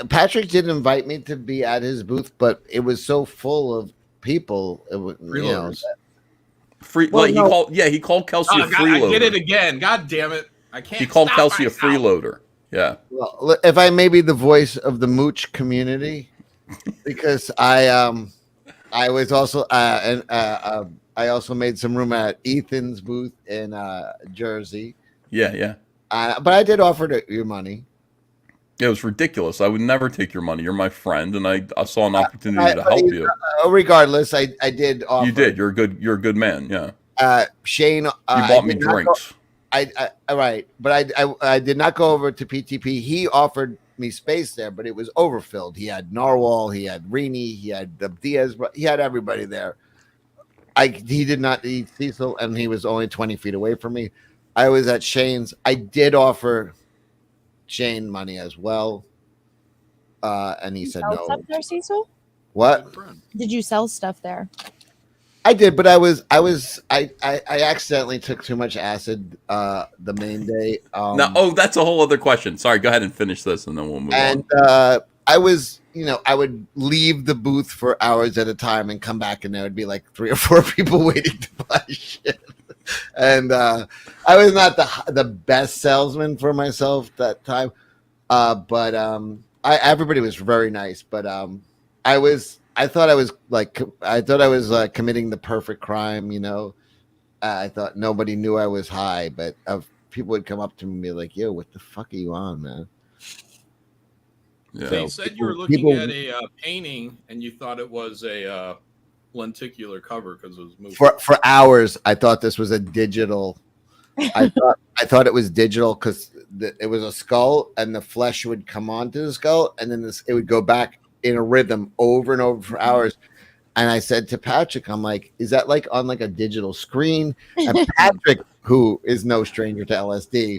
Patrick did invite me to be at his booth, but it was so full of people. It was, he called Kelsey a freeloader. I did it again. God damn it! I can't. He called Kelsey a freeloader. Yeah. Well, if I may be the voice of the mooch community, because I was also I also made some room at Ethan's booth in Jersey. Yeah. But I did offer your money. It was ridiculous. I would never take your money. You're my friend, and I saw an opportunity to help you. Regardless, I did offer. You did. You're a good man. Yeah. Shane, you bought me drinks. Right, but I did not go over to PTP. He offered me space there, but it was overfilled. He had Narwhal, he had Rini, he had Diaz, he had everybody there. He did not eat Cecil, and he was only 20 feet away from me. I was at Shane's. I did offer Shane money as well, and he said no. Stuff there, Cecil? What? Did you sell stuff there? I did, but I accidentally took too much acid the main day. That's a whole other question. Sorry, go ahead and finish this, and then we'll move on. And I was, I would leave the booth for hours at a time and come back, and there would be like 3 or 4 people waiting to buy shit. And I was not the best salesman for myself that time, but everybody was very nice. But I thought I was committing the perfect crime, I thought nobody knew I was high, but people would come up to me and be like, "Yo, what the fuck are you on, man?" Yeah. So you said you were looking at a painting, and you thought it was a lenticular cover because it was moving. For hours. I thought this was a digital. I thought it was digital because it was a skull, and the flesh would come onto the skull, and then it would go back in a rhythm over and over for hours. And I said to Patrick, I'm like, is that like on like a digital screen? And Patrick, who is no stranger to LSD,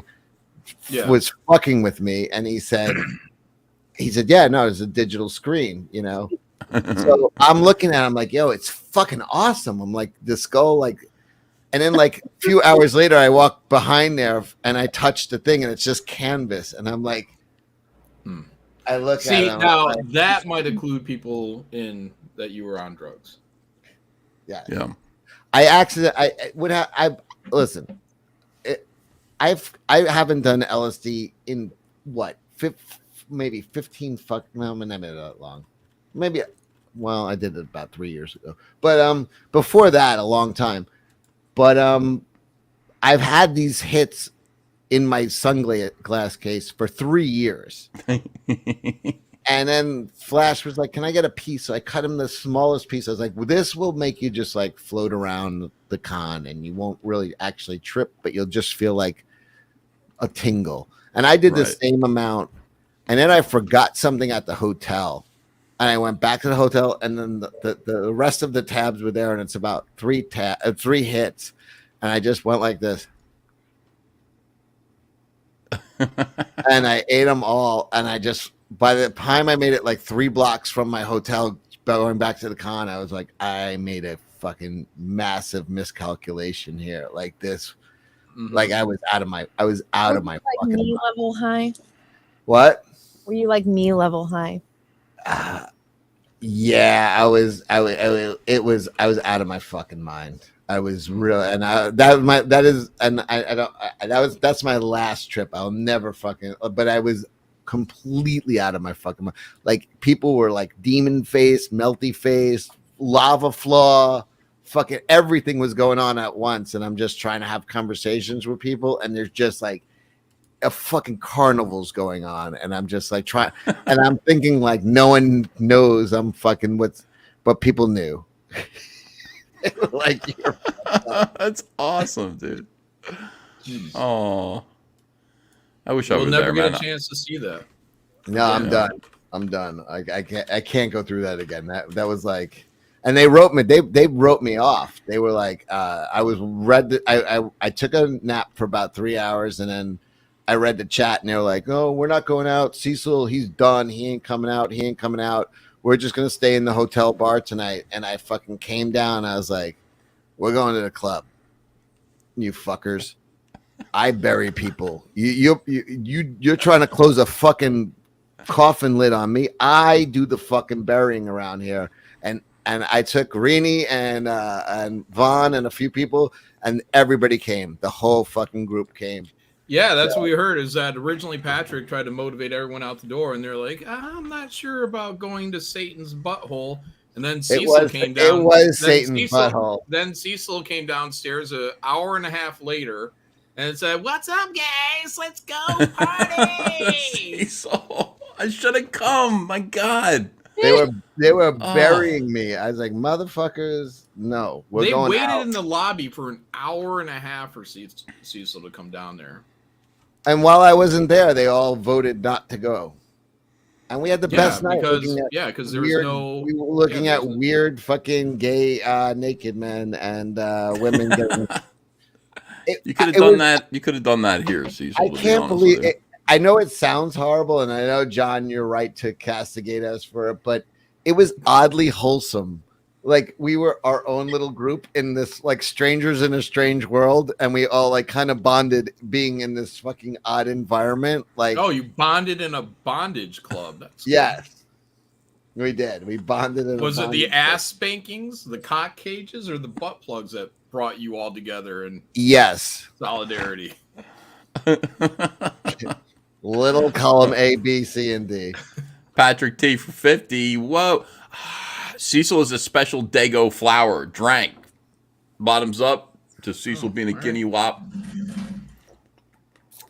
was fucking with me. And he said, yeah, no, it's a digital screen, So I'm looking at it, I'm like, yo, it's fucking awesome. I'm like, the skull, and then like a few hours later, I walk behind there and I touch the thing and it's just canvas. And I'm like, I look at it. Now that might include people in that you were on drugs. Yeah. Listen. I haven't done LSD in what? Maybe 15 no, not that long. Maybe I did it about 3 years ago. But before that, a long time. But I've had these hits in my sunglass case for 3 years. And then Flash was like, "Can I get a piece?" So I cut him the smallest piece. I was like, well, this will make you just like float around the con and you won't really actually trip, but you'll just feel like a tingle. And I did the same amount. And then I forgot something at the hotel. And I went back to the hotel, and then the rest of the tabs were there, and it's about 3 hits. And I just went like this. And I ate them all, and by the time I made it like 3 blocks from my hotel going back to the con, I was like, I made a fucking massive miscalculation here. Like this, like I was out of my fucking me level high. What? Were you like me level high? Yeah, I was out of my fucking mind. I was real, and that's my last trip. I'll never fucking. But I was completely out of my fucking mind. Like people were like demon face, melty face, lava floor, fucking everything was going on at once, and I'm just trying to have conversations with people, and there's just like a fucking carnival's going on, and I'm just like trying, and I'm thinking like no one knows I'm fucking but people knew. Like you're That's awesome, dude. Oh, I wish I We'll was never there, get man. a chance to see that. No, I'm done. I'm done. I can't go through that again. That was like, and they wrote me. They wrote me off. They were like, I took a nap for about 3 hours, and then I read the chat, and they were like, "Oh, we're not going out. Cecil, he's done. He ain't coming out. He ain't coming out. We're just gonna stay in the hotel bar tonight." And I fucking came down. I was like, "We're going to the club, you fuckers." I bury people. You're trying to close a fucking coffin lid on me. I do the fucking burying around here, and I took Rini and Vaughn and a few people, and everybody came. The whole fucking group came. Yeah, that's what we heard. Is that originally Patrick tried to motivate everyone out the door, and they're like, "I'm not sure about going to Satan's butthole." And then Cecil came down. It was Satan's butthole. Then Cecil came downstairs an hour and a half later and said, "What's up, guys? Let's go party!" Cecil, I should have come. My God, they were burying me. I was like, "Motherfuckers, no, we're They going waited out." in the lobby for an hour and a half for Cecil to come down there. And while I wasn't there, they all voted not to go. And we had the best night. Because there was we were looking at weird fucking gay naked men and women. You could have done that. You could have done that here, Cecil. I can't believe it. I know it sounds horrible, and I know, John, you're right to castigate us for it, but it was oddly wholesome. Like we were our own little group in this, like strangers in a strange world, and we all like kind of bonded being in this fucking odd environment. Like, oh, you bonded in a bondage club. That's cool. Yes, we did. We bonded in. Was it the ass spankings, the cock cages, or the butt plugs that brought you all together in solidarity? Little column A, B, C, and D. Patrick T for 50. Whoa. Cecil is a special Dago flower. Drank. Bottoms up to Cecil being a guinea wop.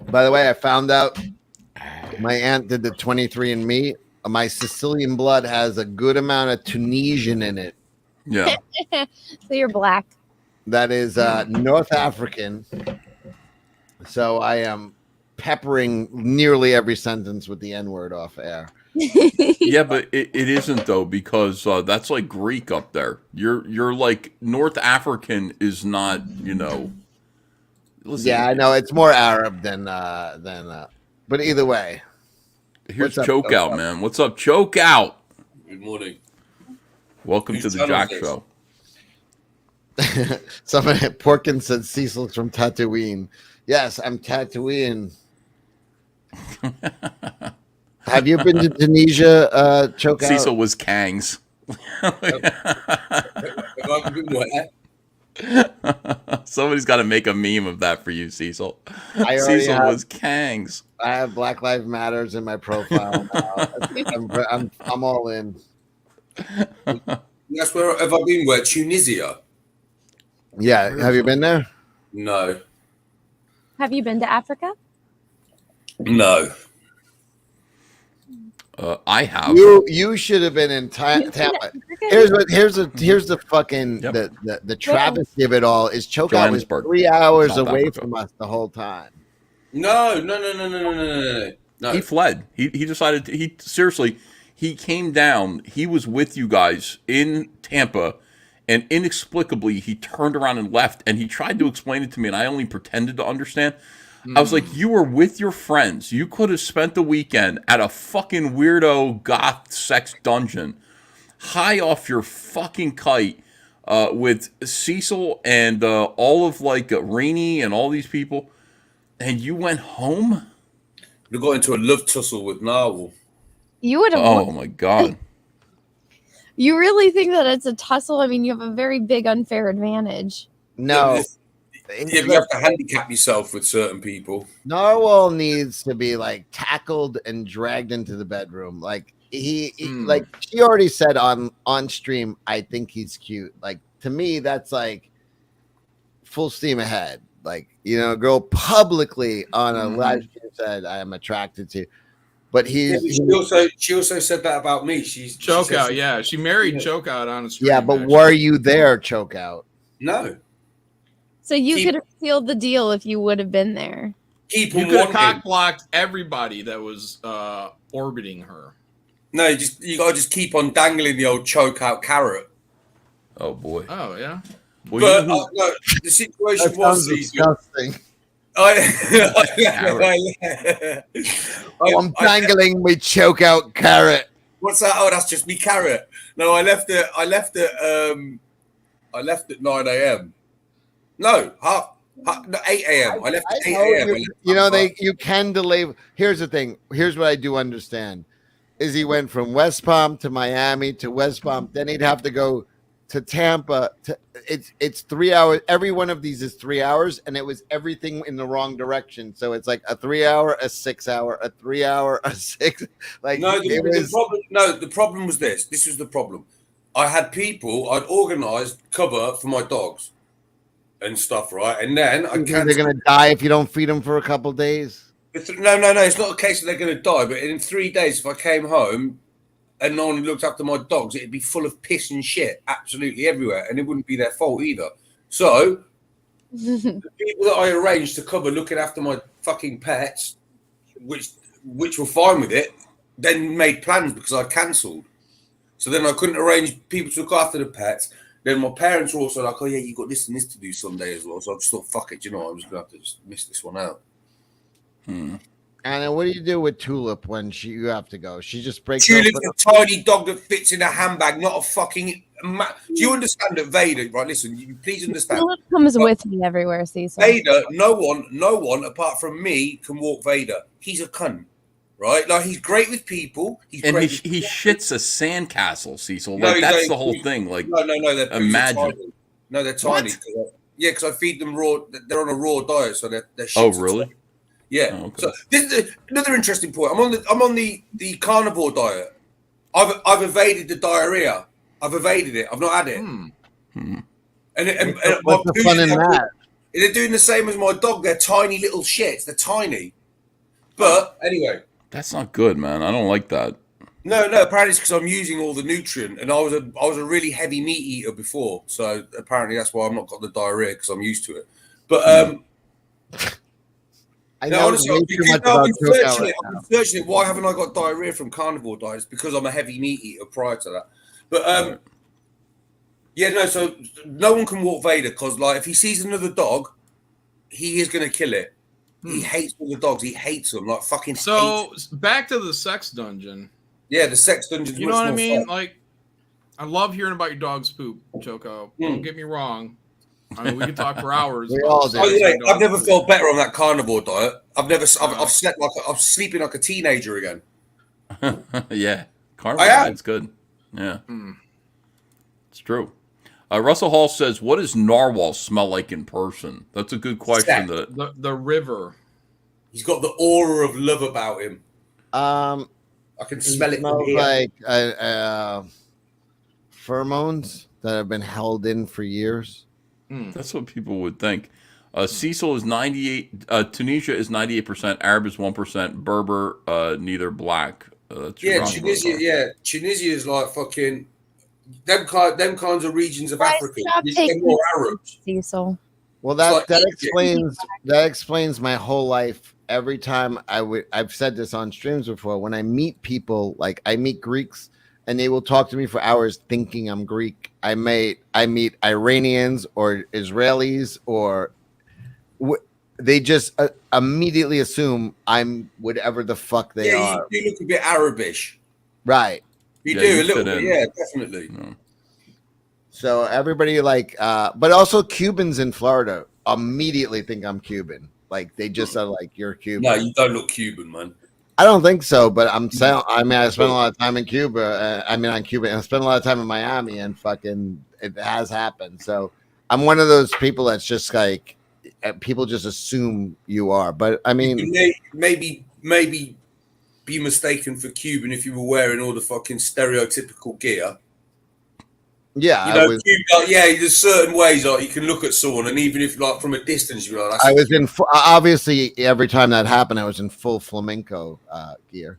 By the way, I found out my aunt did the 23andMe. My Sicilian blood has a good amount of Tunisian in it. Yeah. So you're black. That is North African. So I am peppering nearly every sentence with the N-word off air. Yeah, but it isn't though, because that's like Greek up there. You're like North African is not, listen, yeah, I know it's more Arab than but either way. Here's Choke Out, man. What's up, Choke Out? Good morning. Welcome to the Jack Show. Somebody Porkins said Cecil's from Tatooine. Yes, I'm Tatooine. Have you been to Tunisia, Choke Out? Cecil was Kangs. Somebody's got to make a meme of that for you, Cecil. Cecil was Kangs. I have Black Lives Matters in my profile. I'm all in. That's where have I been? Where? Tunisia? Yeah. Have you been there? No. Have you been to Africa? No. I have. You should have been in Tampa. Here's the fucking the travesty of it all is Choke Out was 3 hours South away Africa. from us the whole time. No. He fled. He decided he came down. He was with you guys in Tampa, and inexplicably he turned around and left. And he tried to explain it to me, and I only pretended to understand. I was like, you were with your friends. You could have spent the weekend at a fucking weirdo goth sex dungeon, high off your fucking kite, with Cecil and all of like Rainey and all these people, and you went home. We got into a love tussle with Narwhal. You would have. Oh my god! You really think that it's a tussle? I mean, you have a very big unfair advantage. No. Yeah, you have to handicap yourself with certain people. Narwhal needs to be like tackled and dragged into the bedroom. Like like she already said on stream, I think he's cute. Like to me, that's like full steam ahead. like, you know, a girl publicly on a Mhm. live stream said I am attracted to. But Yeah, he's but she also said that about me. She said Chokeout, yeah. She married Chokeout on a stream. yeah, but actually. were you there, Chokeout? No. So you could have sealed the deal if you would have been there. Keep You on could have wanting. cock blocked everybody that was orbiting her. No, you gotta just keep on dangling the old choke out carrot. Oh boy. Oh yeah. But no, the situation That was sounds disgusting. I'm dangling my choke out carrot. What's that? Oh, that's just me carrot. No, I left at 9 a.m. No, 8 a.m. I left at 8 a.m. You know, you can delay. Here's the thing. Here's what I do understand: is he went from West Palm to Miami to West Palm, then he'd have to go to Tampa. It's 3 hours. Every one of these is 3 hours, and it was everything in the wrong direction. So it's like a 3 hour, a 6 hour, a 3 hour, a 6. Like the problem was this. This was the problem. I had people. I'd organised cover for my dogs and stuff, right? And then I they're gonna die if you don't feed them for a couple days. No. It's not a case of they're going to die. But in 3 days, if I came home and no one looked after my dogs, it'd be full of piss and shit absolutely everywhere, and it wouldn't be their fault either. So the people that I arranged to cover looking after my fucking pets, which were fine with it, then made plans because I cancelled. So then I couldn't arrange people to look after the pets. Then my parents were also like, oh yeah, you got this and this to do Sunday as well. So I just thought, fuck it, you know, I'm just gonna have to just miss this one out. And then what do you do with Tulip when you have to go? She just breaks Tulip's open. a tiny dog that fits in a handbag, not a fucking. Do you understand that Vader? Right, listen, you please understand. Philip comes with me everywhere, Cecil. Vader, no one apart from me can walk Vader. He's a cunt, right? Like he's great with people. He's And great. he shits a sandcastle, Cecil. No, Like he that's don't. the whole thing. Like no, they're imagine. tiny. No, they're tiny. Because I feed them raw. They're on a raw diet, so they're Oh really? Yeah. Oh, okay. So this is another interesting point. I'm on the carnivore diet. I've evaded the diarrhea. I've evaded it. I've not had it. And What's the fun in that? They're doing the same as my dog. They're tiny little shits. They're tiny. But anyway, That's not good, man. I don't like that. no. Apparently it's because I'm using all the nutrient, and I was a really heavy meat eater before. So apparently that's why I've not got the diarrhea because I'm used to it. But I no, know honestly, way I've too been much about Cookout searching right it. I've now. been searching it. Why haven't I got diarrhea from carnivore diets? Because I'm a heavy meat eater prior to that. But yeah, no. So no one can walk Vader because, like, if he sees another dog, he is going to kill it. He hates all the dogs. He hates them like fucking. So back to the sex dungeon. Yeah, the sex dungeon. You know what I mean? Like, I love hearing about your dog's poop, Choco. Don't get me wrong. I mean, we can talk for hours. We about all sex do. and I've dog never poop. felt better on that carnivore diet. I've slept like I'm sleeping like a teenager again. Yeah, I carnivore am. diet's good. Yeah, it's true. Russell Hall says, "What does narwhal smell like in person?" That's a good question. Sex. The river. He's got the aura of love about him. I can smell it from Smells here. like pheromones that have been held in for years. That's what people would think. Cecil is 98. Tunisia is 98%. Arab is 1%. Berber, neither black. That's Yeah, wrong, Tunisia. Berber. Yeah, Tunisia is like fucking them kinds of regions of Africa. Stop They're taking more Arabs. Cecil. Well, It's that like that explains my whole life. Every time I've said this on streams before. When I meet people, like I meet Greeks, and they will talk to me for hours thinking I'm Greek. I meet Iranians or Israelis, or they just immediately assume I'm whatever the fuck they are. You look a bit Arabish. Right. You Yeah, do you a little fit bit. in. Yeah, definitely. So everybody but also Cubans in Florida immediately think I'm Cuban. Like they just are like, you're Cuban. No, you don't look Cuban, man. I don't think so, but I'm saying. I mean, I spent a lot of time in Cuba. On Cuba, and I spent a lot of time in Miami, and fucking, it has happened. So I'm one of those people that's just like, people just assume you are. But I mean, You maybe be mistaken for Cuban if you were wearing all the fucking stereotypical gear. Yeah, You know, there's certain ways like you can look at someone, and even if like from a distance, you're like, I was in obviously every time that happened, I was in full flamenco gear.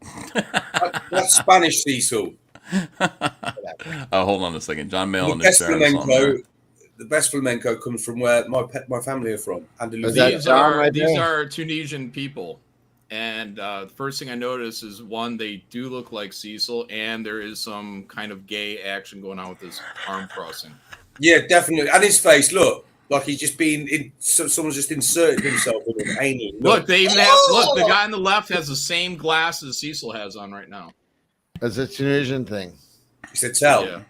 That's Spanish, Cecil. Hold on a second. John Malin The is best sharing something there. flamenco. The best flamenco comes from where my family are from. These are Tunisian people, and the first thing I notice is one, they do look like Cecil, and there is some kind of gay action going on with this arm crossing. Yeah, definitely. And his face, look, like he's just been someone's just inserted himself in him. Ain't he? Look, they even have, look, the guy on the left has the same glasses Cecil has on right now. It's a Tunisian thing. It's a tell. Yeah.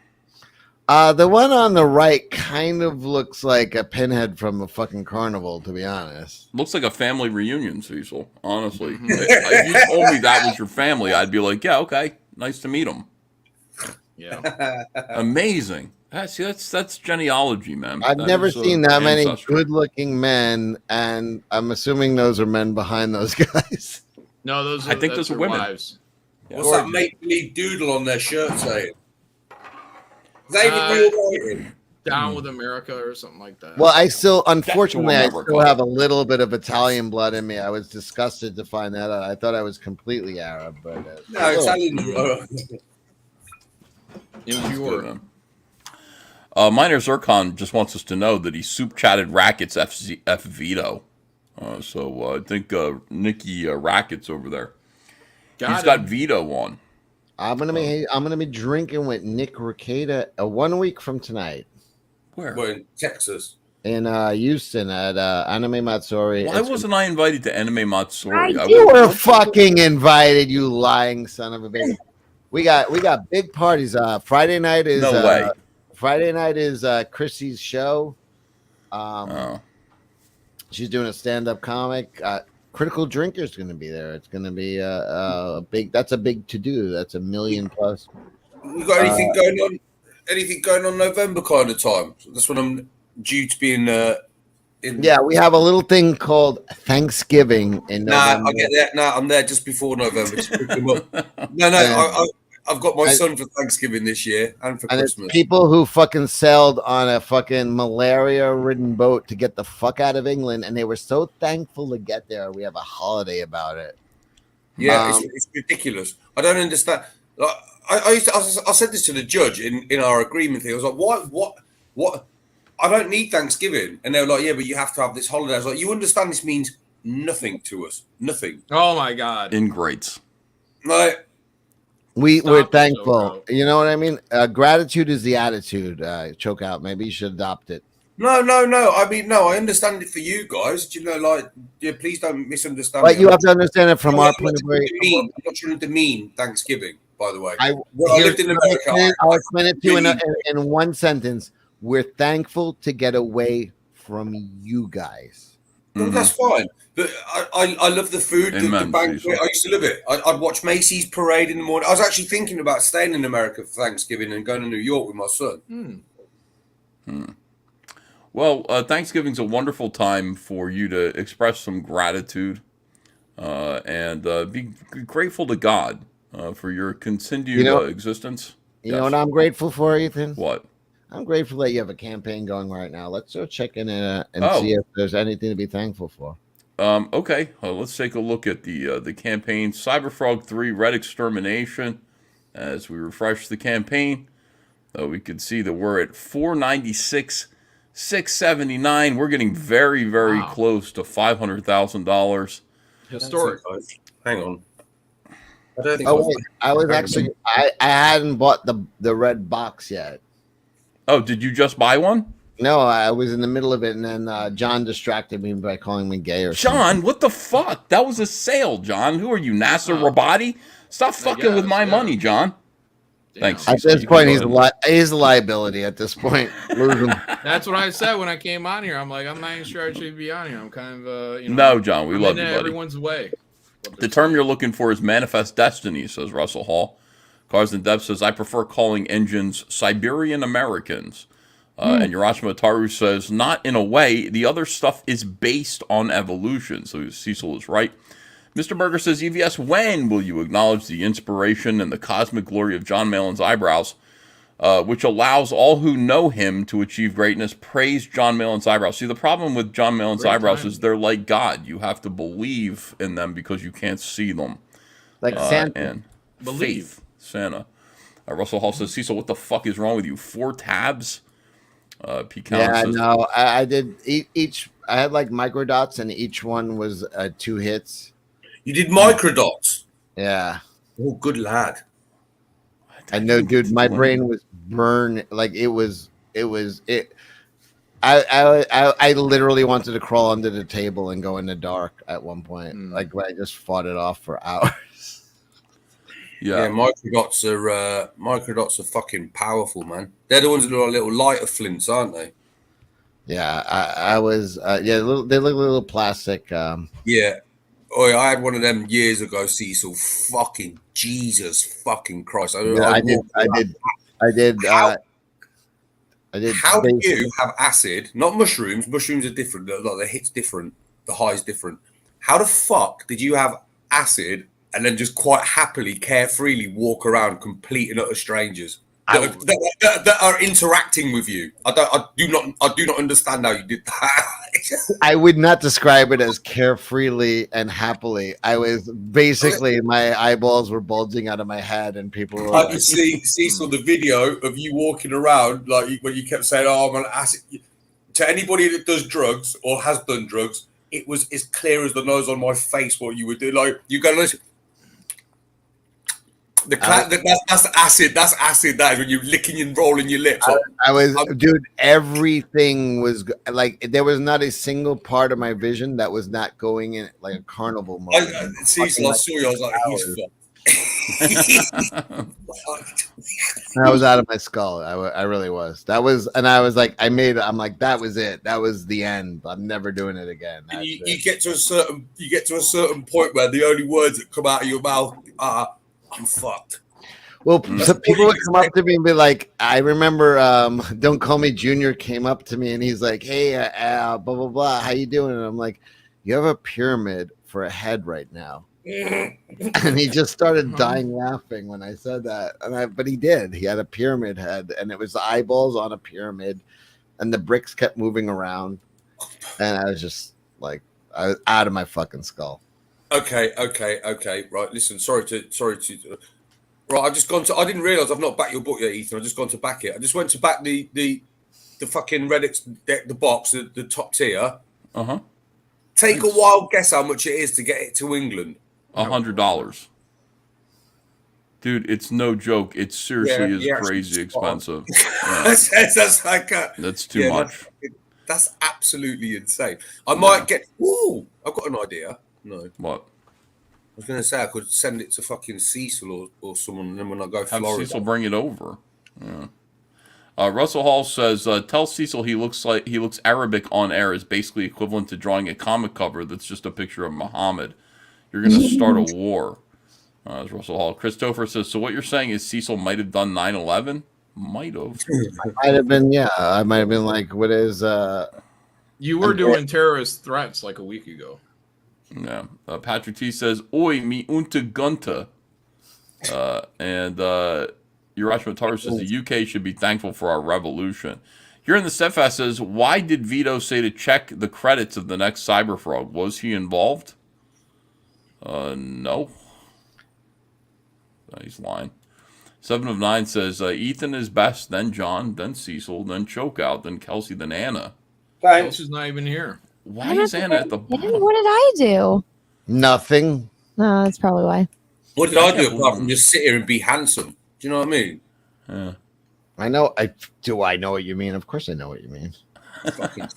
The one on the right kind of looks like a pinhead from a fucking carnival, to be honest. Looks like a family reunion, Cecil. Honestly, if you told me that was your family, I'd be like, yeah, okay, nice to meet them. Yeah, amazing. That's genealogy, man. I've never seen that many ancestry. good-looking men, and I'm assuming those are men behind those guys. No, those. I think those are women. Wives. What's that make-believe doodle on their shirt saying? Is that even real writing? Down with America or something like that. Well, unfortunately, I America. still have a little bit of Italian blood in me. I was disgusted to find that out. I thought I was completely Arab, but No, Italian. Impure. Minor Zircon just wants us to know that he soup chatted Rackets F Vito. So I think Nikki Rackets over there. He's got Vito on. I'm gonna be drinking with Nick Ricada 1 week from tonight. Where? We're in Texas. In Houston at Anime Matsuri. Why wasn't I invited to Anime Matsuri? You were fucking invited, you lying son of a bitch. We got big parties. Friday night is No way. Friday night is Chrissy's show. She's doing a stand-up comic. Critical Drinker's going to be there. It's going to be a big. That's a big to-do. That's 1 million plus. You got anything going on? Anything going on November kind of time? That's when I'm due to be in. Yeah, we have a little thing called Thanksgiving in November. I get that. No, I'm there just before November. Just pick them up. No, I've got my son for Thanksgiving this year and for Christmas. It's people who fucking sailed on a fucking malaria-ridden boat to get the fuck out of England, and they were so thankful to get there. We have a holiday about it. Yeah, it's ridiculous. I don't understand. Like, I said this to the judge in our agreement thing. I was like, what? I don't need Thanksgiving. And they were like, yeah, but you have to have this holiday. I was like, you understand this means nothing to us. Nothing. Oh, my God. Ingrates. Like, we're thankful. You know what I mean? Gratitude is the attitude. Choke out. Maybe you should adopt it. No. I mean, no, I understand it for you guys. Do you know, like, yeah, please don't misunderstand. But you have to understand it from our point of view. I'm not trying to demean Thanksgiving, by the way. I lived in America. I'll explain it to you in one sentence. We're thankful to get away from you guys. Well, that's fine. But I love the food, the banquet. I used to love it. I'd watch Macy's parade in the morning. I was actually thinking about staying in America for Thanksgiving and going to New York with my son. Well, Thanksgiving's a wonderful time for you to express some gratitude and be grateful to God for your continued existence. You know what I'm grateful for, Ethan? What? I'm grateful that you have a campaign going right now. Let's go check in and see if there's anything to be thankful for. Okay, let's take a look at the campaign. Cyberfrog 3 Red Extermination. As we refresh the campaign, we can see that we're at 496, 679. We're getting very, very close to $500,000. Historic. Hang on. I was actually I hadn't bought the red box yet. Oh, did you just buy one? No, I was in the middle of it, and then John distracted me by calling me gay or something. John, what the fuck? That was a sale, John. Who are you, Nasser Rabati? Stop fucking with my money, John. Thanks. At this point, he's a liability at this point. Lose him. That's what I said when I came on here. I'm like, I'm not even sure I should be on here. I'm kind of, No, John, we love you, buddy. Everyone's way. The term you're looking for is manifest destiny, says Russell Hall. Cars and Depth says, I prefer calling engines Siberian Americans. And Urashima Taru says, not in a way. The other stuff is based on evolution. So Cecil is right. Mr. Berger says, EVS, when will you acknowledge the inspiration and the cosmic glory of John Malin's eyebrows? which allows all who know him to achieve greatness. Praise John Malen's eyebrows. See, the problem with John Malen's eyebrows is they're like God. You have to believe in them because you can't see them. Like Santa. And faith, Santa. Russell Hall says, Cecil, what the fuck is wrong with you? 4 tabs? Pete Callen Yeah, says, no, I did each. I had like microdots, and each one was 2 hits. You did microdots? Yeah. Oh, good lad. I know, dude. My brain was burned. Like it. I literally wanted to crawl under the table and go in the dark at one point. Like I just fought it off for hours. Yeah, microdots are fucking powerful, man. They're the ones that are a little lighter flints, aren't they? Yeah, I was. They look a little plastic. Yeah. Oh, I had one of them years ago, Cecil. Fucking Jesus, fucking Christ! I did. How do you have acid? Not mushrooms. Mushrooms are different. The hit's different. The high's different. How the fuck did you have acid and then just quite happily, carefreely walk around complete and utter strangers that are interacting with you? I do not understand how you did that. I would not describe it as carefreely and happily. I was basically, my eyeballs were bulging out of my head, and people were I could see Cecil the video of you walking around like when you kept saying, "Oh, I'm on acid." To anybody that does drugs or has done drugs, it was as clear as the nose on my face what you were doing. Like you go, listen. That's acid. That's acid. That is when you're licking and rolling your lips. Dude, everything was like, there was not a single part of my vision that was not going in like a carnival mode. Cecil, I saw you. I was like, he's fucked. I was out of my skull. I really was. That was, and I was like, I'm like, that was it. That was the end. I'm never doing it again. You get to a certain point where the only words that come out of your mouth are, "I'm fucked." Well, so people would come up to me and be like, I remember Don't Call Me Junior came up to me and he's like, hey, blah, blah, blah, how you doing? And I'm like, you have a pyramid for a head right now. And he just started dying laughing when I said that. But he did. He had a pyramid head, and it was the eyeballs on a pyramid, and the bricks kept moving around. And I was just like, I was out of my fucking skull. Okay. Right. Listen, sorry to. Right, I've just gone to. I didn't realize I've not backed your book yet, Ethan. I've just gone to back it. I just went to back the fucking Reddit deck, the box, the top tier. Take a wild guess how much it is to get it to England. $100. Dude, it's no joke. It seriously is crazy expensive. Yeah. That's too much. That's absolutely insane. I might get. Ooh, I've got an idea. No. What? I was going to say I could send it to fucking Cecil or someone, and then when I go have Florida, Cecil bring it over. Yeah. Russell Hall says, "Tell Cecil he looks Arabic on air is basically equivalent to drawing a comic cover that's just a picture of Muhammad. You're going to start a war." As Russell Hall. Christopher says, "So what you're saying is Cecil might have done 9/11? Might have. Might have been, yeah. I might have been like, what is You were doing terrorist threats like a week ago. Yeah. Patrick T says, "Oi, mi unta gunta." And Urash Mataru says, "The UK should be thankful for our revolution." Here in the Steadfast says, "Why did Vito say to check the credits of the next Cyberfrog? Was he involved?" No. He's lying. 7 of 9 says, "Ethan is best, then John, then Cecil, then Chokeout, then Kelsey, then Anna." Kelsey's not even here. Why is Anna at the bottom? What did I do? Nothing. No, that's probably why. What did I do apart from just sit here and be handsome? Do you know what I mean? Yeah. I know. I know what you mean? Of course I know what you mean. Fucking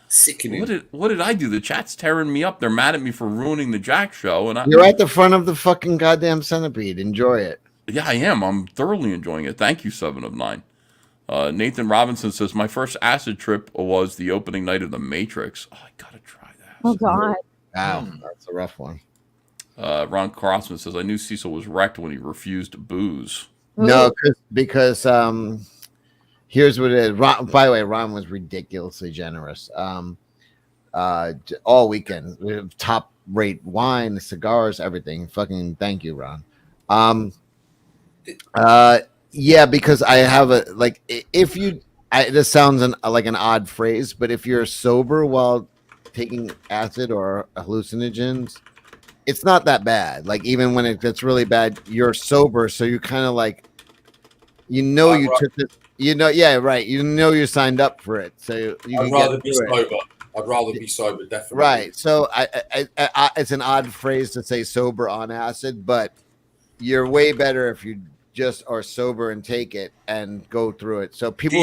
sickening. What did I do? The chat's tearing me up. They're mad at me for ruining the Jack show. And You're at the front of the fucking goddamn centipede. Enjoy it. Yeah, I am. I'm thoroughly enjoying it. Thank you, 7 of 9. Nathan Robinson says, "My first acid trip was the opening night of The Matrix." Oh, I gotta try that. Oh God. Wow, that's a rough one. Ron Crossman says, "I knew Cecil was wrecked when he refused booze." No, because here's what it is. Ron, by the way, Ron was ridiculously generous. All weekend, we have top rate wine, cigars, everything. Fucking thank you, Ron. Yeah, because I have a like if you this sounds like an odd phrase, but if you're sober while taking acid or hallucinogens, it's not that bad. Like even when it gets really bad, you're sober, so you kind of like you took this, yeah, right. You signed up for it, so you I'd can get rather be through it. sober. I'd rather be sober, definitely. Right. So it's an odd phrase to say sober on acid, but you're way better if you just are sober and take it and go through it. So people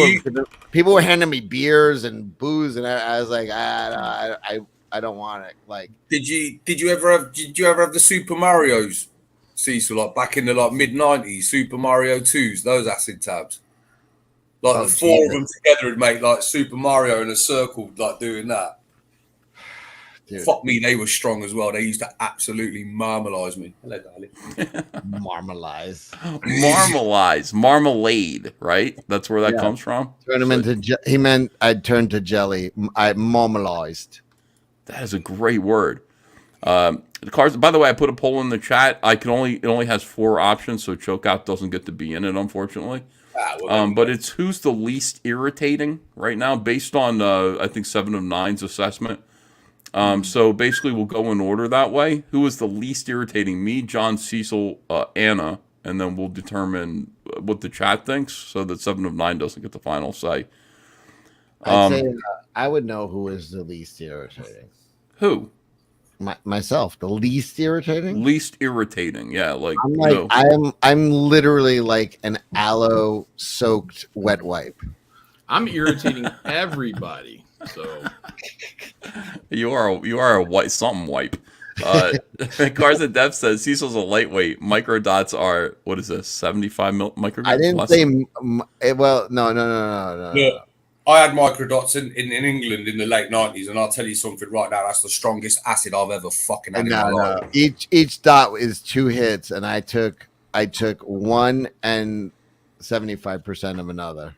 were handing me beers and booze, and I was like, I don't want it. Like, Did you ever have the Super Mario's, Cecil, like back in the mid '90s, Super Mario 2s, those acid tabs? Like Oh, the four of Jesus. them together would make like Super Mario in a circle, like doing that. Dude. Fuck me, they were strong as well. They used to absolutely marmalise me. Hello, darling. Marmalise. Marmalade, right? That's where that comes from. Turn him into he meant I'd turn to jelly. I marmalized. That is a great word. The cars. By the way, I put a poll in the chat. It only has 4 options, so chokeout doesn't get to be in it, unfortunately. But it's who's the least irritating right now, based on I think 7 of 9's assessment. So basically, we'll go in order that way. Who is the least irritating? Me, John, Cecil, Anna, and then we'll determine what the chat thinks, so that 7 of 9 doesn't get the final say. I'd say I would know who is the least irritating. Who? Myself, the least irritating. Least irritating, yeah. Like I'm like I'm literally like an aloe-soaked wet wipe. I'm irritating everybody. So you are a white something wipe. Cars and Dev says Cecil's a lightweight. Microdots are what is this? 75 micrograms. I didn't say well. No. Look, I had microdots in England in the late '90s, and I'll tell you something right now. That's the strongest acid I've ever fucking had in my life. Each dot is 2 hits, and I took 1 and 75% of another.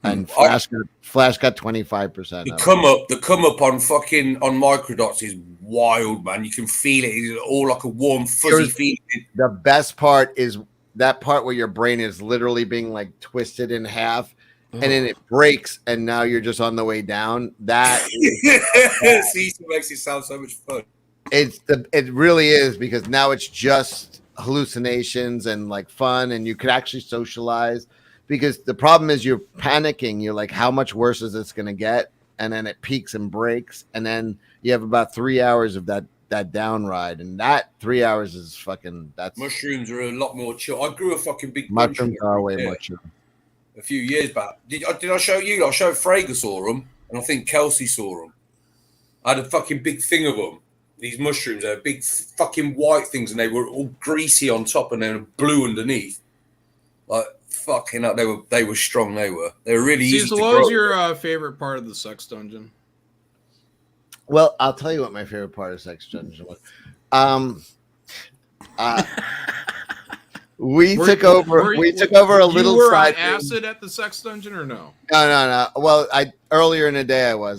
And Flash got 25%. The come up on microdots is wild, man. You can feel it. It's all like a warm, fuzzy feeling. The best part is that part where your brain is literally being like twisted in half, and then it breaks, and now you're just on the way down. That Cecil makes it sound so much fun. It really is, because now it's just hallucinations and like fun, and you could actually socialize. Because the problem is you're panicking. You're like, how much worse is this going to get? And then it peaks and breaks. And then you have about 3 hours of that down ride. And that 3 hours is fucking, that's... Mushrooms are a lot more chill. I grew a fucking big... Mushrooms are way more chill. A few years back. Did I show you? I showed Frager saw them. And I think Kelsey saw them. I had a fucking big thing of them. These mushrooms, they're big fucking white things. And they were all greasy on top and then blue underneath. Like... Fucking up, they were strong. They were really easy. So what was your favorite part of the sex dungeon? Well, I'll tell you what my favorite part of sex dungeon was. We took over a little. You were on side acid at the sex dungeon or no? No. Well, earlier in the day I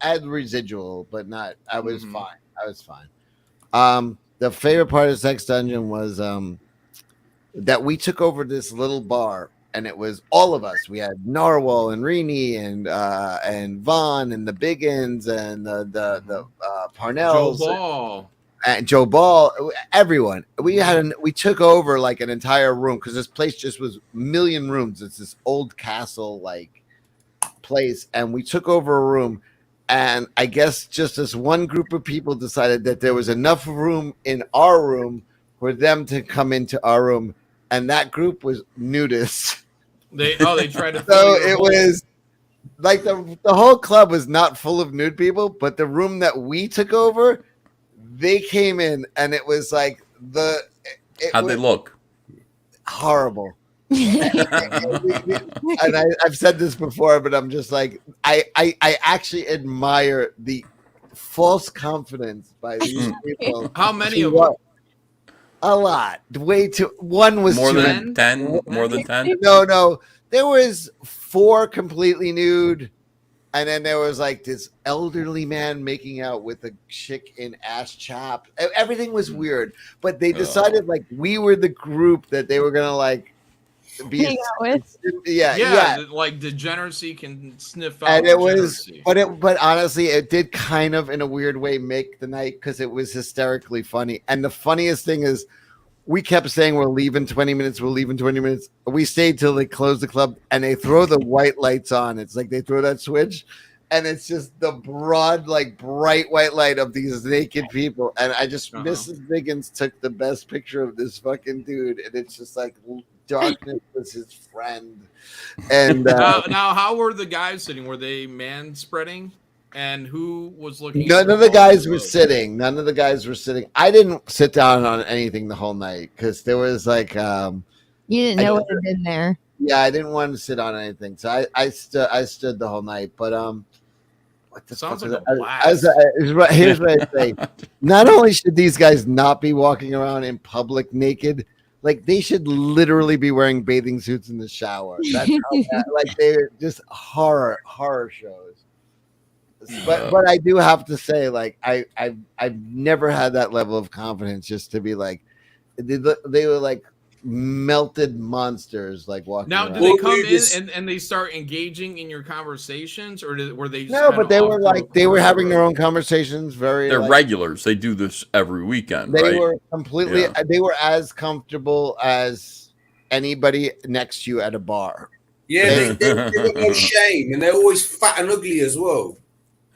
had residual, but not. I was fine. I was fine. The favorite part of sex dungeon was that we took over this little bar, and it was all of us. We had Narwhal and Rini and Vaughn and the Biggins and the Parnells. Joe Ball. And Joe Ball, everyone. We took over like an entire room, because this place just was a million rooms. It's this old castle like place, and we took over a room. And I guess just this one group of people decided that there was enough room in our room for them to come into our room. And that group was nudists. They tried to. So it was like the whole club was not full of nude people, but the room that we took over, they came in, and it was like how'd they look? Horrible. And I've said this before, but I'm just like, I actually admire the false confidence by these people. How many of them? A lot. Way too. One was more too than many. 10. More than 10. No. There was 4 completely nude, and then there was like this elderly man making out with a chick in ass chop. Everything was weird, but they decided like we were the group that they were gonna like hang out with. Yeah, like degeneracy can sniff out And it was, degeneracy. but honestly, it did kind of in a weird way make the night because it was hysterically funny. And the funniest thing is, we kept saying we're leaving 20 minutes, we're leaving 20 minutes. We stayed till they close the club and they throw the white lights on. It's like they throw that switch and it's just the broad, like bright white light of these naked people. And I just, Mrs. Biggins took the best picture of this fucking dude. And it's just like darkness was his friend. And now, how were the guys sitting? Were they man spreading? And who was looking? None of the guys were sitting. None of the guys were sitting. I didn't sit down on anything the whole night because there was like you didn't know what had been there. Yeah, I didn't want to sit on anything, so I stood the whole night. But what the sounds fuck like is a blast. Here's what I say: not only should these guys not be walking around in public naked, like they should literally be wearing bathing suits in the shower. That's how bad, like they're just horror shows. But I do have to say, like I've never had that level of confidence just to be like they were like melted monsters like walking now around. do they come in and they start engaging in your conversations, or were they just No, kind but of they off were to like a they were commercial having their break? own conversations. They're like, regulars. They do this every weekend, they right? were completely Yeah. they were as comfortable as anybody next to you at a bar. Yeah, they've got no shame, and they're always fat and ugly as well.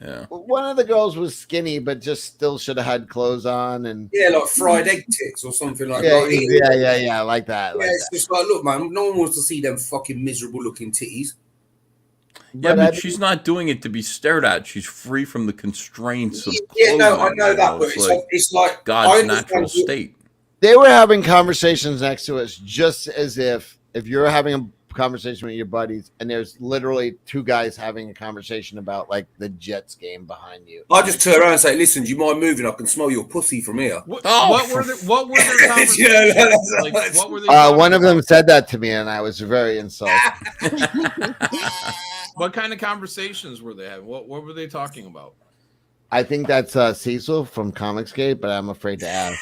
Yeah. One of the girls was skinny, but just still should have had clothes on, and Yeah, like fried egg tits or something like yeah, that. yeah, like that. Yeah, Like it's just like, look, man, no one wants to see them fucking miserable looking titties. Yeah, but she's not doing it to be stared at. She's free from the constraints of Yeah, no, I clothing, know you that, but it's like I God's understand natural you- state. they were having conversations next to us, just as if you're having a conversation with your buddies, and there's literally two guys having a conversation about like the Jets game behind you. I just turn around and say, "Listen, do you mind moving? I can smell your pussy from here." What were their conversations? Yeah, like, what were they? One of them said that to me, and I was very insulted. What kind of conversations were they having? What were they talking about? I think that's Cecil from Comicsgate, but I'm afraid to ask.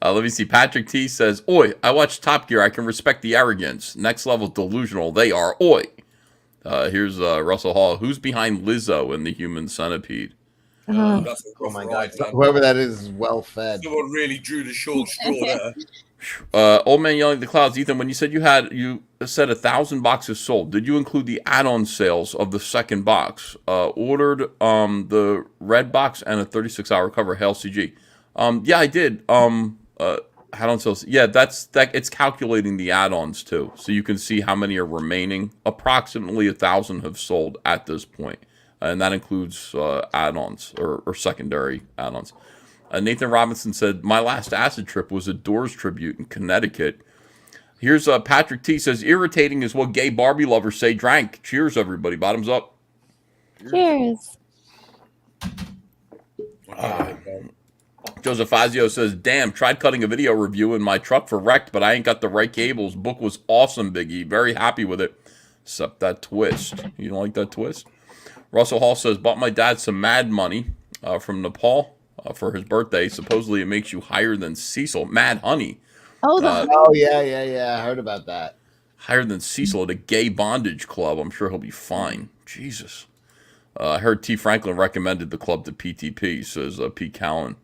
Let me see. Patrick T says, "Oi, I watched Top Gear. I can respect the arrogance. Next level delusional. They are. Oi." Here's Russell Hall. Who's behind Lizzo in the Human Centipede? Oh my God! Whoever that is well fed. Someone really drew the short straw there. Old Man Yelling at the Clouds. Ethan, when you said you said 1,000 boxes sold, did you include the add-on sales of the second box? Ordered the red box and a 36-hour cover. Hail CG. Yeah, I did. Add-on sales. Yeah, it's calculating the add-ons too, so you can see how many are remaining. Approximately 1,000 have sold at this point, and that includes add-ons or secondary add-ons. Nathan Robinson said, "My last acid trip was a Doors tribute in Connecticut." Here's Patrick T says, "Irritating is what gay Barbie lovers say drank." Cheers, everybody. Bottoms up. Cheers. Joseph Fazio says, "Damn, tried cutting a video review in my truck for Wrecked, but I ain't got the right cables. Book was awesome, Biggie. Very happy with it. Except that twist. You don't like that twist?" Russell Hall says, "Bought my dad some Mad Money from Nepal for his birthday. Supposedly it makes you higher than Cecil. Mad Honey. Oh yeah. I heard about that. Higher than Cecil at a gay bondage club. I'm sure he'll be fine. Jesus. I heard T. Franklin recommended the club to PTP," says Pete Cowan.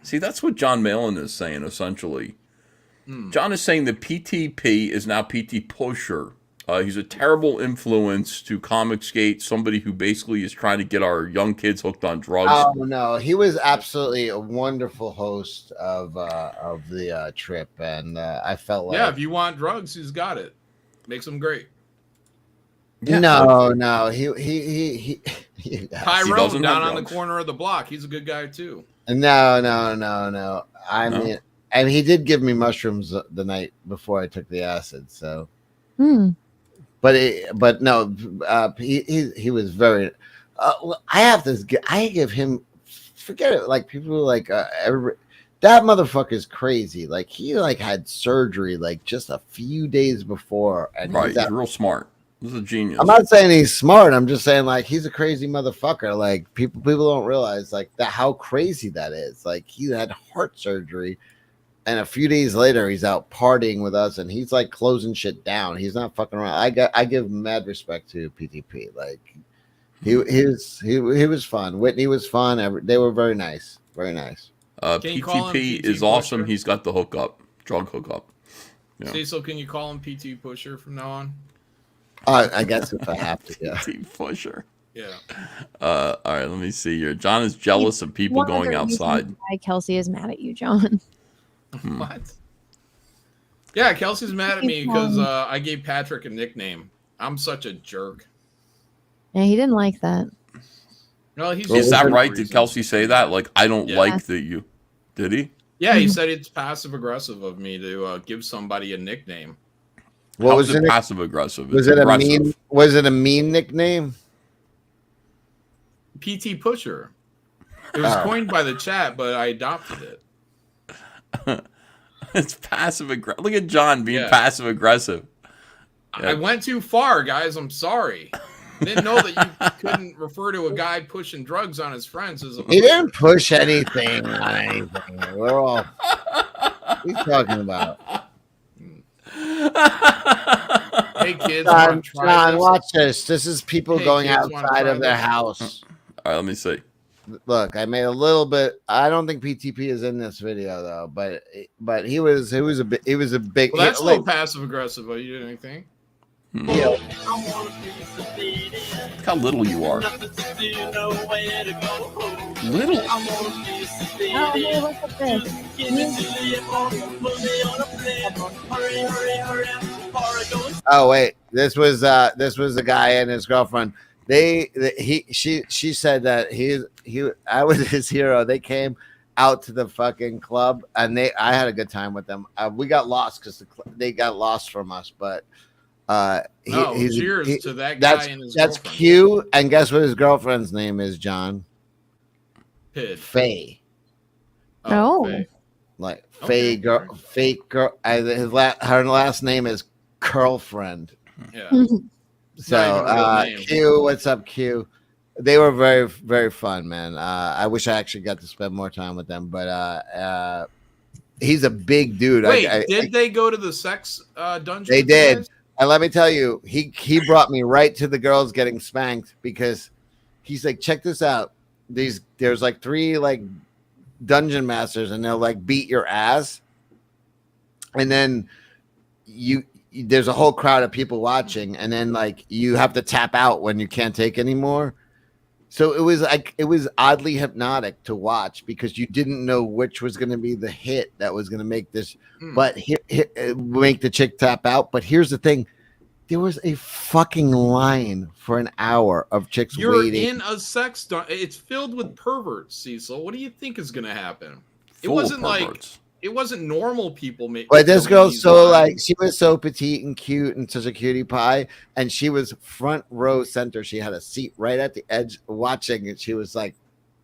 See, that's what John Malin is saying, essentially. John is saying that PTP is now PT Pusher. He's a terrible influence to Comicsgate, somebody who basically is trying to get our young kids hooked on drugs. Oh no, he was absolutely a wonderful host of the trip, and I felt like if you want drugs, he's got it. Makes them great. Yeah. No, he Tyrone down on the corner of the block. He's a good guy too. No. I mean, and he did give me mushrooms the night before I took the acid. So, but no, he was very. I give him. Forget it. Like people were like that motherfucker's crazy. Like he had surgery like just a few days before, and right, he's real smart. He's a genius. I'm not saying he's smart. I'm just saying like he's a crazy motherfucker. Like people don't realize like how crazy that is. Like he had heart surgery And a few days later, he's out partying with us, and he's like closing shit down. He's not fucking around. I give mad respect to PTP. Like he was fun. Whitney was fun. They were very nice. Very nice. Can you call him PTP PT is awesome. Pusher? He's got the hookup, drug hookup. Yeah. Cecil, can you call him PT Pusher from now on? I guess if I have to, yeah. PT Pusher. Yeah. All right, let me see here. John is jealous of people One going other reason outside. why Kelsey is mad at you, John. What? Yeah, Kelsey's mad at me because I gave Patrick a nickname. I'm such a jerk. Yeah, he didn't like that. No, he's Is that just right? reason. Did Kelsey say that? Like, I don't Yeah. like that you. Did he? Yeah, he said it's passive aggressive of me to give somebody a nickname. What How was is it it? passive aggressive? Was It's it aggressive. a mean? Was it a mean nickname? PT Pusher. It was Oh. coined by the chat, but I adopted it. It's passive aggressive. Look at John being Yeah. passive aggressive. I went too far, guys. I'm sorry. Didn't know that you couldn't refer to a guy pushing drugs on his friends as a He didn't push anything on anything. We're all. What are you talking about? Hey kids, wanna John, try John, this? watch this. This is people Hey, going kids, wanna outside try of their this? house. All right, let me see. Look, I made a little bit. I don't think PTP is in this video though, but he was a big. Well, that's a little passive aggressive. Are you doing anything? Yeah. Look how little you are. Little. Oh, hey, look at this. Oh wait, this was the guy and his girlfriend. She said that I was his hero. They came out to the fucking club and I had a good time with them. We got lost because they got lost from us, but cheers to that guy and his that's girlfriend. Q. And guess what his girlfriend's name is, John? Pid. Faye. Oh. Faye. Like Okay. Faye girl, fake girl. Her last name is Curlfriend. Yeah. So not even a real name. Q, what's up, Q? They were very, very fun, man. I wish I actually got to spend more time with them, but he's a big dude. Wait, did they go to the sex dungeon? They with you did. guys? And let me tell you, he brought me right to the girls getting spanked because he's like, check this out. There's like 3 like dungeon masters and they'll like beat your ass. And then there's a whole crowd of people watching, and then like you have to tap out when you can't take anymore. So it was oddly hypnotic to watch because you didn't know which was going to be the hit that was going to make this, but make the chick tap out. But here's the thing: there was a fucking line for an hour of chicks You're waiting. in a sex dungeon. It's filled with perverts, Cecil. What do you think is going to happen? Full of It wasn't like perverts. it wasn't normal people making. But this girl's so like she was so petite and cute and such a cutie pie, and she was front row center. She had a seat right at the edge watching, and she was like,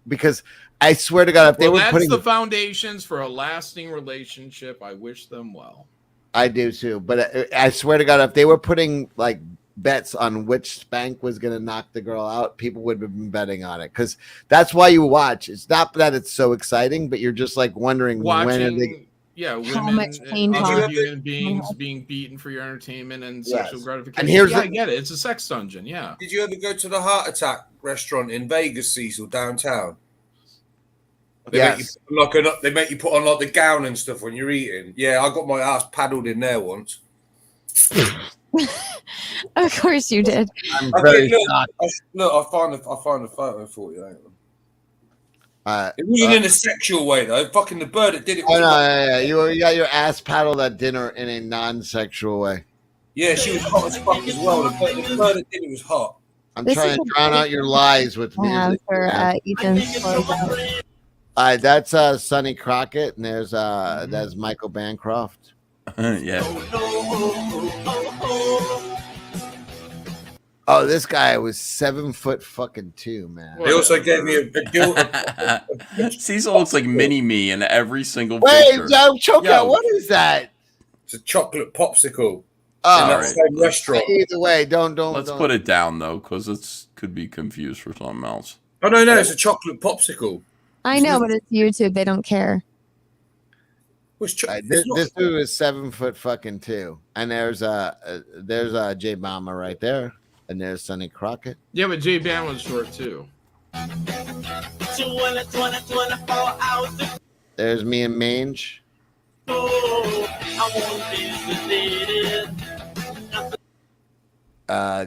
because I swear to God, if they were that's putting the foundations for a lasting relationship. I wish them well. I do too, but I swear to God, if they were putting like bets on which spank was going to knock the girl out, people would have been betting on it because that's why you watch. It's not that it's so exciting, but you're just like wondering when are they. Yeah, How women, much pain other talk. human beings being beaten for your entertainment and Yes. sexual gratification. And here's I the- get it. It's a sex dungeon. Yeah. Did you ever go to the Heart Attack restaurant in Vegas, Cecil, downtown? They Yes. they make you put on like the gown and stuff when you're eating. Yeah, I got my ass paddled in there once. Of course you did. I'm Okay, very look, shocked. I find a photo for you. Hang on. It It wasn't in a sexual way though. Fucking the bird that did it. Oh Was no, yeah. You got your ass paddled at dinner in a non-sexual way. Yeah, she was hot as fuck as well. The bird that did it was hot. I'm This trying is to a drown big out your lies with music. for Ethan's closeout. That's Sonny Crockett, and that's Michael Bancroft. Yeah. Oh, this guy was 7'2", man. They also gave me a deal. Cecil looks like mini me in every single Wait, picture. Joe, choke Yo. out. What is that? It's a chocolate popsicle. Oh, in that right. same restaurant. Either way, don't. Let's put it down though, because it could be confused for something else. Oh no, it's a chocolate popsicle. I know, but it's YouTube. They don't care. This dude is 7 foot fucking 2, and there's J Bomber right there, and there's Sonny Crockett. Yeah, but J Bam was short too. There's me and Mange.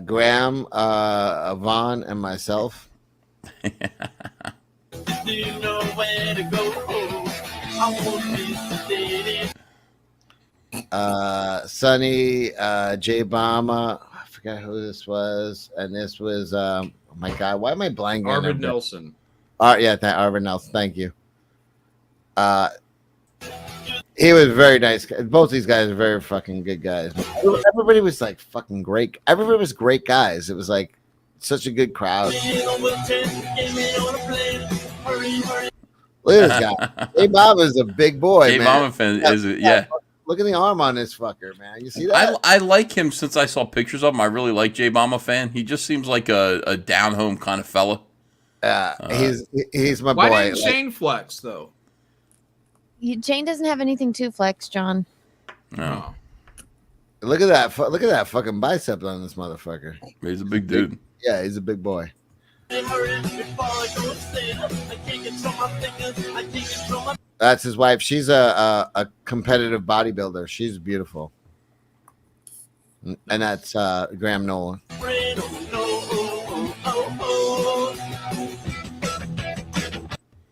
Graham, Vaughn, and myself. Sonny, J Bomber. I forgot who this was, and this was oh my god, why am I blanking? Arvid Nelson. Arvid Nelson. Thank you. He was very nice. Both these guys are very fucking good guys. Everybody was like fucking great. Everybody was great guys. It was like such a good crowd. Look at this guy. J Bomber is a big boy. J Bomber fan is yeah. Look at the arm on this fucker, man. You see that? I like him since I saw pictures of him. I really like J Bomber fan. He just seems like a down home kind of fella. He's my boy. Why didn't Shane flex though? Jane doesn't have anything to flex, John. No. Look at that! Look at that fucking bicep on this motherfucker. He's a big dude. Yeah, he's a big boy. That's his wife. She's a competitive bodybuilder. She's beautiful. And that's Graham Nolan.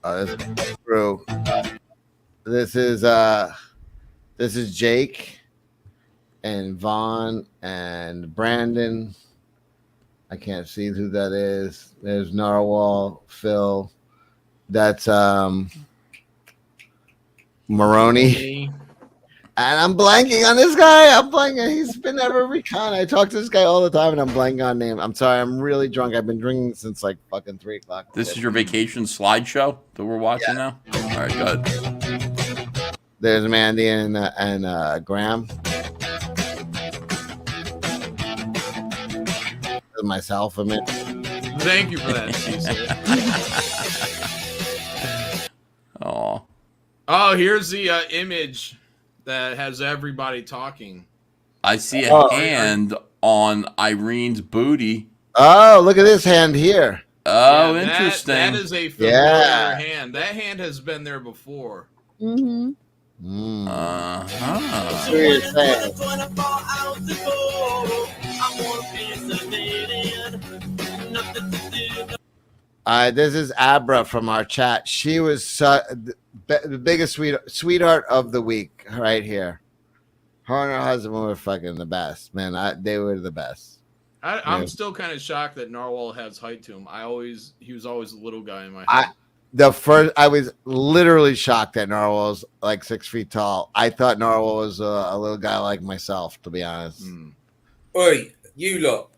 This is Drew. This is Jake and Vaughn and Brandon. I can't see who that is. There's Narwhal, Phil. That's Maroney. And I'm blanking on this guy. I'm blanking. He's been at every con. I talk to this guy all the time, and I'm blanking on name. I'm sorry. I'm really drunk. I've been drinking since like fucking 3 o'clock. This is your vacation slideshow that we're watching now? All right, good. There's Mandy and Graham. Myself, I mean. Thank you for that, Cecil. Oh, here's the image that has everybody talking. I see a hand on Irene's booty. Oh, look at this hand here. Oh, Yeah, interesting. That is a familiar hand. That hand has been there before. Mm-hmm. This is Abra from our chat. She was the biggest sweetheart of the week right here. Her and her husband were fucking the best, man. They were the best. I'm still kind of shocked that Narwhal has height to him. He was always a little guy in my head. I was literally shocked that Narwhal was like 6 feet tall. I thought Narwhal was a little guy like myself, to be honest. Oi, you lot.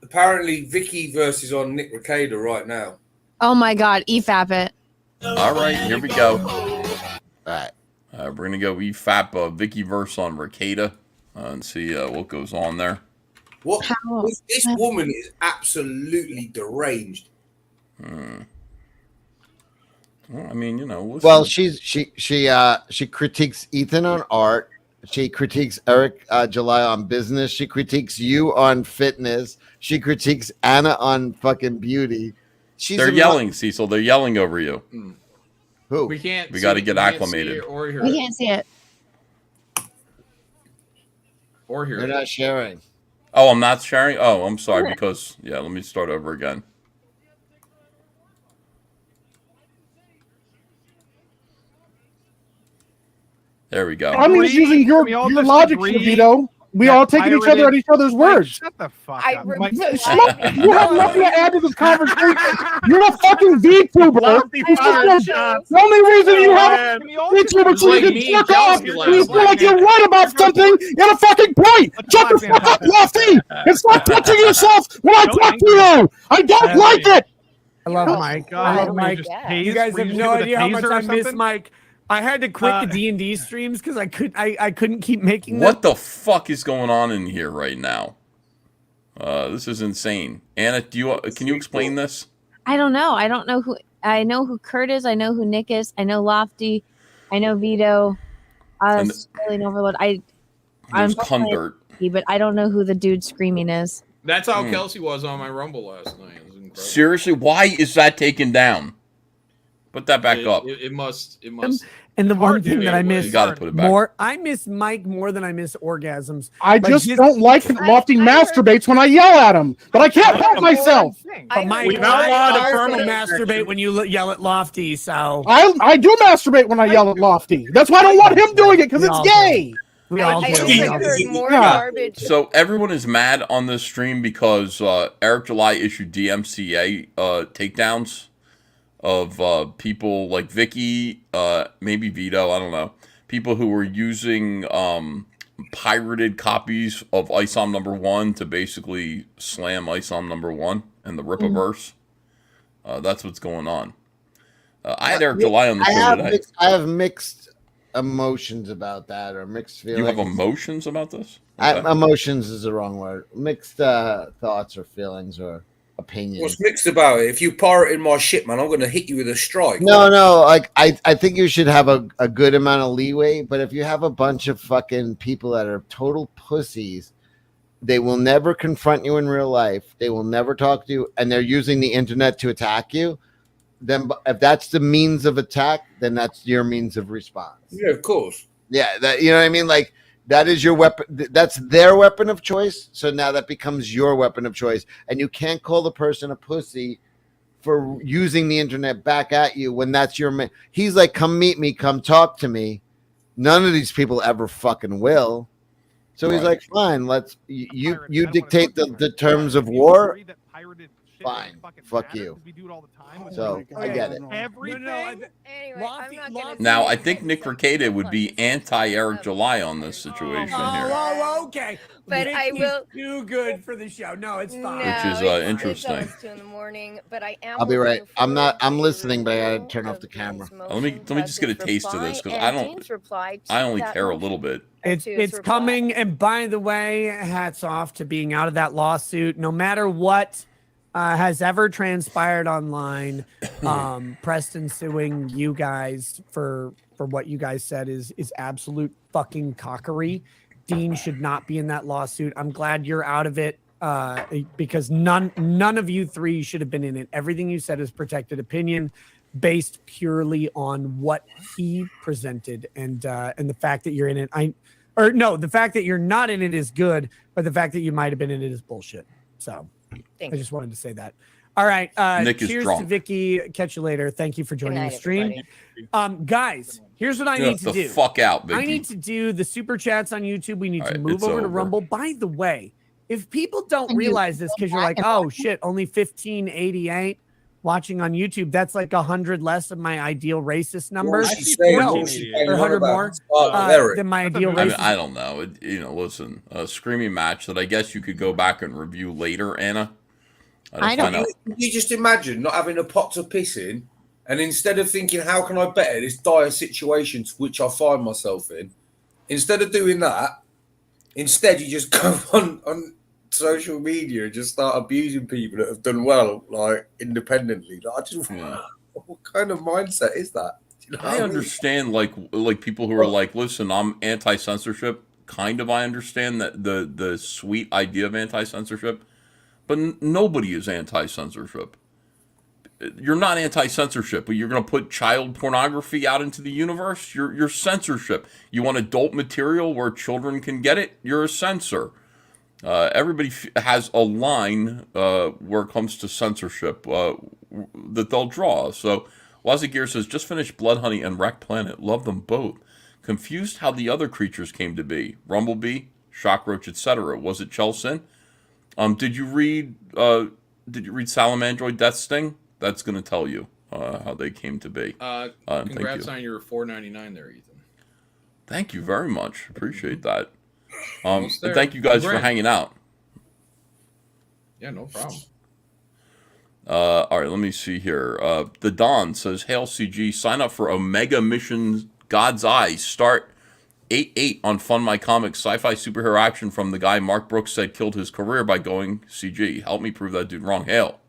Apparently, Vicky versus on Nick Recader right now. Oh my God, EFAP it. All right, here we go. All right. We're going to go EFAP Vicky verse on Recader and see what goes on there. What? This woman is absolutely deranged. Well, I mean, listen. Well, she critiques Ethan on art. She critiques Eric July on business. She critiques you on fitness. She critiques Anna on fucking beauty. They're yelling, Cecil. They're yelling over you. Who? We can't. We got to get acclimated. We can't see it. Or hear They're not sharing. Oh, I'm not sharing? Oh, I'm sorry because, let me start over again. There we go. I mean, it's using your logic, Vito. We all taking each other at each other's words. Shut the fuck up. You have nothing to add to this conversation. You're a fucking VTuber. The only reason you have a VTuber so you can jerk off and you feel like you're right about something in a fucking point. Shut the fuck up, Lofty, and stop touching yourself when I talk to you. I don't like it. I love Mike. I love Mike. You guys have no idea how much I miss Mike. I had to quit the D&D streams because I couldn't keep making them. What the fuck is going on in here right now? This is insane. Anna, can you explain this? I don't know. I don't know who. I know who Kurt is. I know who Nick is. I know Lofty. I know Vito. And Spelling overload. I'm there's playing Cundert. but I don't know who the dude screaming is. That's how Kelsey was on my Rumble last night. It was incredible. Seriously, why is that taken down? Put that back up. It must. And the one thing that I miss You gotta put it back. more, I miss Mike more than I miss orgasms. I just don't like that Lofty masturbates when I yell at him, but I can't help myself. But Mike, We've outlawed Affirm will affirmative masturbate when you yell at Lofty. So I do masturbate when I yell at Lofty. That's why I don't want him doing it, because We it's all do. gay. We all do. Yeah. So everyone is mad on this stream because Eric July issued DMCA takedowns of people like Vicky, maybe Vito, I don't know. People who were using pirated copies of ISOM #1 to basically slam ISOM #1 and the Rippaverse. That's what's going on. I had Eric July on the show today. I have mixed emotions about that, or mixed feelings. You have emotions about this? Emotions is the wrong word. Mixed thoughts or feelings or opinions. What's mixed about it? If you pirating my shit, man, I'm going to hit you with a strike. No, like I think you should have a good amount of leeway, but if you have a bunch of fucking people that are total pussies, they will never confront you in real life. They will never talk to you, and they're using the internet to attack you. Then if that's the means of attack, then that's your means of response. Yeah, of course. Yeah, that, you know what I mean? Like, that is your weapon. That's their weapon of choice. So now that becomes your weapon of choice. And you can't call the person a pussy for using the internet back at you when that's your man. He's like, come meet me, come talk to me. None of these people ever fucking will. So he's like, fine, you dictate the terms of war. Fine, fuck you. So I get it. Now, I think Nick Ricada would be anti-Eric July on this situation here. Oh, okay. But I Vicky's will- too good for the show. No, it's fine. Which is interesting. It's 2 in the morning, but I am. I'll be right. looking I'm listening, but I gotta turn off the camera. Let me just get a taste of this, because I only care a little bit. It's coming. And by the way, hats off to being out of that lawsuit. No matter what has ever transpired online, Preston suing you guys for what you guys said is absolute fucking cockery. Dean should not be in that lawsuit. I'm glad you're out of it, because none of you three should have been in it. Everything you said is protected opinion based purely on what he presented, and the fact that you're in it. The fact that you're not in it is good, but the fact that you might have been in it is bullshit. So I just wanted to say that. All right. Nick is cheers drunk. to Vicky. Catch you later. Thank you for joining night, the stream. Guys, here's what I Get need to the do. fuck out, Vicky. I need to do the super chats on YouTube. We need All to right, move it's over to over. Rumble. By the way, if people don't realize this, because you're like, oh shit, only 1588 watching on YouTube, that's like 100 less of my ideal racist numbers. she's saying? No, What's she saying? or 100 What more about Eric? than my ideal I mean, racist. I don't know. Listen, a screaming match that I guess you could go back and review later, Anna. I don't. You just imagine not having a pot to piss in, and instead of thinking, how can I better this dire situation to which I find myself in, instead of doing that, instead you just go on social media and just start abusing people that have done well, like independently. Like, what kind of mindset is that? Do you know what I mean? understand, like people who are like, listen, I'm anti-censorship. Kind of, I understand that the sweet idea of anti-censorship. But nobody is anti-censorship. You're not anti-censorship, but you're going to put child pornography out into the universe? You're censorship. You want adult material where children can get it? You're a censor. Everybody has a line where it comes to censorship that they'll draw. So Waza Gear says, just finished Blood Honey and Wreck Planet. Love them both. Confused how the other creatures came to be. Rumblebee, Shockroach, etc. Was it Chelsin? Did you read Salamandroid Death Sting? That's going to tell you how they came to be. Congrats on your $4.99 there, Ethan. Thank you very much. Appreciate that. Almost there. Thank you guys for Great. hanging out. Yeah, no problem. All right, let me see here. The Don says, Hail CG, sign up for Omega Mission God's Eye. Start 8/8 on Fund My Comics sci-fi superhero action from the guy Mark Brooks said killed his career by going CG. Help me prove that dude wrong. Hail.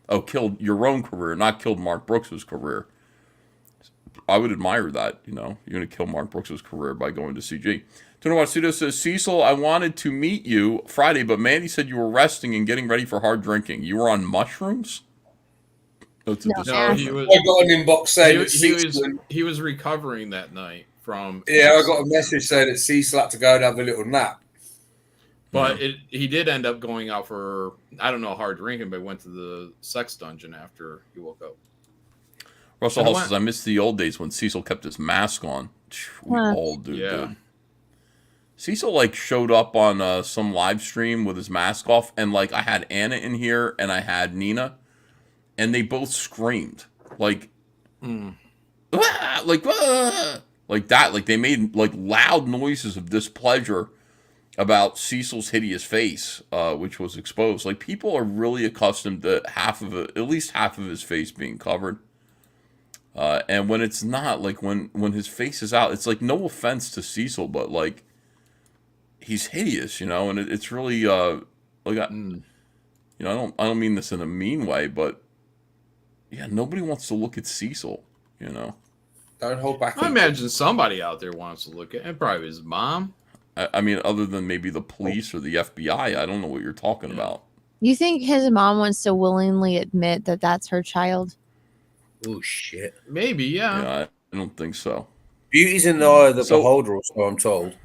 Oh, killed your own career, not killed Mark Brooks's career. I would admire that. You know, you're going to kill Mark Brooks's career by going to CG. Tony Watsudo says, Cecil, I wanted to meet you Friday, but Mandy said you were resting and getting ready for hard drinking. You were on mushrooms? That's a No, he was. I got an inbox saying that he was recovering that night from. Yeah, I got a message saying that Cecil had to go and have a little nap. But he did end up going out for, I don't know, hard drinking, but went to the sex dungeon after he woke up. Russell Hall says, I miss the old days when Cecil kept his mask on. We all do, dude. Cecil, like, showed up on some live stream with his mask off, and, like, I had Anna in here, and I had Nina, and they both screamed. Like, "Ah!" Like that. Like, they made, like, loud noises of displeasure about Cecil's hideous face, which was exposed. Like, people are really accustomed to at least half of his face being covered. And when it's not, like, when his face is out, it's like, no offense to Cecil, but, like, he's hideous, you know, and it's really, like, you know, I don't mean this in a mean way, but, yeah, nobody wants to look at Cecil, you know. Don't hold back. I imagine somebody out there wants to look at it, probably his mom. I mean, other than maybe the police or the FBI, I don't know what you're talking about. You think his mom wants to willingly admit that that's her child? Oh, shit. Maybe, yeah. Yeah, I don't think so. Beauty's in the eye of the beholder, or so I'm told.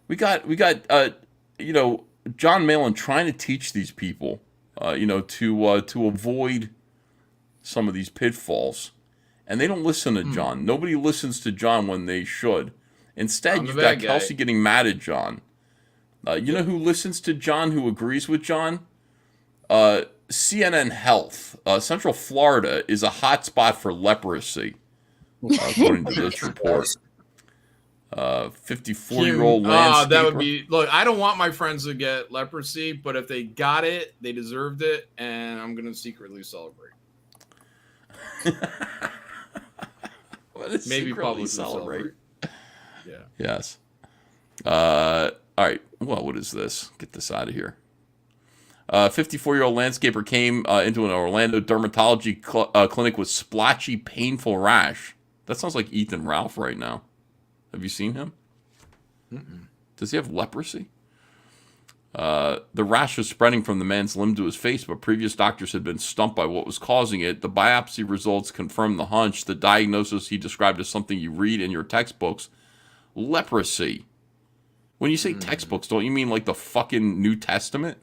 We got you know, John Malin trying to teach these people, you know, to avoid some of these pitfalls, and they don't listen to John. Nobody listens to John when they should. Instead, you've got Kelsey getting mad at John. You know who listens to John, who agrees with John? CNN Health. Central Florida is a hot spot for leprosy, according to this report. 54-year-old landscaper. That would be, look, I don't want my friends to get leprosy, but if they got it, they deserved it, and I'm going to secretly celebrate. Maybe publicly celebrate. Yeah. Yes. All right. Well, what is this? Get this out of here. 54-year-old landscaper came into an Orlando dermatology clinic with splotchy, painful rash. That sounds like Ethan Ralph right now. Have you seen him? Does he have leprosy? The rash was spreading from the man's limb to his face, but previous doctors had been stumped by what was causing it. The biopsy results confirmed the hunch. The diagnosis he described as something you read in your textbooks. Leprosy. When you say textbooks, don't you mean like the fucking New Testament?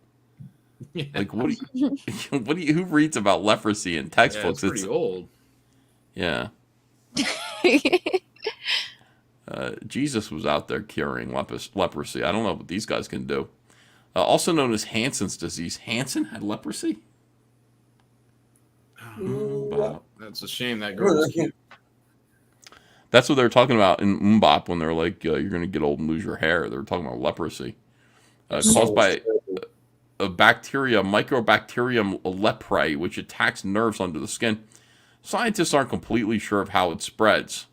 Yeah. Like, what do you, who reads about leprosy in textbooks? Yeah, it's pretty old. Yeah. Jesus was out there curing leprosy. I don't know what these guys can do. Also known as Hansen's disease. Hansen had leprosy? That's a shame that girl was cute. That's what they were talking about in Mbop when they're like, you're going to get old and lose your hair. They were talking about leprosy. Caused by a bacteria, Mycobacterium leprae, which attacks nerves under the skin. Scientists aren't completely sure of how it spreads.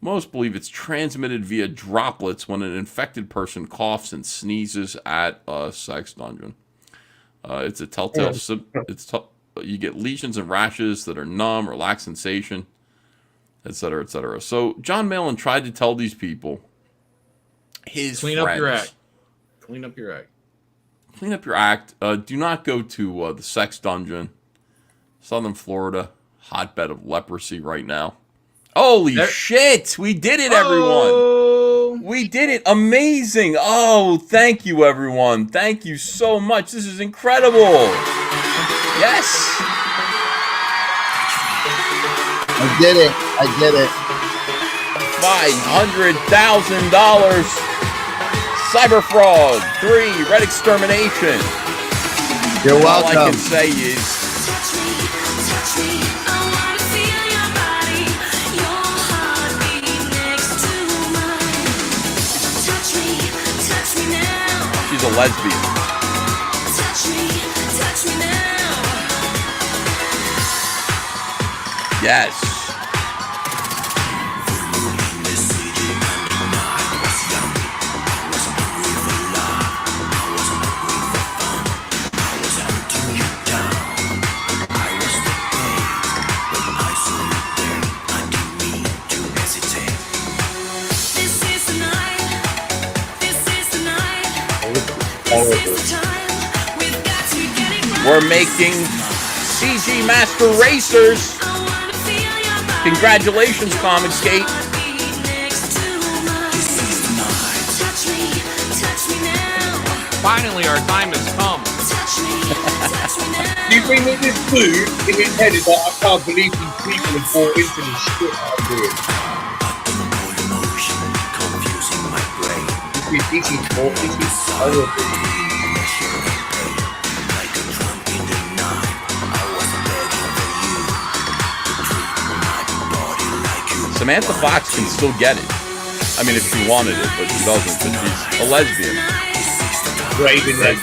Most believe it's transmitted via droplets when an infected person coughs and sneezes at a sex dungeon. It's a telltale. You get lesions and rashes that are numb or lack sensation, etc., etc. So John Malin tried to tell these people, Clean up your act. Clean up your act. Clean up your act. Do not go to the sex dungeon. Southern Florida, hotbed of leprosy right now. Holy shit! We did it, everyone! We did it! Amazing! Oh, thank you, everyone. Thank you so much. This is incredible. Yes! I did it. I did it. $500,000. Cyberfrog 3 Red Extermination. You're welcome. All I can say is she's a lesbian. Yes. We're making CG Master Racers. Congratulations, Comicsgate. Finally, our time has come. You bring me this food in his head is like, I can't believe these people have bought into this shit I'm doing. This is horrible. Samantha Fox can still get it. I mean, if she wanted it, but she doesn't, but she's a lesbian. Raven Red.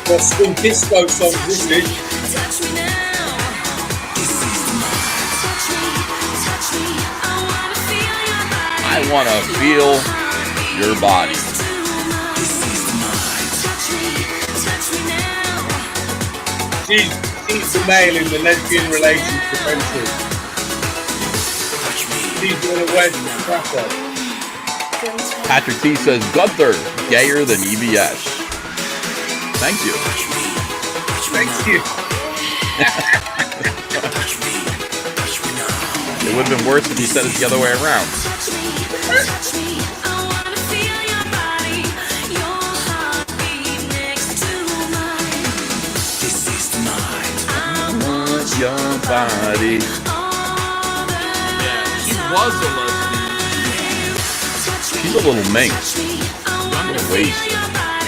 What school disco song is this? I want to feel your body. She's the male in the lesbian relationship friendship. She's going to wed Cracker. Patrick T says, Gunther, gayer than EBS. Thank you. Thank you. It would have been worse if you said it the other way around. Your body. Yeah, she was a lesbian. She's a little minx. A little wasted.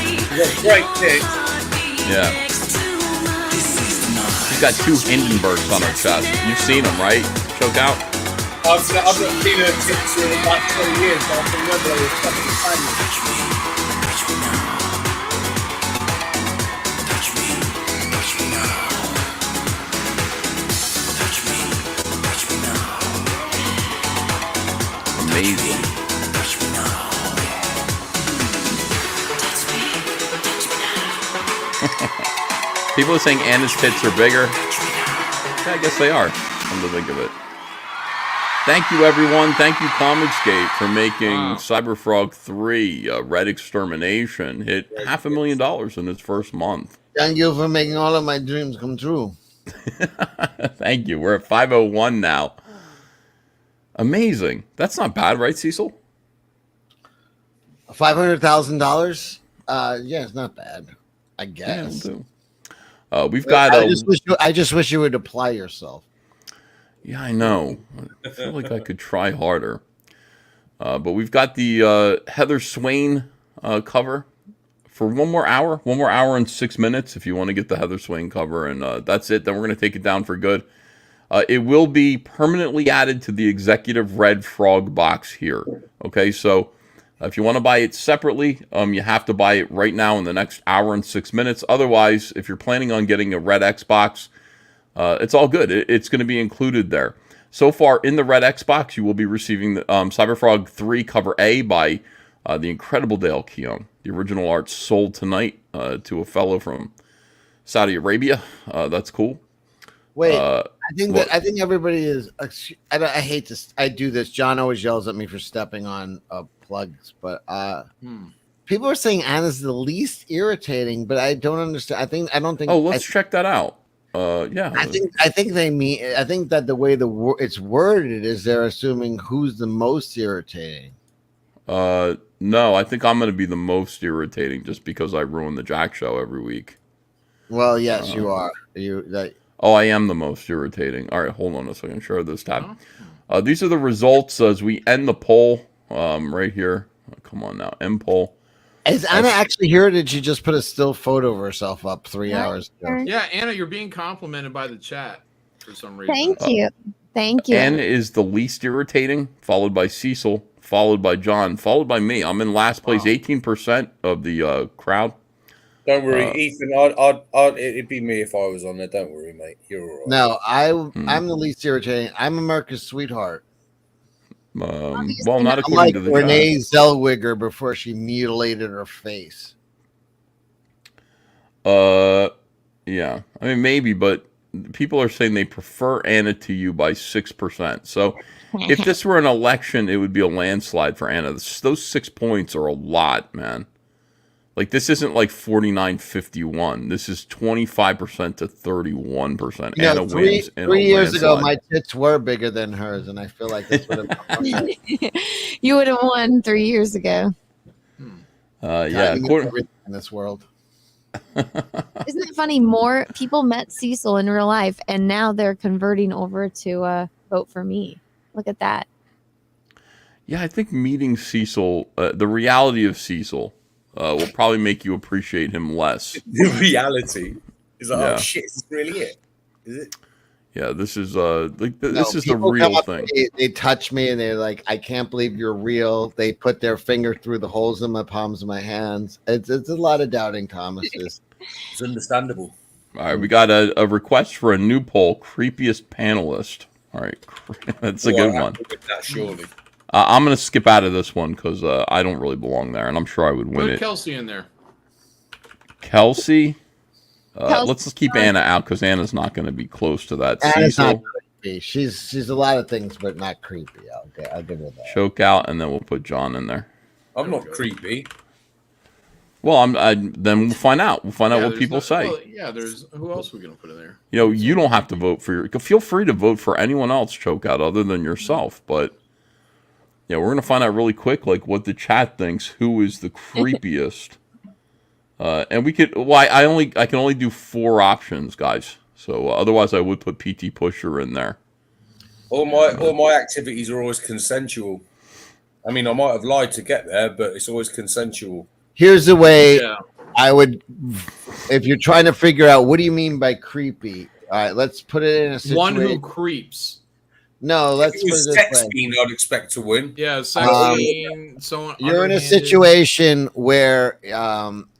She's got great tits. Yeah. She's got 2 Hindenburgs on her chest. You've seen them, right? Choke out? I've not seen her tits in about 20 years, but I can remember they were fucking tiny. Amazing. People are saying Anna's tits are bigger. Yeah, I guess they are. Come to think of it. Thank you, everyone. Thank you, Comicsgate, for making Cyberfrog 3 Red Extermination hit $500,000 in its first month. Thank you for making all of my dreams come true. Thank you. We're at 501 now. Amazing. That's not bad, right, Cecil? $500,000? Yeah, it's not bad. I guess. Yeah, we've got. I just wish you would apply yourself. Yeah, I know. I feel like I could try harder. But we've got the Heather Swain cover for one more hour and 6 minutes. If you want to get the Heather Swain cover, and that's it. Then we're going to take it down for good. It will be permanently added to the Executive Red Frog box here. Okay, so if you want to buy it separately, you have to buy it right now in the next hour and 6 minutes. Otherwise, if you're planning on getting a Red X box, it's all good. It's going to be included there. So far, in the Red X box, you will be receiving the Cyberfrog 3 Cover A by the incredible Dale Keown. The original art sold tonight to a fellow from Saudi Arabia. That's cool. Wait, I think everybody is. I hate this. I do this. John always yells at me for stepping on plugs, but people are saying Anna's the least irritating, but I don't understand. I don't think. Oh, let's check that out. Yeah. I think they mean. I think that the way it's worded is they're assuming who's the most irritating. No, I think I'm going to be the most irritating just because I ruin the Jack Show every week. Well, yes, you are. Oh, I am the most irritating. All right, hold on a second. Share this tab. These are the results as we end the poll right here. Oh, come on now, end poll. Is Anna actually here, or did she just put a still photo of herself up 3 hours ago? Yeah, Anna, you're being complimented by the chat for some reason. Thank you. Thank you. Anna is the least irritating, followed by Cecil, followed by John, followed by me. I'm in last place, 18% of the crowd. Don't worry, Ethan. It'd be me if I was on there. Don't worry, mate. You're all right. No, I'm the least irritating. I'm America's sweetheart. Well, not according like to the Renee Zellweger before she mutilated her face. Yeah. I mean, maybe, but people are saying they prefer Anna to you by 6%. So if this were an election, it would be a landslide for Anna. Those 6 points are a lot, man. Like, this isn't like 49-51. This is 25% to 31%. You know, Anna wins in 3 a years ago, landslide. my tits were bigger than hers, and I feel like that's what You would have won 3 years ago. Yeah. everything in this world. Isn't it funny? More people met Cecil in real life, and now they're converting over to vote for me. Look at that. Yeah, I think meeting Cecil, the reality of Cecil, will probably make you appreciate him less. The reality is like, Yeah. oh shit, is this really it? Is it? Yeah, this is this is the people real come up thing. to me, they touch me and they're like, I can't believe you're real. They put their finger through the holes in my palms of my hands. It's a lot of doubting Thomases. It's understandable. All right, we got a request for a new poll, creepiest panelist. All right, that's a good one. That, surely. I'm going to skip out of this one because I don't really belong there, and I'm sure I would win Put it. Kelsey in there. Kelsey? Kelsey. Let's just keep Anna out because Anna's not going to be close to that. Anna's Cecil, not creepy. She's a lot of things, but not creepy. I'll give her that. choke out, and then we'll put John in there. I'm not creepy. Well, then we'll find out. We'll find out what there's people say. Well, yeah, there's who else are we gonna put in there? You know, you don't have to vote for your. Feel free to vote for anyone else, choke out, other than yourself. But yeah, we're gonna find out really quick, like what the chat thinks. Who is the creepiest? And we could. Well, I can only do 4 options, guys. So otherwise, I would put PT Pusher in there. All my activities are always consensual. I mean, I might have lied to get there, but it's always consensual. Here's the way I would, if you're trying to figure out what do you mean by creepy. All right, let's put it in a situation. One who creeps. No, let's If put it was it sex this way. scene, I'd expect to win. Yeah, sex scene, someone. You're in a underhanded. situation where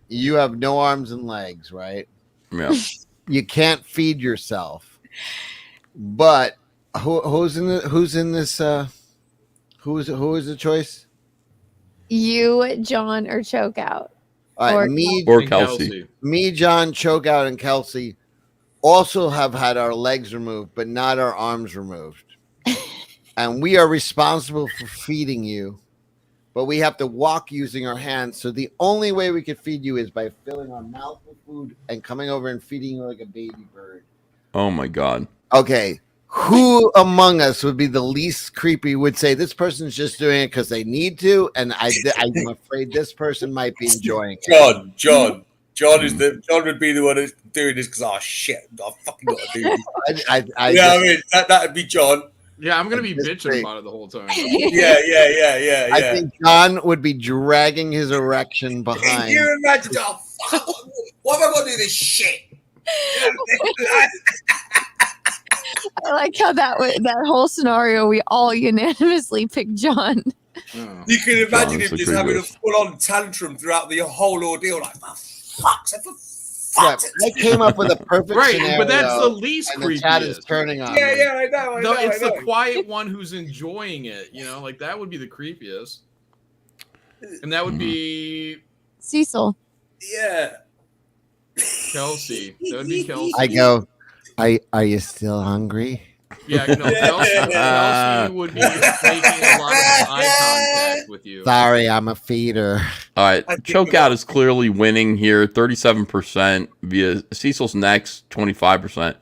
you have no arms and legs, right? Yeah. You can't feed yourself. But who's in this? Who is the choice? You, John, or choke out. All right, or Kelsey. Me, John, choke out, and Kelsey also have had our legs removed, but not our arms removed. And we are responsible for feeding you, but we have to walk using our hands. So the only way we could feed you is by filling our mouth with food and coming over and feeding you like a baby bird. Oh my God. Okay. Who among us would be the least creepy, would say this person's just doing it because they need to, and I'm afraid this person might be enjoying it. John John would be the one who's doing this because shit, I fucking got to do this. I mean that'd be John. Yeah, I'm gonna be bitching about it the whole time. Yeah. I think John would be dragging his erection behind. Can you imagine? Oh, fuck, why have I got to do this shit? I like how that whole scenario we all unanimously picked John. You can imagine him just having a full-on tantrum throughout the whole ordeal, like for fuck's sake, for fuck's sake. I came up with a perfect scenario, but that's the least and creepy. The chat is turning on. Yeah, me. yeah, I know. No, it's the quiet one who's enjoying it. You know, like that would be the creepiest, and that would be Cecil. Yeah, Kelsey. That would be Kelsey. I go. Are you still hungry? Yeah, no, Kelsey would be making a lot of eye contact with you. Sorry, I'm a feeder. All right, Chokeout is clearly winning here, 37% via Cecil's next, 25%.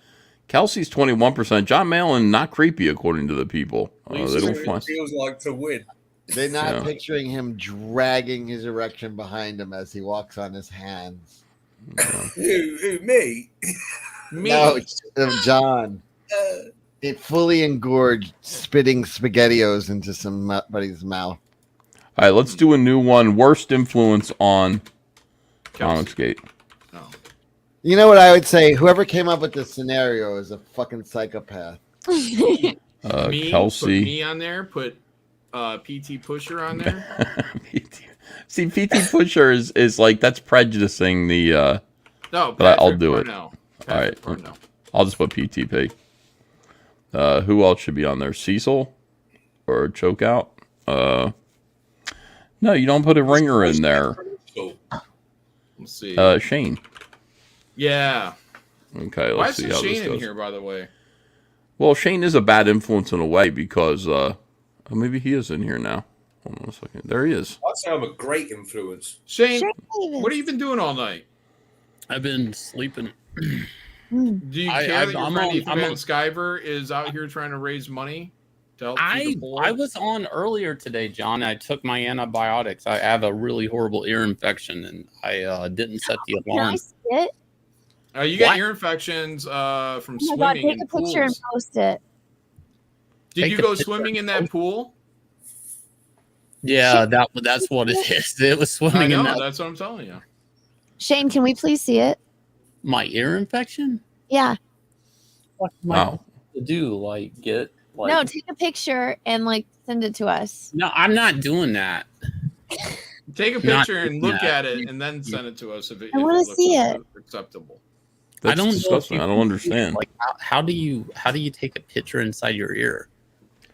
Kelsey's 21%. John Malin, not creepy according to the people. They don't find. Feels like to win. They're not picturing him dragging his erection behind him as he walks on his hands. Who, me? Me. No, it's John. It fully engorged, spitting SpaghettiOs into somebody's mouth. All right, let's do a new one. Worst influence on Comicsgate. You know what I would say? Whoever came up with this scenario is a fucking psychopath. Me, Kelsey. put me on there. Put PT Pusher on there. See, PT Pusher is like, that's prejudicing the... No, but I'll Patrick do it. Parnell. All right, I'll just put PTP. Who else should be on there? Cecil or Chokeout? No, you don't put a ringer in there. Let's see. Shane. Yeah. Okay, Why let's see isn't how this Shane in goes. here, by the way? Well, Shane is a bad influence in a way because maybe he is in here now. Hold on a second. There he is. I'd say I'm a great influence. Shane, what have you been doing all night? I've been sleeping. Do you care that your I'm friend on- Ethan I'm Van on- Skyver is out here trying to raise money to help feed the poor? I was on earlier today, John. I took my antibiotics. I have a really horrible ear infection, and I didn't set the Can I alarm. see it? You get ear infections from Oh my God, swimming take in a picture and pools. post it. Did Take you a go picture swimming in that pool? Yeah, that's what it is. It was I swimming in know, that. that's what I'm telling you. Shane, can we please see it? My ear infection? Yeah. What am I to do? Like get like? No, take a picture and like send it to us. No, I'm not doing that. Take a Not picture and doing look that. at it, and then send it to us if it, I if wanna it looks see it. acceptable. That's I don't know if disgusting. you I don't can understand. Like how do you take a picture inside your ear?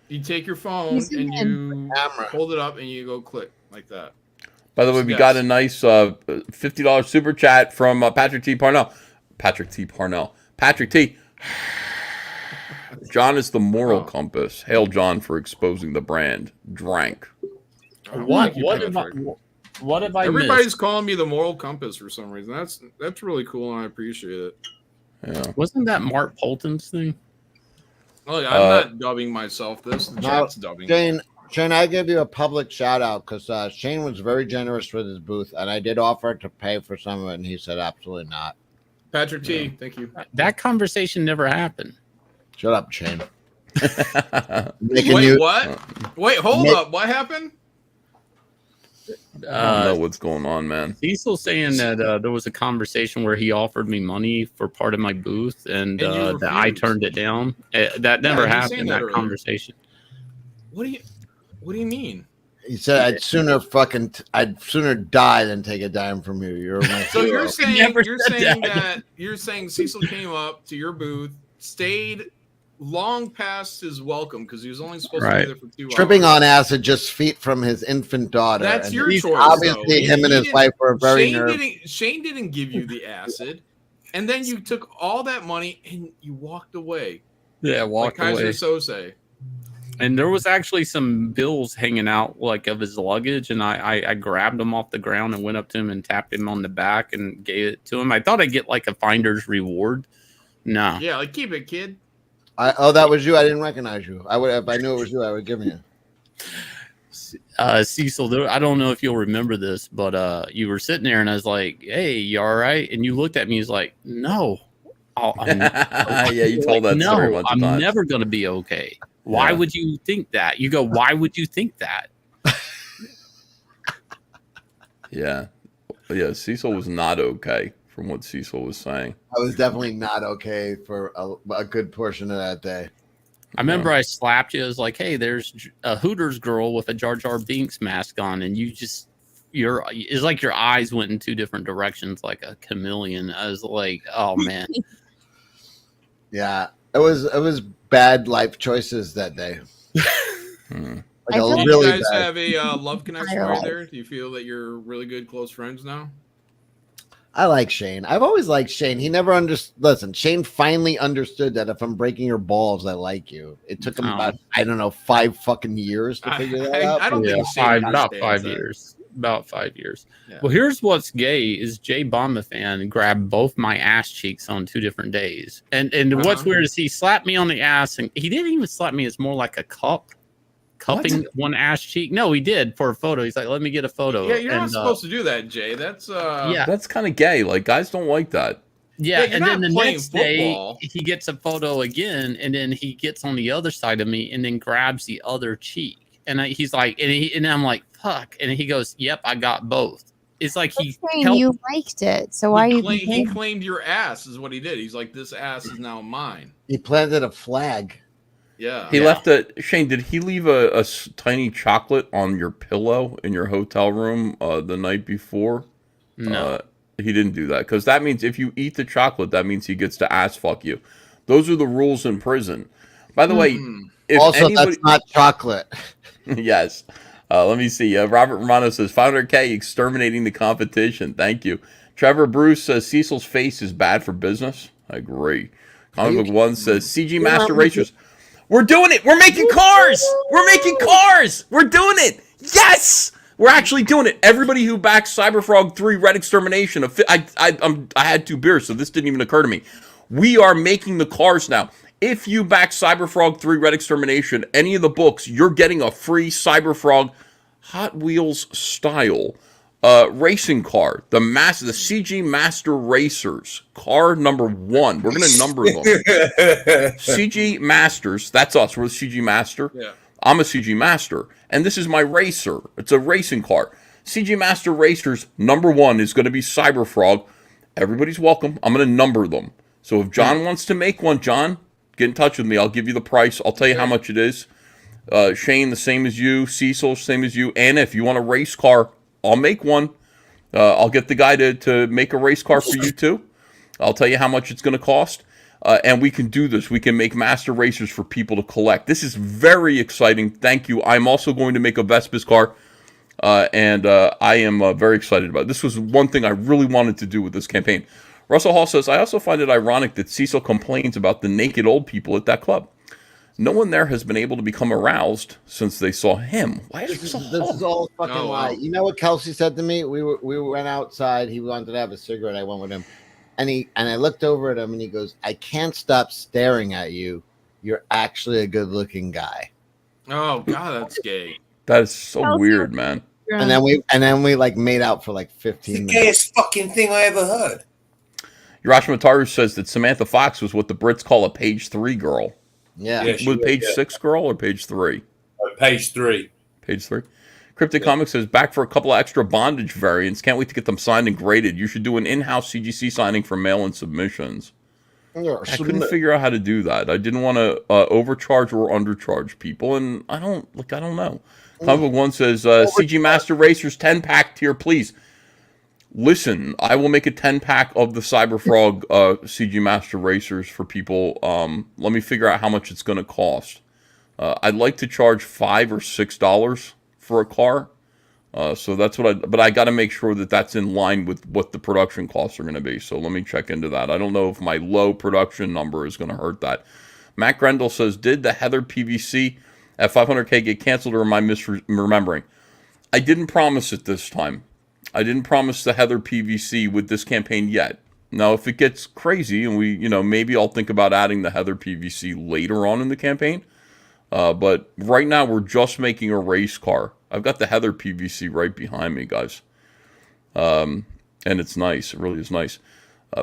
You take your phone and you hold it up and you go click like that. By the way, we got a nice $50 super chat from Patrick T. Parnell. Patrick T. John is the moral compass. Hail John for exposing the brand. Drank. What have I Everybody's missed? calling me the moral compass for some reason. That's really cool and I appreciate it. Yeah. Wasn't that Mark Polton's thing? Look, I'm not dubbing myself this. The chat's dubbing. Shane, I give you a public shout out because Shane was very generous with his booth, and I did offer to pay for some of it, and he said absolutely not. Patrick T, thank you. That conversation never happened. Shut up, Shane. Wait, what? Wait, hold up. What happened? I don't know what's going on, man. Cecil's saying that there was a conversation where he offered me money for part of my booth, and you that I refused. turned it down. That never you happened. saying That that earlier. conversation. What do you mean? He said, "I'd sooner die than take a dime from you." You're my So hero. you're saying Cecil came up to your booth, stayed long past his welcome because he was only supposed to be there for 2 tripping hours. on acid just feet from his infant daughter. That's and your choice. Obviously, though. him and He his didn't- wife were very nervous. Shane didn't give you the acid, and then you took all that money and you walked away. Yeah, walked like away. Kaiser Sose. And there was actually some bills hanging out like of his luggage, and I grabbed them off the ground and went up to him and tapped him on the back and gave it to him. I thought I'd get like a finder's reward. No. Yeah, like keep it, kid. That was you. I didn't recognize you. I would, if I knew it was you, I would give you. Cecil, I don't know if you'll remember this, but you were sitting there and I was like, "Hey, you all right?" And you looked at me. He's like, "No." Yeah, you told that story a bunch of I'm times. never going to be okay. Why Yeah. would you think that? You go, why would you think that? Yeah. Cecil was not okay from what Cecil was saying. I was definitely not okay for a good portion of that day. I remember I slapped you. I was like, "Hey, there's a Hooters girl with a Jar Jar Binks mask on," and you just it's like your eyes went in two different directions, like a chameleon. I was like, "Oh man." Yeah, it was bad life choices that day. Do really you guys bad. have a love connection right there? Do you feel that you're really good close friends now? I like Shane. I've always liked Shane. He never understood. Listen, Shane finally understood that if I'm breaking your balls, I like you. It took him about, I don't know, 5 fucking years to figure that out. I don't think Shane about understands 5 that. years. About 5 years. Yeah. Well, here's what's gay is Jay Bomba fan grabbed both my ass cheeks on 2 different days. And what's weird is he slapped me on the ass, and he didn't even slap me. It's more like a cupping one ass cheek. No, he did for a photo. He's like, "Let me get a photo." Yeah, you're not supposed to do that, Jay. That's That's kind of gay. Like, guys don't like that. Yeah, you're and then not the playing next football. day he gets a photo again, and then he gets on the other side of me and then grabs the other cheek. And he's like, and I'm like, "Fuck!" And he goes, "Yep, I got both." It's like he Saying you liked it, so why are you? He claimed your ass is what he did. He's like, "This ass is now mine." He planted a flag. Yeah. He left Shane, did he leave a tiny chocolate on your pillow in your hotel room the night before? No. He didn't do that. Because that means if you eat the chocolate, that means he gets to ass fuck you. Those are the rules in prison. By the way, if also, anybody... that's not chocolate. Yes. Let me see. Robert Romano says 500K exterminating the competition. Thank you. Trevor Bruce says Cecil's face is bad for business. I agree. Comic Book One says CG Master Racers. We're doing it. We're making cars. We're making cars. We're doing it. Yes. We're actually doing it. Everybody who backs Cyberfrog 3 Red Extermination, I had 2 beers, so this didn't even occur to me. We are making the cars now. If you back Cyberfrog 3 Red Extermination, any of the books, you're getting a free Cyberfrog Hot Wheels style racing car. The CG Master Racers, car number 1. We're going to number them. CG Masters, that's us. We're the CG Master. Yeah. I'm a CG Master, and this is my racer. It's a racing car. CG Master Racers, number 1 is going to be Cyberfrog. Everybody's welcome. I'm going to number them. So if John wants to make one, John, get in touch with me. I'll give you the price. I'll tell you how much it is. Shane, the same as you. Cecil, same as you. Anna, if you want a race car, I'll make one. I'll get the guy to make a race car for you too. I'll tell you how much it's going to cost. And we can do this. We can make master racers for people to collect. This is very exciting. Thank you. I'm also going to make a Vespas car. And I am very excited about it. This was one thing I really wanted to do with this campaign. Russell Hall says, I also find it ironic that Cecil complains about the naked old people at that club. No one there has been able to become aroused since they saw him. Why is this is all fucking lie. You know what Kelsey said to me? We went outside. He wanted to have a cigarette. I went with him. And I looked over at him and he goes, I can't stop staring at you. You're actually a good looking guy. Oh God, that's gay. That is so weird, man. And then we like made out for like 15 minutes. The gayest fucking thing I ever heard. Urashima Taru says that Samantha Fox was what the Brits call a page 3 girl. Yeah. Was page 6 girl or page 3? Page 3. Page 3. Cryptic Comics says back for a couple of extra bondage variants. Can't wait to get them signed and graded. You should do an in-house CGC signing for mail-in submissions. Yeah, I couldn't figure out how to do that. I didn't want to overcharge or undercharge people, and I don't know. Comic Book One says CG Master Racers 10-pack tier, please. Listen, I will make a 10-pack of the Cyberfrog CG Master Racers for people. Let me figure out how much it's going to cost. I'd like to charge $5 or $6 for a car. So that's what but I got to make sure that that's in line with what the production costs are going to be. So let me check into that. I don't know if my low production number is going to hurt that. Matt Grendel says, did the Heather PVC at 500K get canceled, or am I misremembering? I didn't promise it this time. I didn't promise the Heather PVC with this campaign yet. Now, if it gets crazy and maybe I'll think about adding the Heather PVC later on in the campaign. But right now we're just making a race car. I've got the Heather PVC right behind me, guys. And it's nice. It really is nice.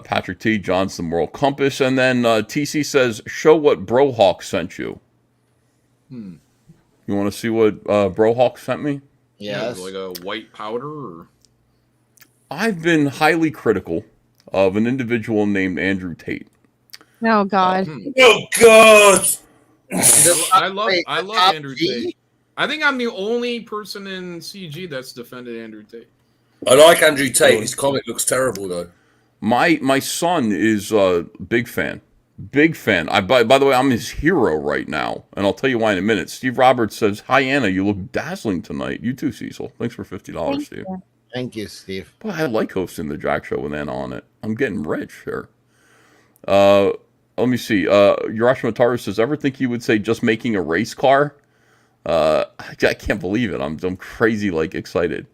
Patrick T. John's the Moral Compass. And then TC says, show what Brohawk sent you. You want to see what Brohawk sent me? Yes. Like a white powder? Or? I've been highly critical of an individual named Andrew Tate. Oh, God. Oh, God! I love Andrew Tate. I think I'm the only person in CG that's defended Andrew Tate. I like Andrew Tate. His comic looks terrible, though. My son is a big fan. Big fan. By the way, I'm his hero right now, and I'll tell you why in a minute. Steve Roberts says, hi, Anna. You look dazzling tonight. You too, Cecil. Thanks for $50, Steve. Thank you, Steve. Boy, I like hosting the Jack Show with Anna on it. I'm getting rich here. Let me see. Urashima Taru says, ever think you would say just making a race car? I can't believe it. I'm crazy, excited.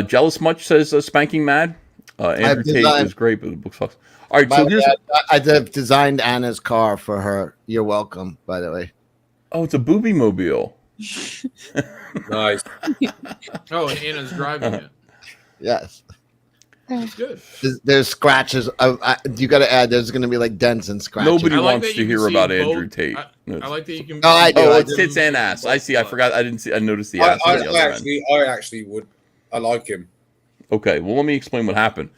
Jealous Much says Spanking Mad. Andrew Tate is great, but the book sucks. All right, so here's... I designed Anna's car for her. You're welcome, by the way. Oh, it's a booby mobile. Nice. Oh, and Anna's driving it. Yes. That's good. There's scratches. You got to add. There's going to be dents and scratches. Nobody wants to hear about Andrew Tate. I like that you can. Oh, I do. It's tits and ass. I see. I forgot. I didn't see. I noticed the ass. I actually would. I like him. Okay. Well, let me explain what happened.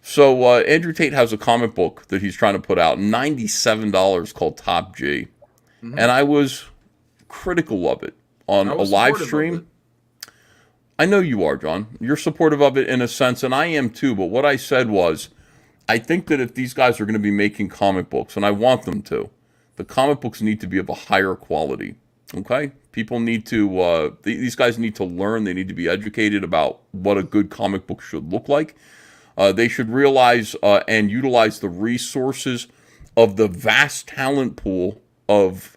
So Andrew Tate has a comic book that he's trying to put out, $97, called Top G, and I was critical of it on a live stream. I know you are, John. You're supportive of it in a sense, and I am too. But what I said was, I think that if these guys are going to be making comic books, and I want them to, the comic books need to be of a higher quality. Okay, people need to. These guys need to learn. They need to be educated about what a good comic book should look like. They should realize and utilize the resources of the vast talent pool of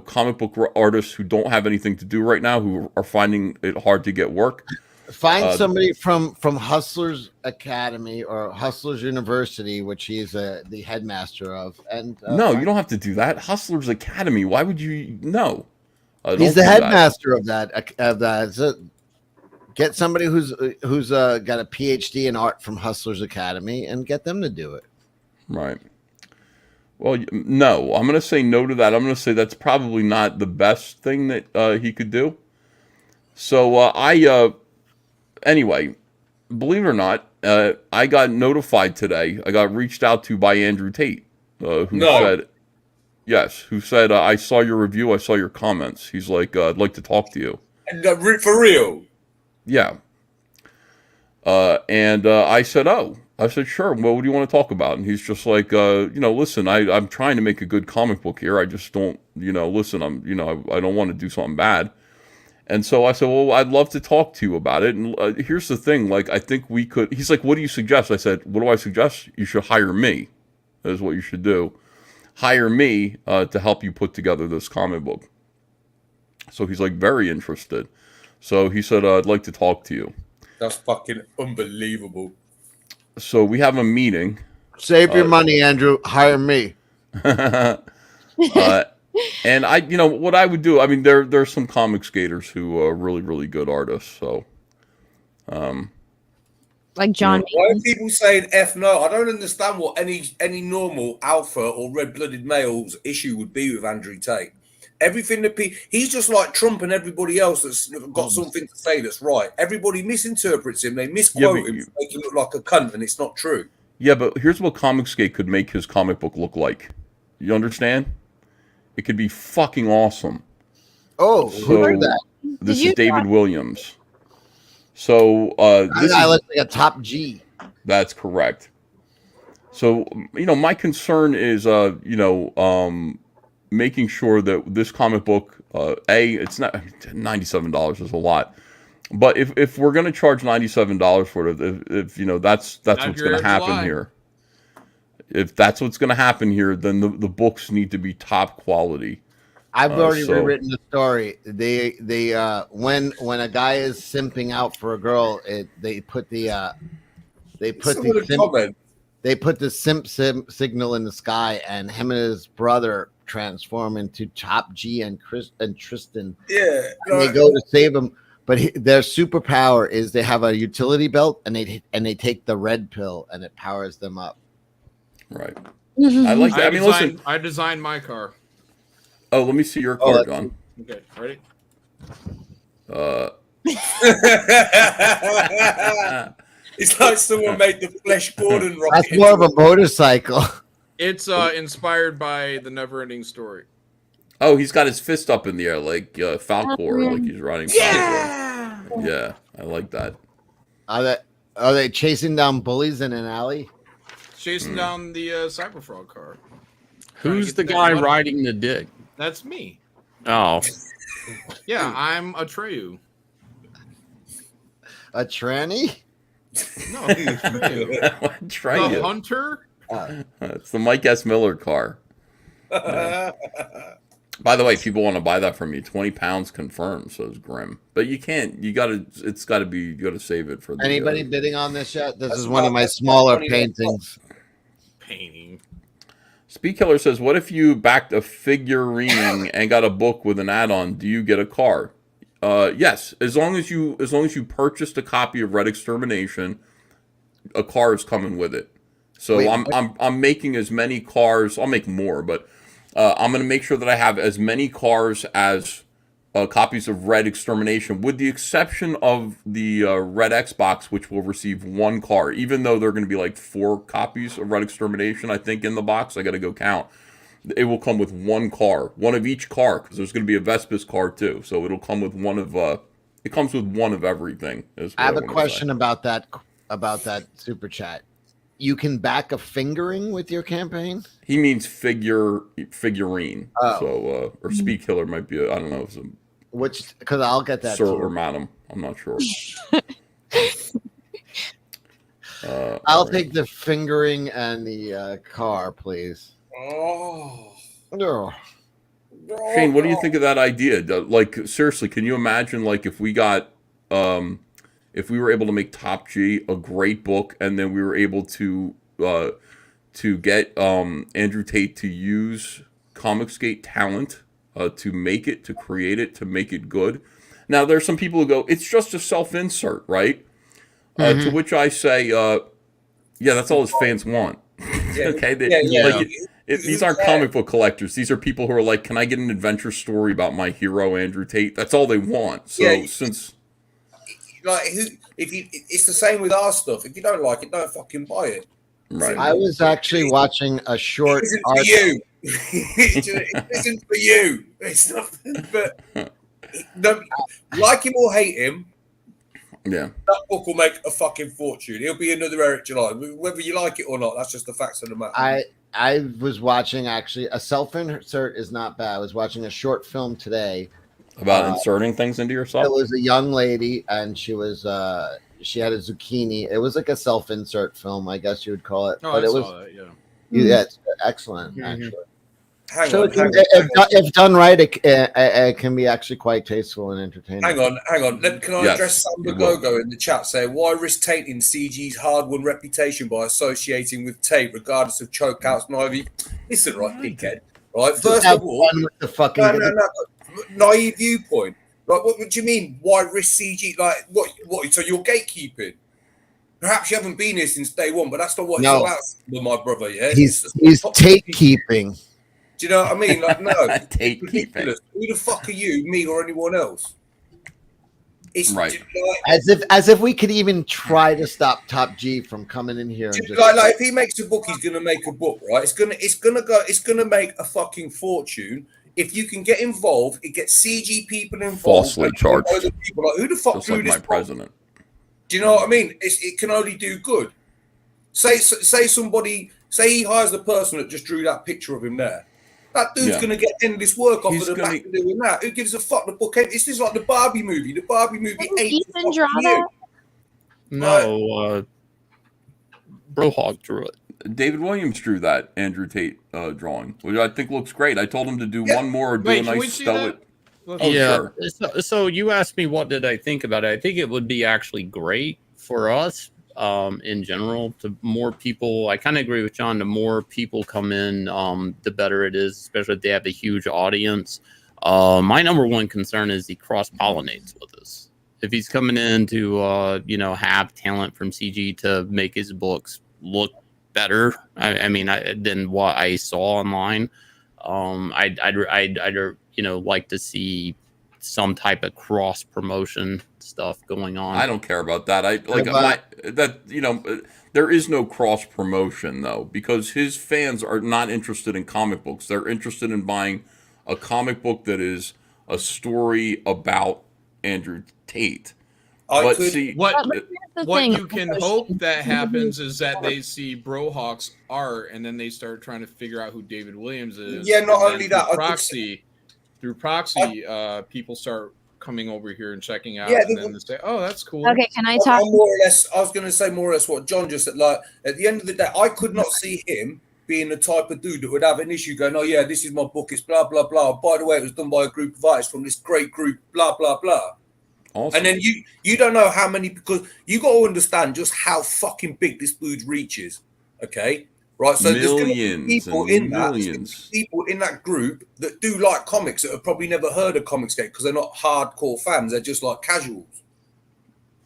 comic book artists who don't have anything to do right now, who are finding it hard to get work. Find somebody from Hustlers Academy or Hustlers University, which he's the headmaster of. And no, you don't have to do that. Hustlers Academy. Why would you? No, he's the headmaster of that. So get somebody who's got a PhD in art from Hustlers Academy and get them to do it. Right. Well, no, I'm going to say no to that. I'm going to say that's probably not the best thing that he could do. So anyway, believe it or not, I got notified today. I got reached out to by Andrew Tate, who said, yes, who said, I saw your review. I saw your comments. He's like, I'd like to talk to you. For real? Yeah. And I said, oh. I said, sure. Well, what do you want to talk about? And he's just like, listen, I'm trying to make a good comic book here. I just don't, listen, I don't want to do something bad. And so I said, well, I'd love to talk to you about it. And here's the thing, like, I think we could, he's like, what do you suggest? I said, what do I suggest? You should hire me. That is what you should do. Hire me to help you put together this comic book. So he's like very interested. So he said, I'd like to talk to you. That's fucking unbelievable. So we have a meeting. Save your money, Andrew. Hire me. And what I would do. I mean, there's some comic skaters who are really, really good artists. So, like John. Why are people saying F no? I don't understand what any normal alpha or red-blooded male's issue would be with Andrew Tate. Everything that he's just like Trump and everybody else that's got something to say that's right. Everybody misinterprets him. They misquote him to make him look like a cunt, and it's not true. Yeah, but here's what Comicsgate could make his comic book look like. You understand? It could be fucking awesome. Oh, who heard that? This is David Williams. So this guy looks like a top G. That's correct. So my concern is making sure that this comic book, it's not $97 is a lot, but if we're going to charge $97 for it, if that's what's going to happen here. If that's what's going to happen here, then the books need to be top quality. I've already rewritten the story. They when a guy is simping out for a girl, they put the simp signal in the sky, and him and his brother transform into Top G and Tristan. Yeah, and they go to save him. But their superpower is they have a utility belt, and they take the red pill, and it powers them up. Right. I like that. Listen. I designed my car. Oh, let me see your car, John. Okay, ready? It's like someone made the Flash Gordon rocket. That's more of a motorcycle. It's inspired by the Never-Ending Story. Oh, he's got his fist up in the air like Falcor, like he's running. Yeah, yeah, I like that. Are they chasing down bullies in an alley? Chasing down the Cyberfrog car. Who's the guy riding the dick? That's me. Oh. Yeah, I'm Atreyu. A tranny? No, Atreyu. Atreyu. The hunter? It's the Mike S. Miller car. Yeah. By the way, people want to buy that from you. 20 pounds confirmed, so it's grim. But you can't. You gotta save it for the anybody bidding on this yet? This is one of my smaller paintings. Painting. Speed Killer says, what if you backed a figurine and got a book with an add-on? Do you get a car? Yes, as long as you purchased a copy of Red Extermination, a car is coming with it. So wait, I'm making as many cars. I'll make more, but I'm going to make sure that I have as many cars as copies of Red Extermination, with the exception of the Red Xbox, which will receive one car. Even though there are going to be like 4 copies of Red Extermination, I think, in the box. I got to go count. It will come with one car, one of each car, because there's going to be a Vespis car too. So it'll come with one of. It comes with one of everything. I have a question about that super chat. you can back a fingering with your campaign? He means figurine. Oh. So, or speed killer might be, I don't know, if it's which, because I'll get that sir too. or madam. I'm not sure. I'll right. take the fingering and the car, please. Oh. No. Shane, what do you think of that idea? Like, seriously, can you imagine, like, if we got, if we were able to make Top G a great book, and then we were able to get Andrew Tate to use Comicsgate talent to make it, to create it, to make it good. Now, there's some people who go, it's just a self-insert, right? To which I say, yeah, that's all his fans want. Okay, these aren't comic book collectors. These are people who are like, can I get an adventure story about my hero Andrew Tate? That's all they want. So since it's the same with our stuff. If you don't like it, don't fucking buy it. Right. I was actually watching a short. It isn't for you. It isn't for you. It's nothing. But like him or hate him, yeah, that book will make a fucking fortune. He'll be another Eric July. Whether you like it or not, that's just the facts of the matter. I was watching actually a self-insert is not bad. I was watching a short film today about inserting things into yourself. It was a young lady, and she was she had a zucchini. It was like a self-insert film, I guess you would call it. Oh, but I it saw was that, yeah. Yeah, it's excellent actually. Hang so on, if done right, it can be actually quite tasteful and entertaining. Hang on. Can I address Samba Gogo in the chat? Say, why risk tainting CG's hard-won reputation by associating with Tate, regardless of chokeouts and Ivy? Listen, right, dickhead. Right, first of all, the fucking naive viewpoint. Like, what do you mean? Why risk CG? Like, what? So you're gatekeeping? Perhaps you haven't been here since day one, but that's not what it's about, with my brother. Yeah, he's Tate keeping. Do you know what I mean? Like, no, Tate ridiculous. Who the fuck are you, me, or anyone else? It's right. As if we could even try to stop Top G from coming in here and just like if he makes a book, he's gonna make a book, right? It's gonna make a fucking fortune. If you can get involved, it gets CG people involved. Falsely charged. Other people, like, who the fuck just drew like this my book? president. Do you know what I mean? It can only do good. Say he hires the person that just drew that picture of him there. That dude's going to get endless work off of the back of doing that. Who gives a fuck? The book. It's just like the Barbie movie. The Barbie movie ain't Ethan draw that? No, Brohawk drew it. David Williams drew that Andrew Tate drawing, which I think looks great. I told him to do one more, do a nice stoic. Oh, yeah. Sure. So you asked me what did I think about it. I think it would be actually great for us in general. To more people, I kind of agree with John. The more people come in, the better it is, especially if they have a huge audience. My number one concern is he cross-pollinates with us. If he's coming in to have talent from CG to make his books look better, than what I saw online, I'd like to see some type of cross promotion stuff going on. I don't care about that. There is no cross promotion though, because his fans are not interested in comic books. They're interested in buying a comic book that is a story about Andrew Tate. What you can hope that happens is that they see Brohawk's art and then they start trying to figure out who David Williams is. Yeah, not only that, through proxy, people start coming over here and checking out, and then they say, "Oh, that's cool." Okay, can I talk? More or less, I was going to say more or less what John just said. Like at the end of the day, I could not see him being the type of dude that would have an issue going, "Oh yeah, this is my book. It's blah blah blah. By the way, it was done by a group of artists from this great group. Blah blah blah." Awesome. And then you don't know how many, because you got to understand just how fucking big this dude's reach is. Okay, right? So there's going to be people in that group that do like comics that have probably never heard of Comicsgate because they're not hardcore fans. They're just like casuals.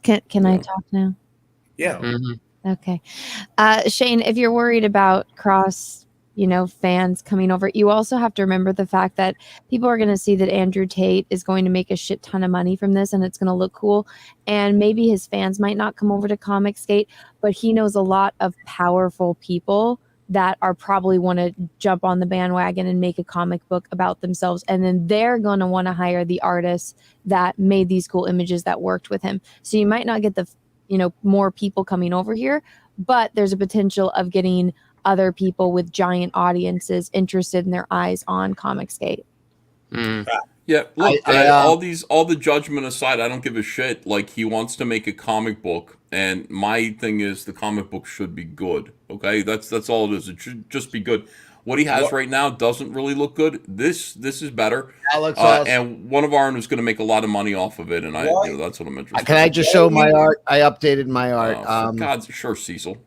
Can I talk now? Yeah. Mm-hmm. Okay. Shane, if you're worried about cross, fans coming over, you also have to remember the fact that people are going to see that Andrew Tate is going to make a shit ton of money from this and it's going to look cool. And maybe his fans might not come over to Comicsgate, but he knows a lot of powerful people that are probably want to jump on the bandwagon and make a comic book about themselves. And then they're going to want to hire the artists that made these cool images that worked with him. So you might not get the more people coming over here, but there's a potential of getting other people with giant audiences interested in their eyes on Comicsgate. Yeah, look, all the judgment aside, I don't give a shit. Like, he wants to make a comic book, and my thing is the comic book should be good. Okay, that's all it is. It should just be good. What he has right now doesn't really look good. This is better. That looks awesome. And one of our owners is going to make a lot of money off of it, and that's what I'm interested. Can I just show my art? I updated my art. Sure, Cecil.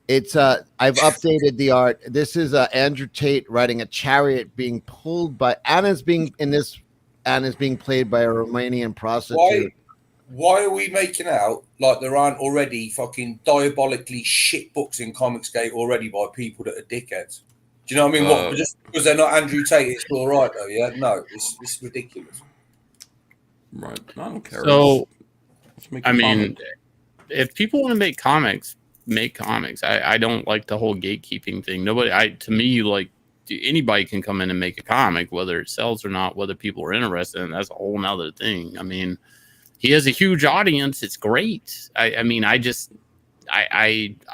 It's I've updated the art. This is Andrew Tate riding a chariot being pulled by Anna's being played by a Romanian prostitute. Why are we making out like there aren't already fucking diabolically shit books in Comicsgate already by people that are dickheads? Do you know what I mean? What, just because they're not Andrew Tate, it's all right though. Yeah, no, it's ridiculous. Right, I don't care. So, I mean, if people want to make comics, make comics. I don't like the whole gatekeeping thing. To me, like, anybody can come in and make a comic, whether it sells or not, whether people are interested in it, that's a whole nother thing. I mean, he has a huge audience. It's great. I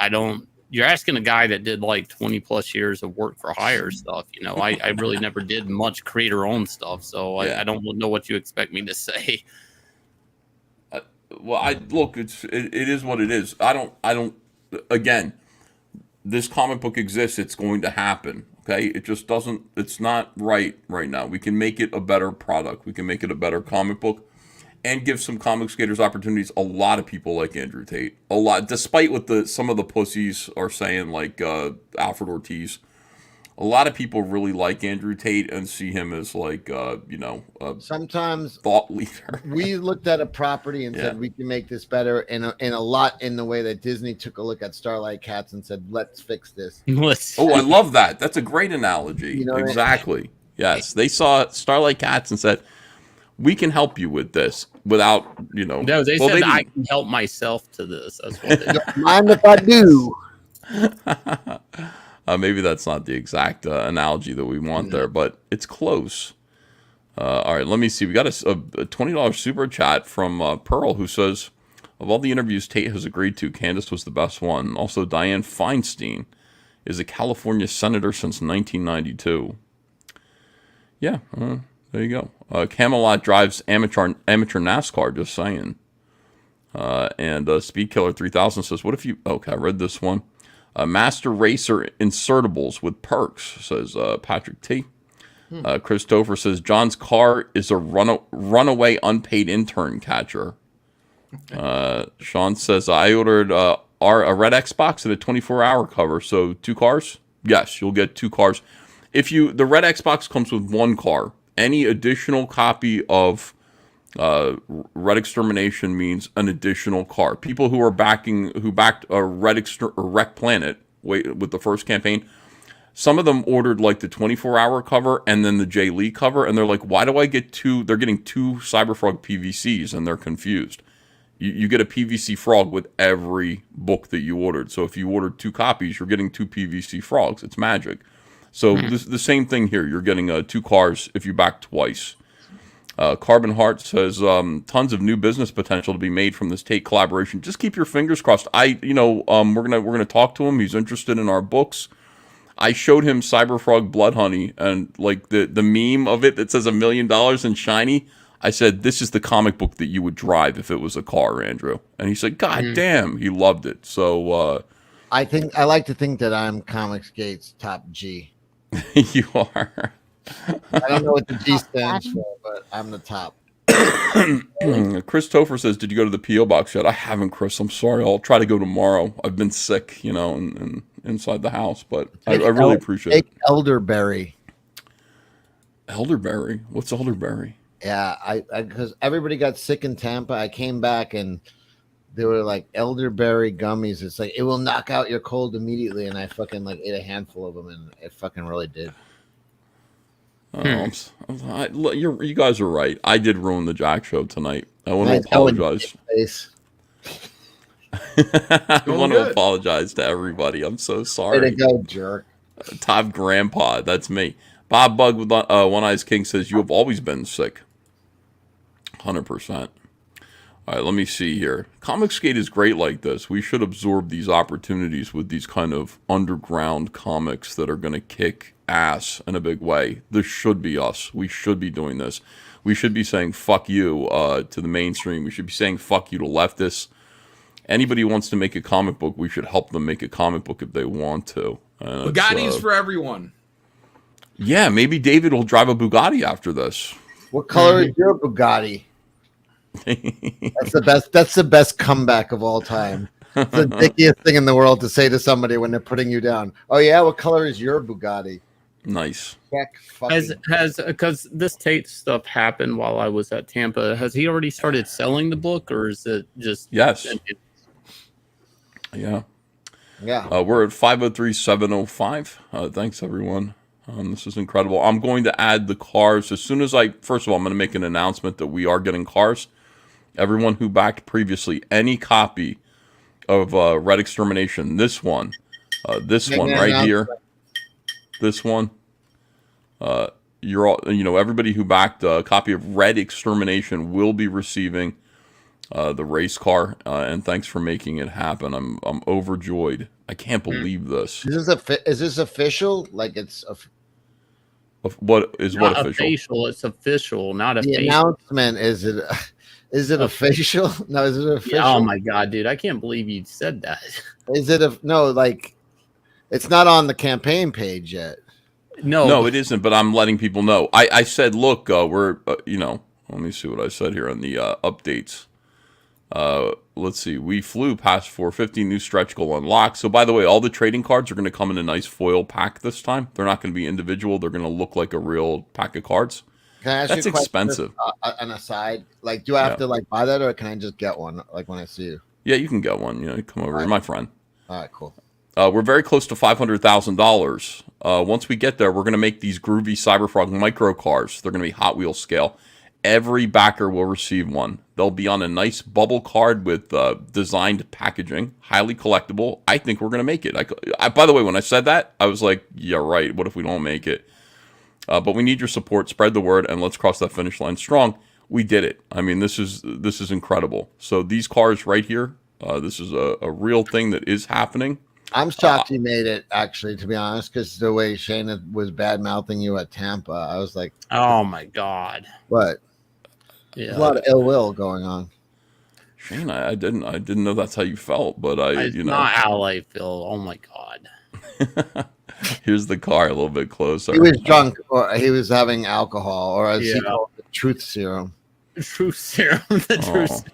don't, you're asking a guy that did like 20 plus years of work for hire stuff. You know, I really never did much creator owned stuff. So I don't know what you expect me to say. Well, look, it is what it is. I don't, again, this comic book exists. It's going to happen. Okay. It just doesn't, it's not right now. We can make it a better product. We can make it a better comic book and give some comic skaters opportunities. A lot of people like Andrew Tate. A lot, despite what some of the pussies are saying, like Alfred Ortiz. A lot of people really like Andrew Tate and see him as like, sometimes thought leader. We looked at a property and said we can make this better, and a lot in the way that Disney took a look at Starlight Cats and said, "Let's fix this." Oh, I love that. That's a great analogy. You know exactly. I mean? Yes, they saw Starlight Cats and said, "We can help you with this without, No, they said I can help myself to this. That's what they mind if I do. Maybe that's not the exact analogy that we want there, but it's close. All right, let me see. We got a $20 super chat from Pearl, who says, of all the interviews Tate has agreed to, Candace was the best one. Also, Dianne Feinstein is a California senator since 1992. Yeah, there you go. Camelot drives amateur NASCAR, just saying. And Speed Killer 3000 says, what if you... Okay, I read this one. Master Racer Insertables with perks, says Patrick T. Christopher says, John's car is a runaway unpaid intern catcher. Sean says, I ordered a red Xbox and a 24-hour cover, so 2 cars? Yes, you'll get 2 cars. The red Xbox comes with 1 car. Any additional copy of Red Extermination means an additional car. People who backed a Wreck Planet with the first campaign, some of them ordered like the 24-hour cover and then the Jay Lee cover, and they're like, why do I get 2? They're getting 2 Cyberfrog PVCs, and they're confused. You get a PVC frog with every book that you ordered. So if you ordered 2 copies, you're getting 2 PVC frogs. It's magic. So the same thing here. You're getting 2 cars if you back twice. Carbon Heart says tons of new business potential to be made from this Tate collaboration. Just keep your fingers crossed. We're gonna talk to him. He's interested in our books. I showed him Cyberfrog Blood Honey, and like the meme of it that says $1 million in shiny. I said, this is the comic book that you would drive if it was a car, Andrew. And he said, God damn, he loved it. So I like to think that I'm Comicsgate's top G. You are. I don't know what the G stands for, but I'm the top. Chris Topher says, did you go to the P.O. box yet? I haven't, Chris. I'm sorry. I'll try to go tomorrow. I've been sick, and inside the house, but I really appreciate it. Elderberry. Elderberry? What's elderberry? Yeah, I because everybody got sick in Tampa. I came back and they were like elderberry gummies. It's like it will knock out your cold immediately, and I fucking ate a handful of them, and it fucking really did. You guys are right. I did ruin the Jack show tonight. I want to apologize. I want to apologize to everybody. I'm so sorry. Way to go, jerk. Top Grandpa, that's me. Bob Bug with One Eyes King says, you have always been sick. 100%. All All right, let me see here. Comicsgate is great like this. We should absorb these opportunities with these kind of underground comics that are going to kick ass in a big way. This should be us. We should be doing this. We should be saying fuck you to the mainstream. We should be saying fuck you to leftists. Anybody who wants to make a comic book, we should help them make a comic book if they want to. Bugatti's for everyone. Yeah, maybe David will drive a Bugatti after this. What color is your Bugatti? That's the best comeback of all time. It's the dickiest thing in the world to say to somebody when they're putting you down. Oh yeah, what color is your Bugatti? Nice. Because this Tate stuff happened while I was at Tampa. Has he already started selling the book, or is it just yes? Yeah. We're at 503-705. Thanks everyone. This is incredible. I'm going to add the cars as soon as first of all, I'm going to make an announcement that we are getting cars. Everyone who backed previously any copy of Red Extermination, this one right here, this one, you're all, everybody who backed a copy of Red Extermination will be receiving the race car, and thanks for making it happen. I'm overjoyed. I can't believe this. Is this official? Like it's what is not what official? It's official, not the official. Announcement is it? Is it official? No, is it official? Yeah, oh my god, dude! I can't believe you said that. Is it like it's not on the campaign page yet? No, it isn't. But I'm letting people know. I said, look, we're let me see what I said here on the updates. Let's see. We flew past 450, new stretch goal unlocked. So, by the way, all the trading cards are going to come in a nice foil pack this time. They're not going to be individual. They're going to look like a real pack of cards. Can I ask That's you a question, expensive. An aside, like, do I have to buy that, or can I just get one like when I see you? Yeah, you can get one. Come over. You're my friend. All right, cool. We're very close to $500,000. Once we get there, we're going to make these groovy Cyberfrog micro cars. They're going to be Hot Wheels scale. Every backer will receive one. They'll be on a nice bubble card with designed packaging, highly collectible. I think we're going to make it. By the way, when I said that, I was like, yeah, right. What if we don't make it? But we need your support. Spread the word, and let's cross that finish line strong. We did it. I mean, this is incredible. So these cars right here, this is a real thing that is happening. I'm shocked you made it, actually, to be honest, because the way Shane was bad mouthing you at Tampa, I was like, oh my god, what? Yeah, there's a lot of ill will going on. Shane, I didn't know that's how you felt, but it's not how I feel. Oh my god. Here's the car a little bit closer. He was drunk, or he was having alcohol, or as he called it, the truth serum. Truth serum. The truth serum.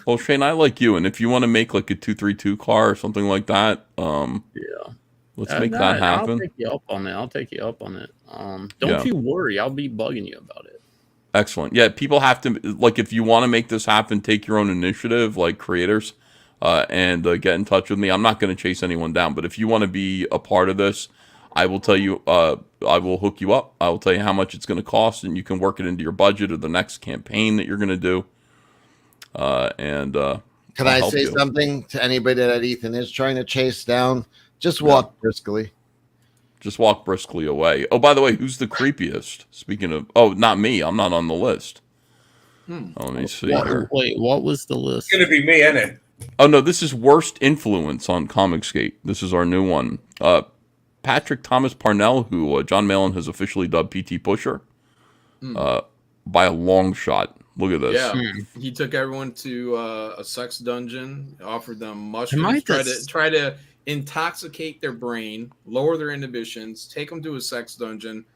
Well, Shane, I like you, and if you want to make like a 232 car or something like that, let's make that happen. I'll take you up on it. Don't you worry. I'll be bugging you about it. Excellent. Yeah, people have to, like, if you want to make this happen, take your own initiative, like creators, and get in touch with me. I'm not going to chase anyone down, but if you want to be a part of this, I will tell you, I will hook you up. I will tell you how much it's going to cost, and you can work it into your budget or the next campaign that you're going to do. Can I say something to anybody that Ethan is trying to chase down? Just walk briskly. Just walk briskly away. Oh, by the way, who's the creepiest? Speaking of, not me. I'm not on the list. Let me see here. Wait, what was the list? It's going to be me, isn't it? Oh, no, this is worst influence on Comicsgate. This is our new one. Patrick Thomas Parnell, who John Malin has officially dubbed PT Pusher, by a long shot. Look at this. Yeah, he took everyone to a sex dungeon, offered them mushrooms, try to intoxicate their brain, lower their inhibitions, take them to a sex dungeon,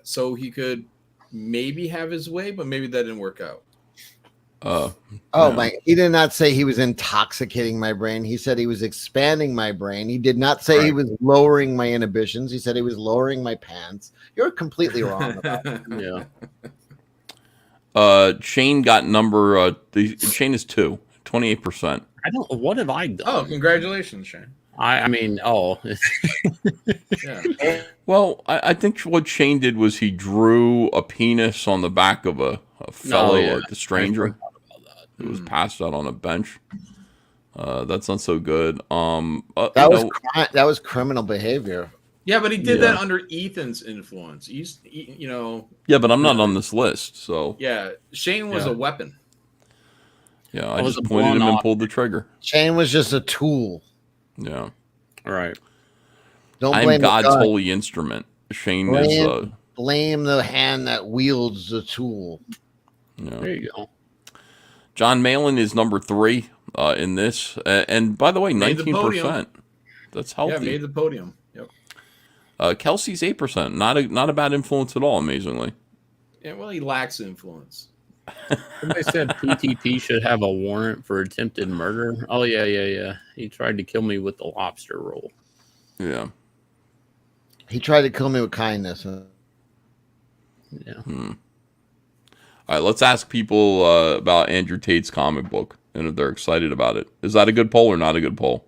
so he could maybe have his way, but maybe that didn't work out. He did not say he was intoxicating my brain. He said he was expanding my brain. He did not say he was lowering my inhibitions. He said he was lowering my pants. You're completely wrong about that. Yeah. Shane got number Shane is 28%. I don't. What have I done? Oh, congratulations, Shane. I mean, yeah. Well, I think what Shane did was he drew a penis on the back of a fellow, like the stranger who was passed out on a bench. That's not so good. That was criminal behavior. Yeah, but he did that under Ethan's influence. Yeah, but I'm not on this list, so yeah, Shane was a weapon. Yeah, I just pointed him and pulled the trigger. Shane was just a tool. Yeah. All right. Don't I'm blame God's the gun. holy instrument. Shane is. Blame the hand that wields the tool. Yeah. There you go. John Malin is number 3 in this, and by the way, Made the 19%. That's healthy. Yeah, made the podium. Yep. Kelsey's 8%. Not a bad influence at all. Amazingly. Yeah, well, he lacks influence. Somebody said PTP should have a warrant for attempted murder. Oh yeah. He tried to kill me with the lobster roll. Yeah. He tried to kill me with kindness. Yeah. All right, let's ask people about Andrew Tate's comic book and if they're excited about it. Is that a good poll or not a good poll?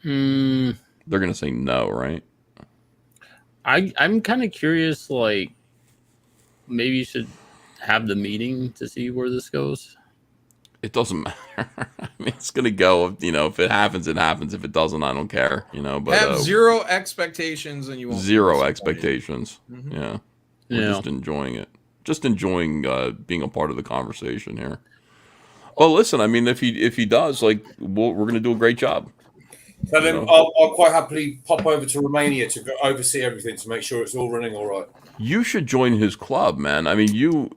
They're gonna say no, right? I'm kind of curious. Like, maybe you should have the meeting to see where this goes. It doesn't matter. I mean, it's gonna go. If it happens, it happens. If it doesn't, I don't care. But have zero expectations, and you won't. Zero expectations. Mm-hmm. Yeah. We're just enjoying it. Just enjoying being a part of the conversation here. Well, listen. I mean, if he does, we're gonna do a great job. So then I'll quite happily pop over to Romania to go oversee everything to make sure it's all running all right. You should join his club, man. I mean, you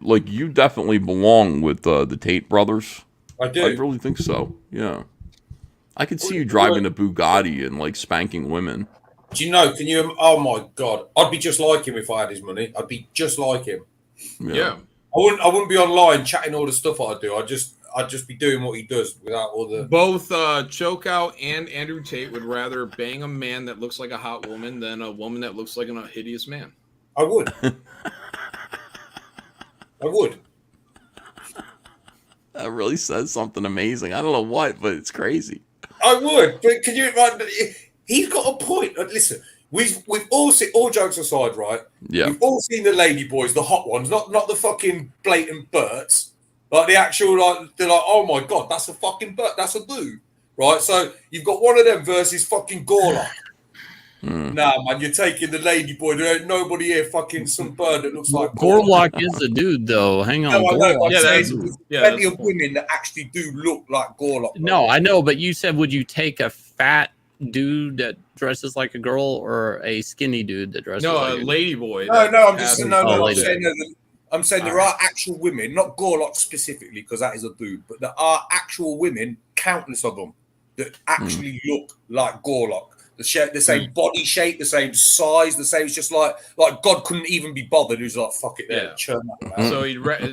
definitely belong with the Tate brothers. I do. I really think so. Yeah. I could see you driving a Bugatti and spanking women. Do you know? Can you? Oh my God! I'd be just like him if I had his money. I'd be just like him. Yeah. I wouldn't be online chatting all the stuff I do. I'd just be doing what he does without all the. Both Chokeout and Andrew Tate would rather bang a man that looks like a hot woman than a woman that looks like a hideous man. I would. I would. That really says something amazing. I don't know what, but it's crazy. I would, but can you? He's got a point. Listen, we've all seen. All jokes aside, right? Yeah. We've all seen the lady boys, the hot ones, not the fucking blatant Berts, like the actual they're like, oh my God, that's a fucking Bert, that's a dude, right? So you've got one of them versus fucking Gorlock. Nah, man, you're taking the lady boy. There ain't nobody here fucking some bird that looks like Gorlock is a dude, though. Hang on. No, I know. I'm saying There's plenty of women that actually do look like Gorlock. No, I know, but you said, would you take a fat dude that dresses like a girl or a skinny dude that dresses like a lady boy? No, I'm just I'm saying there are actual women, not Gorlock specifically, because that is a dude, but there are actual women, countless of them, that actually look like Gorlock. The same body shape, the same size, the same. It's just like God couldn't even be bothered. Who's like, fuck it, churn that man.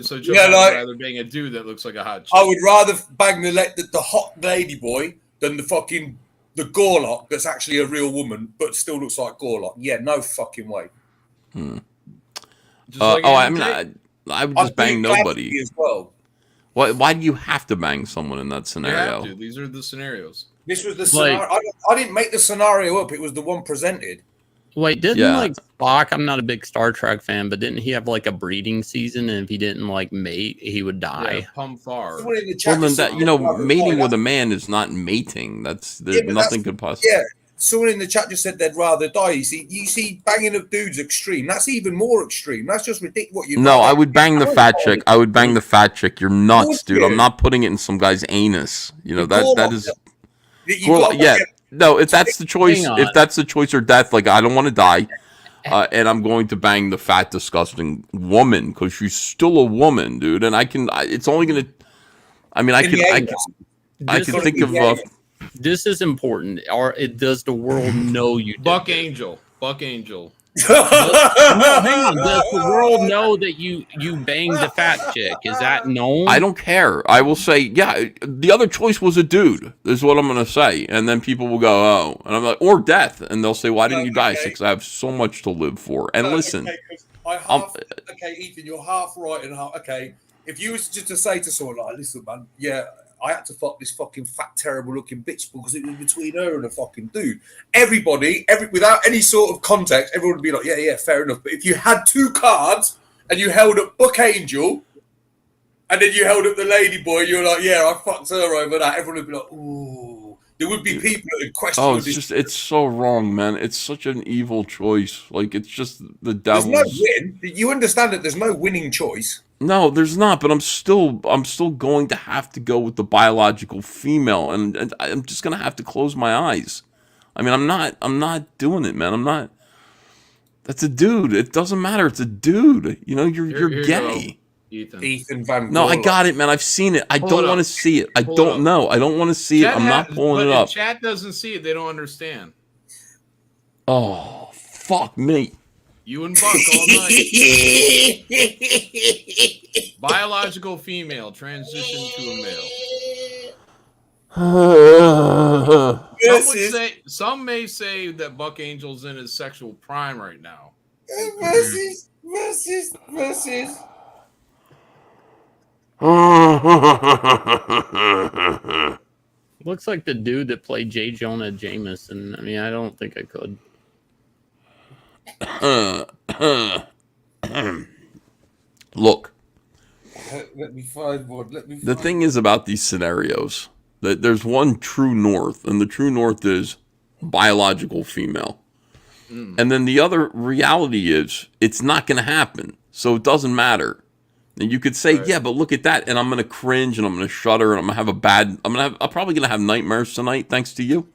So Chokeout would rather bang a dude that looks like a hot chick. I would rather bang the hot lady boy than the Gorlock that's actually a real woman but still looks like Gorlock. Yeah, no fucking way. I would just bang nobody as well. Why do you have to bang someone in that scenario? You have to. These are the scenarios. This was the scenario. I didn't make the scenario up. It was the one presented. Wait, didn't Spock? I'm not a big Star Trek fan, but didn't he have a breeding season? And if he didn't mate, he would die. Yeah, Pumfar. Well, then that mating with a man is not mating. Nothing could possibly. Yeah, someone in the chat just said they'd rather die. You see, banging of dudes extreme. That's even more extreme. That's just ridiculous. No, I would bang the fat chick. I would bang the fat chick. You're nuts, dude. I'm not putting it in some guy's anus. That is. No, if that's the choice, or death, I don't want to die, and I'm going to bang the fat, disgusting woman because she's still a woman, dude. And it's only gonna. I mean, I can think of. This is important. Does the world know you? Buck Angel. No, hang on. Does the world know that you banged the fat chick? Is that known? I don't care. I will say, yeah. The other choice was a dude. Is what I'm gonna say, and then people will go, oh, and I'm like, or death, and they'll say, why didn't you die? Because I have so much to live for. And listen, Ethan, you're half right and half okay. If you was just to say to someone listen, man, I had to fuck this fucking fat, terrible-looking bitch because it was between her and a fucking dude. Without any sort of context, everyone would be like, yeah, fair enough. But if you had two cards and you held up Buck Angel and then you held up the lady boy, you're like, yeah, I fucked her over that. Everyone would be like, ooh. There would be people that would question. Oh, it's so wrong, man. It's such an evil choice. It's just the devil. There's no win. You understand that there's no winning choice. No, there's not, but I'm still going to have to go with the biological female, and I'm just gonna have to close my eyes. I mean, I'm not doing it, man. I'm not. That's a dude. It doesn't matter. It's a dude. You know, you're Here gay. Ethan Van No, I Gorlock. got it, man. I've seen it. I Pull don't it want to up. see it. I Pull it don't up. know. I don't want to see it. I'm not pulling it But up. if chat doesn't see it, they don't understand. Oh, fuck me. You and Buck all night. Biological female transition to a male. Some may say that Buck Angel's in his sexual prime right now. Versus. Looks like the dude that played J. Jonah Jameson. I mean, I don't think I could. Look. Let me find one. The thing is about these scenarios that there's one true north, and the true north is biological female. And then the other reality is it's not going to happen. So it doesn't matter. And you could say, yeah, but look at that. And I'm going to cringe and I'm going to shudder and I'm going to have I'm probably going to have nightmares tonight thanks to you.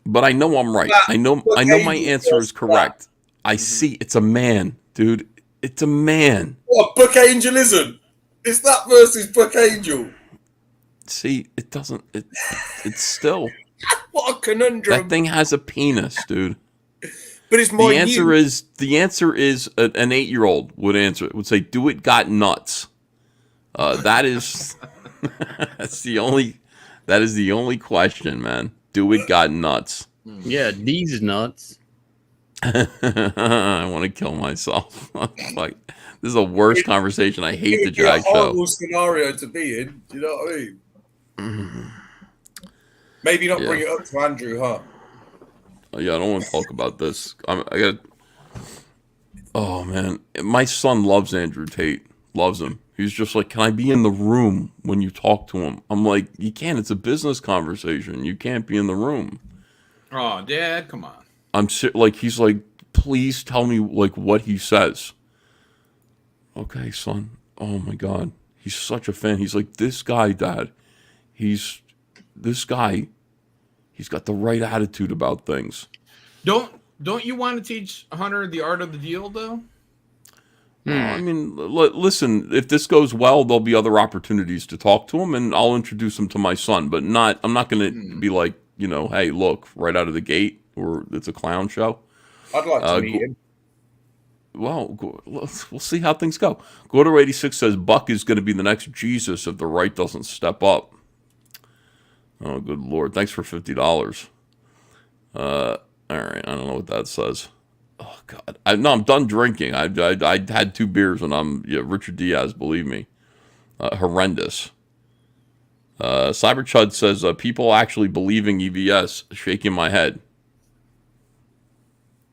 But I know I'm right. I know my answer is correct. I see it's a man, dude. It's a man. What, Book Angel isn't? It's that versus Book Angel. See, it doesn't. It's still. What a conundrum. That thing has a penis, dude. But it's more. The answer is an 8-year-old would say, "Do it got nuts." That is that's the only question, man. Do it got nuts? Yeah, these nuts. I want to kill myself. Like, this is the worst conversation. I hate the drag show. Horrible scenario to be in. Do you know what I mean? Maybe not bring it up to Andrew, huh? Yeah, I don't want to talk about this. I got. Oh man, my son loves Andrew Tate. Loves him. He's just like, can I be in the room when you talk to him? I'm like, you can't. It's a business conversation. You can't be in the room. Oh, Dad, come on. He's like, please tell me like what he says. Okay, son. Oh my God, he's such a fan. He's like, this guy, Dad. He's got the right attitude about things. Don't you want to teach Hunter the art of the deal, though? I mean, listen, if this goes well, there'll be other opportunities to talk to him, and I'll introduce him to my son, but I'm not going to be like, hey, look, right out of the gate, or it's a clown show. I'd like to meet him. Well, we'll see how things go. Gordo86 says Buck is going to be the next Jesus if the right doesn't step up. Oh, good Lord. Thanks for $50. All right. I don't know what that says. Oh, God. I'm done drinking. I had 2 beers and I'm Richard Diaz, believe me. Horrendous. Cyberchud says, people actually believing EVS, shaking my head.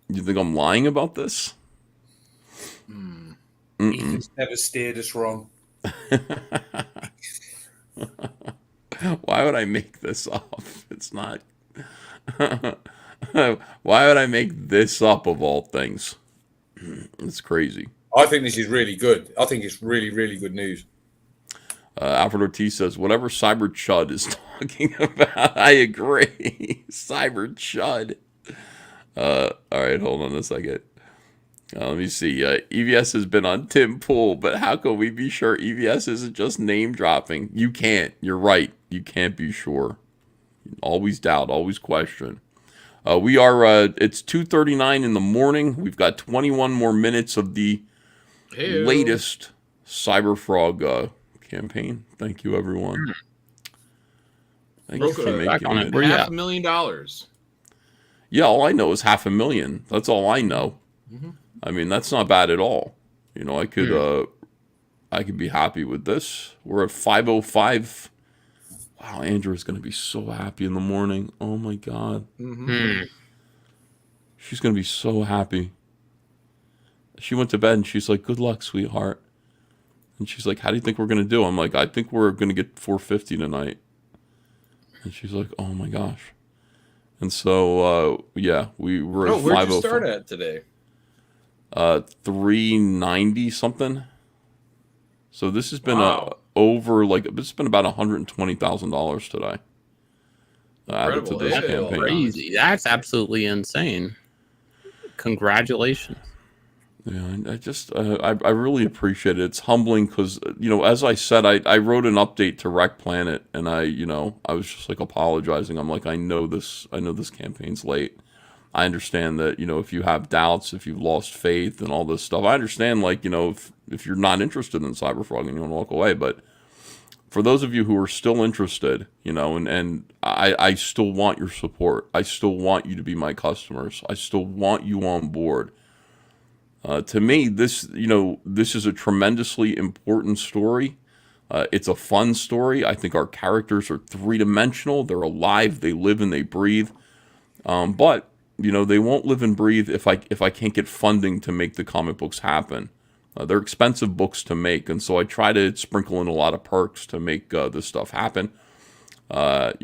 You think I'm lying about this? Ethan's never steered us wrong. Why would I make this up? It's not. Why would I make this up of all things? It's crazy. I think this is really good. I think it's really, really good news. Alfred Ortiz says, whatever Cyber Chud is talking about, I agree. Cyber Chud. All right, hold on a second. Let me see. EVS has been on Tim Pool, but how can we be sure EVS isn't just name dropping? You can't. You're right. You can't be sure. Always doubt. Always question. We are. It's 2:39 in the morning. We've got 21 more minutes of the latest Cyberfrog campaign. Thank you, everyone. Thank you for making it. $500,000. Yeah, all I know is $500,000. That's all I know. Mm-hmm. I mean, that's not bad at all. I could be happy with this. We're at 5:05. Wow, Andrew's going to be so happy in the morning. Oh my God. Mm-hmm. She's going to be so happy. She went to bed and she's like, good luck, sweetheart. And she's like, how do you think we're going to do? I'm like, I think we're going to get 450 tonight. And she's like, oh my gosh. And so, we were at 5:05. Where'd you start at today? 390 something. So this has been it's been about $120,000 today. Added to this campaign. Crazy. That's absolutely insane. Congratulations. Yeah, I really appreciate it. It's humbling because, as I said, I wrote an update to Wreck Planet, and I was just like apologizing. I'm like, I know this campaign's late. I understand that, if you have doubts, if you've lost faith and all this stuff, I understand, if you're not interested in Cyberfrog and you want to walk away, but for those of you who are still interested, and I still want your support. I still want you to be my customers. I still want you on board. To me, this is a tremendously important story. It's a fun story. I think our characters are three-dimensional. They're alive. They live and they breathe. But they won't live and breathe if I can't get funding to make the comic books happen. They're expensive books to make, and so I try to sprinkle in a lot of perks to make this stuff happen. To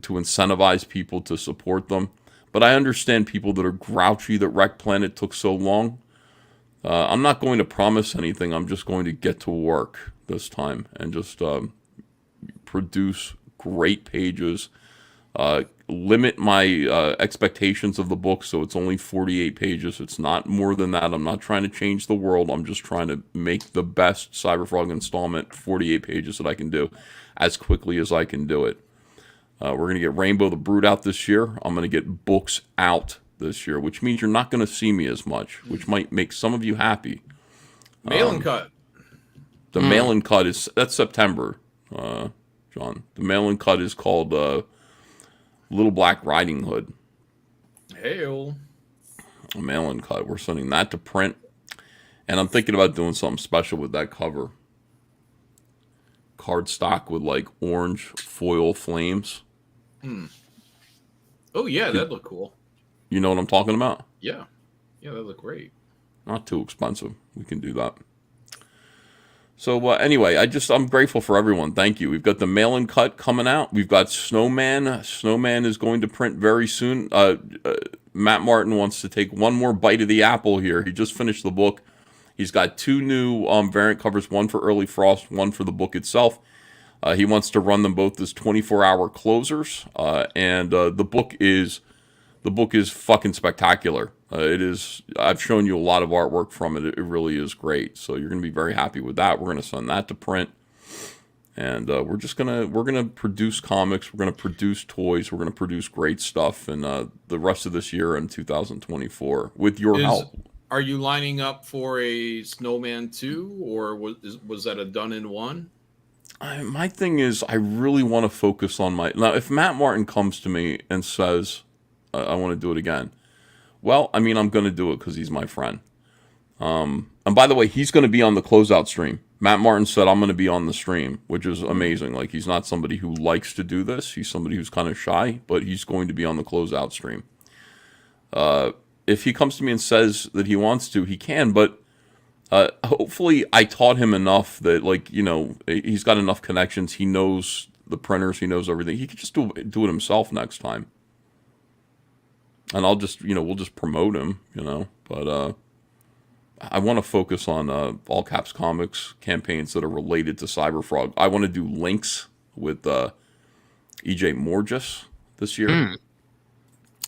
incentivize people to support them. But I understand people that are grouchy that Wreck Planet took so long. I'm not going to promise anything. I'm just going to get to work this time and just produce great pages. Limit my expectations of the book so it's only 48 pages. It's not more than that. I'm not trying to change the world. I'm just trying to make the best Cyberfrog installment, 48 pages that I can do as quickly as I can do it. We're going to get Rainbow the Brood out this year. I'm going to get books out this year, which means you're not going to see me as much, which might make some of you happy. Mail-in cut. The mail-in cut that's September, John. The mail-in cut is called Little Black Riding Hood. Hail. A mail-in cut. We're sending that to print. And I'm thinking about doing something special with that cover. Cardstock with orange foil flames. Oh yeah, that'd look cool. You know what I'm talking about? Yeah. Yeah, that'd look great. Not too expensive. We can do that. So anyway, I'm grateful for everyone. Thank you. We've got the mail-in cut coming out. We've got Snowman. Snowman is going to print very soon. Matt Martin wants to take one more bite of the apple here. He just finished the book. He's got two new variant covers, one for Early Frost, one for the book itself. He wants to run them both as 24-hour closers, and the book is fucking spectacular. It is. I've shown you a lot of artwork from it. It really is great. So you're going to be very happy with that. We're going to send that to print, and we're gonna produce comics. We're going to produce toys. We're going to produce great stuff in the rest of this year and 2024 with your help. Are you lining up for a Snowman 2, or was that a done in one? My thing is, I really want to focus on now. If Matt Martin comes to me and says, "I want to do it again," well, I'm going to do it because he's my friend. And by the way, he's going to be on the closeout stream. Matt Martin said I'm going to be on the stream, which is amazing. He's not somebody who likes to do this. He's somebody who's kind of shy, but he's going to be on the closeout stream. If he comes to me and says that he wants to, he can, but hopefully I taught him enough that, he's got enough connections. He knows the printers. He knows everything. He could just do it himself next time. And I'll just, we'll just promote him, but I want to focus on All Caps Comics campaigns that are related to Cyberfrog. I want to do links with E.J. Morgis this year.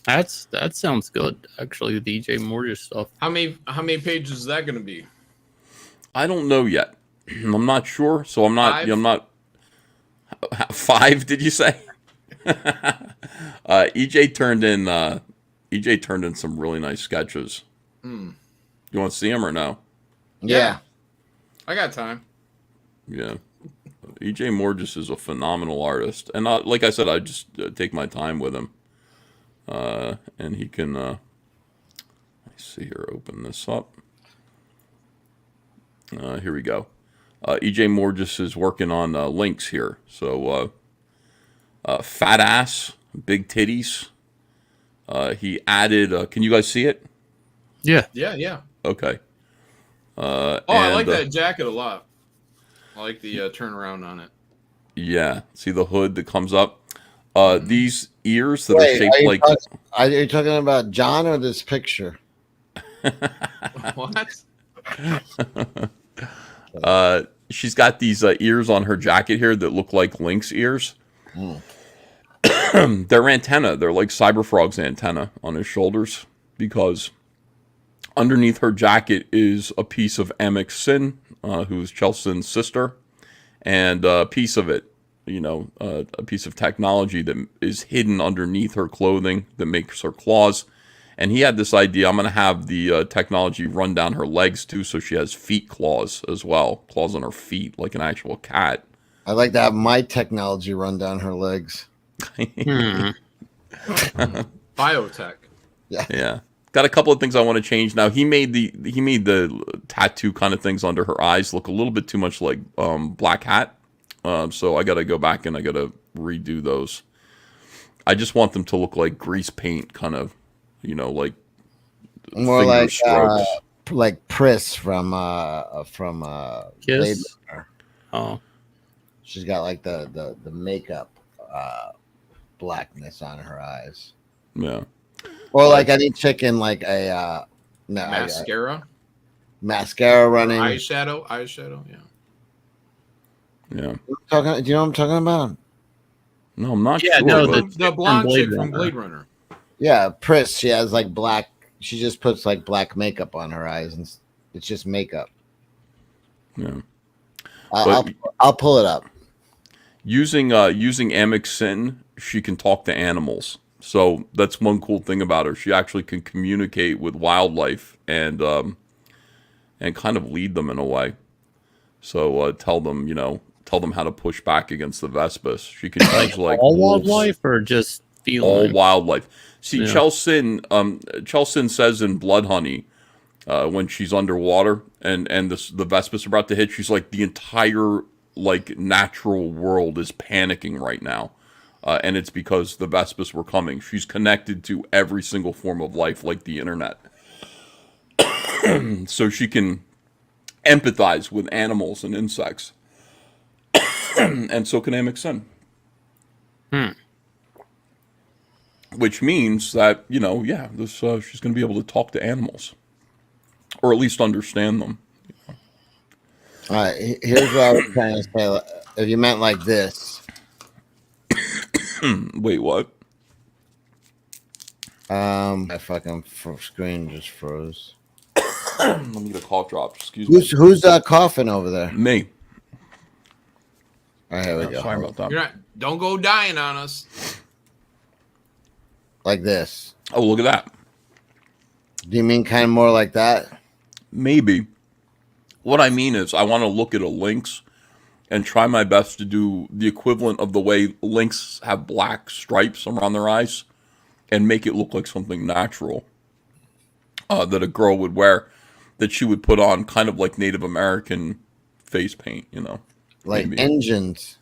That sounds good, actually. The DJ Mortis stuff. How many pages is that going to be? I don't know yet. I'm not sure, so I'm not. 5? I'm not. 5? Did you say? EJ turned in some really nice sketches. You want to see them or no? Yeah. I got time. Yeah. EJ Morgis is a phenomenal artist, and like I said, I just take my time with him. And he can, let me see here, open this up. Here we go. EJ Morgis is working on links here. So, fat ass, big titties. He added, can you guys see it? Yeah. Yeah. Okay. I like that jacket a lot. I like the turnaround on it. Yeah. See the hood that comes up? These ears that are shaped like... Are you talking about John or this picture? What? She's got these ears on her jacket here that look like lynx ears. They're antenna. They're like Cyberfrog's antenna on his shoulders because underneath her jacket is a piece of Amix Sin, who's Chelsea's sister, and a piece of it, a piece of technology that is hidden underneath her clothing that makes her claws. And he had this idea, I'm going to have the technology run down her legs too, so she has feet claws as well. Claws on her feet, like an actual cat. I'd like to have my technology run down her legs. Biotech. Yeah. Got a couple of things I want to change now. He made the tattoo kind of things under her eyes look a little bit too much like Black Hat. So I got to go back and I got to redo those. I just want them to look like grease paint, kind of, like more finger like strokes. like Pris from Kiss. Oh, she's got like the makeup blackness on her eyes. Yeah. Or like any chicken, like a mascara. Mascara running. Eyeshadow. Yeah. Yeah. Do you know what I'm talking about? No, I'm not Yeah, sure. no, but the blonde chick from Blade Runner. Yeah, Pris. She has like black. She just puts like black makeup on her eyes, and it's just makeup. Yeah. I'll pull it up. Using Amix Sin, she can talk to animals. So that's one cool thing about her. She actually can communicate with wildlife and kind of lead them in a way. So tell them how to push back against the Vespis. She can use like all wolves. wildlife or just feline? All wildlife. See, Yeah. Chelsin says in Blood Honey, when she's underwater and the Vespis are about to hit, she's like, the entire like natural world is panicking right now. And it's because the Vespis were coming. She's connected to every single form of life, like the internet. So she can empathize with animals and insects. And so can Amix Sin. Which means that, she's going to be able to talk to animals. Or at least understand them. All right, here's what I was trying to say. If you meant like this. Wait, what? My fucking screen just froze. Let me get a cough drop. Excuse me. Who's coughing over there? Me. All right, here we go. Sorry about that. Don't go dying on us. Like this. Oh, look at that. Do you mean kind of more like that? Maybe. What I mean is I want to look at a lynx and try my best to do the equivalent of the way lynx have black stripes around their eyes and make it look like something natural that a girl would wear, that she would put on kind of like Native American face paint, Like Maybe. engines.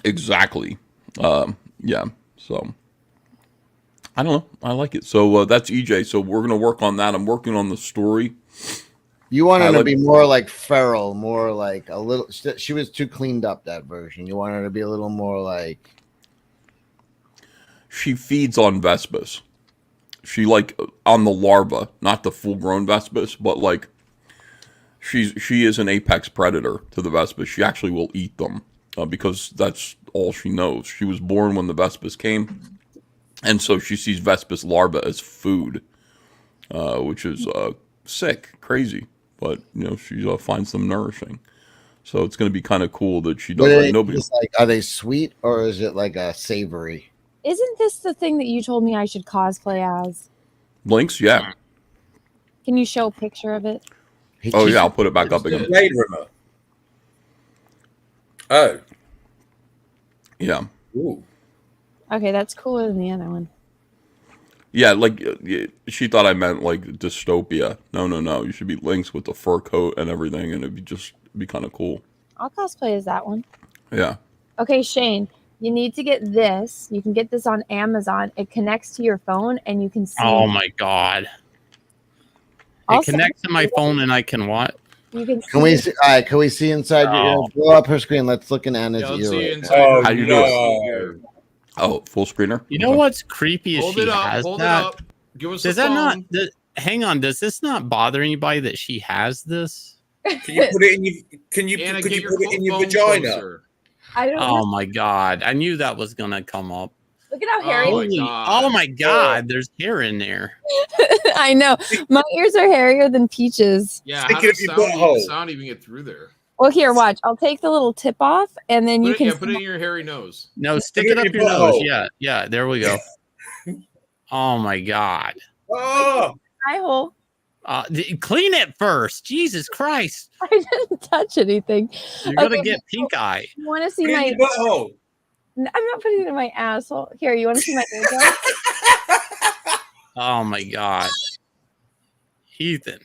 Exactly. Yeah. So I don't know. I like it. So that's EJ. So we're gonna work on that. I'm working on the story. You want her to be more like feral, more like a little. She was too cleaned up, that version. You want her to be a little more like. She feeds on Vespis. She like on the larva, not the full-grown Vespis, but like she is an apex predator to the Vespis. She actually will eat them because that's all she knows. She was born when the Vespis came, and so she sees Vespis larvae as food, which is sick, crazy. But she finds them nourishing. So it's going to be kind of cool that she doesn't. Nobody. Are they sweet or is it like a savory? Isn't this the thing that you told me I should cosplay as? Lynx, yeah. Can you show a picture of it? Oh yeah, I'll put it back up again. Blade Runner. Oh. Yeah. Ooh. Okay, that's cooler than the other one. Yeah, like she thought I meant like dystopia. No. You should be Lynx with the fur coat and everything, and it'd be kind of cool. I'll cosplay as that one. Yeah. Okay, Shane, you need to get this. You can get this on Amazon. It connects to your phone, and you can see. Oh my god! It connects to my phone, and I can what? You can. Can we see? All right, can we see inside your ear? Blow up her screen. Let's look in Anna's ear. Let's see right inside now. How you doing? Oh, full screener. You know what's creepy is Hold she it up. has Hold that. it up. Give us Does a that phone. not? Hang on. Does this not bother anybody that she has this? Can you put it in your? Can you? Anna, Could get you your put it in your phone vagina? closer. I don't Oh know. my god! I knew that was gonna come up. Look at how hairy. Oh my god! There's hair in there. I know. My ears are hairier than Peaches. Yeah, Stick how it does up your butthole. sound even get through there? Well, here, watch. I'll take the little tip off, and then you can. Put it in your hairy nose. No, stick it up your nose. Yeah, yeah. There we go. Oh my god. Oh. Eye hole. Clean it first. Jesus Christ. I didn't touch anything. You're gonna get pink eye. You want to see Put it my in your butthole. I'm not putting it in my asshole. Here, you want to see my eardrum? Oh my god. Ethan.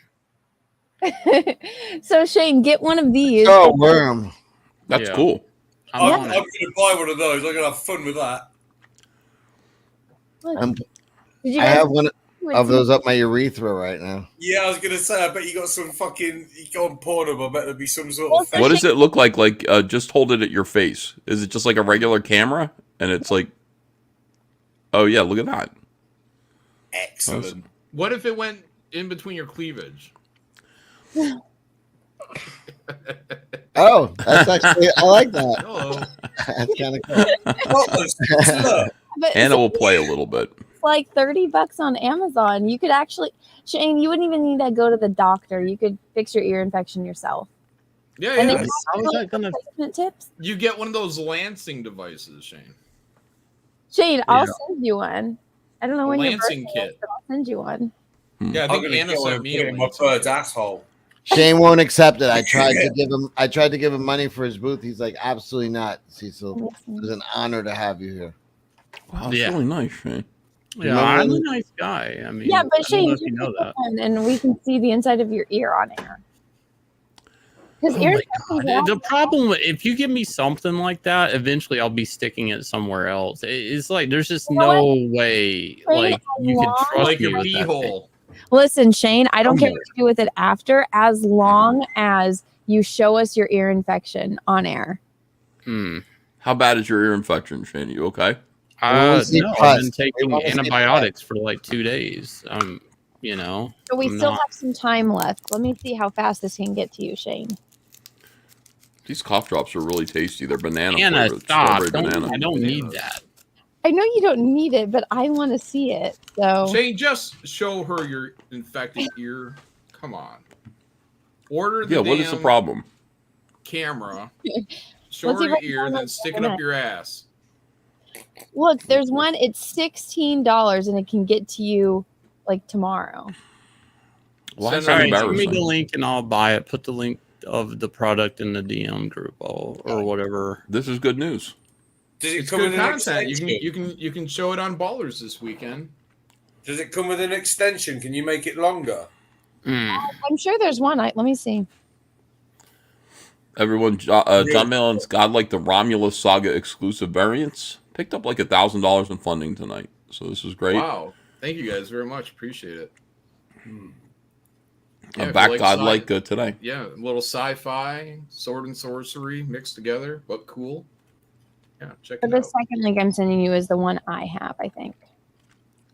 So Shane, get one of these. Oh, worm. That's Yeah. cool. I'm going to buy one of those. I'm going to have fun with that. Did you I guys have one of those up my urethra right now. Yeah, I was going to say, I bet you got some fucking, you go on Pornhub, I bet there'd be some sort of... What does it look like? Like, just hold it at your face. Is it just like a regular camera? And it's like, oh yeah, look at that. Excellent. What if it went in between your cleavage? Oh, that's actually, I like that. Hello. That's kind of cool. But Anna will play a little bit. it's like $30 on Amazon. You could actually, Shane, you wouldn't even need to go to the doctor. You could fix your ear infection yourself. Yeah, And yeah. they How is that gonna? replacement tips. You get one of those Lansing devices, Shane. Shane, I'll Yeah. send you one. I don't know A when your Lansing birthday is, kit. but I'll send you one. Yeah, I I'm think going to Anna get one sent and me put a it in my Lansing bird's kit. asshole. Shane won't accept it. I tried to give him money for his booth. He's like, absolutely not, Cecil. It's an honor to have you here. Wow, that's Yeah. really nice, Shane. Yeah, I'm a nice guy. I mean, Yeah, I but don't Shane, know if you know that. and we can see the inside of your ear on air. Because Oh ear my infections God. are The problem, if you give me something like that, eventually I'll be sticking it somewhere else. It's like there's just no way, like you can trust Like me your with pee that thing. hole. Listen, Shane, I don't care Okay. what you do with it after, as long as you show us your ear infection on air. How bad is your ear infection, Shane? You okay? No, see I've pus. been We taking wanna see antibiotics for like 2 days. You know, So we I'm still not- have some time left. Let me see how fast this can get to you, Shane. These cough drops are really tasty. They're banana Anna, flavored. stop. Strawberry banana. I don't need that. I know you don't need it, but I want to see it. So Shane, just show her your infected ear. Come on. Order the Yeah, what is the damn problem? camera. Show Let's see her if I your can ear, find then it stick it overnight. up your ass. look, there's one. It's $16, and it can get to you like tomorrow. Why is All that right, send me embarrassing? the link and I'll buy it. Put the link of the product in the DM group or whatever. This is good news. Does it It's come good with an content. extension? You can show it on Ballers this weekend. Does it come with an extension? Can you make it longer? I'm sure there's one. Let me see. Everyone, John Malin's got like the Romulus Saga exclusive variants. Picked up like $1,000 in funding tonight. So this is great. Wow. Thank you guys very much. Appreciate it. Yeah, if A you back like godlike today. Yeah, a little sci-fi, sword and sorcery mixed together, but cool. Yeah, check But it the out. second link I'm sending you is the one I have, I think.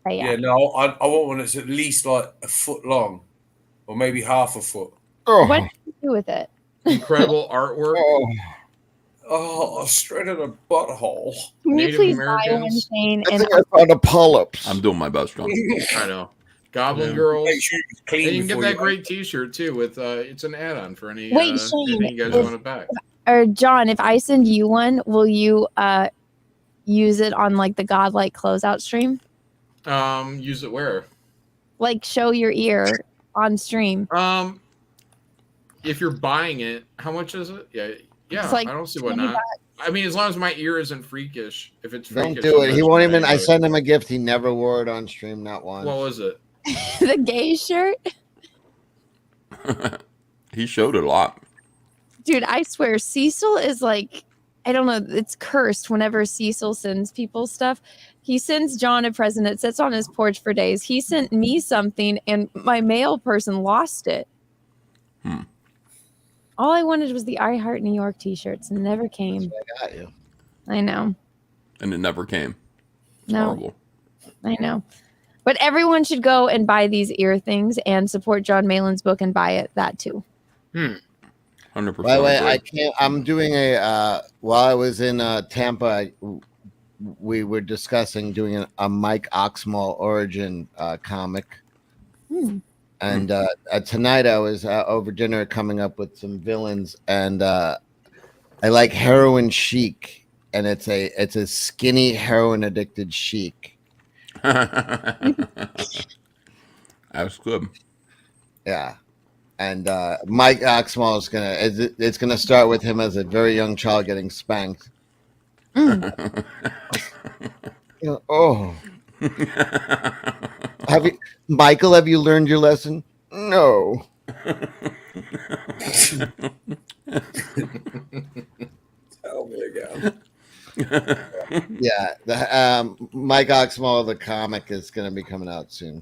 But Yeah, no, I want one that's at least like a foot long, or maybe half a foot. What do you do with it? Incredible artwork. Oh, straight in a butthole. Can you please buy one, Shane? And found a polyps. I'm doing my best, John. I know. Goblin Yeah. Girls. Make sure it's clean And you can get before that you great T-shirt too. With it's an add-on for any. Wait, Shane, anything you guys if- want it back. or John, if I send you one, will you use it on like the godlike closeout stream? Use it where? Like show your ear on stream. If you're buying it, how much is it? Yeah. It's like I don't see why 20 not. bucks. I mean, as long as my ear isn't freakish. If it's Don't freakish, do I'm it. He not won't doing even. I anyway. sent him a gift. He never wore it on stream, not once. What was it? The gay shirt? He showed it a lot. Dude, I swear, Cecil is like, I don't know, it's cursed whenever Cecil sends people stuff. He sends John a present, it sits on his porch for days. He sent me something, and my mail person lost it. All I wanted was the I Heart New York t-shirts, and it never came. I got you. I know. And it never came. It's No. horrible. I know. But everyone should go and buy these ear things and support John Malin's book and buy that too. 100%. By the way, I can't. I'm doing a. While I was in Tampa, we were discussing doing a Mike Oxmall origin comic. And tonight I was over dinner coming up with some villains, and I like Heroin Chic, and it's a skinny heroin addicted Chic. That's good. Yeah. And Mike Oxmall is it's gonna start with him as a very young child getting spanked. Oh. Michael, have you learned your lesson? No. Oh my God. Yeah, Mike Oxmall, the comic, is going to be coming out soon.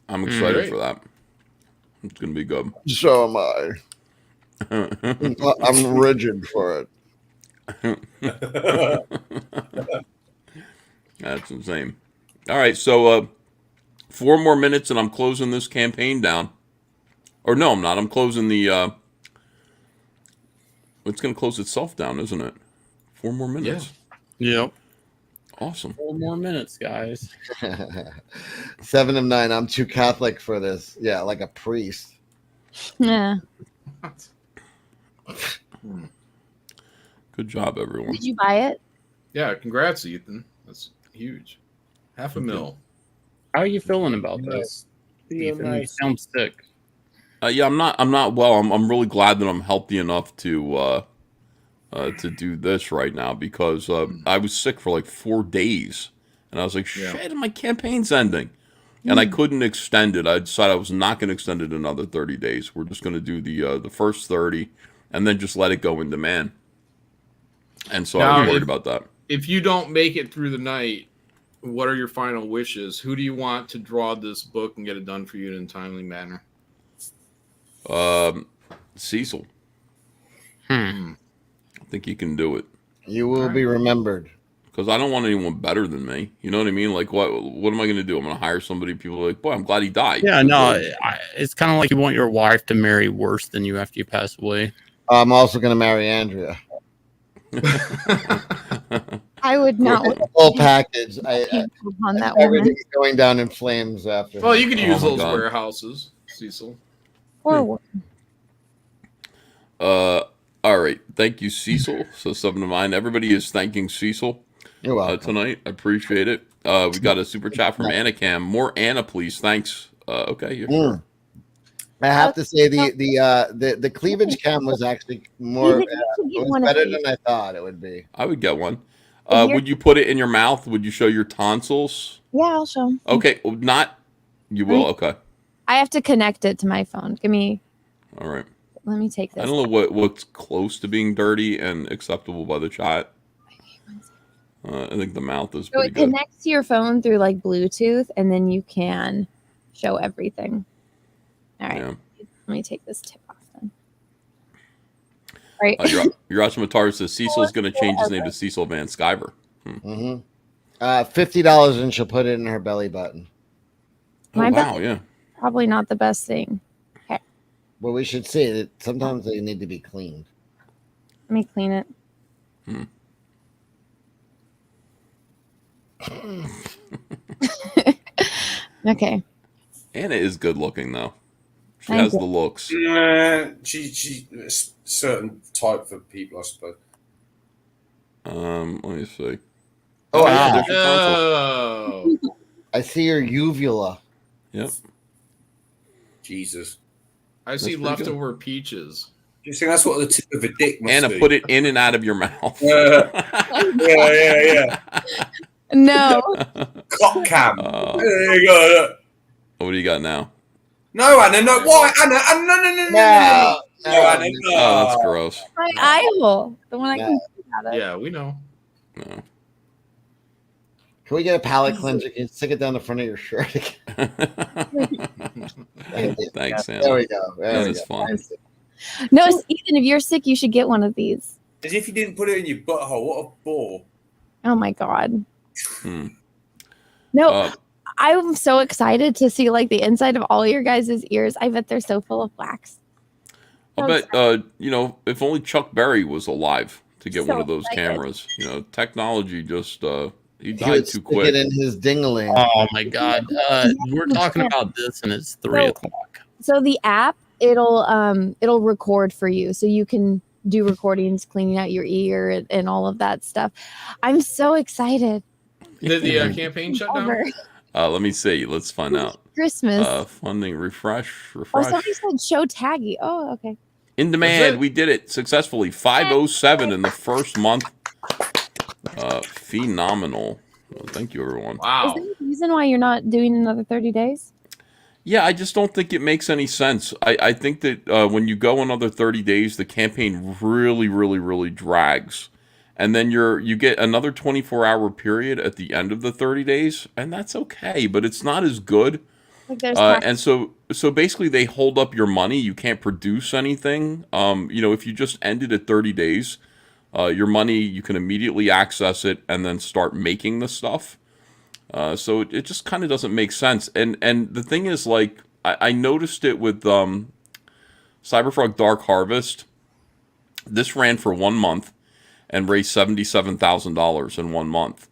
I'm excited for that. It's going to be good. So am I. I'm rigid for it. That's insane. All right, so 4 more minutes and I'm closing this campaign down. Or no, I'm not. I'm closing the... it's going to close itself down, isn't it? 4 more minutes. Yeah. Yep. Awesome. 4 more minutes, guys. 7 of 9. I'm too Catholic for this. Yeah, like a priest. Yeah. Good job, everyone. Did you buy it? Yeah, congrats, Ethan. That's huge. $500,000. How are you feeling about this? Ethan, you sound sick. Yeah, I'm not well. I'm really glad that I'm healthy enough to do this right now because I was sick for like 4 days, and I was like, shit, my campaign's ending, and I couldn't extend it. I decided I was not going to extend it another 30 days. We're just going to do the first 30, and then just let it go in demand. And so I was worried about that. If you don't make it through the night, what are your final wishes? Who do you want to draw this book and get it done for you in a timely manner? Cecil. I think he can do it. You will be remembered. Because I don't want anyone better than me. You know what I mean? Like, what am I going to do? I'm going to hire somebody. People are like, boy, I'm glad he died. Yeah, no, it's kind of like you want your wife to marry worse than you after you pass away. I'm also going to marry Andrea. I would not. The whole package. On that Everything's going down in flames after. Well, you could use those warehouses, Cecil. Or all right. Thank you, Cecil. So 7 of 9. Everybody is thanking Cecil tonight. I appreciate it. We got a super chat from Anacam. More Anna, please. Thanks. Okay. Sure. I have to say the cleavage cam was actually more was better than I thought it would be. I would get one. Would you put it in your mouth? Would you show your tonsils? Yeah, I'll show him. Okay. Not. You will? Okay. I have to connect it to my phone. Give me. All right. Let me take this. I don't know what's close to being dirty and acceptable by the chat. I think the mouth is pretty good. So it connects to your phone through like Bluetooth, and then you can show everything. All right. Yeah. Let me take this tip off then. All right. Yuracha Matar says Cecil's going to change his name to Cecil Van Sciver. $50 and she'll put it in her belly button. Oh, wow, yeah. Probably not the best thing. Okay. Well, we should see that sometimes they need to be cleaned. Let me clean it. Okay. Anna is good looking though. She has the looks. She certain type of people, I suppose. Let me see. Oh, I see your uvula. Yep. Jesus. I see leftover peaches. You think that's what the tip of a dick must Anna, be? put it in and out of your mouth. Yeah. No. Cock cam. There you go. What do you got now? No, Anna, no. Why? Anna, no. Anna, no. Oh, that's gross. My eye hole. The one I can see out of. Yeah, we know. No. Can we get a palate cleanser? You can stick it down the front of your shirt again. Thanks, Anna. There we go. That is fun. No, Ethan, if you're sick, you should get one of these. As if you didn't put it in your butthole. What a bore. Oh my god. No, I'm so excited to see like the inside of all your guys' ears. I bet they're so full of wax. I bet if only Chuck Berry was alive to get one of those cameras. Technology just he died too Stick quick. it in his dingling. Oh my god. We're talking about this and it's 3:00. So the app, it'll record for you, so you can do recordings, cleaning out your ear and all of that stuff. I'm so excited. Did the campaign shut down? Let me see. Let's find out. Christmas. Funding refresh. Oh, somebody said show taggy. Oh, okay. In demand, we did it successfully. 507 in the first month. Phenomenal. Well, thank you, everyone. Is there a reason why you're not doing another 30 days? Yeah, I just don't think it makes any sense. I think that when you go another 30 days, the campaign really, really, really drags. And then you get another 24-hour period at the end of the 30 days, and that's okay, but it's not as good. Like there's And so basically they hold up your money. You can't produce anything. If you just ended at 30 days, your money, you can immediately access it and then start making the stuff. So it just kind of doesn't make sense. And the thing is, like, I noticed it with Cyberfrog Dark Harvest. This ran for 1 month and raised $77,000 in 1 month.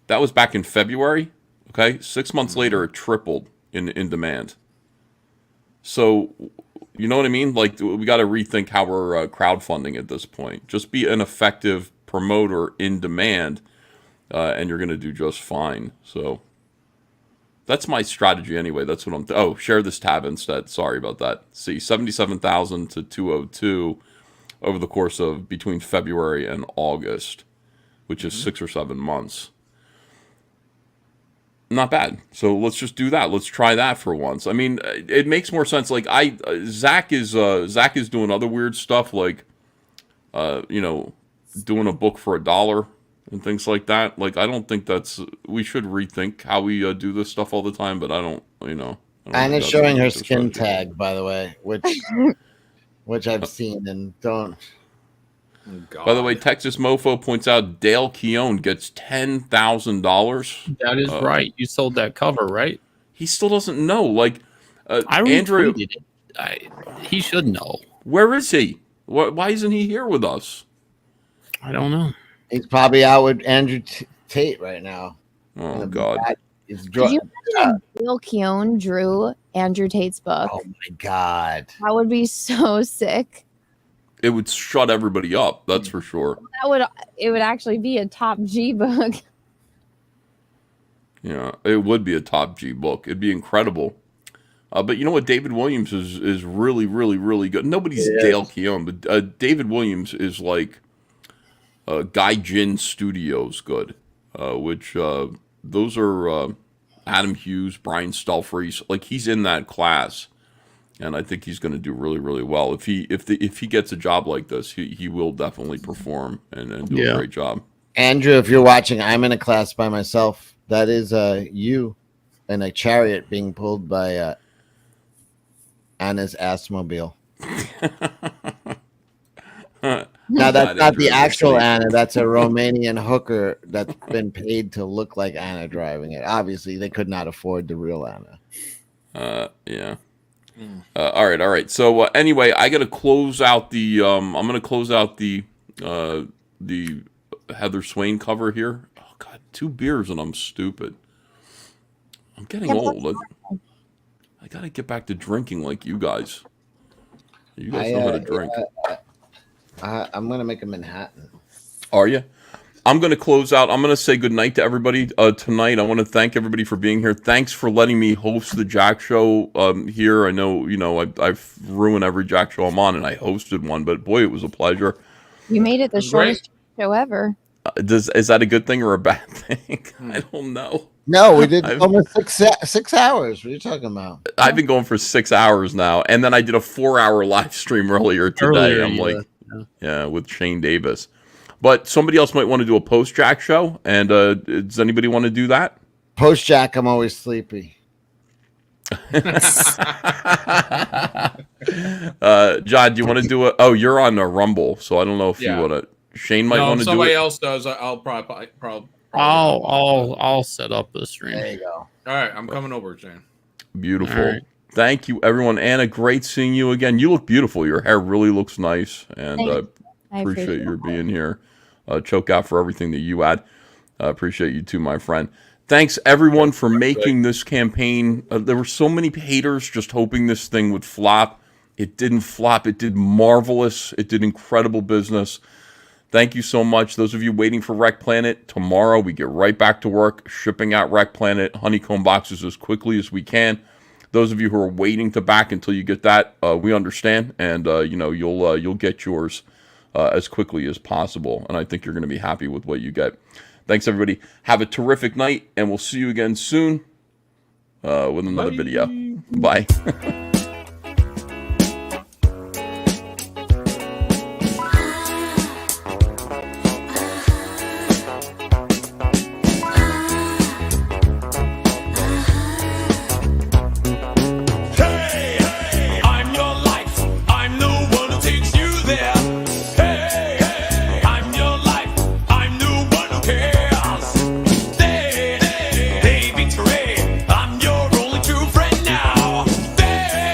That was back in February. Okay, 6 months later, it tripled in demand. So, you know what I mean? Like, we got to rethink how we're crowdfunding at this point. Just be an effective promoter in demand, and you're going to do just fine. So, that's my strategy anyway. That's what I'm... share this tab instead. Sorry about that. See, 77,000 to 202 over the course of between February and August, which is 6 or 7 months. Not bad. So let's just do that. Let's try that for once. I mean, it makes more sense. Like Zach is doing other weird stuff, like doing a book for $1 and things like that. Like, I don't think we should rethink how we do this stuff all the time. But I don't. Anna's showing her skin tag, by the way, which I've seen and don't. Oh, by the way, Texas Mofo points out Dale Keown gets $10,000. That is right. You sold that cover, right? He still doesn't know. Like, I Andrew, retweeted it. He should know. Where is he? Why isn't he here with us? I don't know. He's probably out with Andrew Tate right now. Oh God! Did you imagine Dale Keown drew Andrew Tate's book? Oh my God! That would be so sick. It would shut everybody up. That's for sure. It would actually be a top G book. Yeah, it would be a top G book. It'd be incredible. But you know what? David Williams is really, really, really good. Nobody's Dale Keown, but David Williams is like Gaijin Studios good, which those are Adam Hughes, Brian Stelfreeze. Like, he's in that class. And I think he's going to do really, really well. If he gets a job like this, he will definitely perform and do a great job. Andrew, if you're watching, I'm in a class by myself. That is you in a chariot being pulled by Anna's assmobile. Now, that's not the actual Anna. That's a Romanian hooker that's been paid to look like Anna driving it. Obviously, they could not afford the real Anna. Yeah. All right. So anyway, I got to close out the. I'm going to close out the Heather Swain cover here. Oh God, 2 beers and I'm stupid. I'm getting old. I got to get back to drinking like you guys. You guys know how to drink. I'm going to make a Manhattan. Are you? I'm going to close out. I'm going to say goodnight to everybody tonight. I want to thank everybody for being here. Thanks for letting me host the Jack Show here. I know, I've ruined every Jack Show I'm on, and I hosted one, but boy, it was a pleasure. You made it the shortest show ever. Is that a good thing or a bad thing? I don't know. No, we did almost 6 hours. What are you talking about? I've been going for 6 hours now, and then I did a 4-hour live stream earlier today. I'm like, with Shane Davis. But somebody else might want to do a post-Jack show, and does anybody want to do that? Post-Jack, I'm always sleepy. John, do you want to do it? Oh, you're on a Rumble, so I don't know if you want to. Shane might want to do it. Somebody else does. I'll I'll set up the stream. There you go. All right, I'm coming over, Jane. Beautiful. All right. Thank you, everyone. Anna, great seeing you again. You look beautiful. Your hair really looks nice, and I appreciate your being here. Choke out for everything that you add. Appreciate you too, my friend. Thanks, everyone, for making this campaign. There were so many haters just hoping this thing would flop. It didn't flop. It did marvelous. It did incredible business. Thank you so much. Those of you waiting for Wreck Planet, tomorrow we get right back to work, shipping out Wreck Planet honeycomb boxes as quickly as we can. Those of you who are waiting to back until you get that, we understand, and you'll get yours as quickly as possible. And I think you're going to be happy with what you get. Thanks, everybody. Have a terrific night, and we'll see you again soon with another video. Bye. I'm your life. I'm the one who takes you there. Hey, hey, I'm your life. I'm the one who cares. They betray. I'm your only true friend now. They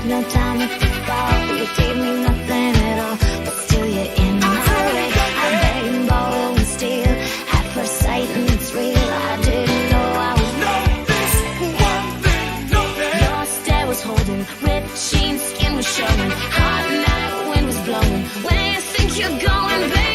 No time at the start, but you gave me nothing at all. But still you're in my way. I beg and borrow and steal at first sight, and it's real. I didn't know I was your stare was holding, ripped jeans, skin was showing. Hot night, wind was blowing. Where you think you're going, baby?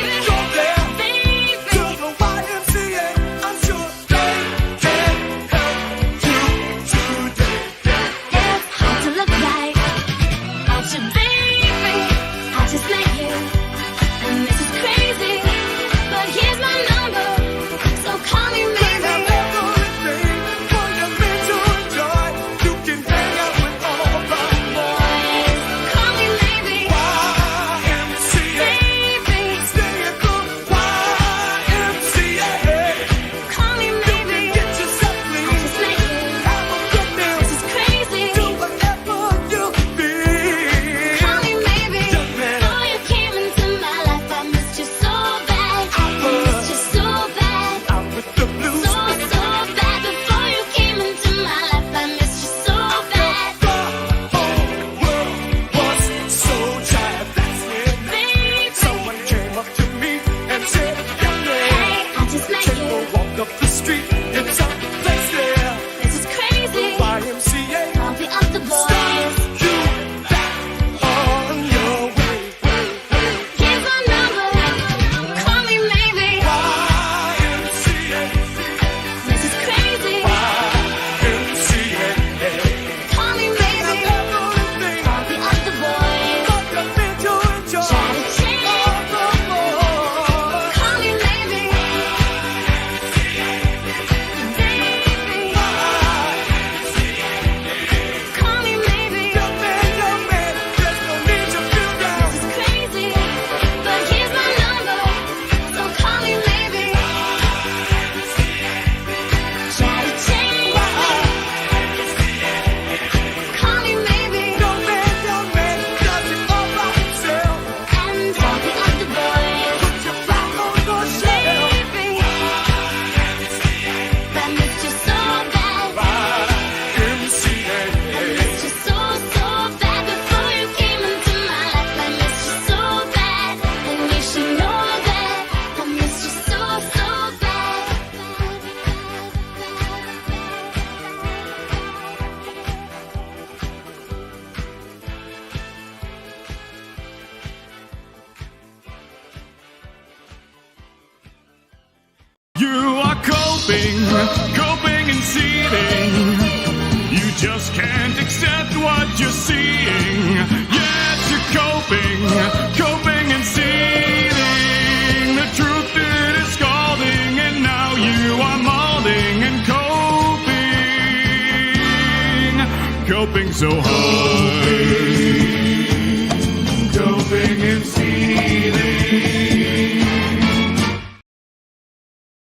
coping and seething. You just can't accept what you're seeing. Yes, you're coping and seething. The truth it is scalding, and now you are molding and coping so hard.